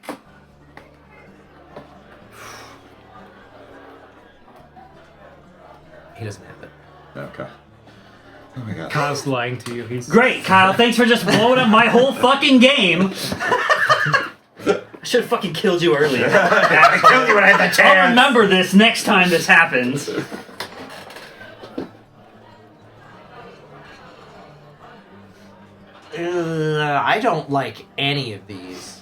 He doesn't have it. Okay. Oh my god. Kyle's lying to you. He's Great, Kyle. Thanks for just blowing up my whole fucking game. I should have fucking killed you earlier. I killed you when I had the I'll chance. remember this next time this happens. I don't like any of these.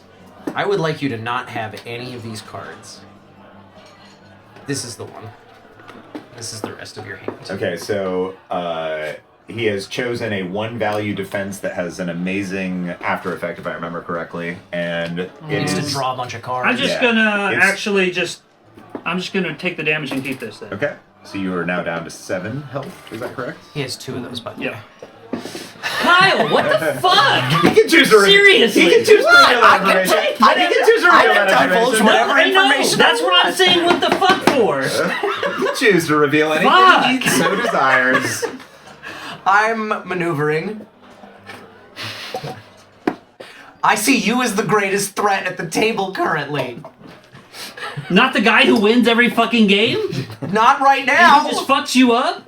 I would like you to not have any of these cards. This is the one. This is the rest of your hand. Okay, so he has chosen a 1-value defense that has an amazing after effect, if I remember correctly, and it He needs to is draw a bunch of cards. I'm just Yeah, gonna it's- I'm just gonna take the damage and keep this then. Okay, so you are now down to 7 health. Is that correct? He has 2 of those, by the way. Yeah. Kyle, what the fuck? He can choose to Seriously? He can choose to reveal that I can information. take I can choose to I reveal can that divulge information. whatever I know. information That's I what I'm want. saying. What the fuck for? You can choose to reveal anything Fuck. he so desires. I'm maneuvering. I see you as the greatest threat at the table currently. Not the guy who wins every fucking game? Not right And now. he just fucks you up?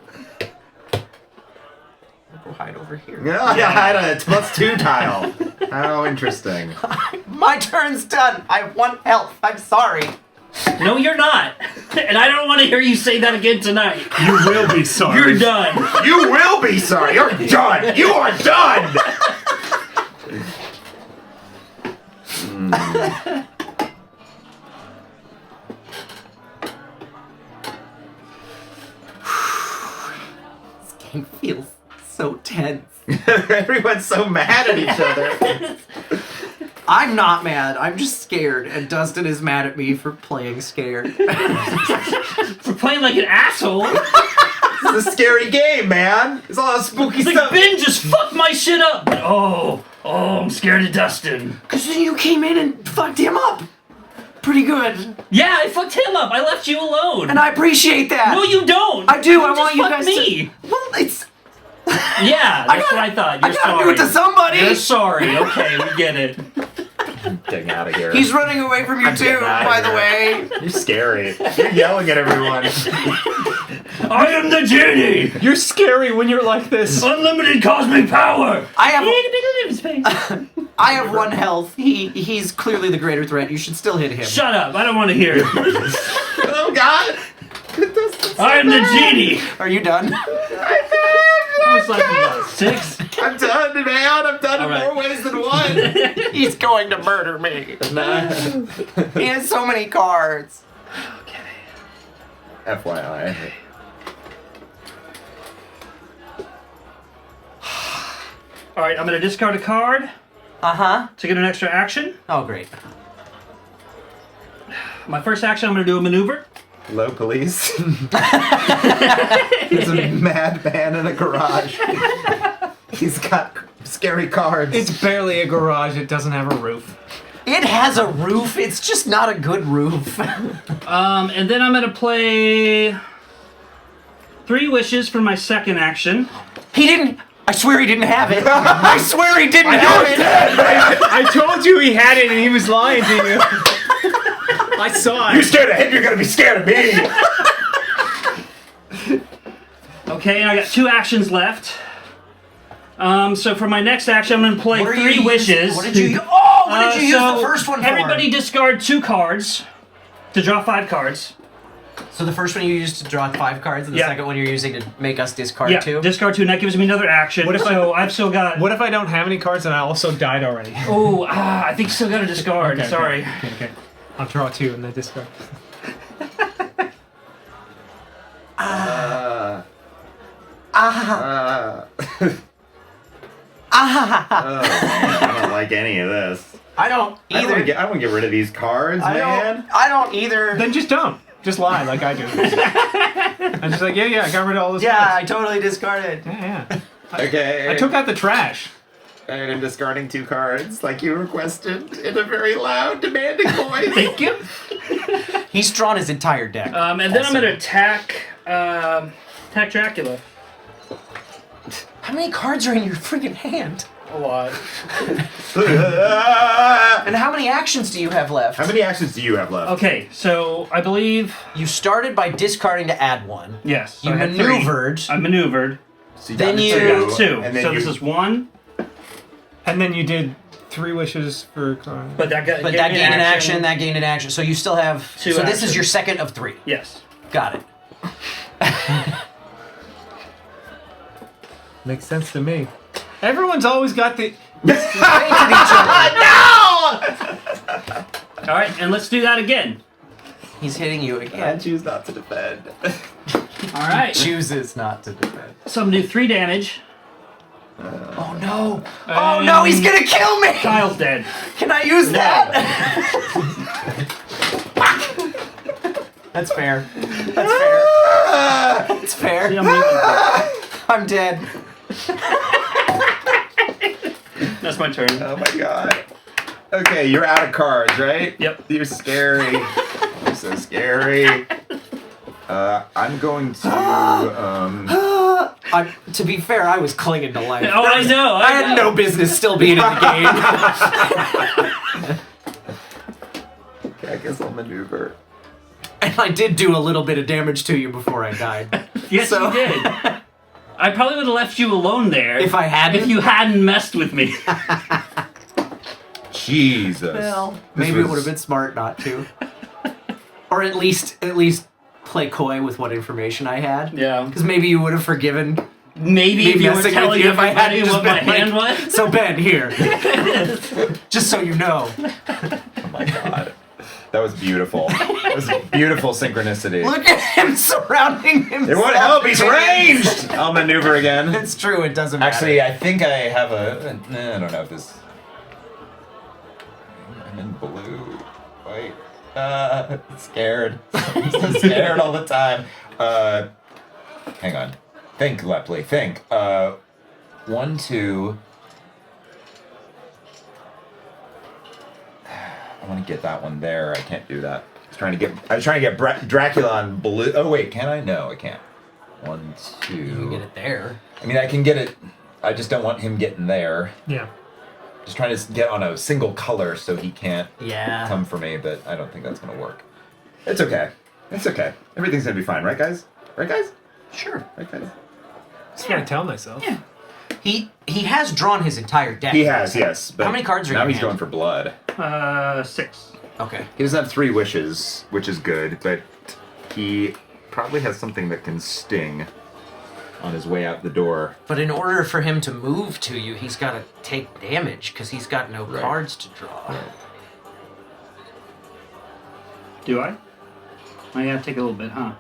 Go hide over here. Yeah, I don't know. It's +2 tile. How interesting. My turn's done. I have 1 health. I'm sorry. No, you're not. And I don't want to hear you say that again tonight. You will be sorry. You're done. You will be sorry. You're done. You are done. This game feels so tense. Everyone's so mad at each other. I'm not mad. I'm just scared, and Dustin is mad at me for playing scared. For playing like an asshole. It's a scary game, man. It's all spooky It's like stuff. Ben just fucked my shit up. But oh, I'm scared of Dustin. Because you came in and fucked him up. Pretty good. Yeah, I fucked him up. I left you alone. And I appreciate that. No, you don't. I do. I just want you fucked guys me. to... Well, it's... Yeah, that's what I thought. You're I gotta sorry. do it to somebody. You're sorry. Okay, we get it. Getting out of here. He's running away from you I'm too, getting outta by the here. way. You're scary. You're yelling at everyone. I am the genie! You're scary when you're like this. Unlimited cosmic power! I have space. I have 1 health. He's clearly the greater threat. You should still hit him. Shut up, I don't want to hear it. Oh God! I am the genie! Are you done? I was like, what, 6? I'm done, man. I'm done in right. more ways than one. He's going to murder me. He has so many cards. FYI. Alright, I'm going to discard a card Uh-huh. to get an extra action. Oh, great. My first action, I'm going to do a maneuver. Hello, police. There's a madman in a garage. He's got scary cards. It's barely a garage. It doesn't have a roof. It has a roof. It's just not a good roof. And then I'm going to play 3 wishes for my second action. He didn't... I swear he didn't have it. I swear he didn't have it. I told you he had it and he was lying to you. I saw You're it. scared of him, you're gonna be scared of me! Okay, and I got 2 actions left. So for my next action, I'm going to play What are 3 you wishes. What did you... Oh, what did you use so the first one for? Everybody discard 2 cards to draw 5 cards. So the first one you used to draw 5 cards, and the Yeah. second one you're using to make us discard Yeah, 2? discard 2, and that gives me another action. What if I've still got... What if I don't have any cards and I also died already? Oh, I think still got to discard. Okay, Sorry. Okay. I'll draw 2 and then discard. I don't like any of this. I don't I either. want to get rid of these cards, I man. don't either. Then just don't. Just lie like I do. I'm just like, yeah, I got rid of all this. Yeah, I cards. totally discarded. Yeah. Okay. I took out the trash. And I'm discarding 2 cards, like you requested, in a very loud, demanding voice. Thank you. He's drawn his entire deck. And then I'm Also. going to attack Dracula. How many cards are in your freaking hand? A lot. And how many actions do you have left? How many actions do you have left? Okay, so I believe... You started by discarding to add 1. Yes. You I had 3. maneuvered. I maneuvered. So Then got you- the I got 2. and then So you, this is 1, And then you did 3 wishes for cards. but that got But gave that me gained an action, that gained an action. So you still have... 2 so this is actions. your second of 3. Yes. Got it. Makes sense to me. Everyone's always got the... All right, and let's do that again. He's hitting you I again. choose not to defend. All right. Chooses not to defend. So I'm going to do 3 damage. Oh no! Oh no! He's gonna kill me! Kyle's dead. Can I use that? That's fair. That's fair. That's See, fair. I'm leaving. I'm dead. That's my turn. Oh my god. Okay, you're out of cards, right? Yep. You're scary. You're so scary. I'm going to, To be fair, I was clinging to life. Oh, I know. I had no business still being in the game. Okay, I guess I'll maneuver. And I did do a little bit of damage to you before I died. Yes, So- you did. I probably would have left you alone there If I hadn't? If you hadn't messed with me. Jesus. Well, This maybe it was- would have been smart not to. Or at least play coy with what information I had. Yeah. Because maybe you would have forgiven Maybe me if you were messing telling with you if I had everybody just what my been like, hand was. So Ben, here. Just so you know. Oh my god. That was beautiful. That was beautiful synchronicity. Look at him surrounding himself. It won't help, he's ranged! I'll maneuver again. It's true, it doesn't matter. Actually, I think I have a... I don't know if this... I'm in blue. Wait. Scared. I'm so scared all the time. Hang on. Think, Lepley. Think. 1, 2... I want to get that one there. I can't do that. I was trying to get Dracula on blue. Oh, wait. Can I? No, I can't. 1, 2... You can get it there. I mean, I can get it. I just don't want him getting there. Yeah. Just trying to get on a single color so he can't Yeah. come for me, but I don't think that's going to work. It's okay. It's okay. Everything's going to be fine, right, guys? Right, guys? Sure. Okay. Just want to tell myself. Yeah. He has drawn his entire deck. He has, yes. But How many cards are now in your he's hand? going for blood. 6. Okay. He doesn't have 3 wishes, which is good, but he probably has something that can sting on his way out the door. But in order for him to move to you, he's got to take damage because he's got no Right. cards to draw. Do I? Oh, yeah, take a little bit, huh?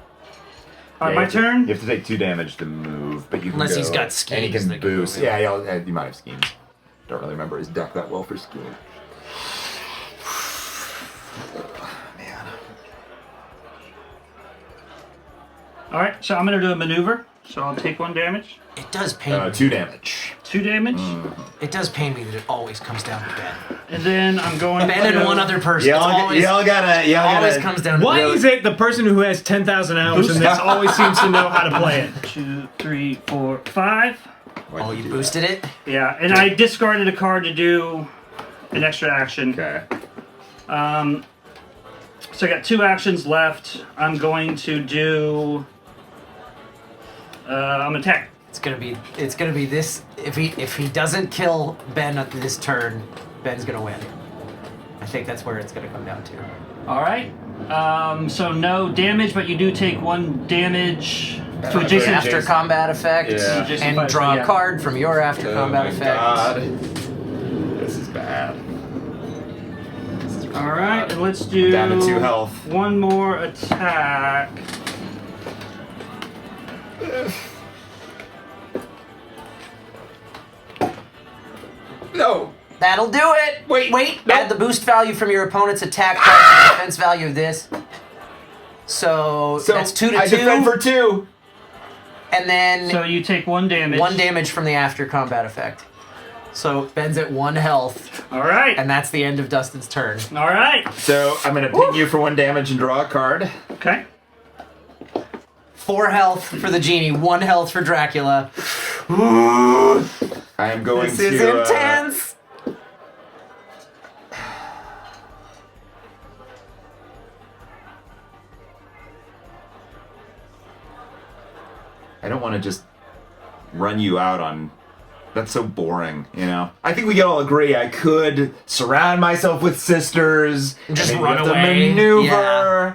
All right, Yeah, my turn. You have to take 2 damage to move, but you can Unless he's go- got and schemes he can that can boost. move in. Yeah, he might have schemes. Don't really remember his deck that well for schemes. Man. All right, so I'm going to do a maneuver. So I'll take 1 damage. It does pain me. 2 damage. 2 damage. It does pain me that it always comes down to Ben. And then I'm going Ben to... and one other person. It's always, Y'all gotta. always comes down to Why Ben. is it the person who has 10,000 hours in this always seems to know how to play it? 2, 3, 4, 5. Oh, you boosted it? Yeah, and I discarded a card to do an extra action. Okay. So I got 2 actions left. I'm going to do... I'm gonna attack. It's gonna be this. If he doesn't kill Ben at this turn, Ben's gonna win. I think that's where it's gonna come down to. All right. So no damage, but you do take 1 damage to For adjacent. After Jason. combat effect, Yeah. Jason and fights, draw yeah. a card from your after combat my effect. God. This is bad. All right, and let's do Down to 2 health. 1 more attack. No. That'll do it. Wait, wait. no. Add the boost value from your opponent's attack card to the defense value of this. So that's 2 to 2, I defend for 2. and then So you take 1 damage. 1 damage from the after combat effect. So Ben's at 1 health, All right. and that's the end of Dustin's turn. All right. So I'm gonna ping you for 1 damage and draw a card. Okay. 4 health for the genie, 1 health for Dracula. I am going This to. is intense. I don't want to just run you out on. That's so boring, you know. I think we can all agree I could surround myself with sisters, Just and then run we have away. to maneuver. Yeah.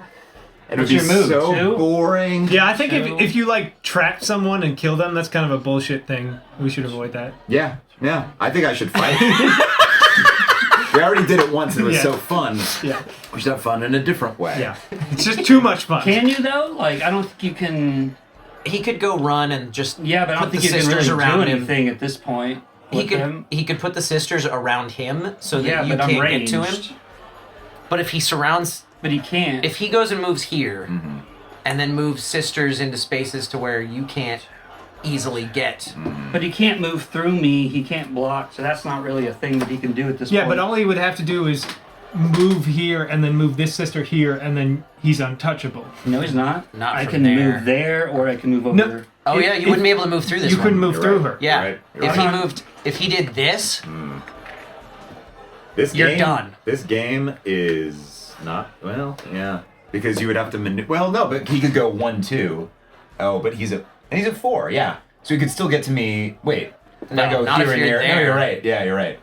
And What's it would be your move? so 2? boring. Yeah, I think So- if you like trap someone and kill them, that's kind of a bullshit thing. We should avoid that. Yeah. I think I should fight. We already did it once. And it was Yeah. so fun. Yeah, We should have fun in a different way. yeah. It's just too much fun. Can you though? Like, I don't think you can. He could go run and just Yeah, but I put don't think the you can sisters really do around him. anything at this point. He with could him. he could put the sisters around him so that Yeah, you but I'm can't ranged. get to him. But if he surrounds, But he can't. if he goes and moves here, and then moves sisters into spaces to where you can't easily get. But he can't move through me. He can't block. So that's not really a thing that he can do at this Yeah, point. but all he would have to do is move here and then move this sister here, and then he's untouchable. No, he's not. Not I from can there. move there, or I can move over No. there. Oh If- yeah, you if- wouldn't be able to move through this You one. couldn't move You're through right. her. Yeah, You're if right. he moved, if he did this, This You're game, done. This game is not yeah, because you would have to well, no, but he could go 1-2. Oh, but he's at 4, yeah. So he could still get to me. Wait, if No, I go not here if and you're there. No, there. you're right. Yeah, you're right.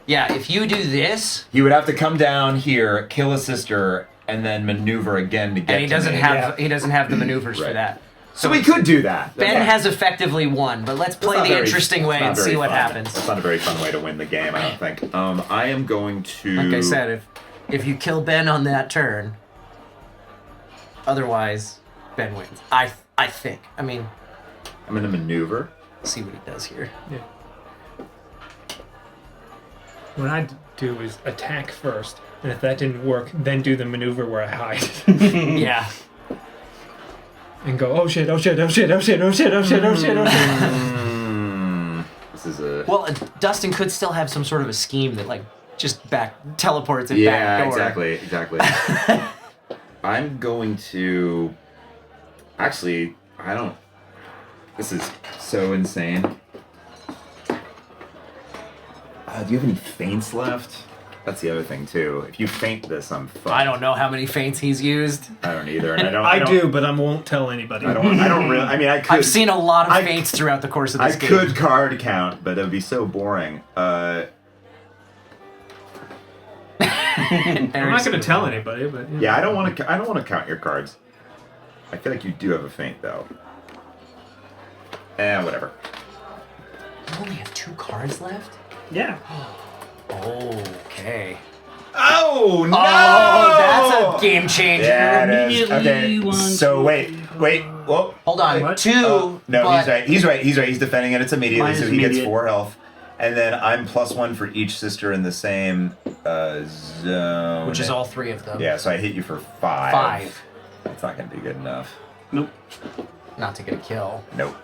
yeah, if you do this, He would have to come down here, kill a sister, and then maneuver again to get. and he to doesn't me. have he doesn't have the maneuvers for Right. that. So we could do that. Ben That's not- has effectively won, but let's that's play not the very- interesting that's way not and very see what fun. happens. That's not a very fun way to win the game, I don't think. I am going to. Like I said, if you kill Ben on that turn, otherwise Ben wins. I think. I mean, I'm going to maneuver. see what he does here. Yeah. What I'd do is attack first, and if that didn't work, then do the maneuver where I hide. Yeah. And go, oh shit, oh shit, oh shit, oh shit, oh shit, oh shit, oh shit, oh shit. This is a. Well, Dustin could still have some sort of a scheme that like just teleports it Yeah, back door. exactly. I'm going to. Actually, I don't. This is so insane. Do you have any feints left? That's the other thing too. If you feint this, I'm fucked. I don't know how many feints he's used. I don't either, and I do, but I won't tell anybody. I don't really. I mean, I could. I've seen a lot of feints throughout the course of I this game. could card count, but it would be so boring. I'm not going to tell anybody, but Yeah, I don't want to. I don't want to count your cards. I feel like you do have a feint though. Whatever. You only have 2 cards left? Yeah. Okay. Oh no! Oh, that's a game changer. Yeah, it is. Immediately Okay. one, So two, wait. Whoa. Hold on. What? 2. No, but he's right. He's defending it. It's immediately, Mine so is he gets immediate. 4 health. And then I'm +1 for each sister in the same zone. which is all 3 of them. Yeah, so I hit you for 5. 5. That's not going to be good enough. Nope. Not to get a kill. Nope.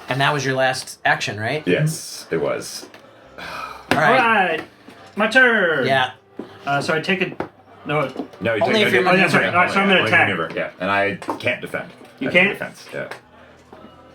And that was your last action, right? Yes, it was. All right. Alright. My turn. Yeah. So I take it. No. No, you Only take if you're no, that's right. no, All right, so I'm no, gonna only attack. maneuver, yeah, and I can't defend. You That's my can't? defense. Yeah.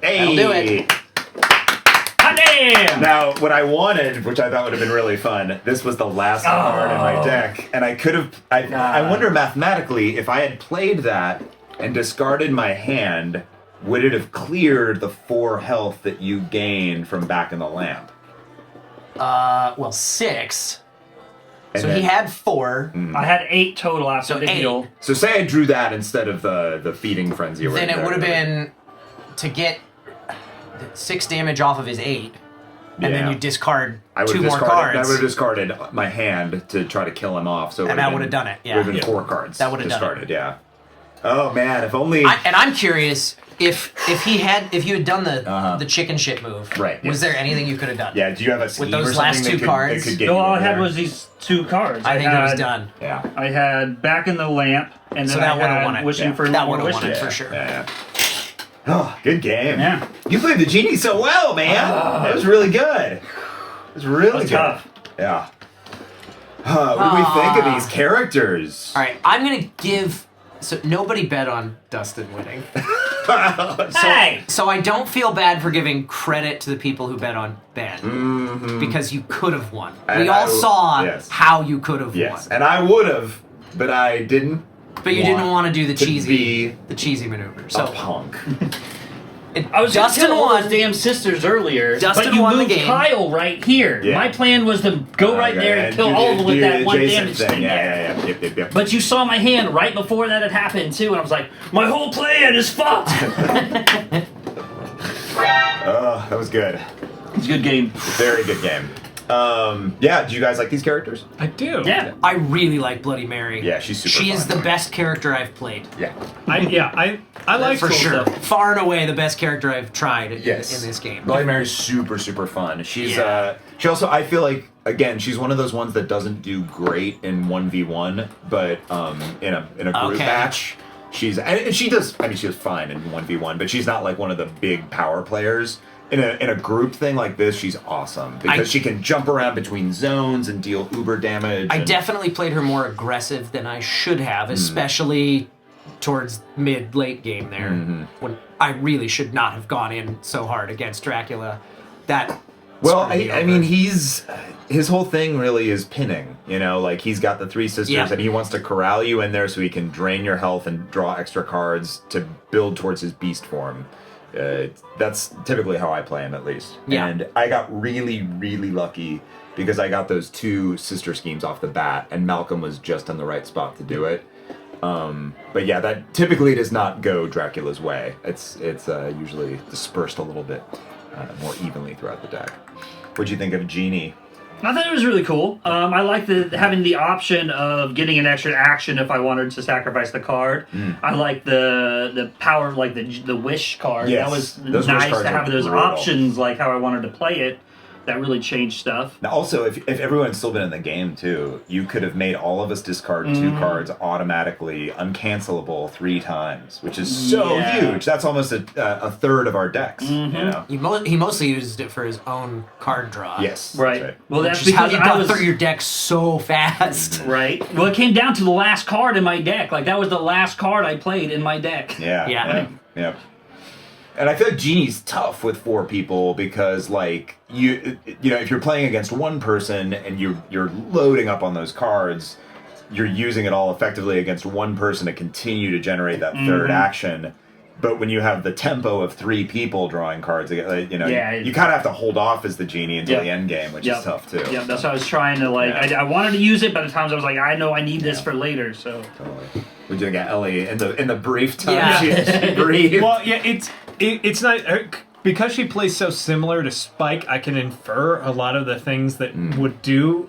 That'll do it. Hot damn! Now, what I wanted, which I thought would have been really fun, this was the last card in Oh. my deck, and I could have. I wonder mathematically if I had played that and discarded my hand, would it have cleared the 4 health that you gained from back in the lamp? Well, 6. And So then- he had 4. I had 8 total after So the 8. heal. So say I drew that instead of the feeding frenzy. Or Then it whatever. would have been to get 6 damage off of his 8. And then Yeah. you discard I would 2 have more discarded. I cards. would have discarded my hand to try to kill him off. So it And that would have done it, yeah. Would have been Yeah. 4 cards. That would have done it. discarded. Yeah. Oh man, if only. And I'm curious if you had done the chicken shit move. Right, Was yes. there anything you could have done? Yeah. Do you have a scheme those or last something 2 that cards, that could get No, you all I over had there? was these 2 cards. I think it was had- done. Yeah. I had back in the lamp, and then So that I would've had won it. wishing Yeah. for That more would've won wishes. it. For sure. Yeah. Oh, good game. Yeah. You played the genie so well, man. That was really good. It was really That was good. tough. Yeah. What do we think of these characters? All right, I'm gonna give. So nobody bet on Dustin winning. Hey! So I don't feel bad for giving credit to the people who bet on Ben because you could have won. And We all I- saw yes. how you could have Yes, won, and I would have, but I didn't. but you didn't want to do the to cheesy be maneuver. a So punk. I was Dustin Dustin won. those damn sisters earlier, Dustin but you won the moved game. Kyle right here. Yeah. My plan was to go right there and kill do all of them with do that the one adjacent damage thing. Yeah. Yep. But you saw my hand right before that had happened too, and I was like, my whole plan is fucked. Oh, that was good. It's a good game. Very good game. Yeah, do you guys like these characters? I do. Yeah. I really like Bloody Mary. Yeah, she's super She is fun. the best character I've played. Yeah. I like For cool sure. stuff. Far and away the best character I've tried in this game. Bloody Mary's super fun. She's Yeah. she also, I feel like, again, she's one of those ones that doesn't do great in 1v1, but in a group Okay. match, and she does. I mean, she was fine in 1v1, but she's not like one of the big power players. In a group thing like this, she's awesome because she can jump around between zones and deal uber damage. I and- definitely played her more aggressive than I should have, especially towards late game there, when I really should not have gone in so hard against Dracula. That Well, screwed me I over. mean, his whole thing really is pinning. You know, like he's got the 3 sisters, Yeah. and he wants to corral you in there so he can drain your health and draw extra cards to build towards his beast form. That's typically how I play him, at least. Yeah. And I got really lucky because I got those 2 sister schemes off the bat, and Malcolm was just in the right spot to do it. But yeah, that typically does not go Dracula's way. It's usually dispersed a little bit more evenly throughout the deck. What'd you think of Genie? I thought it was really cool. I like having the option of getting an extra action if I wanted to sacrifice the card. I like the power, like the wish card. Yes, That was those wish nice cards to are have those brutal. options, like how I wanted to play it. That really changed stuff. Now, also, if everyone's still been in the game too, you could have made all of us discard 2 cards automatically, uncancelable 3 times, which is so Yeah. huge. That's almost a third of our decks. You know? he mostly used it for his own card draw. Yes. Right. That's Well, that's Which is how because you I got was through your deck so fast. right. Well, it came down to the last card in my deck. Like that was the last card I played in my deck. Yeah. Yeah. Yeah. And I feel like Genie's tough with 4 people because, like, you know, if you're playing against one person and you're loading up on those cards, you're using it all effectively against one person to continue to generate that third action. But when you have the tempo of 3 people drawing cards, you know, you kind of have to hold off as the Genie until the end game, which is tough too. Yeah, that's what I was trying to like. I wanted to use it, but at times I was like, I know I need this for later. So Totally. We're doing Ellie in the brief time she breathed. Well, yeah, it's not because she plays so similar to Spike. I can infer a lot of the things that would do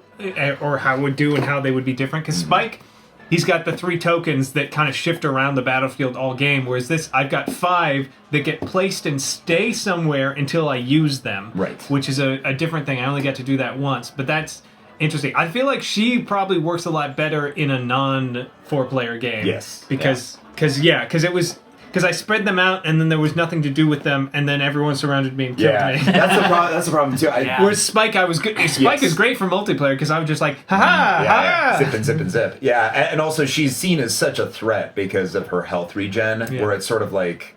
or how would do and how they would be different. Because Spike, he's got the 3 tokens that kind of shift around the battlefield all game, whereas this, I've got 5 that get placed and stay somewhere until I use them. Right. Which is a different thing. I only get to do that once, but that's interesting. I feel like she probably works a lot better in a non-4-player game. Yes. Because I spread them out and then there was nothing to do with them, and then everyone surrounded me and killed me. That's the problem too. Whereas Spike, I was good. Spike is great for multiplayer because I was just like, ha. Zip and zip. Yeah, and also she's seen as such a threat because of her health regen, where it's sort of like,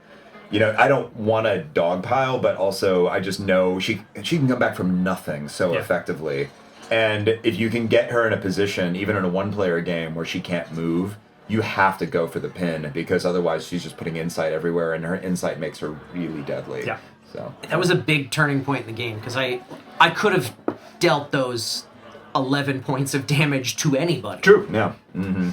you know, I don't want to dogpile, but also I just know she can come back from nothing so effectively. And if you can get her in a position, even in a 1-player game where she can't move, you have to go for the pin because otherwise she's just putting insight everywhere, and her insight makes her really deadly. Yeah. So That was a big turning point in the game because I could have dealt those 11 points of damage to anybody. true. Yeah. Mm-hmm.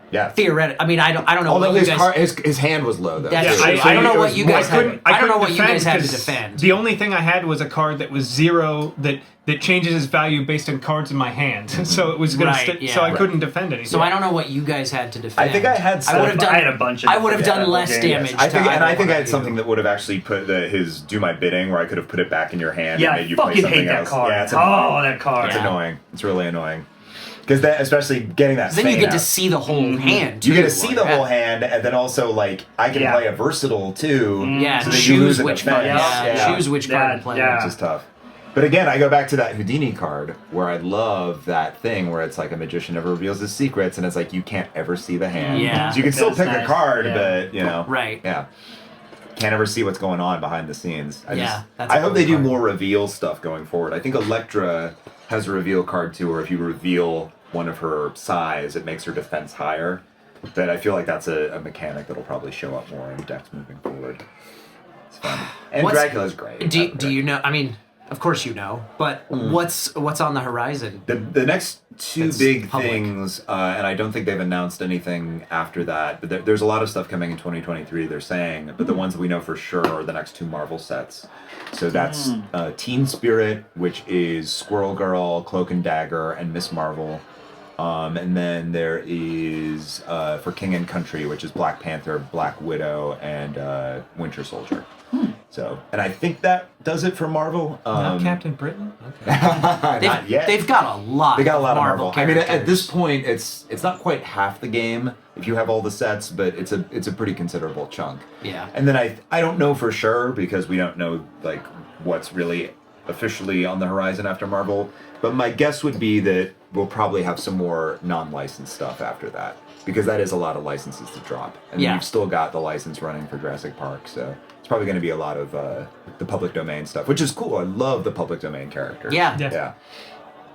Yeah. Theoretically, I mean, I don't know. Although what you guys, his hand was low though. That's Yeah, true. I don't know what you guys had. I don't know what you defend guys had to because defend. The only thing I had was a card that was 0 that changes its value based on cards in my hand. So it was gonna so I couldn't defend anything. So I don't know what you guys had to defend. I think I had I would have done. I had a bunch of I would have done different less games. damage. I think, to and I either think one I had of something you. that would have actually put his do my bidding, where I could have put it back in your hand Yeah, and I made you play fucking something hate that else. card. Yeah, it's annoying. That card. It's Yeah. annoying. It's really annoying. Because that, especially getting that. Then you Fane get to out. see the whole hand. You too, get to see the like, whole hand, and then also like I can play a versatile too. Yeah, so that you lose choose an which offense. card. Choose which card to play. Which is tough. But again, I go back to that Houdini card where I love that thing where it's like a magician never reveals his secrets, and it's like you can't ever see the hand. Yeah. So you can still That's pick a nice. card, Yeah. but you know. Right. Yeah. Can't ever see what's going on behind the scenes. That's I a hope cool they do card. more reveal stuff going forward. I think Electra has a reveal card too, where if you reveal one of her size, it makes her defense higher. But I feel like that's a mechanic that'll probably show up more in decks moving forward. It's fun. And Dracula's great. Do you know? I mean, of course you know, but what's on the horizon? The next 2 It's big public. things, and I don't think they've announced anything after that, but there's a lot of stuff coming in 2023, they're saying, but the ones that we know for sure are the next 2 Marvel sets. So that's Teen Spirit, which is Squirrel Girl, Cloak and Dagger, and Miss Marvel. And then there is for King and Country, which is Black Panther, Black Widow, and Winter Soldier. So, and I think that does it for Marvel. Not Captain Britain? Okay. Not yet. They've got a lot. They got a lot of Marvel. Marvel. I mean, at characters. this point, it's not quite half the game if you have all the sets, but it's a pretty considerable chunk. Yeah. And then I don't know for sure because we don't know like what's really officially on the horizon after Marvel. But my guess would be that we'll probably have some more non-licensed stuff after that because that is a lot of licenses to drop. And Yeah. you've still got the license running for Jurassic Park, so it's probably going to be a lot of the public domain stuff, which is cool. I love the public domain characters. Yeah. Yeah.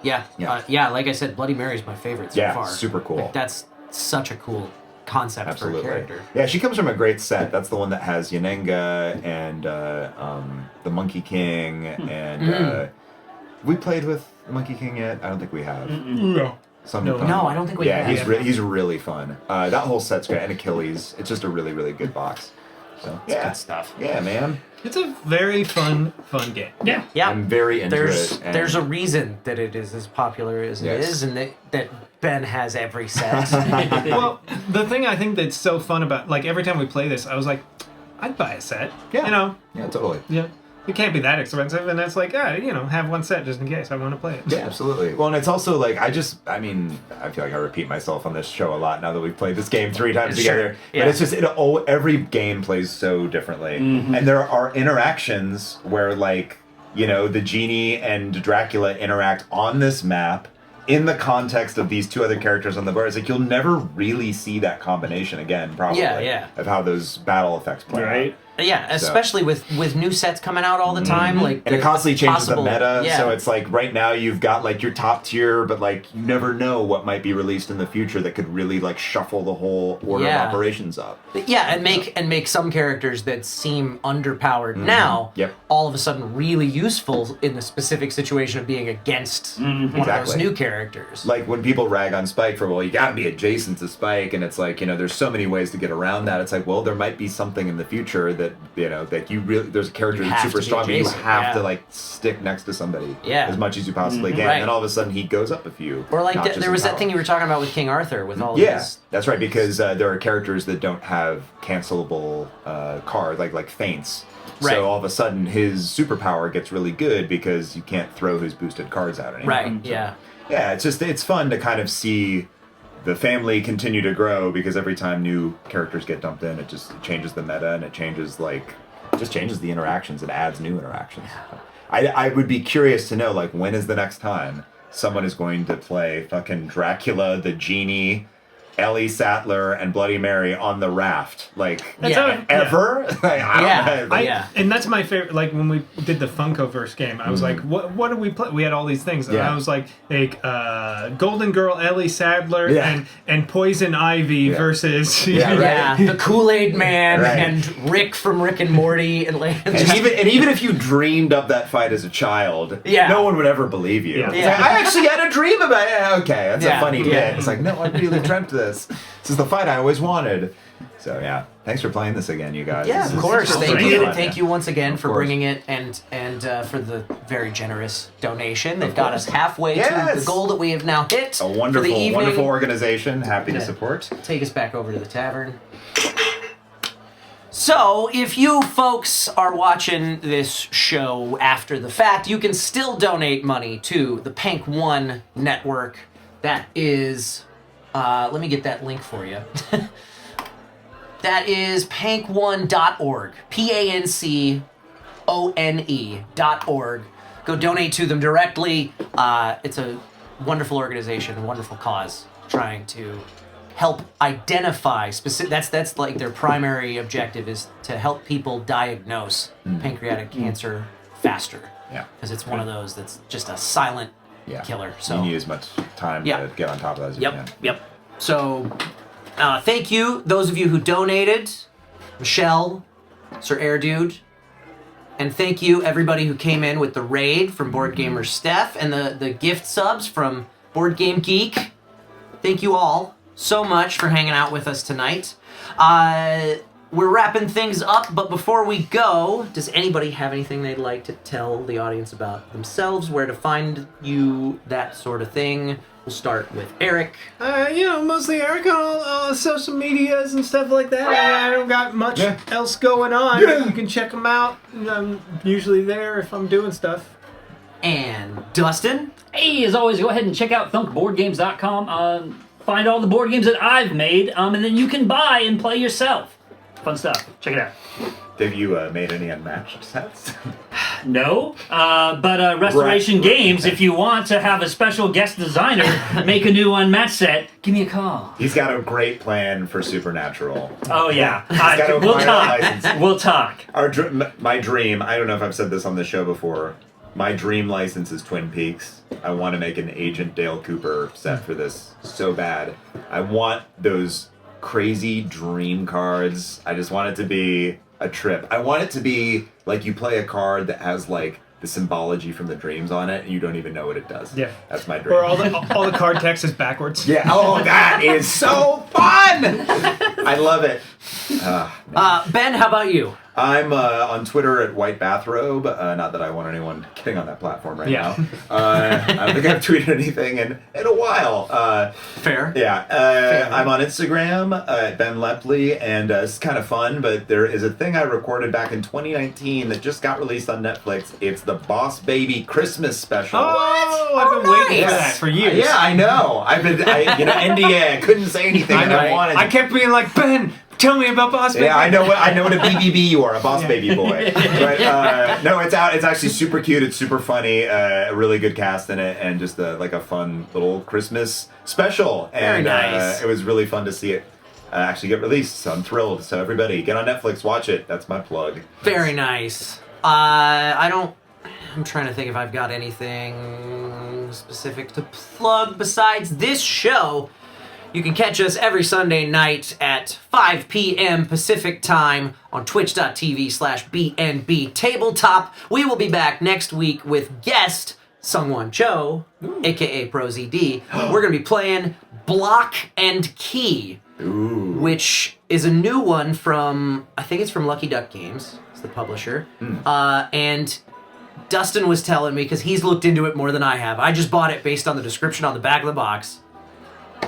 Yeah. Yeah. Like I said, Bloody Mary's my favorite so Yeah, far. super cool. Like, that's such a cool concept Absolutely. for a character. Yeah, she comes from a great set. That's the one that has Yanenga and the Monkey King and we played with the Monkey King yet? I don't think we have. No. No, I don't think we Yeah, have. he's really fun. That whole set's great. And Achilles. It's just a really, really good box. So It's good stuff. Yeah, man. It's a very fun game. Yeah. Yeah. I'm very into There's it. and- there's a reason that it is as popular as Yes. it is, and that Ben has every set. Well, the thing I think that's so fun about, like, every time we play this, I was like, I'd buy a set. Yeah. You know? Yeah, totally. Yeah. It can't be that expensive, and that's like, have one set just in case I want to play it. Yeah, absolutely. Well, and it's also like I feel like I repeat myself on this show a lot now that we've played this game 3 times together. Yeah. But it's just every game plays so differently, and there are interactions where like the genie and Dracula interact on this map in the context of these 2 other characters on the board. It's like you'll never really see that combination again, probably. Yeah. Of how those battle effects play. Right. Out. Yeah, especially with new sets coming out all the time, like and it constantly changes possible- the meta. Yeah. So it's like right now you've got like your top tier, but like you never know what might be released in the future that could really like shuffle the whole order Yeah. of operations up. Yeah, and make some characters that seem underpowered now, Yep. all of a sudden really useful in the specific situation of being against one of those Exactly. new characters. Like when people rag on Spike for, well, you gotta be adjacent to Spike, and it's like, there's so many ways to get around that. It's like, well, there might be something in the future that, that you really, there's a character You that's have super to be strong, but you adjacent, have yeah. to like stick next to somebody Yeah. as much as you possibly can. Right. And then all of a sudden he goes up a few. Or like notches there in was that power. thing you were talking about with King Arthur with all Yeah, these. that's right, because there are characters that don't have cancelable cards, like feints. Right. So all of a sudden his superpower gets really good because you can't throw his boosted cards out anymore. Right. So, Yeah. yeah, it's fun to kind of see the family continue to grow because every time new characters get dumped in, it just changes the meta and it changes changes the interactions. It adds new interactions. I would be curious to know when is the next time someone is going to play fucking Dracula, the Genie, Ellie Sattler, and Bloody Mary on the raft ever? Yeah. I, and that's my favorite. Like when we did the Funkoverse game, I was like, "What do we play?" We had all these things, and I was like, Golden Girl, Ellie Sadler, and Poison Ivy versus Yeah, the Kool-Aid Man Right. and Rick from Rick and Morty, and like And even if you dreamed up that fight as a child, Yeah. no one would ever believe you. Yeah. It's like, I actually had a dream about it. Okay, that's Yeah. a funny Yeah. bit. It's like, no, I really dreamt this. This is the fight I always wanted. So yeah, thanks for playing this again, you guys. Yeah, This of is course. so Thank much you. fun. Thank you once again Of for course. bringing it and for the very generous donation. They've got us halfway to Yes. the goal that we have now hit A for the wonderful, evening. wonderful organization. Happy to Yeah. support. Take us back over to the tavern. So, if you folks are watching this show after the fact, you can still donate money to the PancONE network. That is, let me get that link for you. That is pancone.org. PancONE.org. Go donate to them directly. It's a wonderful organization, a wonderful cause, trying to help identify specific. That's like their primary objective is to help people diagnose pancreatic cancer faster. Yeah. Because it's one of those that's just a silent killer. So you need as much time Yeah. to get on top of that as you Yep, can. yep. So, thank you, those of you who donated, Michelle, Sir Air Dude, and thank you everybody who came in with the raid from Board Gamer Steph and the gift subs from Board Game Geek. Thank you all so much for hanging out with us tonight. We're wrapping things up, but before we go, does anybody have anything they'd like to tell the audience about themselves, where to find you, that sort of thing? We'll start with Eric. Mostly Eric on all social medias and stuff like that. I don't got much Yeah. else going on. Yeah. You can check them out. I'm usually there if I'm doing stuff. And Dustin. Hey, as always, go ahead and check out thunkboardgames.com. Find all the board games that I've made, and then you can buy and play yourself. Fun stuff. Check it out. Have you made any Unmatched sets? No, but Restoration Right. Games, if you want to have a special guest designer make a new Unmatched set, give me a call. He's got a great plan for Supernatural. Oh, yeah. gotta We'll acquire talk. a license. We'll talk. My dream, I don't know if I've said this on the show before, my dream license is Twin Peaks. I want to make an Agent Dale Cooper set for this so bad. I want those crazy dream cards. I just want it to be a trip. I want it to be like you play a card that has like the symbology from the dreams on it and you don't even know what it does. Yeah. That's my dream. Or all the card text is backwards. Yeah, oh, that is so fun! I love it. Ben, how about you? I'm on Twitter at White Bathrobe. Not that I want anyone getting on that platform right Yeah. now. I don't think I've tweeted anything in a while. Fair. Yeah, I'm on Instagram at Ben Lepley, and it's kind of fun, but there is a thing I recorded back in 2019 that just got released on Netflix. It's the Boss Baby Christmas special. Oh, I've been waiting for nice. that for years. Yeah, I know. NDA. I couldn't say anything that I wanted. I kept being like, Ben, tell me about Boss Baby. Yeah, I know what a BBB you are, a boss baby boy. But no, it's out. It's actually super cute. It's super funny. A really good cast in it, and just like a fun little Christmas special. And Very nice. It was really fun to see it actually get released. So I'm thrilled. So everybody, get on Netflix, watch it. That's my plug. Very nice. I'm trying to think if I've got anything specific to plug besides this show. You can catch us every Sunday night at 5 p.m. Pacific time on twitch.tv/BNB Tabletop. We will be back next week with guest Sungwon Cho, aka ProZD. We're going to be playing Block and Key, which is a new one from, I think it's from Lucky Duck Games. It's the publisher. And Dustin was telling me, because he's looked into it more than I have. I just bought it based on the description on the back of the box.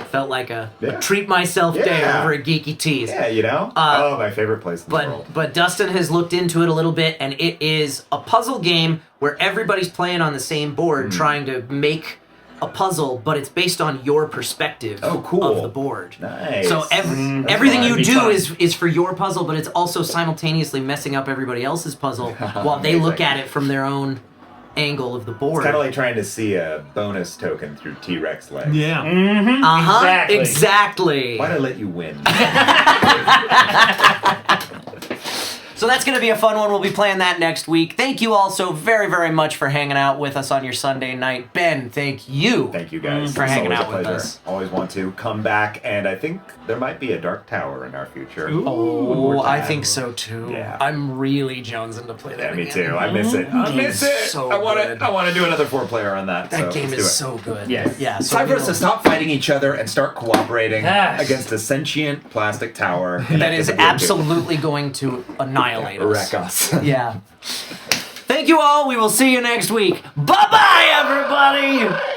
Felt like a treat myself day over a geeky tease. Yeah, you know? My favorite place in the world. But Dustin has looked into it a little bit, and it is a puzzle game where everybody's playing on the same board trying to make a puzzle, but it's based on your perspective of the board. Nice. So everything you do is for your puzzle, but it's also simultaneously messing up everybody else's puzzle while they look at it from their own angle of the board. It's kind of like trying to see a bonus token through T-Rex legs. Yeah. Exactly. Why'd I let you win? So that's going to be a fun one. We'll be playing that next week. Thank you all so very, very much for hanging out with us on your Sunday night. Ben, thank you. Thank you guys for hanging always out a with pleasure. us. Always want to come back, and I think there might be a Dark Tower in our future. Oh, I think so too. Yeah. I'm really jonesing to play that. Yeah, me again. too. I miss it. I miss it. So I want good. to. I want to do another 4-player on that. That so game let's is do it. so good. Yes. Yeah. It's So time for us to stop fighting each other and start cooperating Yes. against a sentient plastic tower that is absolutely going to annihilate us. wreck us. Yeah. Thank you all. We will see you next week. Bye-bye, everybody.